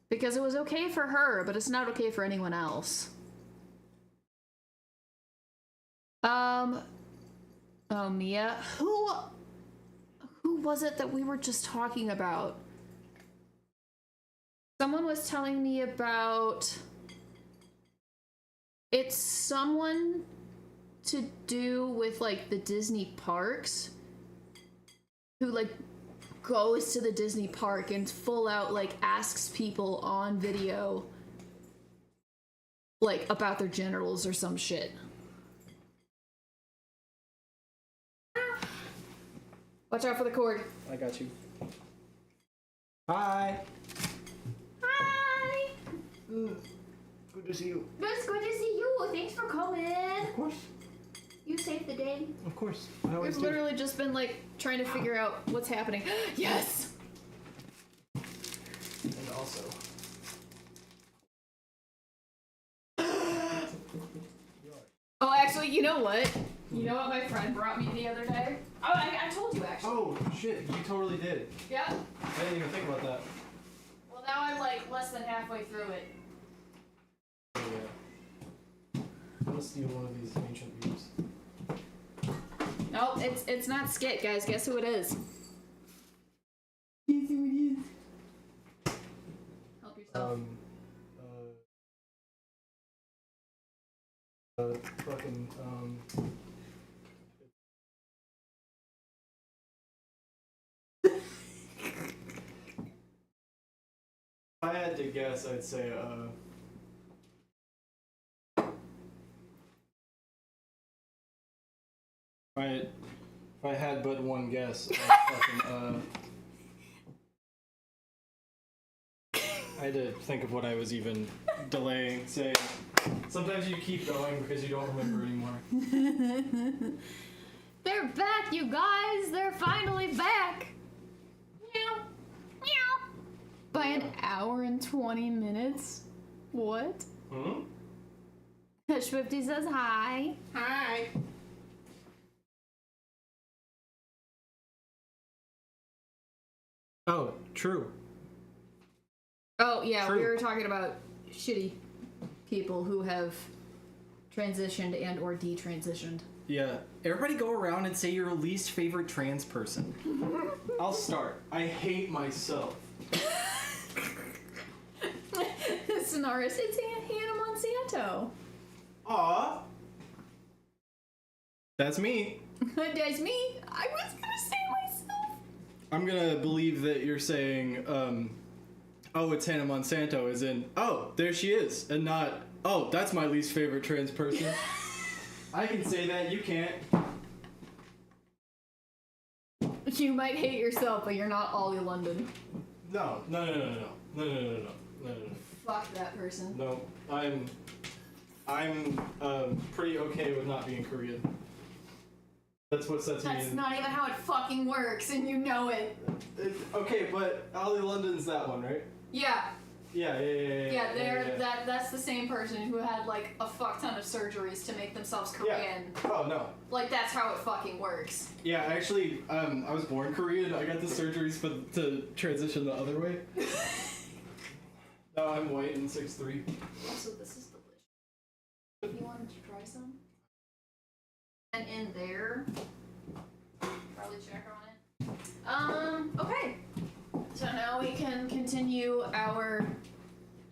Because it was okay for her, but it's not okay for anyone else. Oh, Mia. Who was it that we were just talking about? Someone was telling me about... It's someone to do with, like, the Disney parks. Who, like, goes to the Disney park and full out, like, asks people on video, like, about their genitals or some shit. Watch out for the cord. I got you. Hi. Hi. Good to see you. It's good to see you. Thanks for coming. Of course. You saved the day. Of course. I always We've do. literally just been like trying to figure out what's happening. Yes. And also. Oh, actually, you know what? You know what my friend brought me the other day? Oh, I told you actually. Oh shit! You totally did. Yeah. I didn't even think about that. Well, now I'm like less than halfway through it. Oh, yeah. I'm gonna steal one of these ancient views. Nope, it's not Skit, guys. Guess who it is? Guess who it is? Help yourself. I had to guess, I'd say, if I had but one guess, I'd fucking, I had to think of what I was even delaying saying. Sometimes you keep going because you don't remember anymore. They're back, you guys! They're finally back! Meow. Meow. By an hour and 20 minutes? What? Hmm? Swifty says hi. Hi. Oh, true. Oh, yeah, True. we were talking about shitty people who have transitioned and or detransitioned. Yeah. Everybody go around and say your least favorite trans person. I'll start. I hate myself. Sonaris, it's Hannah Monsanto. Aw. That's me. That's me. I was gonna say myself. I'm gonna believe that you're saying, oh, it's Hannah Monsanto, as in, oh, there she is, and not, oh, that's my least favorite trans person. I can say that, you can't. You might hate yourself, but you're not Ollie London. No. Fuck that person. No, I'm pretty okay with not being Korean. That's what sets me That's in. not even how it fucking works, and you know it. Okay, but Ollie London's that one, right? Yeah. Yeah, That's the same person who had like a fuck ton of surgeries to make themselves Korean. Oh, no. Like that's how it fucking works. Yeah, actually, I was born Korean. I got the surgeries to transition the other way. Now I'm white and 6'3". Also, this is delicious. If you wanted to try some. And in there, probably check on it. Okay. So now we can continue our.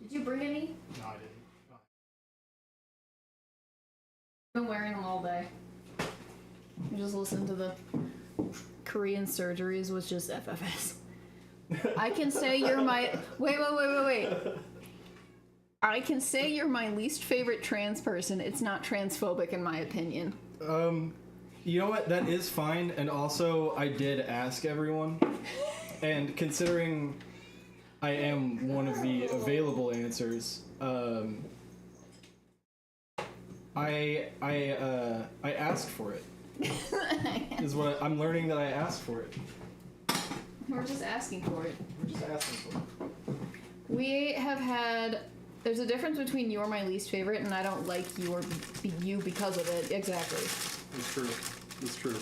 Did you bring any? No, I didn't. Oh. I've been wearing them all day. You just listen to the Korean surgeries was just FFS. I can say you're my. Wait. I can say you're my least favorite trans person. It's not transphobic in my opinion. You know what? That is fine. And also, I did ask everyone. And considering I am one of the available answers, I asked for it. Is what I'm learning that I asked for it. We're just asking for it. We're just asking for it. We have had. There's a difference between you're my least favorite and I don't like you because of it. Exactly. It's true. It's true.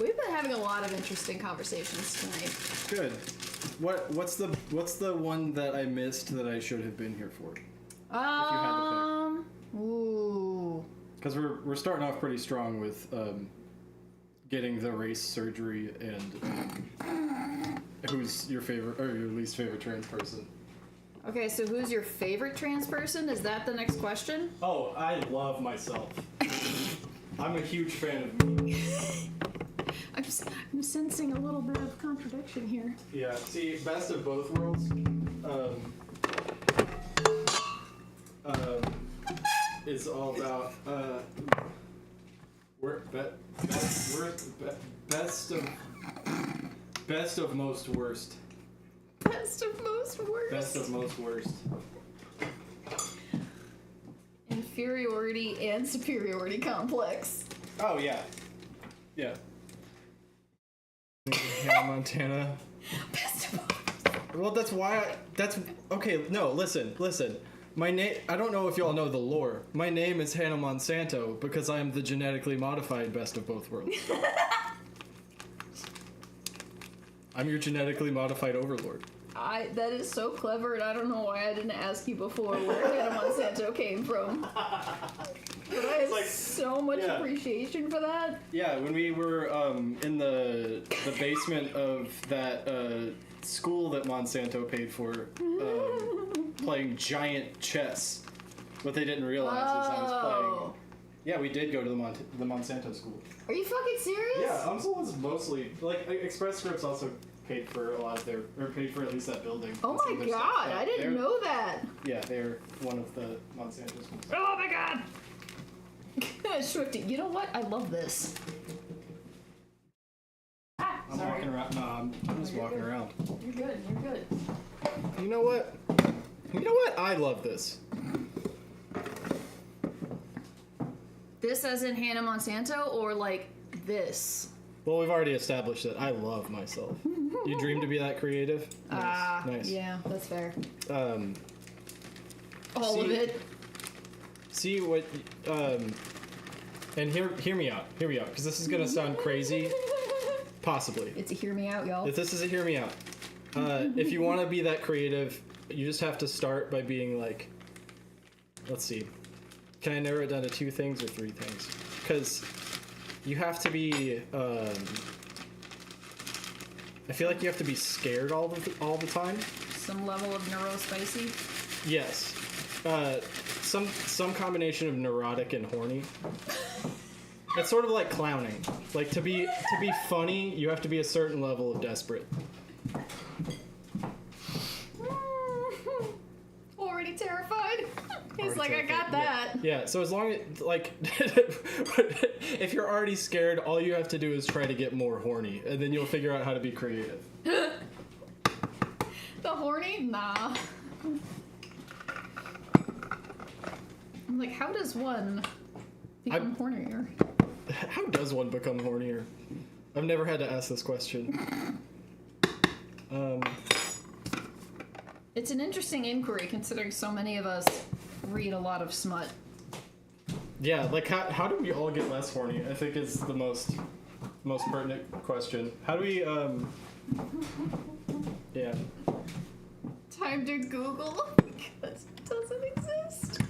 We've been having a lot of interesting conversations tonight. Good. What's the one that I missed that I should have been here for? If you had to pick. Ooh. Because we're starting off pretty strong with getting the race surgery and who's your favorite or your least favorite trans person. Okay, so who's your favorite trans person? Is that the next question? Oh, I love myself. I'm a huge fan of me. I'm sensing a little bit of contradiction here. Yeah, see, best of both worlds is all about best of most worst. Best of most worst. Best of most worst. Inferiority and superiority complex. Oh yeah. Yeah. Hannah Montana. Best of both. Well, that's why okay, no, listen. My name, I don't know if y'all know the lore. My name is Hannah Monsanto because I am the genetically modified best of both worlds. I'm your genetically modified overlord. That is so clever, and I don't know why I didn't ask you before where Hannah Monsanto came from. But I have so much appreciation for that. Yeah, when we were in the basement of that school that Monsanto paid for, playing giant chess, what they didn't realize is I was playing. Yeah, we did go to the Monsanto school. Are you fucking serious? Yeah, UMSL was mostly like Express Scripts also paid for a lot of their, or paid for at least that building. Oh and some my of their stuff. god, Yeah, I didn't know that. Yeah, they're one of the Monsanto's. Oh my god. Swifty, you know what? I love this. Ah, I'm sorry. walking around. No, I'm just walking around. You're good. You're good. You know what? You know what? I love this. This as in Hannah Monsanto, or like this? Well, we've already established that I love myself. You dream to be that creative? Nice. Nice. Yeah, that's fair. Um, All of it. See what, and hear me out, because this is gonna sound crazy, possibly. It's a hear me out, y'all. If this is a hear me out, if you want to be that creative, you just have to start by being like, let's see, can I narrow it down to 2 things or 3 things? Because you have to be, I feel like you have to be scared all the time. Some level of neurospicy. Yes. Some combination of neurotic and horny. It's sort of like clowning. Like to be funny, you have to be a certain level of desperate. Already terrified. He's Already like, terrified. I got that. Yeah. So as long as like, if you're already scared, all you have to do is try to get more horny, and then you'll figure out how to be creative. The horny? Nah. I'm like, how does one become hornier? How does one become hornier? I've never had to ask this question. It's an interesting inquiry considering so many of us read a lot of smut. Yeah, like how do we all get less horny? I think is the most pertinent question. How do we yeah. Time to Google because it doesn't exist.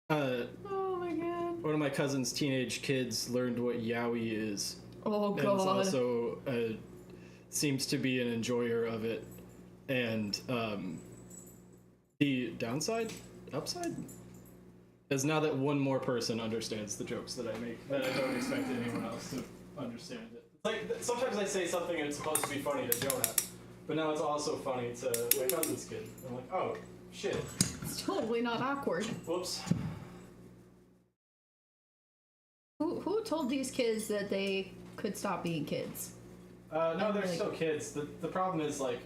Oh my god. One of my cousin's teenage kids learned what yaoi is. Oh god. And is also seems to be an enjoyer of it. And the upside, is now that one more person understands the jokes that I make, that I don't expect anyone else to understand it. Like sometimes I say something and it's supposed to be funny to Jonah, but now it's also funny to my cousin's kid. I'm like, oh shit. It's totally not awkward. Whoops. Who told these kids that they could stop being kids? No, they're still kids. The problem is, like,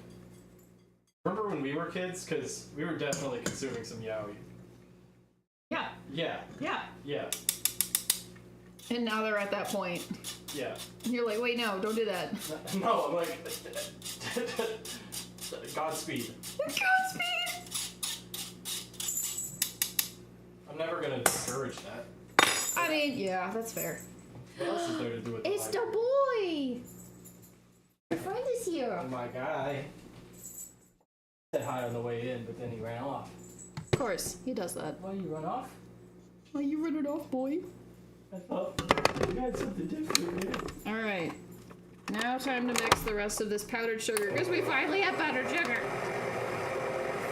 remember when we were kids? Because we were definitely consuming some yaoi. Yeah. Yeah. Yeah. Yeah. And now they're at that point. Yeah. And you're like, wait, no, don't do that. No, I'm like, Godspeed. Godspeed! I'm never gonna discourage that. I mean, yeah, that's fair. What else is there to do with It's the Bible? boy! Your friend is here. Oh, my guy. Said hi on the way in, but then he ran off. Of course, he does that. Why you run off? Why you running off, boy? I thought you had something different, man. Alright. Now time to mix the rest of this powdered sugar, because we finally have powdered sugar.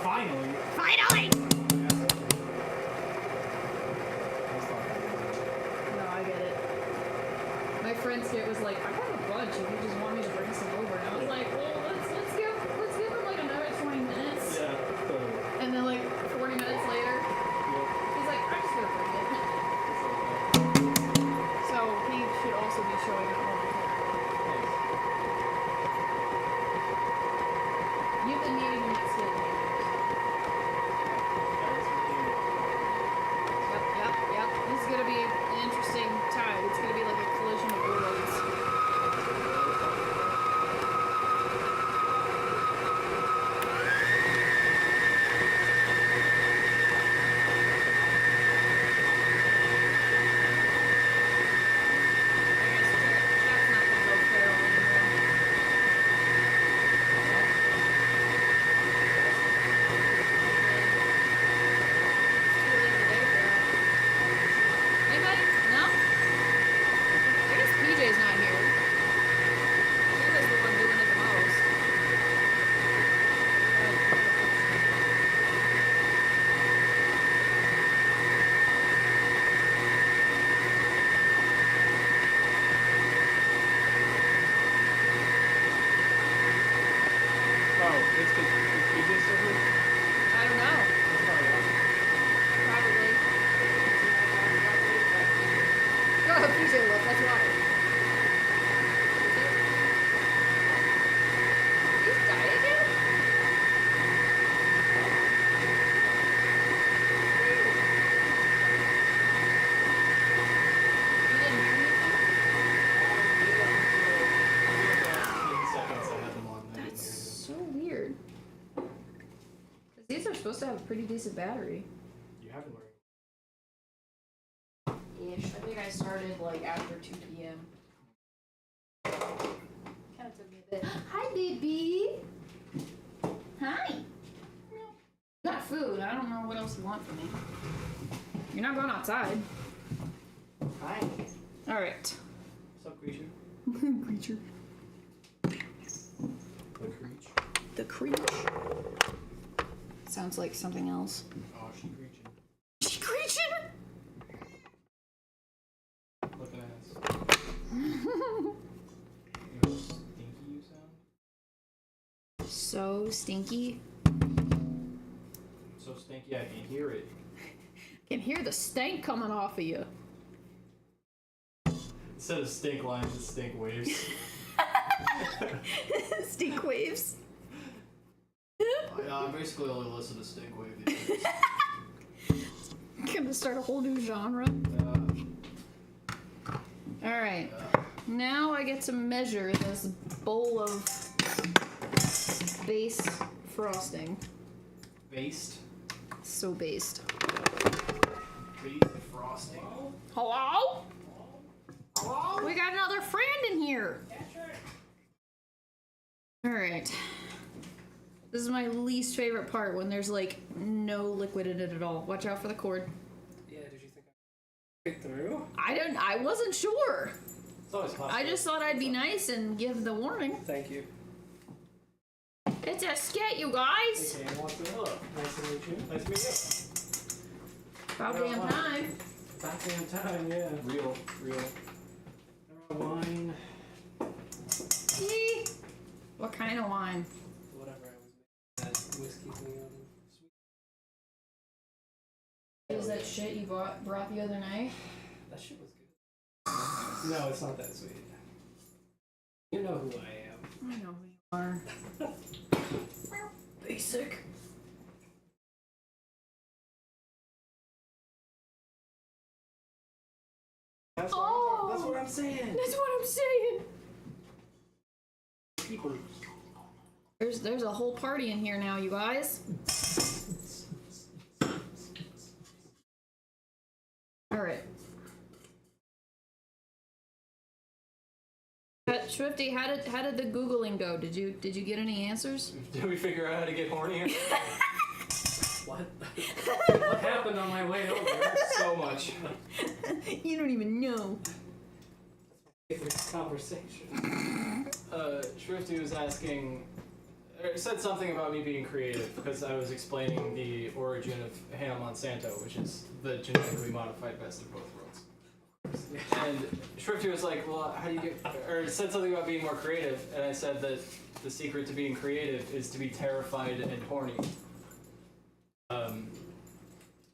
Finally. Finally! No, I get it. My friend's kid was like, I have a bunch if you just want me to bring some over. And I was like, well, let's give him like another 20 minutes. Yeah. And then like 40 minutes later, he's like, I'm just gonna bring it. So he should also be showing up more. You've been needing to mix it. Yep. This is gonna be an interesting time. It's gonna be like a collision of worlds. usually look. That's why. Did these die again? You didn't hear anything? Seconds I had them on. I didn't That's hear so weird. 'Cause these are supposed to have a pretty decent battery. them. You haven't learned. Ish. I think I started like after 2 p.m. Kind of took me a bit. Hi, baby. Hi. Got food. I don't know what else you want from me. You're not going outside. Hi. All right. What's up, creature? Creature. The creature. The creature. Sounds like something else. Oh, she creature. She creature. Looking at us. You know how stinky you sound? So stinky. So stinky I can hear it. Can hear the stank coming off of you. Instead of stink lines, it's stink waves. Stink waves. I basically only listen to stink wave these days. Gonna start a whole new genre. All right. Now I get to measure this bowl of base frosting. Based. So based. Based frosting. Hello? Hello? We got another friend in here. All right. This is my least favorite part when there's like no liquid in it at all. Watch out for the cord. Yeah, did you think I get through? I wasn't sure. It's always possible. I just thought I'd be nice and give the warning. Thank you. It's a skit, you guys. Okay, what's the hello? Nice to meet you. Nice to meet you. About damn time. Back in time, yeah. Real. Wine. Eee. What kind of wine? Whatever I was making. That whiskey thing on sweet. Is that shit you brought the other night? That shit was good. No, it's not that sweet. You know who I am. I know who you are. Basic. That's Oh! That's what I'm saying. That's what I'm saying. People. There's a whole party in here now, you guys. All right. Swifty, how did the Googling go? Did you get any answers? Did we figure out how to get hornier? What? What happened on my way over? So much. You don't even know. This conversation. Shrifty was asking, said something about me being creative because I was explaining the origin of Hannah Monsanto, which is the genetically modified best of both worlds. And Shrifty was like, well, how do you get, or said something about being more creative, and I said that the secret to being creative is to be terrified and horny. And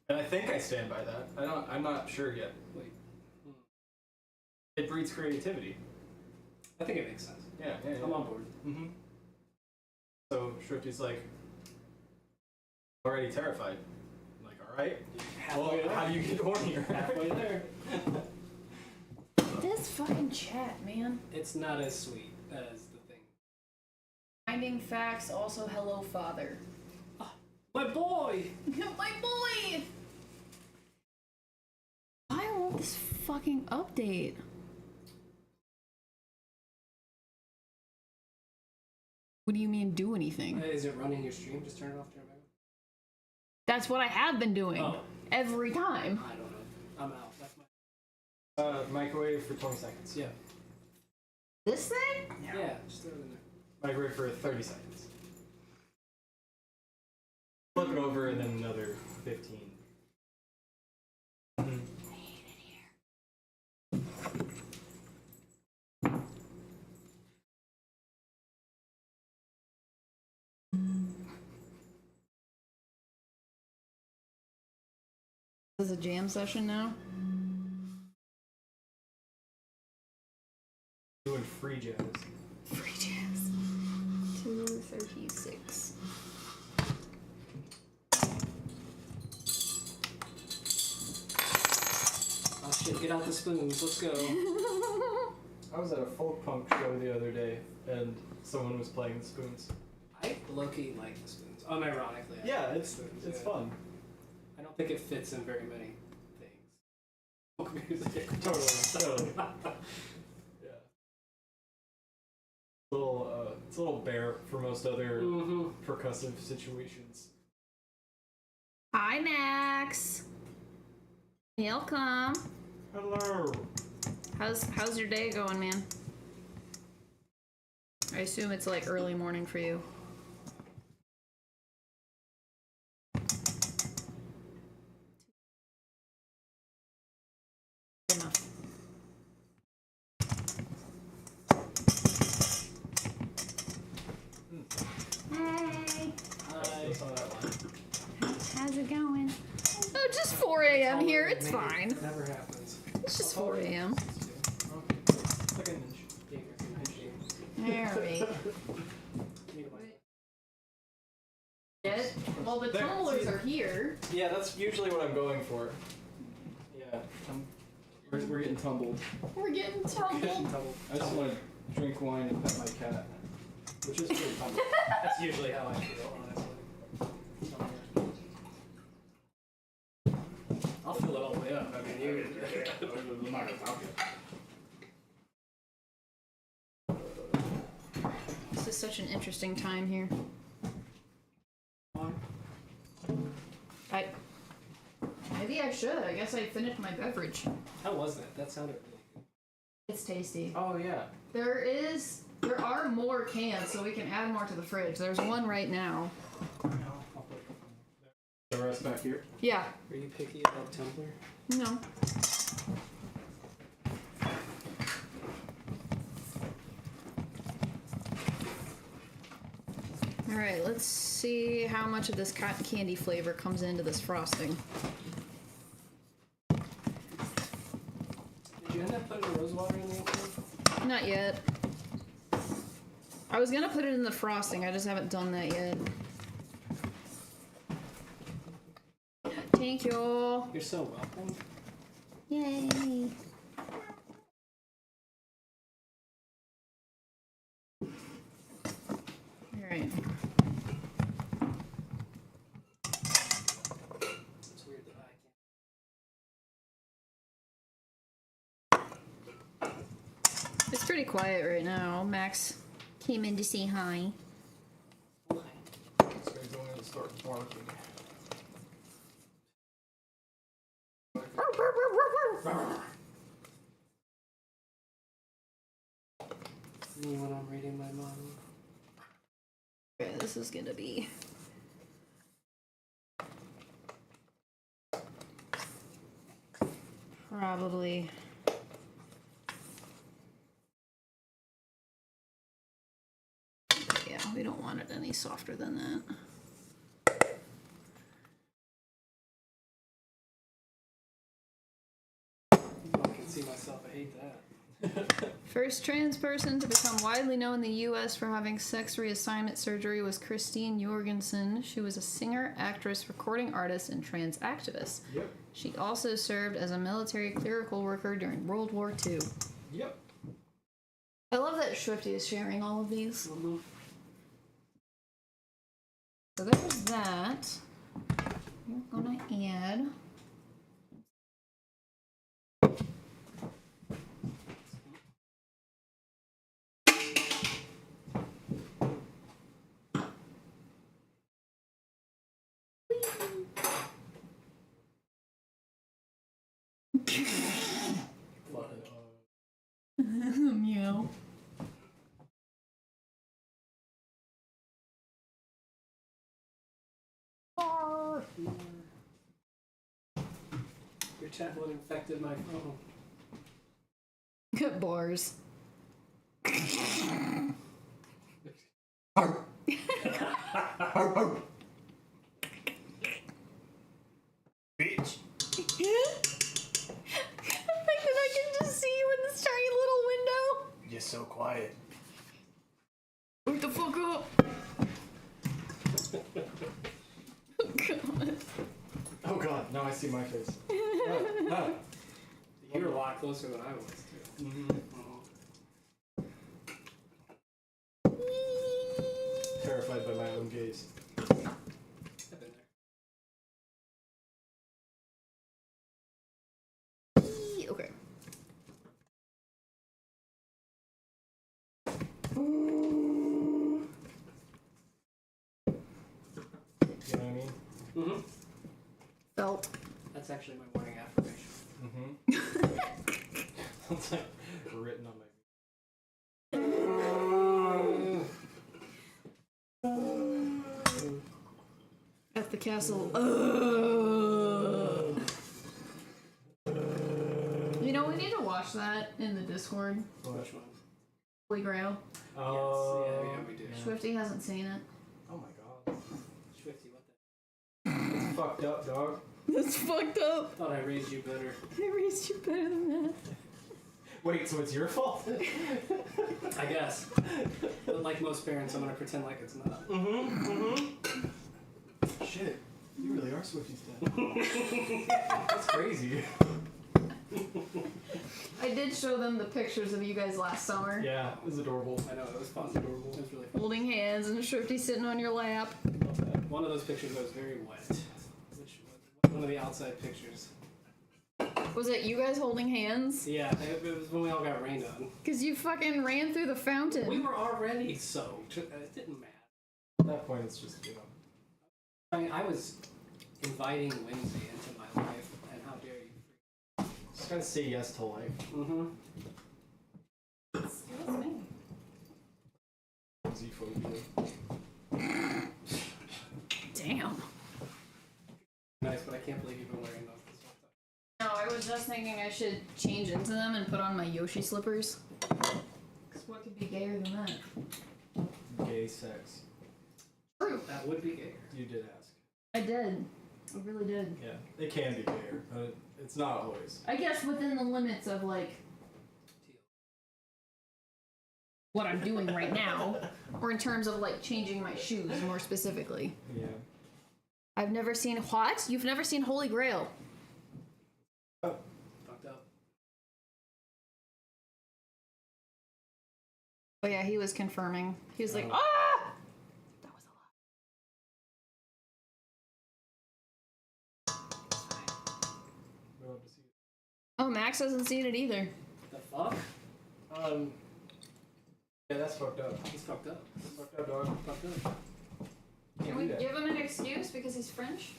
I think I stand by that. I'm not sure yet. Wait. It breeds creativity. I think it makes sense. Yeah. I'm on board. Mm-hmm. So Shrifty's like, already terrified. I'm like, alright. Halfway there. How do you get hornier? Halfway there. This fucking chat, man. It's not as sweet as the thing. Finding facts. Also, hello, father. My boy! My boy. I want this fucking update. What do you mean, do anything? Is it running your stream? Just turn it off, turn it back That's what I have been doing. Oh. Every time. on. I don't know. I'm out. That's my. Microwave for 20 seconds. Yeah. This thing? Yeah, just throw it in there. Microwave for 30 seconds. Flip it over and then another 15. Mhm. This is a jam session now? free jazz. Free jazz. 236. Oh shit, get out the spoons, let's go. I was at a folk punk show the other day, and someone was playing the spoons. I low-key like the spoons, unironically. I Yeah, like the it's spoons, it's yeah. fun. I don't think it fits in very many things. Folk music. Totally. Yeah. It's a little bare for most other percussive situations. Hi, Max. Welcome. Hello. How's your day going, man? I assume it's like early morning for you. Good enough. Hey. I saw that one. How's it going? Oh, just 4 a.m. here. It's Maybe. fine. It never happens. It's just 4 a.m. Okay. It's like an inch. Yeah, All right. Get? Well, the There, tumblers see- are here. Yeah, that's usually what I'm going for. Yeah. We're getting tumbled. We're getting tumbled. I just want to drink wine and pet my cat. Which is pretty tumbled. That's usually how I feel, honestly. I'll fill it all the way up. I mean, you. I'm not gonna talk it. This is such an interesting time here. Maybe I should. I guess I finished my beverage. How was that? That sounded really good. It's tasty. Oh yeah. There are more cans, so we can add more to the fridge. There's one right now. I'll put The rest back here. Yeah. Are you picky about tumbler? No. Alright, let's see how much of this cotton candy flavor comes into this frosting. Did you end up putting rose water in the oven? Not yet. I was gonna put it in the frosting, I just haven't done that yet. Thank you. You're so welcome. Yay. Alright. It's weird that I can't. It's pretty quiet right now. Max came in to say hi. So he's going to start barking. Me when I'm reading my mom. Okay, this is gonna be probably yeah, we don't want it any softer than that. I can see myself. I hate that. First trans person to become widely known in the U.S. for having sex reassignment surgery was Christine Jorgensen. She was a singer, actress, recording artist, and trans activist. Yep. She also served as a military clerical worker during World War II. Yep. I love that Swifty is sharing all of these. Mm-hmm. So there's that. We're gonna add. Meow. Your tablet infected my phone. Good bars. Bitch. The fact that I can just see you in this tiny little window. Yes, so quiet. Wake the fuck up! Oh god. Oh god, now I see my face. Oh. You were a lot closer than I was too. Terrified by my own gaze. I've been there. Okay. You know what I mean? Mm-hmm. Felt. That's actually my morning affirmation. It's like written on my. At the castle. You know, we need to watch that in the Discord. Which one? Holy Grail. Oh. Yes, yeah, we do. Swifty hasn't seen it. Oh my god. Swifty, what It's fucked up, dog. That's fucked up. the? Thought I raised you better. I raised you better than that. Wait, so it's your fault? I guess. But like most parents, I'm gonna pretend like it's not. Shit. You really are Swifty's dad. That's crazy. I did show them the pictures of you guys last summer. Yeah, it was adorable. I know, it was fun. It was really fun. Holding hands and Swifty sitting on your lap. One of those pictures was very wet. Which one of the outside pictures. Was it you guys holding hands? Yeah, it was when we all got rained on. Because you fucking ran through the fountain. We were already soaked. It didn't matter. At that point, it's just, you know. I mean, I was inviting Lindsay into my life, and how dare you? Just gotta say yes to life. Mm-hmm. Excuse me. Z-phobia. Damn. Nice, but I can't believe you've been wearing those this whole time. No, I was just thinking I should change into them and put on my Yoshi slippers. Because what could be gayer than that? Gay sex. True. That would be gayer. You did ask. I did. I really did. Yeah, it can be gayer, but it's not always. I guess within the limits of, like, what I'm doing right now. Or in terms of, like, changing my shoes, more specifically. Yeah. I've never seen... What? You've never seen Holy Grail? Fucked up. Oh yeah, he was confirming. He was like, Oh. ah! That was a lot. We'll have to see. Oh, Max hasn't seen it either. The fuck? Yeah, that's fucked up. He's fucked up. That's fucked up, dog. Fucked up. Can Can't we do that. give him an excuse because he's French?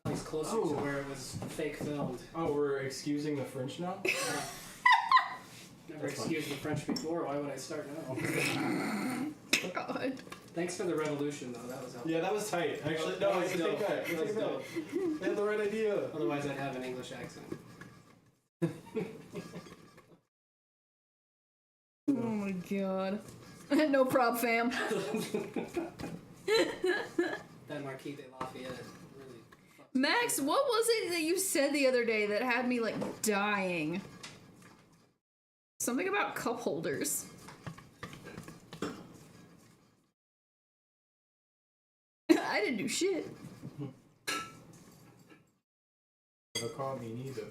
He's closer to where it was fake filmed. Oh, we're excusing the French now? Never That's fine. excused the French before. Why would I start now? God. Thanks for the revolution, though. That was helpful. Yeah, that was tight. Actually, no, That I was take dope. back. I That take was it back. dope. They had the right idea. Otherwise, I'd have an English accent. Oh my god. No prob, fam. That Marquis de Lafayette really fucked Max, what was it that you said the other day that had me, like, dying? Something about cup holders. I didn't do shit. Never caught me neither.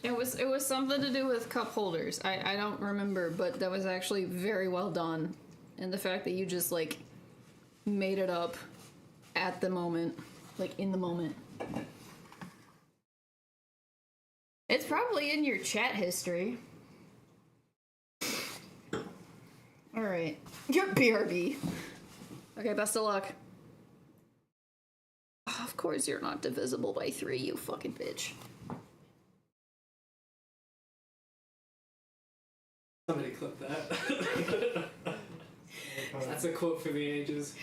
It was something to do with cup holders. I don't remember, but that was actually very well done. And the fact that you just, like, made it up at the moment. Like, in the moment. It's probably in your chat history. Alright. You're BRB. Okay, best of luck. Oh, of course you're not divisible by 3, you fucking bitch. Somebody clip that. That's a quote for the ages.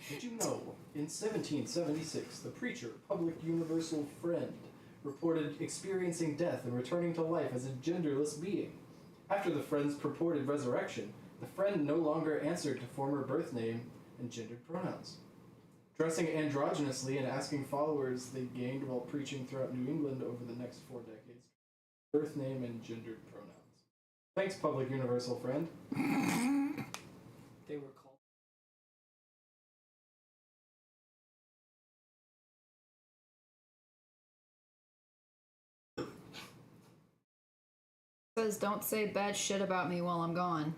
Did you know, in 1776, the preacher, Public Universal Friend, reported experiencing death and returning to life as a genderless being. After the Friend's purported resurrection, the Friend no longer answered to former birth name and gendered pronouns. Dressing androgynously and asking followers they gained while preaching throughout New England over the next 4 decades, birth name and gendered pronouns. Thanks, public universal friend. They were called. Says, don't say bad shit about me while I'm gone.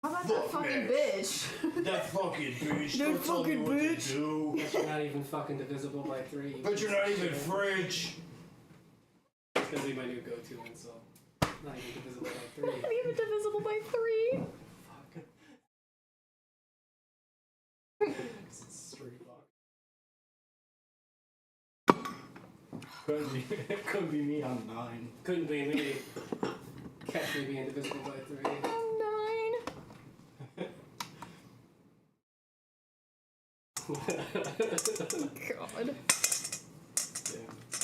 How about that Fuck fucking Max. bitch? That fucking bitch. That Don't tell me fucking what bitch. to do. But you're not even fucking divisible by 3. But you're not even French. It's gonna be my new go-to insult. Not even divisible by 3. Not even divisible by 3. Straight couldn't be me on 9. Couldn't be me. Catch me being divisible by 3. 9. God.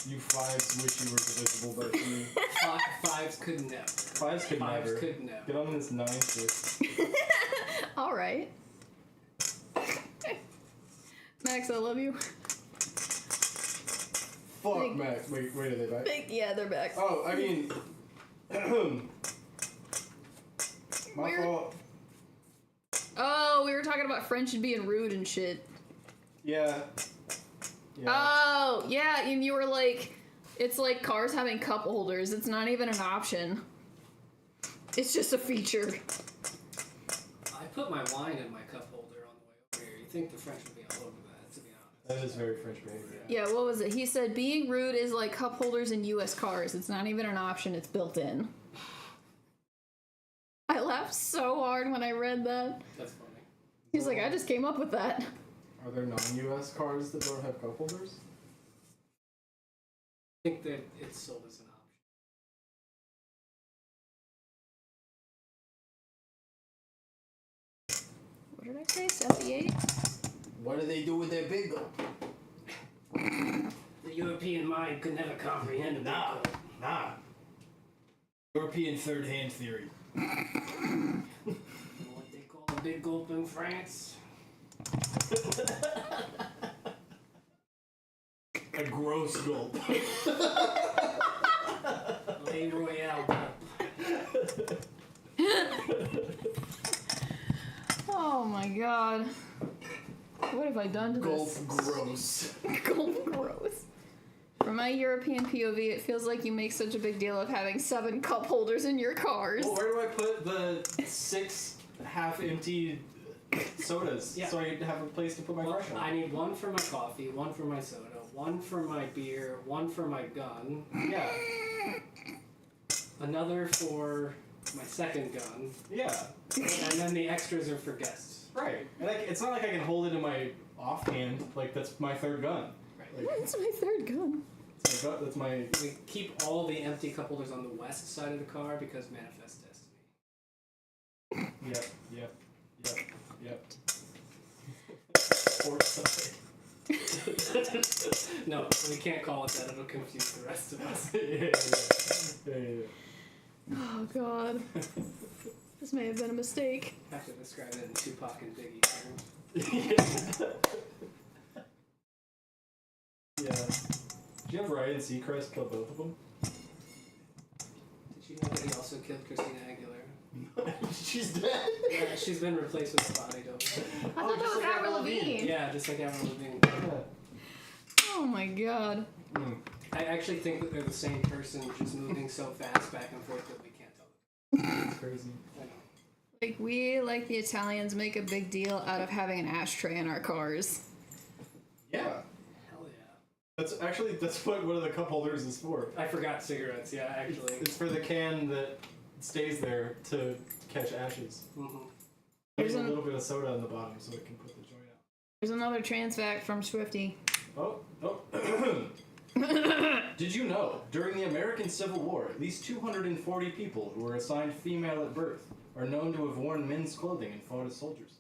You 5s wish you were divisible by 3. 5s could never. 5s could 5s never. could never. Get on this 9 shit. Alright. Max, I love you. Fuck, Like- Max. Wait, are they back? Yeah, they're back. Oh, I mean... My Weird. fault. Oh, we were talking about French and being rude and shit. Yeah. Oh, yeah, and you were like, it's like cars having cup holders. It's not even an option. It's just a feature. I put my wine in my cup holder on the way over here. You think the French would be all over that, to be honest. That is very French behavior. Yeah, what was it? He said being rude is like cup holders in US cars. It's not even an option, it's built in. I laughed so hard when I read that. That's funny. He's like, I just came up with that. Are there non-US cars that don't have cup holders? I think that it's sold as an option. What did I say? 78? What do they do with their bingo? The European mind could never comprehend a Nah, bingo. nah. European third-hand theory. You know what they call a big gulp in France? A gross gulp. Le Royale gulp. Oh my god. What have I done to Gulp this? gross. Gulp gross. From my European POV, it feels like you make such a big deal of having 7 cup holders in your cars. Well, where do I put the 6 half-empty sodas Yeah. so I have a place to put my Well, fresh on? I need 1 for my coffee, 1 for my soda, 1 for my beer, 1 for my gun, Yeah, another for my second gun, yeah, and then the extras are for guests. right. And it's not like I can hold it in my offhand. Like that's my 3rd gun. Right. Like, That's my 3rd gun. it's my gun. That's my. We keep all the empty cup holders on the west side of the car because manifest destiny. Yep. Port side. No, we can't call it that. It'll confuse the rest of us. Yeah. Oh god. This may have been a mistake. I have to describe it in Tupac and Biggie terms. Yeah. Did you have Ryan Seacrest kill both of them? Did you know that he also killed Christina Aguilera? She's dead. Yeah, she's been replaced with a body double. I thought that was Avril Lavigne. Yeah, just like Avril Lavigne. Oh my god. I actually think that they're the same person, just moving so fast back and forth that we can't tell. It's crazy. I know. Like, we, like the Italians, make a big deal out of having an ashtray in our cars. Yeah. Hell yeah. That's what one of the cup holders is for. I forgot cigarettes, yeah, actually. It's for the can that stays there to catch ashes. Mm-hmm. There's a There's little bit of soda on the bottom so it can put the joint out. There's another trans fact from Swifty. Oh. Did you know, during the American Civil War, at least 240 people who were assigned female at birth are known to have worn men's clothing and fought as soldiers?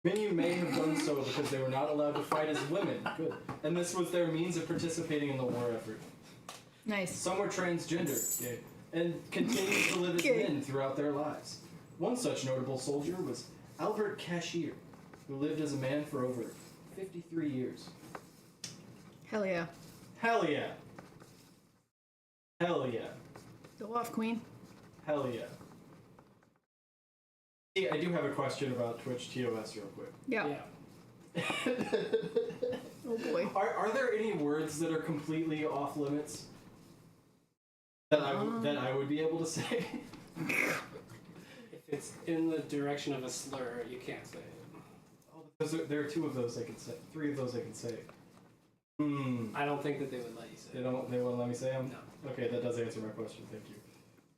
Many may have done so because they were not allowed to fight as women. Good. And this was their means of participating in the war effort. Nice. Some were transgender, gay, and continued to live as Gay. men throughout their lives. One such notable soldier was Albert Cashier, who lived as a man for over 53 years. Hell yeah. Hell yeah. Hell yeah. Go off, queen. Hell yeah. See, I do have a question about Twitch TOS real quick. Yeah. Oh boy. Are there any words that are completely off limits that I would be able to say? If it's in the direction of a slur, you can't say it. Oh, there are 2 of those I can say. 3 of those I can say. I don't think that they would let you say They won't let me say them? No. Okay, that does answer my question. Thank you.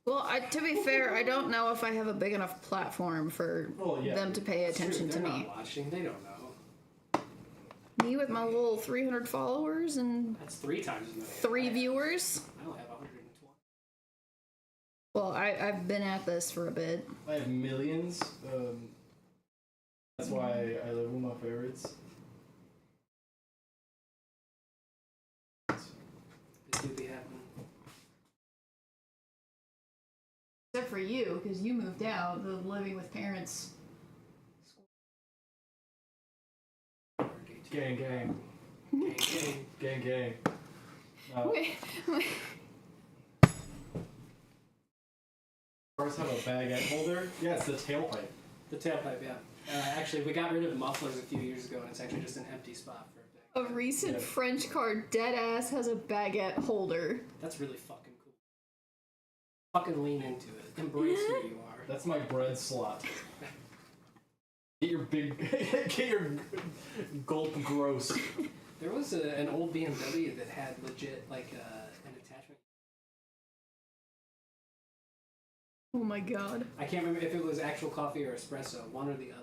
Well, to be fair, I don't know if I have a big enough platform for them to pay attention to They're me. not watching. They don't know. Me with my little 300 followers and That's 3 times as many. 3 viewers. I only have 120. Well, I've been at this for a bit. I have millions. That's why I live with my favorites. It do be happening. Except for you, because you moved out, the living with parents. Gang, gang. Gang, gang. Gang, gang. Wait. Cars have a baguette holder? Yeah, it's the tailpipe. The tailpipe, yeah. Actually, we got rid of the mufflers a few years ago, and it's actually just an empty spot for a bag. A recent French car deadass has a baguette holder. That's really fucking cool. Fucking lean into it. Embrace who you are. That's my bread slot. Get your gulp gross. There was an old BMW that had legit, like, an attachment. Oh my god. I can't remember if it was actual coffee or espresso, one or the other.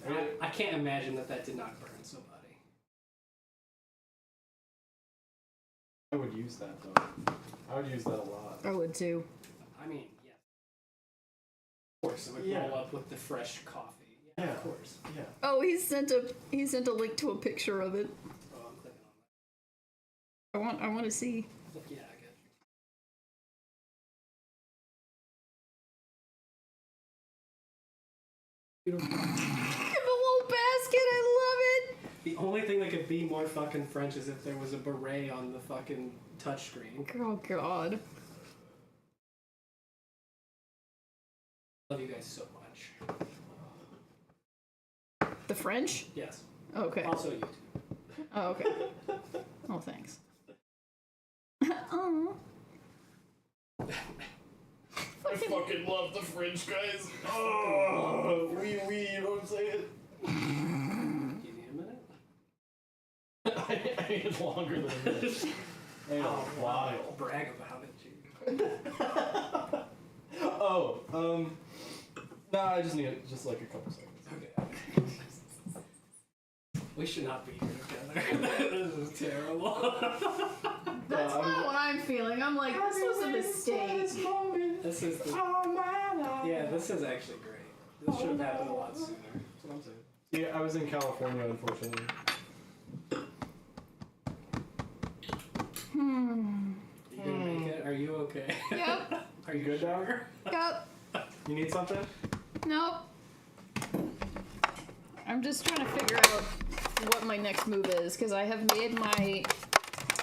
But I can't imagine that did not burn somebody. I would use that, though. I would use that a lot. I would too. I mean, yeah. Of course, it would roll up with the fresh coffee. Yeah, of course. Yeah. Oh, he sent a link to a picture of it. Oh, I'm clicking on I want to see. that. Yeah, I get you. Beautiful. Look at the little basket, I love it! The only thing that could be more fucking French is if there was a beret on the fucking touchscreen. Oh god. Love you guys so much. The French? Yes. Okay. Also you too. Oh, okay. Oh, thanks. Oh. I fucking love the French guys. Oh, you know what I'm saying? You need a minute? I need longer than a minute. I need a while. Brag about it, dude. Nah, I just need just like a couple seconds. Okay. We should not be here together. This is terrible. That's not what I'm feeling. I'm like, this was a mistake. This is the... Yeah, this is actually great. This should have happened a lot sooner. That's what I'm saying. Yeah, I was in California, unfortunately. You gonna make it? Are you okay? Yep. Are you good now? Yep. You need something? Nope. I'm just trying to figure out what my next move is, because I have made my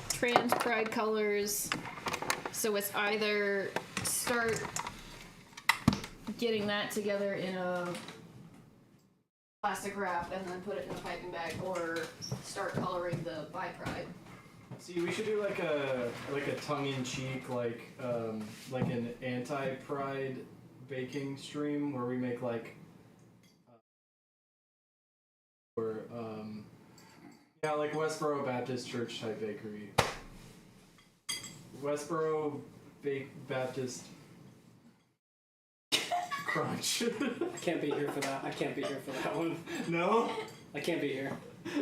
trans pride colors, so it's either start getting that together in a plastic wrap and then put it in a piping bag, or start coloring the bi pride. See, we should do like a tongue-in-cheek, like an anti-pride baking stream where we make like like Westboro Baptist Church type bakery. Westboro Baptist Crunch. I can't be here for that. I can't be here for that one. No? I can't be here.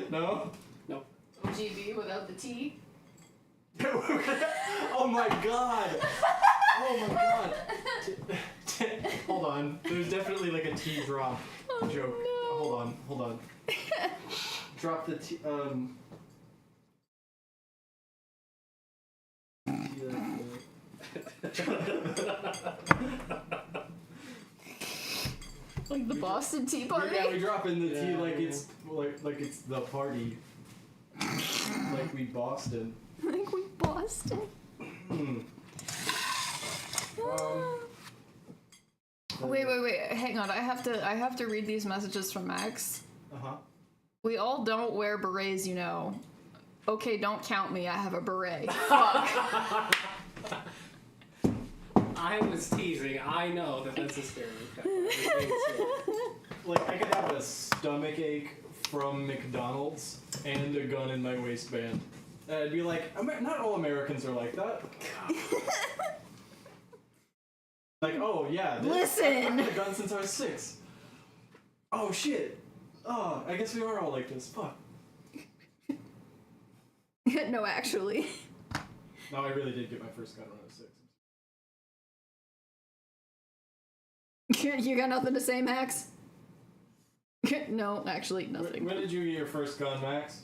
No? Nope. OGB without the T. Oh my god! Oh my god! Hold on. There's definitely like a T drop joke. No. Hold on. Drop the T. Like the Boston Tea Party? Yeah, we drop in the T like it's like it's the party. Like we Boston. Like we Boston. Wait, hang on. I have to read these messages from Max. Uh-huh. We all don't wear berets, you know. Okay, don't count me. I have a beret. Fuck. I was teasing. I know that that's a stereotype. I'm just being silly. Like, I could have a stomach ache from McDonald's and a gun in my waistband. I'd be like, not all Americans are like that. Like, oh yeah, Listen! I've had a gun since I was 6. Oh shit. Oh, I guess we are all like this. Fuck. No, actually. No, I really did get my first gun when I was 6. You got nothing to say, Max? No, actually, nothing. When did you get your first gun, Max?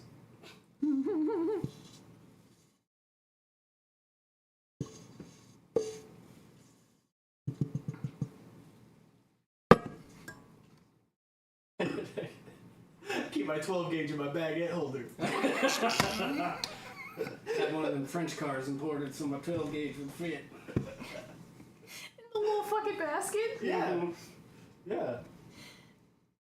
Keep my 12 gauge in my baguette holder. Had one of them French cars imported, so my 12 gauge would fit. In the little fucking basket? Yeah. Yeah.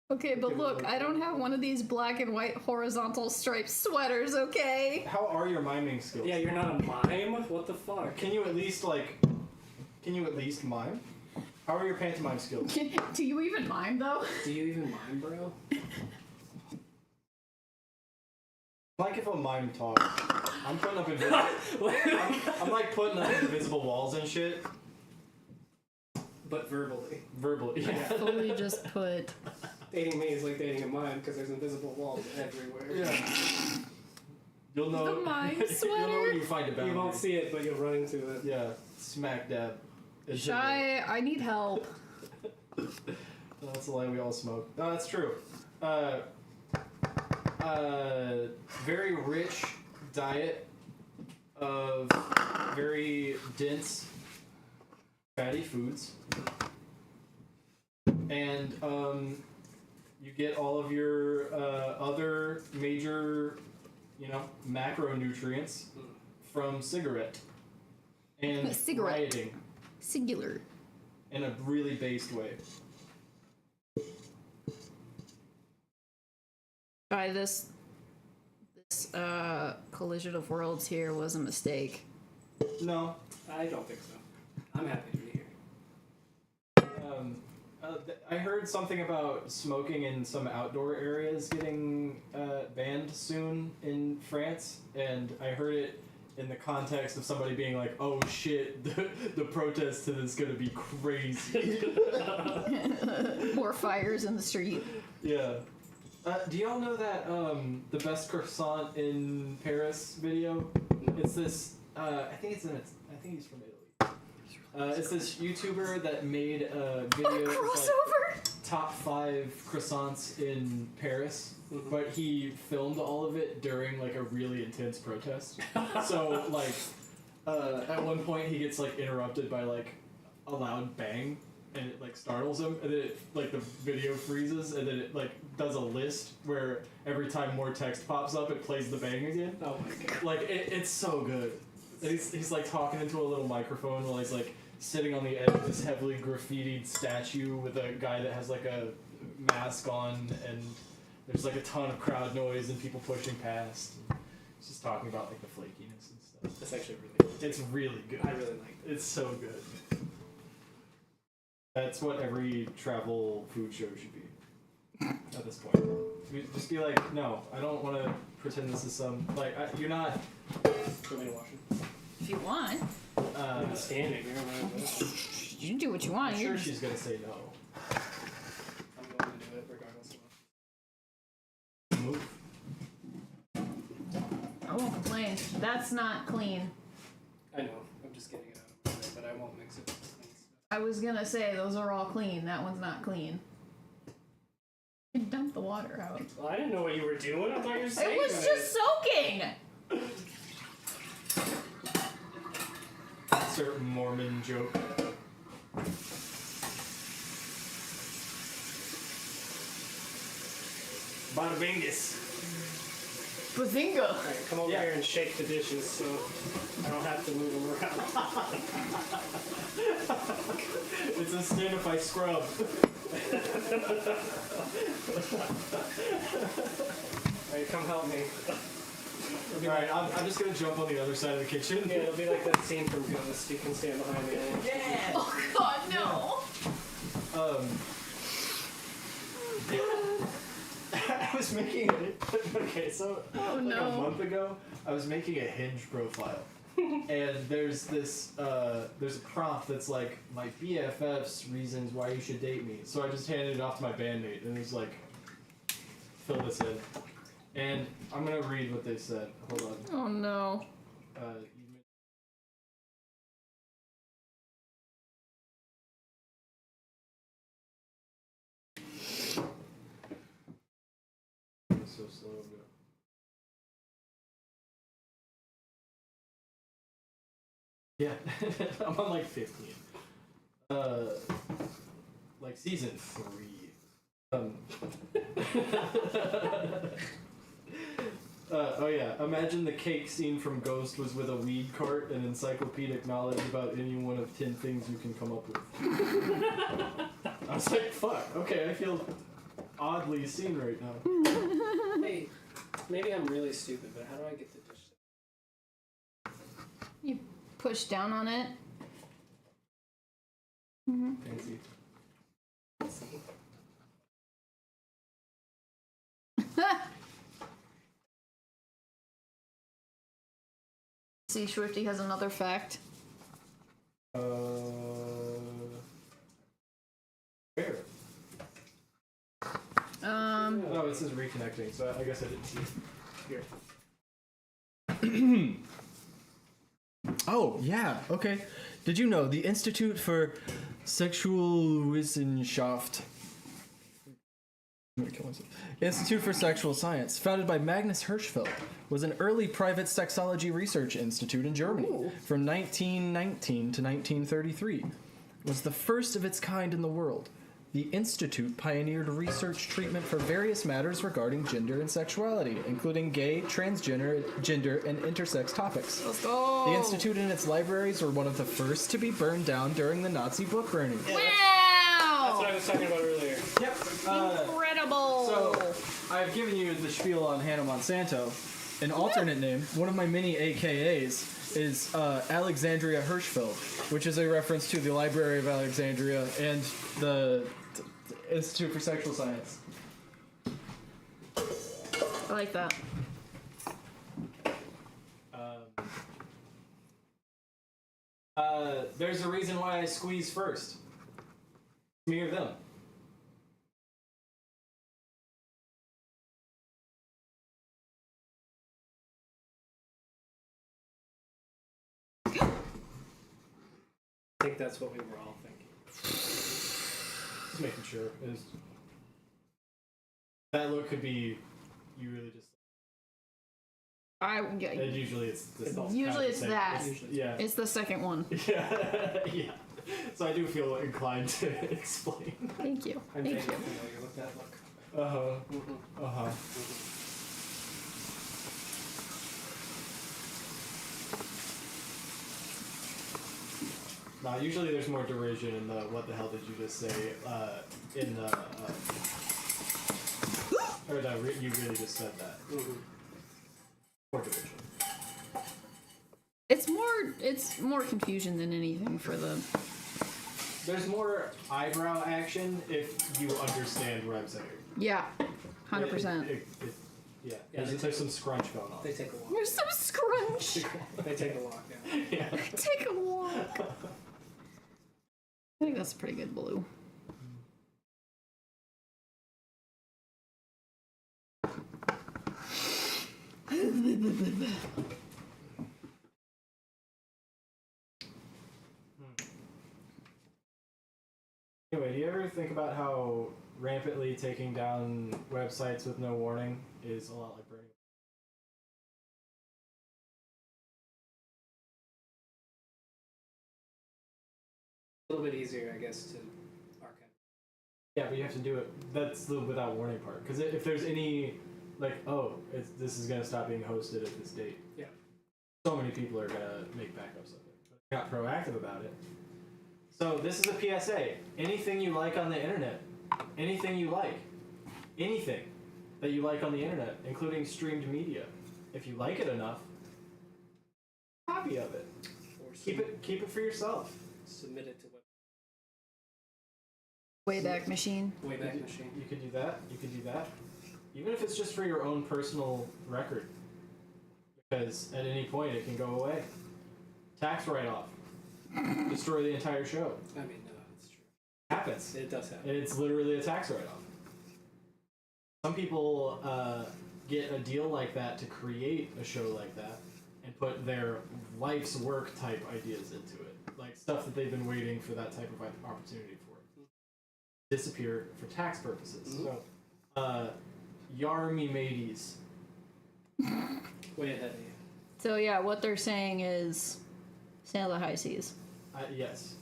Okay, but look, I don't have one of these black and white horizontal striped sweaters, okay? How are your miming skills? Yeah, you're not a mime? What the fuck? Can you at least mime? How are your pantomime skills? Do you even mime, though? Do you even mime, bro? Like if a mime talks. I'm putting up invisible. I'm like putting up invisible walls and shit. But verbally. Verbally. Yeah. Fully just put... Dating me is like dating a mime because there's invisible walls everywhere. Yeah. You'll know. The mime You'll know sweater. when you find a boundary. You won't see it, but you'll run into it. Yeah. Smack dab. It's Shy, I need help. That's the line we all smoke. No, that's true. Very rich diet of very dense fatty foods. And you get all of your other major, macronutrients from cigarette and Cigarette. rioting Singular. in a really based way. Alright, this collision of worlds here was a mistake. No, I don't think so. I'm happy to be here. I heard something about smoking in some outdoor areas getting banned soon in France, and I heard it in the context of somebody being like, "Oh shit, the protest to this is gonna be crazy." More fires in the street. Yeah. Do y'all know that the best croissant in Paris video? It's this. I think he's from Italy. It's this YouTuber that made a video. Crossover! Like, top 5 croissants in Paris, but he filmed all of it during like a really intense protest. So like, at one point he gets like interrupted by like a loud bang, and it like startles him, and then it, like the video freezes, and then it like does a list where every time more text pops up, it plays the bang again. Oh my god. Like it's so good. And he's like talking into a little microphone while he's like sitting on the edge of this heavily graffitied statue with a guy that has like a mask on, and there's like a ton of crowd noise and people pushing past. He's just talking about like the flakiness and stuff. That's actually really good. It's really good. I really like it. It's so good. That's what every travel food show should be at this point. Just be like, no, I don't want to pretend this is some you're not. Do you want me to wash it? If you want. I'm standing here. You can do what you want. I'm You're sure she's gonna say no. I'm going to do it regardless of Move. I won't complain. That's not clean. I know. I'm just getting it out of my way, but I won't mix it with the clean stuff. I was gonna say those are all clean. That one's not clean. You can dump the water out. Well, I didn't know what you were doing. I thought you were saving It was just soaking! Certain Mormon joke. Bada bingus. Bazinga! Alright, come over here and shake the dishes so I don't have to move them around. It says stand up by scrub. Alright, come help me. Alright, I'm just gonna jump on the other side of the kitchen. Yeah, it'll be like that scene from Ghost. You can stand behind me. Yeah. Oh God, no. I was making okay, so Oh, like no. a month ago, I was making a Hinge profile, and there's this there's a prompt that's like my BFF's reasons why you should date me. So I just handed it off to my bandmate, and it was like, fill this in, and I'm gonna read what they said. Hold on. Oh no. It's so slow. Yeah, I'm on like 15. Like season 3. Oh yeah, imagine the cake scene from Ghost was with a weed cart and encyclopedic knowledge about any one of 10 things you can come up with. I was like, fuck, okay, I feel oddly seen right now. Hey, maybe I'm really stupid, but how do I get the dish? You push down on it. Fancy. See, Swifty has another fact. Where? Oh, it says reconnecting, so I guess I didn't see it. Here. Oh, yeah, okay. Did you know the Institute for Sexualwissenschaft, Institute for Sexual Science, founded by Magnus Hirschfeld, was an early private sexology research institute in Germany from 1919 to 1933. It was the first of its kind in the world. The institute pioneered research treatment for various matters regarding gender and sexuality, including gay, transgender, gender, and intersex topics. Let's go. The institute and its libraries were one of the first to be burned down during the Nazi book burning. That's Wow! what I was talking about earlier. Yep. Incredible. So, I've given you the spiel on Hannah Monsanto. An alternate name, one of my many AKAs, is Alexandria Hirschfeld, which is a reference to the Library of Alexandria and the Institute for Sexual Science. I like that. There's a reason why I squeeze first. Me or them. I think that's what we were all thinking. Just making sure. That look could be you really just. And usually it's this. Usually it's that. Yeah. It's the second one. Yeah. Yeah. So I do feel inclined to explain. Thank you. I'm Thank vaguely you. familiar with that look. Usually there's more derision in the what the hell did you just say in the or the you really just said that. More derision. It's more confusion than anything for the. There's more eyebrow action if you understand what I'm saying. Yeah, 100%. Yeah, Yeah, there's some scrunch going on. They take a walk. There's some scrunch. They take a walk, yeah. Yeah. Take a walk. I think that's pretty good blue. Anyway, do you ever think about how rampantly taking down websites with no warning is a lot like burning? A little bit easier, I guess, to archive. Yeah, but you have to do it. That's the without warning part. Because if there's any, like, this is going to stop being hosted at this date. Yeah. So many people are going to make backups of it. But they're not proactive about it. So this is a PSA. Anything you like on the internet, anything you like, anything that you like on the internet, including streamed media, if you like it enough, copy of it. Or Keep it for yourself. submit it to Wayback Machine. Wayback Machine. You could do that. You could do that. Even if it's just for your own personal record. Because at any point it can go away. Tax write-off. Destroy the entire show. I mean, no, it's true. Happens. It does happen. It's literally a tax write-off. Some people get a deal like that to create a show like that and put their life's work type ideas into it. Like stuff that they've been waiting for that type of opportunity for. Disappear for tax purposes. Mm-hmm. So, yar me mateys. Way ahead of you. So yeah, what they're saying is sail the high seas. Yes.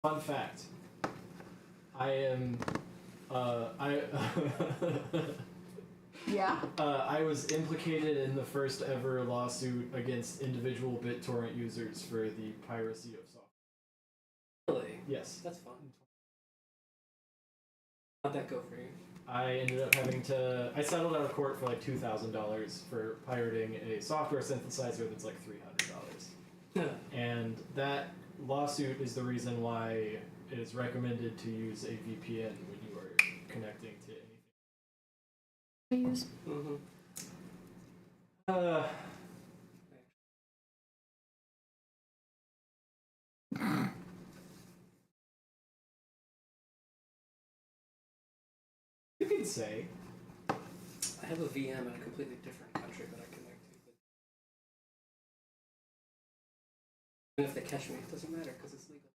Fun fact. I am. Yeah. I was implicated in the first ever lawsuit against individual BitTorrent users for the piracy of software. Really? Yes. That's fun. How'd that go for you? I ended up having to. I settled out of court for like $2,000 for pirating a software synthesizer that's like $300. And that lawsuit is the reason why it is recommended to use a VPN when you are connecting to anything. I use. Mm-hmm. You can say. I have a VM in a completely different country that I connect to. But even if they catch me, it doesn't matter because it's legal.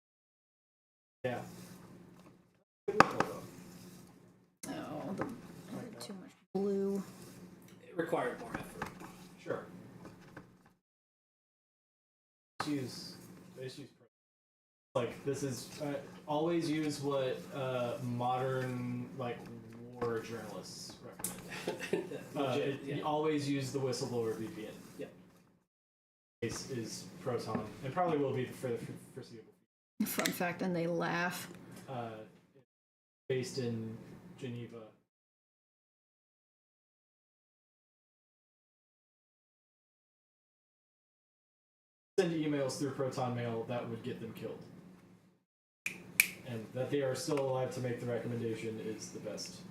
Yeah. Oh, too much blue. It required more effort. Sure. Just use like this is always use what modern like war journalists recommend. Legit, yeah. Always use the whistleblower VPN. Yep. Case is Proton and probably will be for the foreseeable. Fun fact, and they laugh. Based in Geneva. Send emails through Proton Mail that would get them killed. And that they are still alive to make the recommendation is the best.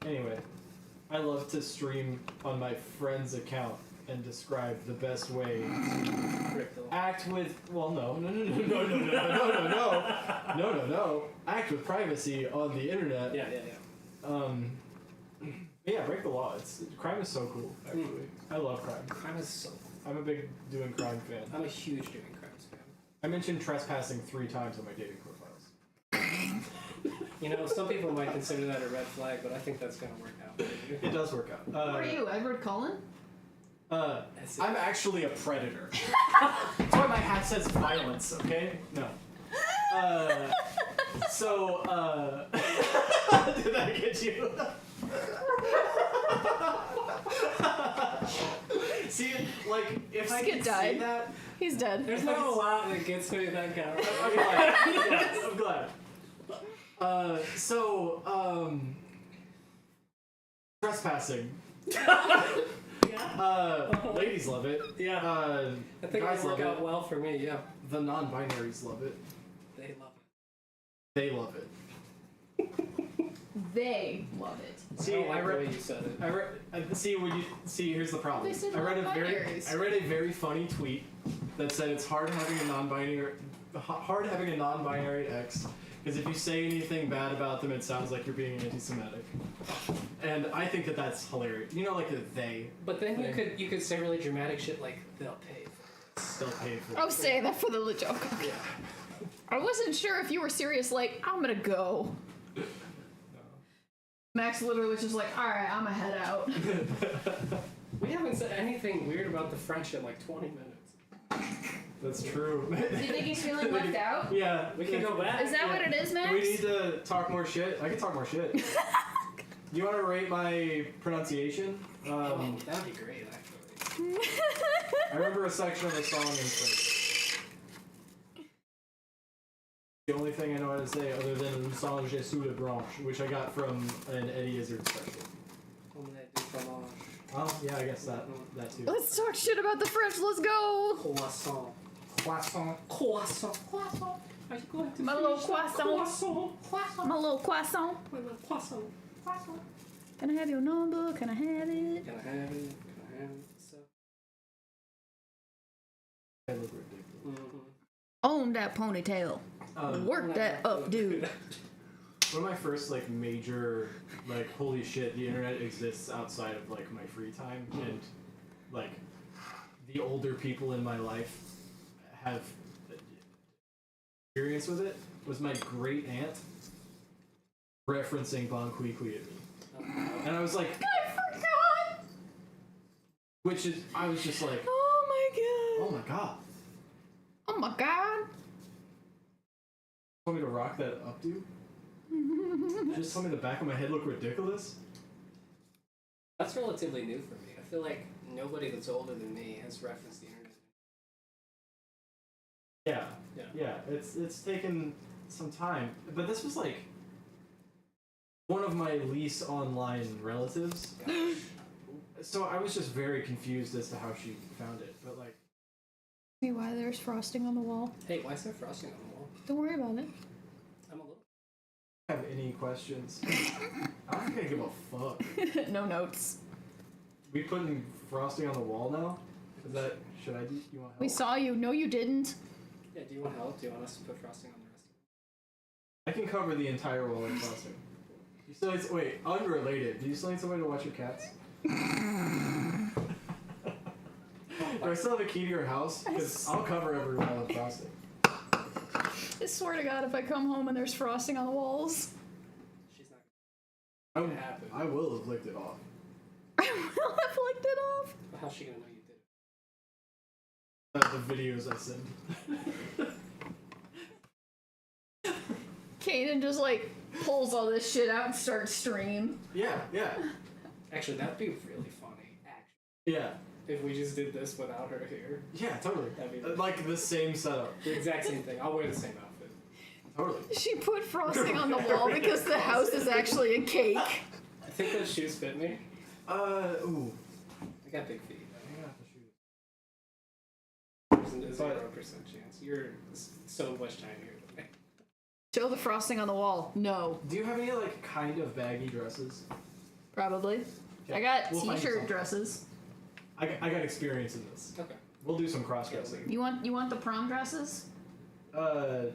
Anyway, I love to stream on my friend's account and describe the best way to act with. Well, no, act with privacy on the internet. Yeah. Yeah, break the law. Crime is so cool. Actually, I love crime. Crime is so cool. I'm a big doing crime fan. I'm a huge doing crimes fan. I mentioned trespassing 3 times on my dating profiles. You know, some people might consider that a red flag, but I think that's gonna work out. It does work out. What are you, Edward Cullen? I'm actually a predator. That's why my hat says violence, okay? No. Did that get you? See, like, if I Skip could died. say that... He's dead. There's not a lot that gets me that kind of. I'm glad. Yes, I'm glad. Trespassing. Ladies love it. Yeah. I think guys it work love out it. well for me. Yeah. The non-binaries love it. They love it. They love it. They love it. See, I don't like I the read. way you said it. Here's the problem. They said I read a non-binaries. very funny tweet that said it's hard having a non-binary ex because if you say anything bad about them, it sounds like you're being anti-Semitic. And I think that that's hilarious. You know, like the they. But then you could say really dramatic shit like they'll pay for it. They'll pay for. Oh, say that for the joke. Yeah. I wasn't sure if you were serious. Like, I'm gonna go. Max literally was just like, all right, I'm gonna head out. We haven't said anything weird about the French in like 20 minutes. That's true. Do you think he's feeling left out? Yeah. We can go back. Is that what it is, Max? Do we need to talk more shit? I can talk more shit. you want to rate my pronunciation? That'd be great, actually. I remember a section of a song in French. The only thing I know how to say other than "Un singe sous la branche," which I got from an Eddie Izzard special. Omelette du fromage. Oh, yeah, I guess that too. Let's talk shit about the French. Let's go. Croissant. Croissant. Are you going to My little finish croissant. Croissant. My little croissant. My little croissant. Can I have your number? Can I have it? Can I have it? Can I have it? So. I look ridiculous. Own that ponytail. Work that up, dude. One of my first like major like holy shit, the internet exists outside of like my free time, and like the older people in my life have experience with it, was my great aunt referencing Bon Qui Qui at me. And I was like, I forgot. which is, I was just like, Oh my oh my god. Oh my god. Want me to rock that updo? Just tell me the back of my head look ridiculous? That's relatively new for me. I feel like nobody that's older than me has referenced the internet. Yeah, it's taken some time, but this was like one of my least online relatives. So I was just very confused as to how she found it, but like. See why there's frosting on the wall? Hey, why is there frosting on the wall? Don't worry about it. I'm a little. Have any questions? I don't think I give a fuck. No notes. We putting frosting on the wall now? Is that should I do? You want help? We saw you. No, you didn't. Yeah, do you want help? Do you want us to put frosting on the rest I can cover the entire wall in frosting. You still need, wait, unrelated. Do you still need somebody to watch your cats? Do I still have a key to your house? Because I'll cover every wall in frosting. I swear to God, if I come home and there's frosting on the walls, She's not gonna happen. I will have licked it off. I will have licked it off. But how's she gonna know you did it? The videos I send. Kaden just like pulls all this shit out and starts streaming. Yeah. Actually, that'd be really funny. Actually, Yeah. if we just did this without her here, Yeah, totally. That'd be- Like the same setup. the exact same thing. I'll wear the same outfit. Totally. She put frosting on the wall because the house is actually a cake. I think those shoes fit me. Ooh. I got big feet. I'm gonna have to shoot. There's a 0% chance. You're so much tinier than me. Show the frosting on the wall. No, Do you have any like kind of baggy dresses? probably. Okay, I got we'll find t-shirt something. dresses. I got experience in this. Okay. We'll do some cross dressing. You want the prom dresses? How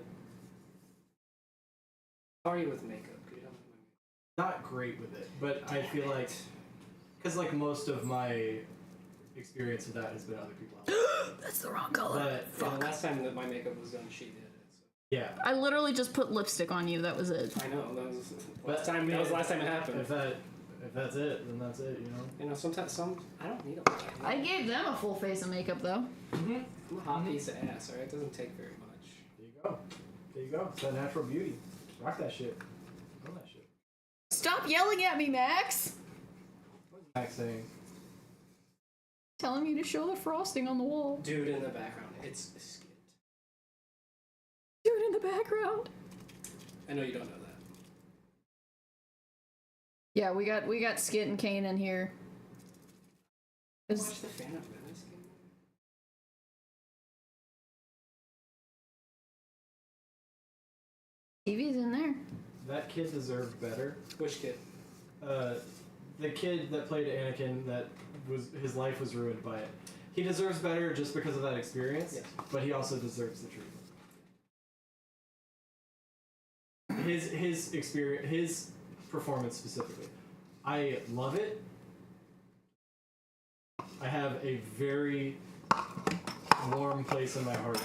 are you with makeup? Could you help me with makeup? Not great with it, but I feel like, because like most of my experience with that has been other people else. That's the wrong color. But Yeah, the last time that my makeup was done, she did it. So. yeah, I literally just put lipstick on you. That was it. I know. That was But, that was the last time it happened. if that's it, then that's it. You know. You know, sometimes I don't need a lot. I gave them a full face of makeup though. I'm a hot piece of ass. Alright, it doesn't take very much. There you go. There you go. It's that natural beauty. Rock that shit. Own that shit. Stop yelling at me, Max. What's Max saying? Telling you to show the frosting on the wall. Dude in the background, it's a skit. Dude in the background. I know you don't know that. Yeah, we got Skit and Kane in here. Watch the Fan of Venice game. TV's in there. That kid deserved better. Which kid? The kid that played Anakin, that was his life was ruined by it. He deserves better just because of that experience. Yes. But he also deserves the treatment. His experience, his performance specifically, I love it. I have a very warm place in my heart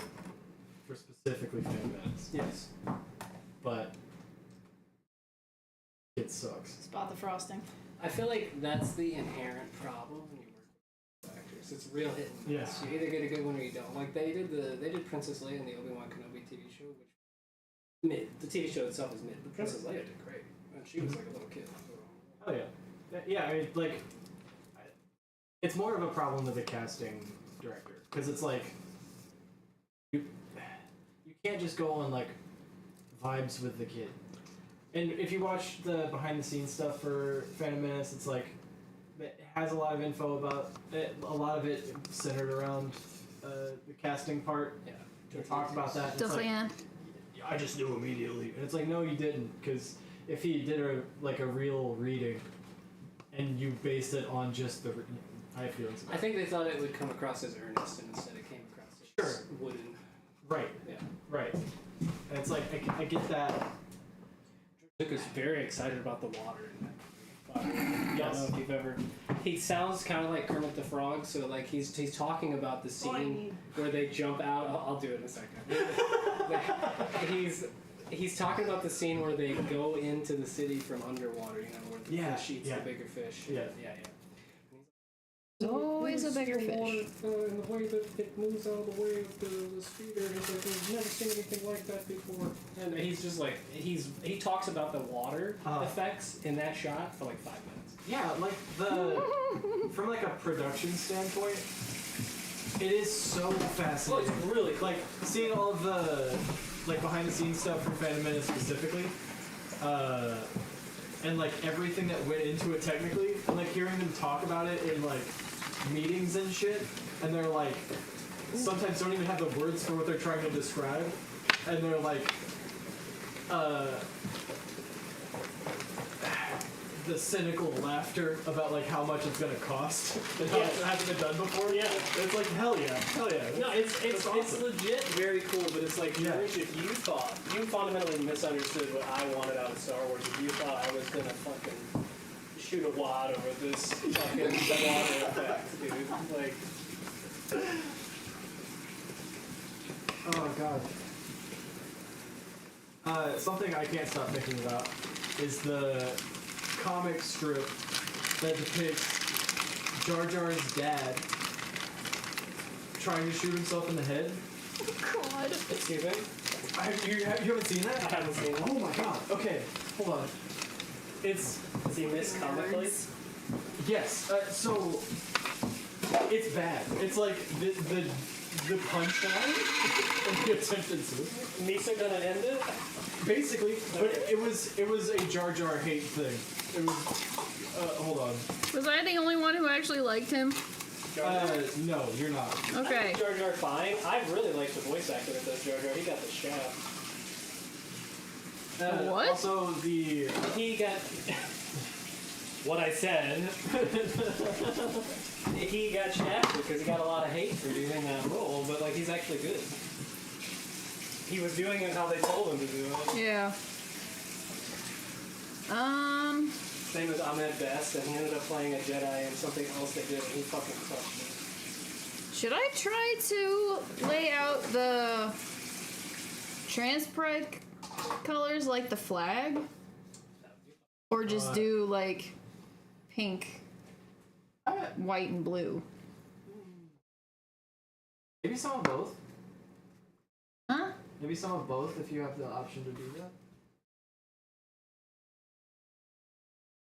for specifically Fan Venice. Yes. But it sucks. Spot the frosting. I feel like that's the inherent problem when you work with actors. It's real hit and miss. Yeah. You either get a good one or you don't. Like they did Princess Leia in the Obi-Wan Kenobi TV show, which mid. The TV show itself is mid, but Princess Leia did great, and she was like a little kid. Oh yeah, yeah. I mean, like, it's more of a problem with the casting director because it's like you can't just go on like vibes with the kid. And if you watch the behind the scenes stuff for Phantom Menace, it's like it has a lot of info about it. A lot of it centered around the casting part. Yeah. We talked about that. It's like, I just knew immediately, and it's like, no, you didn't, because if he did a real reading, and you based it on just the, I have feelings about I think they thought it would come across as earnest, and instead it came across as wooden. Right. Yeah. Right. And it's like I get that. Luke is very excited about the water in that movie. I don't know if you've ever. He sounds kind of like Kermit the Frog, so like he's talking about the scene where they jump out. I'll do it in a second. He's talking about the scene where they go into the city from underwater. You know, where the fish eats the bigger fish. Yeah. Yeah. There's always a bigger fish. And the way that it moves out of the way of the speeder, and he's like, "We've never seen anything like that before." And he's just like, he talks about the water effects in that shot for like 5 minutes. Yeah, like from like a production standpoint, it is so fascinating. Oh, it's really cool. Like seeing all of the like behind the scenes stuff from Phantom Menace specifically, and like everything that went into it technically, and like hearing them talk about it in like meetings and shit, and they're like sometimes don't even have the words for what they're trying to describe, and they're like the cynical laughter about like how much it's gonna cost and how it hasn't been done before. Yeah. It's like hell yeah. No, it's awesome. it's legit very cool, but it's like, George, if you fundamentally misunderstood what I wanted out of Star Wars, if you thought I was gonna fucking shoot a wad over this fucking water effect, dude, like. Oh god. Something I can't stop thinking about is the comic strip that depicts Jar Jar's dad trying to shoot himself in the head. Oh God. Excuse me? You haven't seen that? I haven't seen it. Oh my god. Okay, hold on. Does he miss comically? Yes. So it's bad. It's like the punchline and the attempted suicide. Misa gonna end it? Basically, but it was a Jar Jar hate thing. It was. Hold on. Was I the only one who actually liked him? No, you're not. Okay. Jar Jar fine. I really like the voice actor that does Jar Jar. He got the shaft. What? Also, he got what I said. He got shafted because he got a lot of hate for doing that role, but like he's actually good. He was doing it how they told him to do it. Yeah. Same as Ahmed Best, and he ended up playing a Jedi in something else they did, and he fucking crushed it. Should I try to lay out the trans pride colors like the flag? Or just do like pink, white, and blue? maybe some of both. Huh? Maybe some of both if you have the option to do that.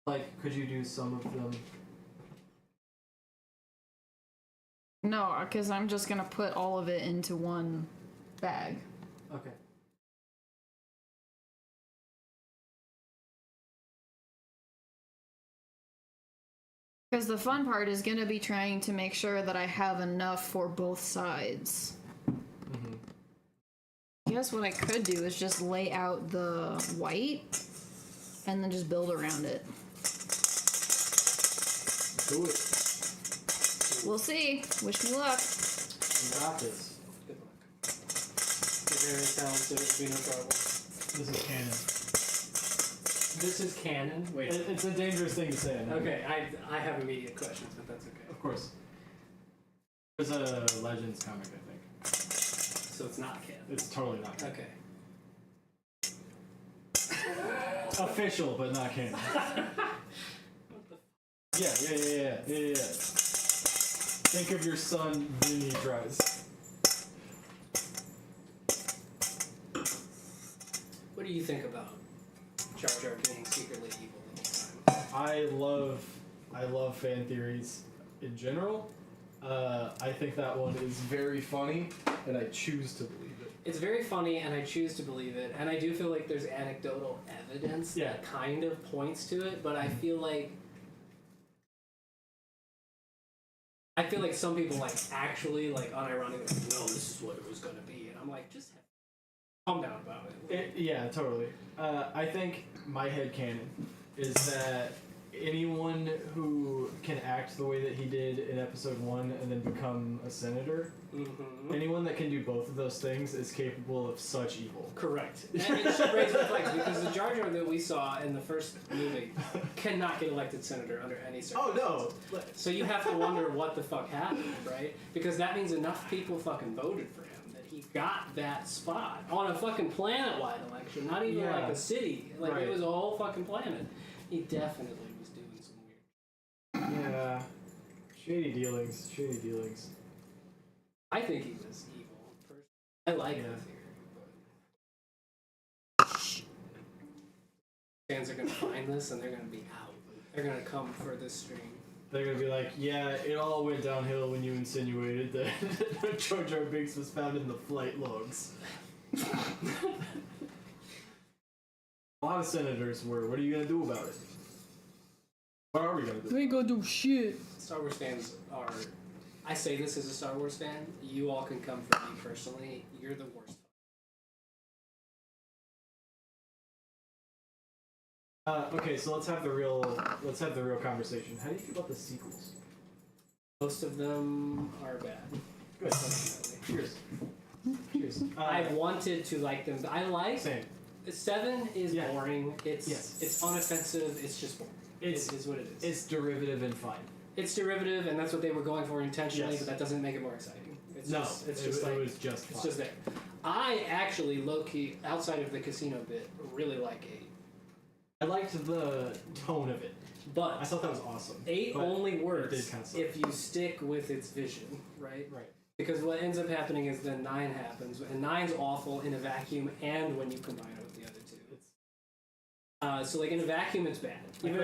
Like, could you do some of them? No, because I'm just gonna put all of it into one bag. Okay. Because the fun part is gonna be trying to make sure that I have enough for both sides. Mm-hmm. I guess what I could do is just lay out the white and then just build around it. Do it. We'll see. Wish me luck. You got this. Good luck. You're very talented. It'll be no trouble. This is canon. This is canon? Wait. It's a dangerous thing to say. I know. Okay, I have immediate questions, but that's okay. Of course. There's a Legends comic, I think. So it's not canon. It's totally not canon. Okay. Official, but not canon. Yeah. Think of your son Vinny tries. What do you think about Jar Jar being secretly evil the whole time? I love fan theories in general. I think that one is very funny, and I choose to believe it. It's very funny, and I choose to believe it. And I do feel like there's anecdotal evidence that kind of points to it, but I feel like some people like actually like unironically, no, this is what it was gonna be, and I'm like, just calm down about it. Yeah, totally. I think my headcanon is that anyone who can act the way that he did in episode 1 and then become a senator, anyone that can do both of those things is capable of such evil. Correct. And it should raise red flags because the Jar Jar that we saw in the first movie cannot get elected senator under any circumstances. Oh, no. So you have to wonder what the fuck happened, right? Because that means enough people fucking voted for him that he got that spot on a fucking planet-wide election, not even like a city. Like, it was a whole fucking planet. He definitely was doing some weird. Yeah. Shady dealings. I think he was evil. I like the theory, but fans are gonna find this and they're gonna be out. They're gonna come for this stream. They're gonna be like, yeah, it all went downhill when you insinuated that Jar Jar Binks was found in the flight logs. A lot of senators were. What are you gonna do about it? What are we gonna do? We ain't gonna do shit. Star Wars fans are. I say this as a Star Wars fan. You all can come for me personally. You're the worst. Okay, so let's have the real conversation. How do you feel about the sequels? Most of them are bad. Good. Cheers. Cheers. I wanted to like them. I like. Same. 7 is boring. It's unoffensive. It's just boring. It is what it is. It's derivative and fine. It's derivative, and that's what they were going for intentionally. But that doesn't make it more exciting. It's no, just, it's it just like was just fine. it's just there. I actually low key outside of the casino bit really like 8. I liked the tone of it, but I thought that was awesome. 8 only works did kind of suck. if you stick with its vision, right? Right. Because what ends up happening is then 9 happens, and 9's awful in a vacuum and when you combine it with the other 2. So like in a vacuum, it's bad. Even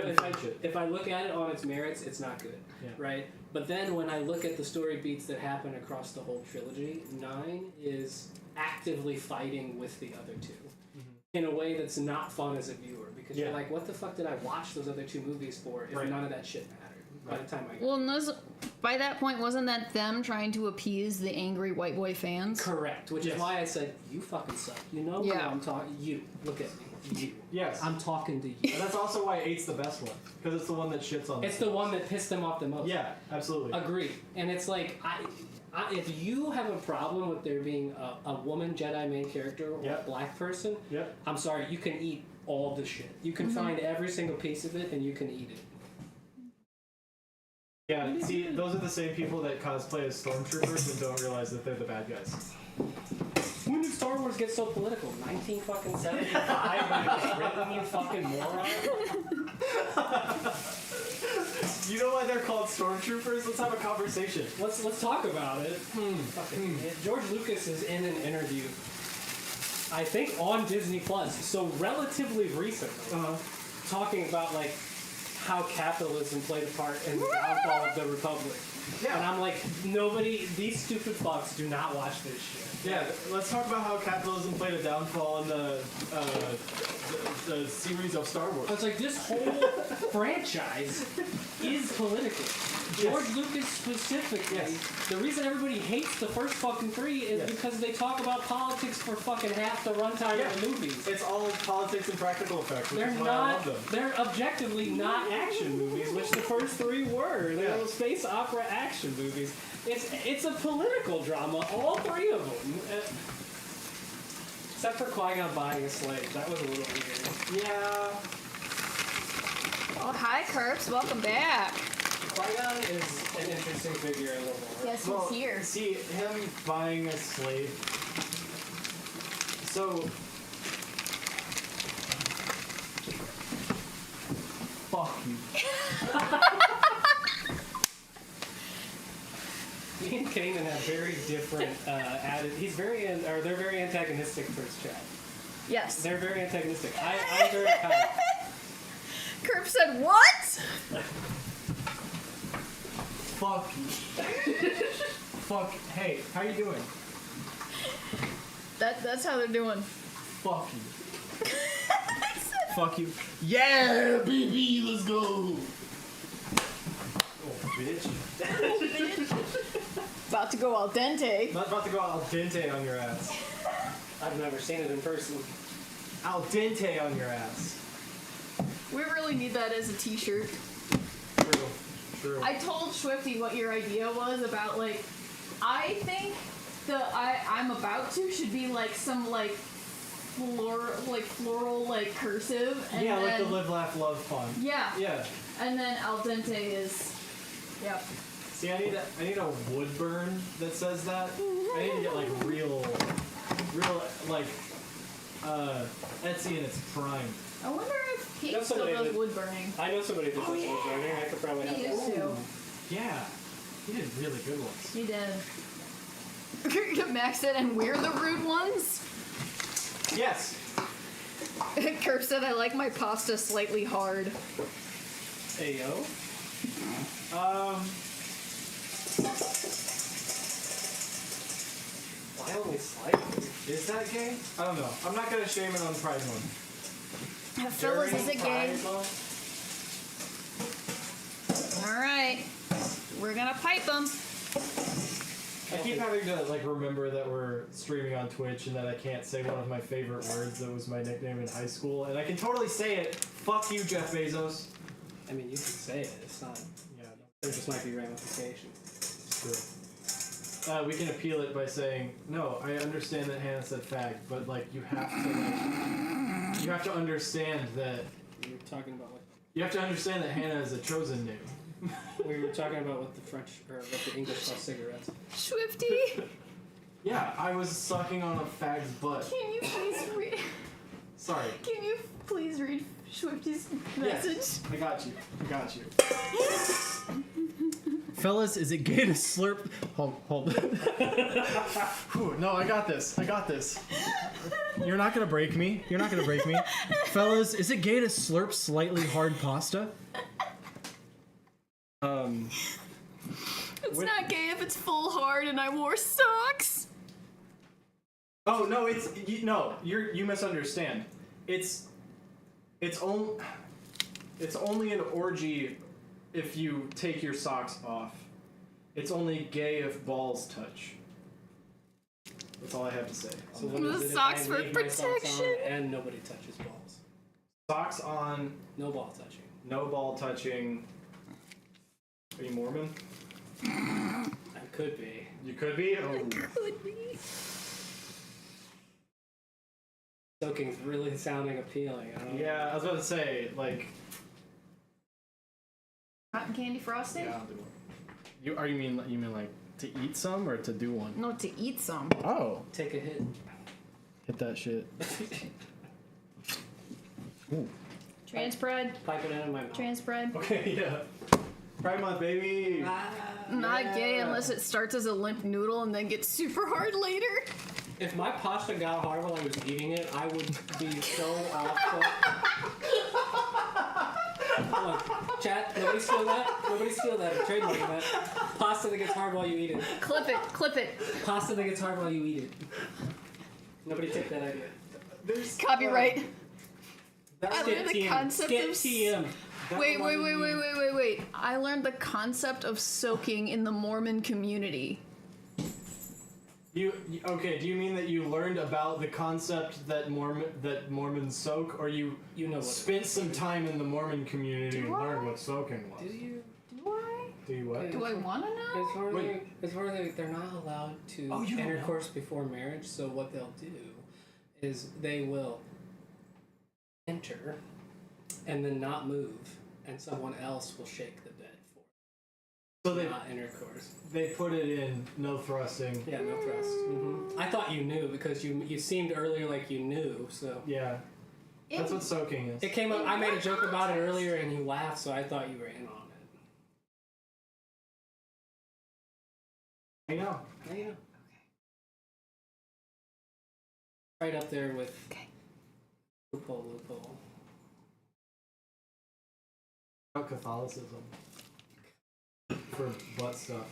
if I look at it on its merits, it's not good, right? But then when I look at the story beats that happen across the whole trilogy, 9 is actively fighting with the other 2 in a way that's not fun as a viewer. Because you're like, what the fuck did I watch those other 2 movies for if none of that shit mattered by the time I got Well, by that point, wasn't that them trying to appease the angry white boy fans? Correct, which is why I said, you fucking suck. You know who I'm talking. You. Look at me. You. Yes. I'm talking to you. And that's also why 8's the best one. Because it's the one that shits on It's the one that pissed them off the most. Yeah, absolutely. Agreed. And it's like, if you have a problem with there being a woman Jedi main character or a black person, I'm sorry, you can eat all the shit. You can find every single piece of it and you can eat it. Yeah, see, those are the same people that cosplay as stormtroopers and don't realize that they're the bad guys. When did Star Wars get so political? 1975 when it was written, you fucking moron? You know why they're called stormtroopers? Let's have a conversation. Let's talk about it. George Lucas is in an interview, I think on Disney Plus, so relatively recently, talking about like how capitalism played a part in the downfall of the Republic. Yeah. And I'm like, these stupid fucks do not watch this shit. Yeah, let's talk about how capitalism played a downfall in the series of Star Wars. It's like this whole franchise is political. George Lucas specifically, the reason everybody hates the first fucking 3 is because they talk about politics for fucking half the runtime of the movies. It's all politics and practical effects, which They're is why not. I love them. They're objectively not action movies, which the first 3 were. They're little space opera action movies. It's a political drama, all 3 of them. Except for Qui-Gon buying a slave. That was a little weird. Yeah. Oh, hi, Kurps. Welcome back. Qui-Gon is an interesting figure in the lore. Yes, he's here. See, him buying a slave. So. Fuck you. Me and Kanan have very different they're very antagonistic towards Chad. Yes. They're very antagonistic. I'm very kind. Kurp said, what? Fuck you. Fuck. Hey, how you doing? That's how they're doing. Fuck you. Fuck you. Yeah, baby, let's go. Oh, bitch. About to go al dente. Not about to go al dente on your ass. I've never seen it in person. Al dente on your ass. We really need that as a t-shirt. True. True. I told Swifty what your idea was about, like, I think the I'm about to should be like some like floral like cursive and yeah, then, like the live, laugh, love font. yeah, Yeah. and then al dente is, yep. See, I need a wood burn that says that. I need to get like real like Etsy in its prime. I wonder if Kate That's still somebody does that- wood burning. I know somebody that does wood burning. I could probably He have used to. Yeah, he did really good ones. He did. Max said, and we're the rude ones. Yes. Kirk said, I like my pasta slightly hard. Ayo. Why only slightly? Is that gay? I don't know. I'm not gonna shame it on Pride Month. Fellas, is it gay? Fries, though? Alright. We're gonna pipe them. I keep having to like remember that we're streaming on Twitch and that I can't say one of my favorite words that was my nickname in high school, and I can totally say it. Fuck you, Jeff Bezos. I mean, you can say it. It's not. Yeah, no, There just might be ramifications. it's true. We can appeal it by saying, no, I understand that Hannah said fag, but like you have to understand that We were talking about what Hannah is a chosen name. we were talking about what the French or what the English call cigarettes. Swifty, Yeah, I was sucking on a fag's butt. can you please read? Sorry. Can you please read Swifty's message? Yes, I got you. I got you. Fellas, is it gay to slurp? Hold. Whew, no, I got this. You're not gonna break me. Fellas, is it gay to slurp slightly hard pasta? It's not gay if it's full hard and I wore socks. Oh no, you misunderstand. It's only an orgy if you take your socks off. It's only gay if balls touch. That's all I have to say. So what The is it if socks I for leave my socks on protection. and nobody touches balls? Socks on, No ball touching. no ball touching. Are you Mormon? I could be. You could be. Oh. Could be. Soaking's really sounding appealing. I don't know. Yeah, I was about to say like. Cotton candy frosting? Yeah, I'll do it. You mean like to eat some or to do one? No, to eat some. Oh, Take a hit. hit that shit. Trans pride. Pipe it in my mouth. Trans pride. Okay, yeah. Pride Month, baby. Not gay Yeah. unless it starts as a limp noodle and then gets super hard later. If my pasta got hard while I was eating it, I would be so awful. Hold on. Chat, nobody steal that. Nobody steal that. I'm trademarking that. Pasta that gets hard while you eat it. Clip it. Pasta that gets hard while you eat it. Nobody take that idea. There's Copyright. I Skip learned the TM. concept Skip of TM. Wait. I learned the concept of soaking in the Mormon community. Okay? Do you mean that you learned about the concept that Mormons soak, or you You know what? spent some time in the Mormon community and Do I? learned what soaking was? Do you? Do I? Do you what? Do I want to know? It's where they're not allowed to Oh, you don't intercourse before marriage. So what they'll do is they will enter and then not move, and someone else will shake the bed for So they not intercourse. put it in no thrusting. Yeah, no thrust. I thought you knew because you seemed earlier like you knew. So Yeah, that's what soaking is. it came up. I made a joke about it earlier, and you laughed, so I thought you were in on it. I know. Yeah. Right up there with loophole. About Catholicism. For butt stuff.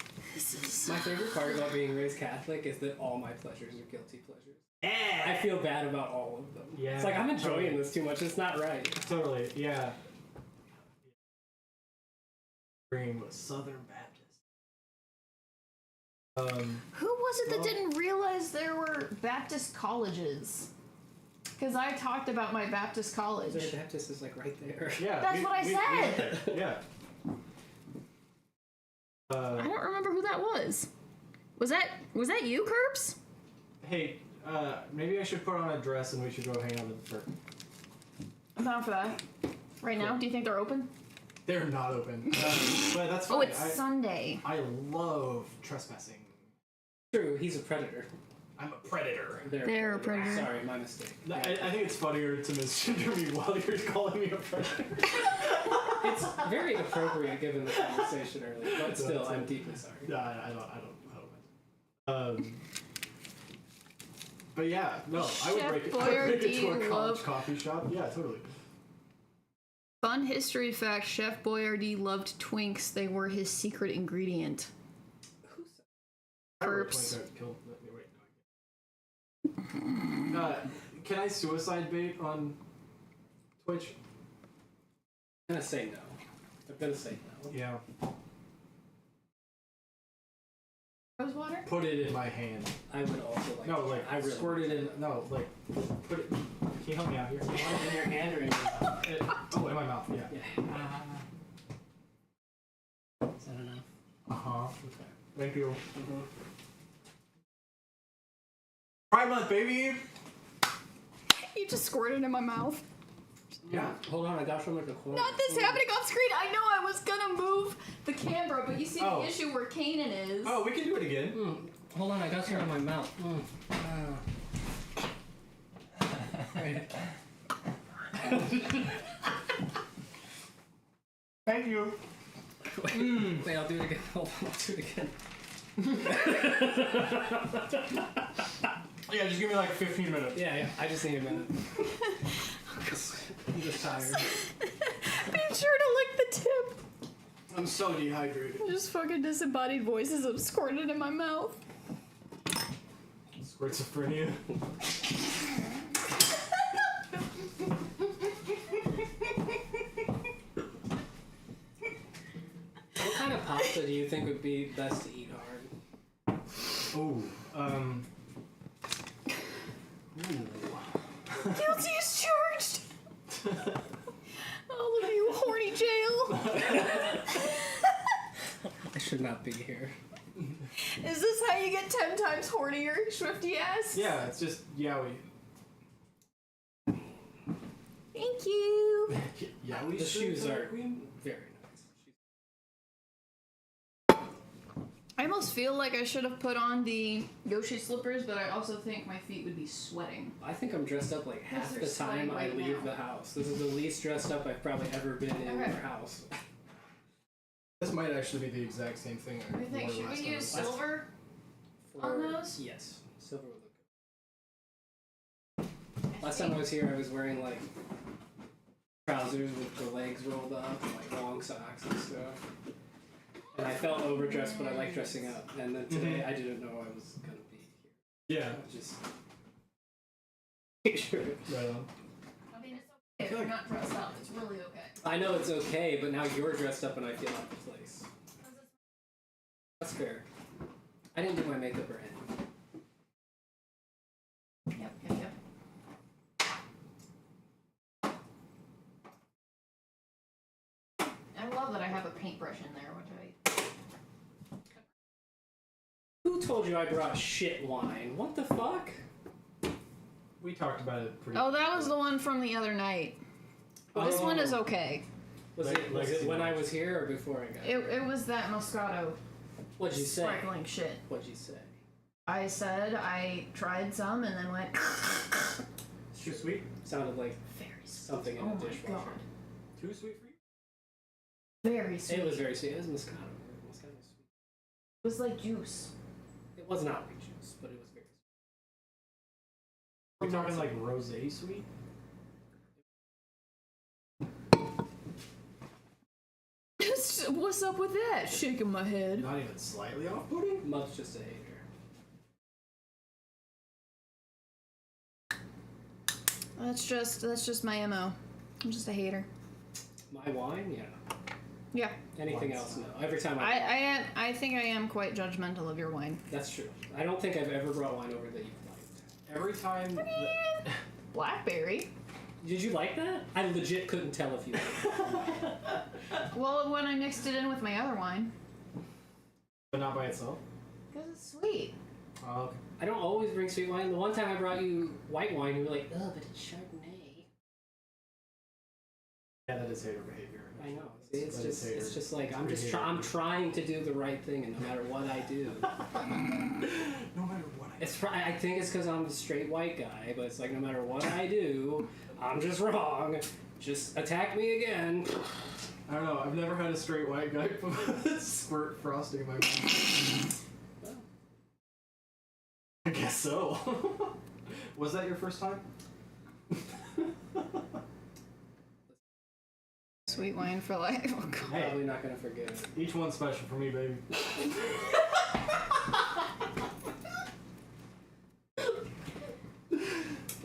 My favorite part about being raised Catholic is that all my pleasures are guilty pleasures. I feel bad about all of them. Yeah, It's like I'm enjoying this too much. It's not right. Totally, yeah. Bringing was Southern Baptist. Who was it that didn't realize there were Baptist colleges? Because I talked about my Baptist college. Southern Baptist is like right there. Yeah. That's what I said. Yeah. I don't remember who that was. Was that you, Curbs? Hey, maybe I should put on a dress and we should go hang out at the park. I'm down for that. Right now, do you think they're open? They're not open. But that's fine. Oh, it's Sunday. I love trespassing. True, he's a predator. I'm a predator. They're a predator. Sorry, my mistake. I think it's funnier to misgender me while you're calling me a predator. It's very appropriate given the conversation earlier, but still, I'm deeply sorry. Yeah, I don't. But yeah, no, I would break it to a college coffee shop. Yeah, totally. Fun history fact: Chef Boyardee loved Twinks. They were his secret ingredient. Curbs. Can I suicide bait on Twitch? I'm gonna say no. I'm gonna say no. Yeah. Rose water? Put it in my hand. I would also like. No, like I really squirt it in. No, like put it. Can you help me out here? You want it in your hand or in your mouth? Oh, in my mouth. Yeah. Yeah. Is that enough? Okay. Thank you. Mm-hmm. Pride month, baby. You just squirted in my mouth. Yeah. Hold on, I got some at the corner. Not this happening off screen. I know I was gonna move the camera, but you see Oh. the issue where Kanan is. Oh, we can do it again. Hold on, I got some in my mouth. Thank you. Wait, I'll do it again. Hold on, I'll do it again. Yeah, just give me like 15 minutes. Yeah, I just need a minute. I'm just tired. Be sure to lick the tip. I'm so dehydrated. Just fucking disembodied voices of squirted in my mouth. Schizophrenia. What kind of pasta do you think would be best to eat hard? Ooh, Guilty as charged. Oh, look at you, horny jail. I should not be here. Is this how you get 10 times hornier, Swifty ass? yeah, it's just yaoi. Thank you. Yaoi. The shoes are very nice. I almost feel like I should have put on the Yoshi slippers, but I also think my feet would be sweating. I think I'm dressed up like half they're the time sweating I right leave now. the house. This is the least dressed up I've probably ever been in Okay. our house. This might actually be the exact same thing. What do you think? Should we use time. silver? On those? Yes. Silver would look good. Last time I was here, I was wearing like trousers with the legs rolled up and like long socks and stuff. And I felt overdressed, but I like dressing up. And then today, I didn't know I was gonna be here. Yeah. I just sure. Right on. I mean, it's okay if you're not dressed up. It's really okay. I know it's okay, but now you're dressed up and I feel out of place. That's fair. I didn't do my makeup or anything. Yep. I love that I have a paintbrush in there, which Who told you I brought shit wine? What the fuck? We talked about it pretty. Oh, that was the one from the other night. This one is okay. Was it when I was here or before I got here? It was that Moscato What'd you say? sparkling shit. What'd you say? I said I tried some and then went Too sweet? Sounded like very sweet. something in Oh a my dishwasher. god. Too sweet for you? Very sweet. It was very sweet. It was Moscato. Moscato was sweet. It was like juice. It was not like juice, but it was very sweet. We're talking like rosé sweet? What's up with that? Shaking my head. Not even slightly off-putting? Muff's just a hater. That's just my MO. I'm just a hater. My wine, yeah. Yeah. Anything else, no. Every time I think I am quite judgmental of your wine. That's true. I don't think I've ever brought wine over that you've liked. Every time... Blackberry. Did you like that? I legit couldn't tell if you liked it. Well, when I mixed it in with my other wine. But not by itself? Because it's sweet. Oh, okay. I don't always bring sweet wine. The one time I brought you white wine, you were like, oh, but it's Chardonnay. Yeah, that is hater behavior. I know. See, That is hater. it's just like, I'm Pretty just hater. I'm trying to do the right thing, and no matter what I do. No matter what I think it's because I'm a straight white guy, but it's like no matter what I do, I'm just wrong. Just attack me again. I don't know, I've never had a straight white guy squirt frosting in my mouth. I guess so. Was that your first time? Sweet wine for life. Oh, God. Hey. Probably not gonna forget it. Each one's special for me, baby.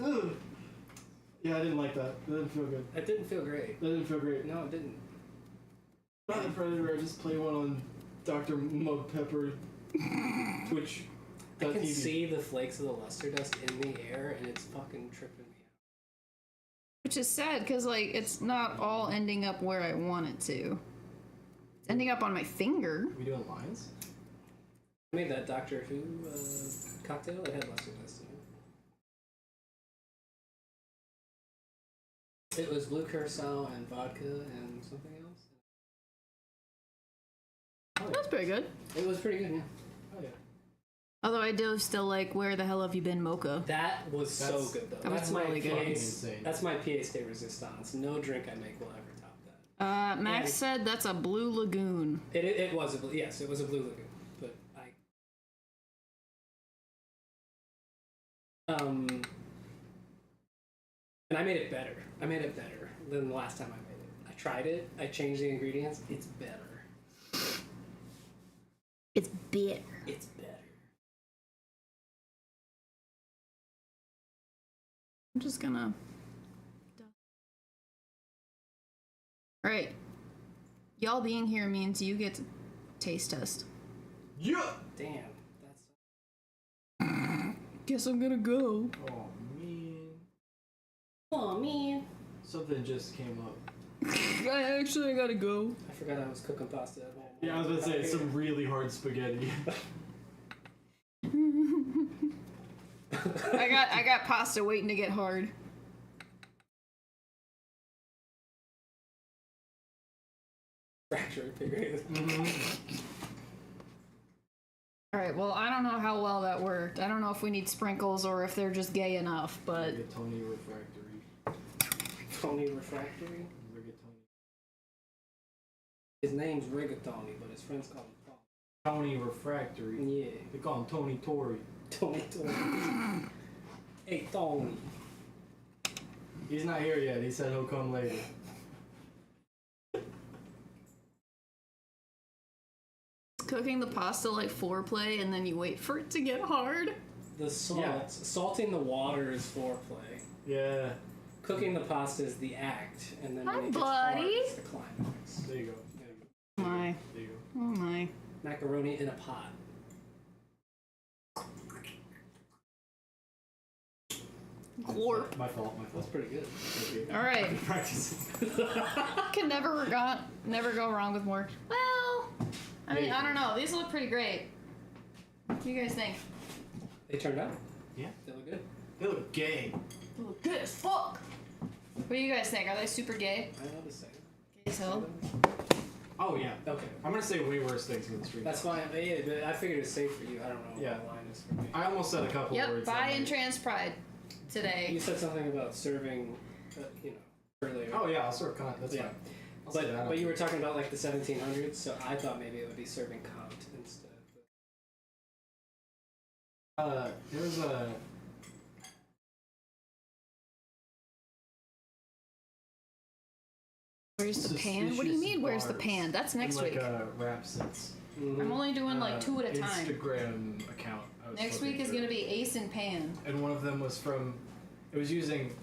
Ugh. Yeah, I didn't like that. That didn't feel good. It didn't feel great. That didn't feel great. No, it didn't. Not the Predator, I just play one on Dr. Mug Pepper. Which I can TV. see the flakes of the luster dust in the air, and it's fucking tripping me out. Which is sad, because, like, it's not all ending up where I want it to. It's ending up on my finger. We doing lines? I made that Doctor Who cocktail. It had luster dust in it. It was blue curacao and vodka and something else. That's pretty good. It was pretty good, yeah. Oh yeah. Although I do still like Where the Hell Have You Been Mocha. That was so That's- good, though. that was That's my really good. PA Fucking insane. That's my pièce de resistance. No drink I make will ever top that. Max And- said that's a Blue Lagoon. It was a yes, it was a blue lagoon, but and I made it better. I made it better than the last time I made it. I tried it. I changed the ingredients. It's better. It's bitter. It's better. I'm just gonna. Alright. Y'all being here means you get to taste test. Yeah! Damn, that's. Guess I'm gonna go. Oh man. Oh man. Something just came up. I gotta go. I forgot I was cooking pasta at home. Yeah, I was about to say, it's some really hard spaghetti. I got pasta waiting to get hard. Fractured figure. Alright, well, I don't know how well that worked. I don't know if we need sprinkles or if they're just gay enough, but. Rigatoni refractory. Tony Refractory. Rigatoni. His name's Rigatoni, but his friends call him Paul. Tony refractory. Yeah. They call him Tony Tory. Tony. Hey, Tony. He's not here yet. He said he'll come later. Cooking the pasta like foreplay and then you wait for it to get hard. The salt. Yeah. Salting the water is foreplay. Yeah. Cooking the pasta is the act, and then Hi, when it gets buddy. hard, it's the climax. There you go. There you go. Oh my. There you go. Oh my. Macaroni in a pot. Glorp. My fault. My That's fault. pretty good. Alright. Practicing. Can never go wrong with more. Well, I mean, I don't know. These look pretty great. What do you guys think? They turned out. Yeah. They look good. They look gay. They look good as fuck. What do you guys think? Are they super gay? I know the same. Gay as hell? Oh yeah. Okay. I'm gonna say way worse things in the street. That's fine. Yeah, but I figured it's safe for you. I don't know Yeah. what the line is for me. I almost said a couple Yep, words. buy that in might- trans pride today. You said something about serving, earlier. Oh yeah, I'll sort of cunt. That's Yeah. fine. I'll say that. But you were talking about like the 1700s, so I thought maybe it would be serving cunt instead. There was a. Where's It's the just- pan? it's What do you just mean, where's the bars pan? That's and, next like, week. Wrap sets. I'm only doing like 2 at a time. Instagram account. I was Next flipping week is through. going to be Ace and Pan. And one of them was from. It was using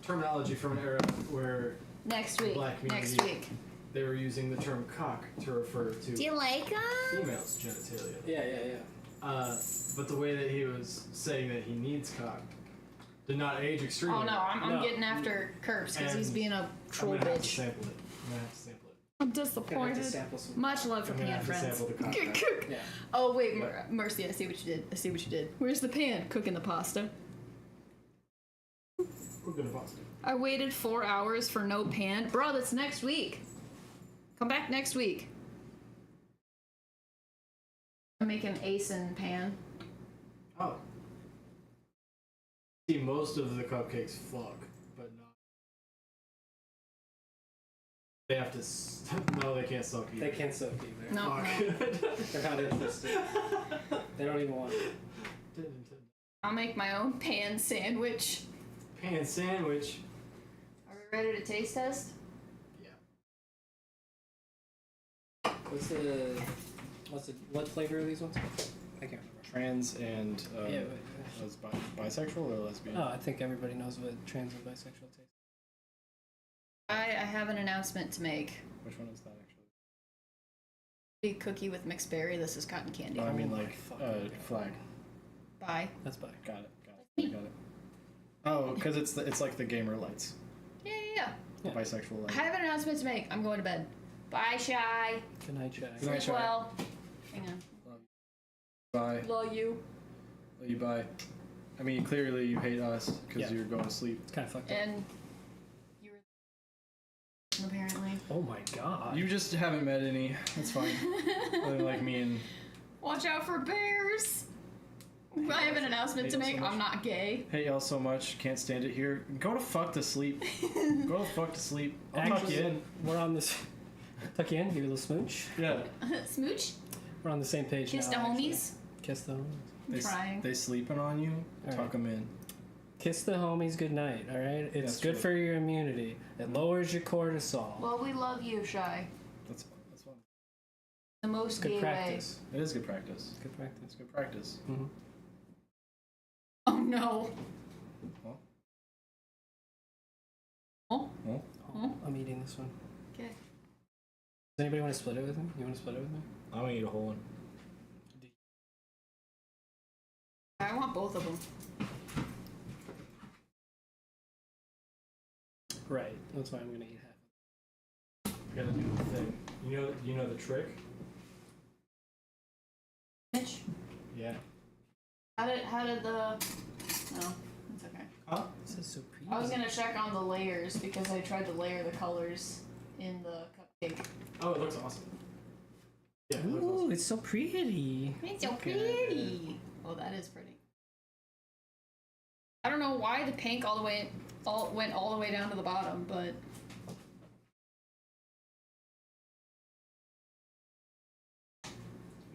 terminology from an era where Next week. Black Next community. week. they were using the term cock to refer to Do you like them? females' genitalia. Yeah. But the way that he was saying that he needs cock did not age extremely. Oh no, I'm No. getting after Curbs because he's And being a troll I'm gonna have to bitch. sample it. I'm gonna have to sample it. I'm Gonna have to disappointed. sample some. Much love for I'm gonna pan have to friends. sample the cock. Yeah. Oh wait, Mercy, I see what you did. Where's the pan? Cooking the pasta. We're gonna pasta. I waited 4 hours for no pan. Bro, that's next week. Come back next week. I'm making Ace and Pan. Oh. See, most of the cupcakes fuck, but not. They have to. No, they can't suck either. They can't soak either. No, Fuck. They're not interested. They don't even want it. I'll make my own pan sandwich. Pan sandwich. Are we ready to taste test? What flavor are these ones? I can't remember. Trans and Yeah, was bisexual or lesbian? Oh, I think everybody knows what trans and bisexual taste. I have an announcement to make. Which one is that actually? Big cookie with mixed berry. This is cotton candy. Oh, I mean my like fucking flag. Bye. That's bi. Got it. Oh, because it's like the gamer lights, Yeah. the Yeah. bisexual I light. have an announcement to make. I'm going to bed. Bye, Shy. Good night, Shy. Good night, Sleep Shy. well. Hang on. Bye. Love you. Love you. Bye. I mean, clearly you hate us because Yeah. you're going to sleep. It's kind of fucked up. And you were apparently. Oh my god. You just haven't met any. That's fine. Other than like me and. Watch out for bears. I have an announcement to Hate us make. so much. I'm not gay. Hate y'all so much. Can't stand it here. Go to fuck to sleep. Go to fuck to sleep. I'll tuck you in. We're on this. Tuck you in, give you a little smooch. Yeah. Smooch. We're on the same page Kiss now. the actually. homies. Kiss the homies. I'm trying. They sleeping on you. All Tuck right. them in. Kiss the homies good night, alright? It's That's good true. for your immunity. It lowers your cortisol. Well, we love you, Shy. That's fun. The most Good gay practice. It is good practice. Good practice. It's good practice. Mm-hmm. way. Oh no. Well. Oh. Well. I'm eating this one. Okay. Does anybody want to split it with me? You want to split it with me? I'm gonna eat a whole one. I want both of them. Right. That's why I'm gonna eat half. You gotta do the thing. You know the trick? Mitch, Yeah. how did the? No, it's okay. Huh? This is so pretty. I was gonna check on the layers because I tried to layer the colors in the cupcake. Oh, it looks awesome. Yeah, it looks Ooh, awesome. it's so pretty. It's so Okay. pretty. Oh, that is pretty. I don't know why the pink went all the way down to the bottom, but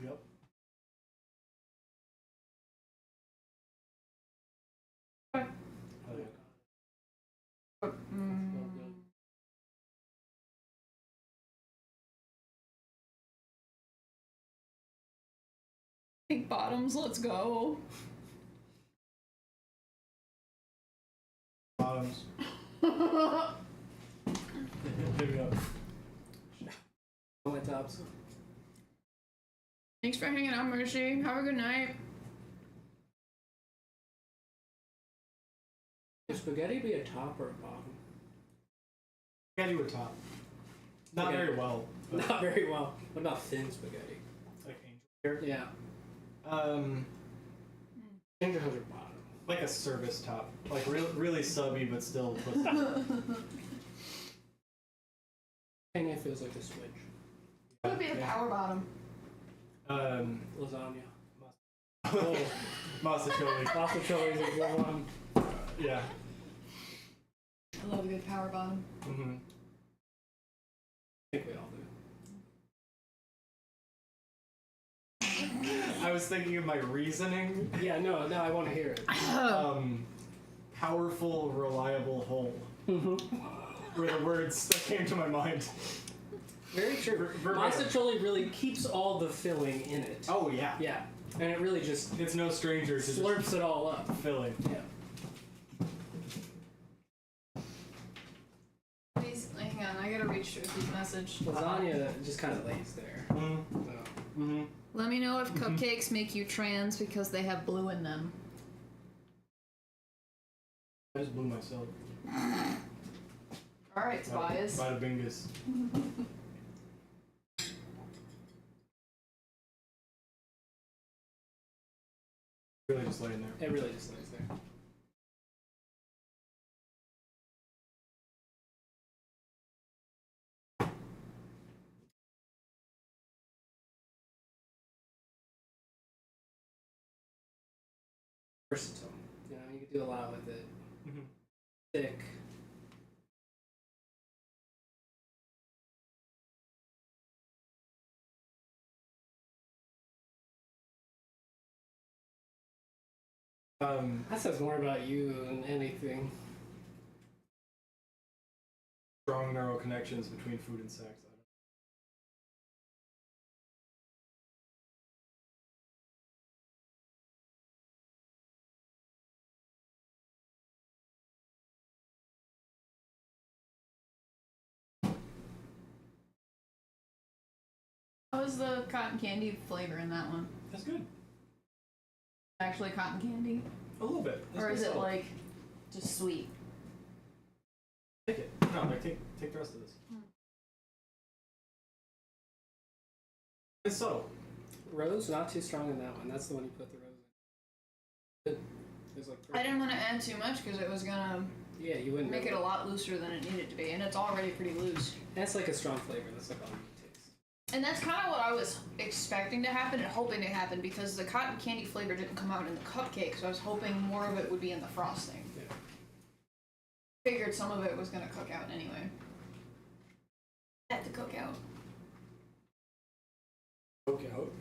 Yep. pink bottoms. Let's go. Bottoms. Pick it up. My tops. Thanks for hanging out, Mercy. Have a good night. Would spaghetti be a top or a bottom? Spaghetti with top. Not Spaghetti. very well. But Not very well. What about thin spaghetti? like angel hair. Yeah. Angel hairs are bottom. Like a service top. Like really subby, but still. Penne feels like a switch. What would be the power bottom? Lasagna. Oh. Masticholi. Pasta chili is a good one. Yeah. I love a good power bottom. Mm-hmm. I think we all do. I was thinking of my reasoning. Yeah, no, I want to hear it. Powerful, reliable whole. Mm-hmm. were the words that came to my mind. Very true. Monster really keeps all the filling in it. Oh yeah. Yeah. And it really just It's no stranger to slurps it all up. just filling. Yeah. Please, hang on, I gotta read Shruti's message. Lasagna just kind of lays there. So. Let me know if cupcakes make you trans because they have blue in them. I just blew myself. Alright, Tobias. Bada bingus. Really just laying there. It really just lays there. Versatile. You know, you can do a lot with it. Thick. That says more about you than anything. Strong neural connections between food and sex. How was the cotton candy flavor in that one? That's good. Actually cotton candy? A little bit. That's Or is pretty it solid. like just sweet? Take it. No, like take the rest of this. It's subtle. Rose, not too strong in that one. That's the one you put the rose in. There's like I didn't want to add too much because it was gonna yeah, you wouldn't make it really- a lot looser than it needed to be, and it's already pretty loose. That's like a strong flavor. That's like all you taste. And that's kind of what I was expecting to happen and hoping to happen because the cotton candy flavor didn't come out in the cupcake, so I was hoping more of it would be in the frosting. Yeah. Figured some of it was gonna cook out anyway. Had to cook out. Poke out.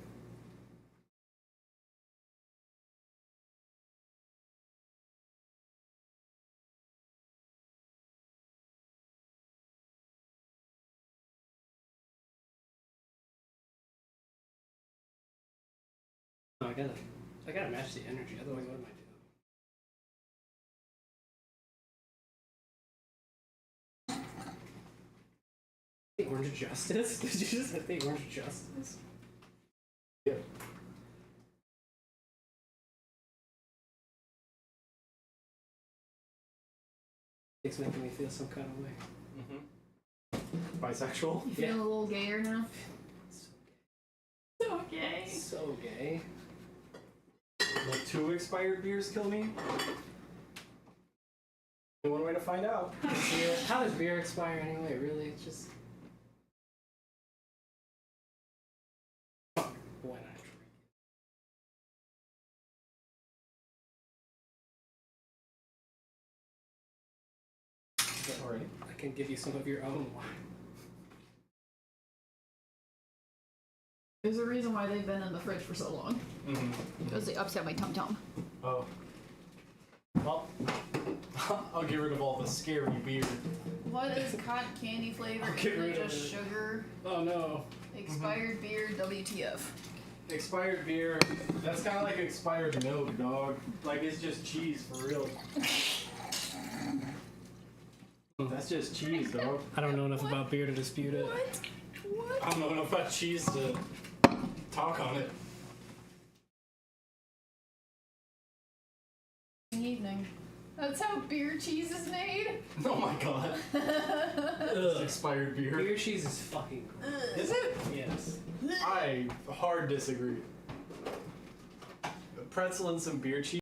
No, I gotta match the energy. Otherwise, what am I doing? The Orange Justice? Did you just hit the Orange Justice? Yeah. It's making me feel some kind of way. Bisexual. You feel a little gayer now? So Okay. gay. So gay. Will 2 expired beers kill me? Only one way to find out. How does beer expire anyway? Really? It's just. Why not drink it? Alright. I can give you some of your own wine. There's a reason why they've been in the fridge for so long. Because they upset my tum tum. Oh. Well, I'll get rid of all the scary beer. What is cotton candy flavor? I'll get Isn't it rid of just it. sugar? Oh no. Expired beer, WTF. Expired beer, that's kind of like expired milk, dog. Like, it's just cheese, for real. That's just cheese, dog. I don't know enough about beer to dispute it. What? What? I don't know enough about cheese to talk on it. Evening. That's how beer cheese is made? Oh my god. It's expired beer. Beer cheese is fucking gross. Is it? Yes. I hard disagree. Pretzel and some beer cheese.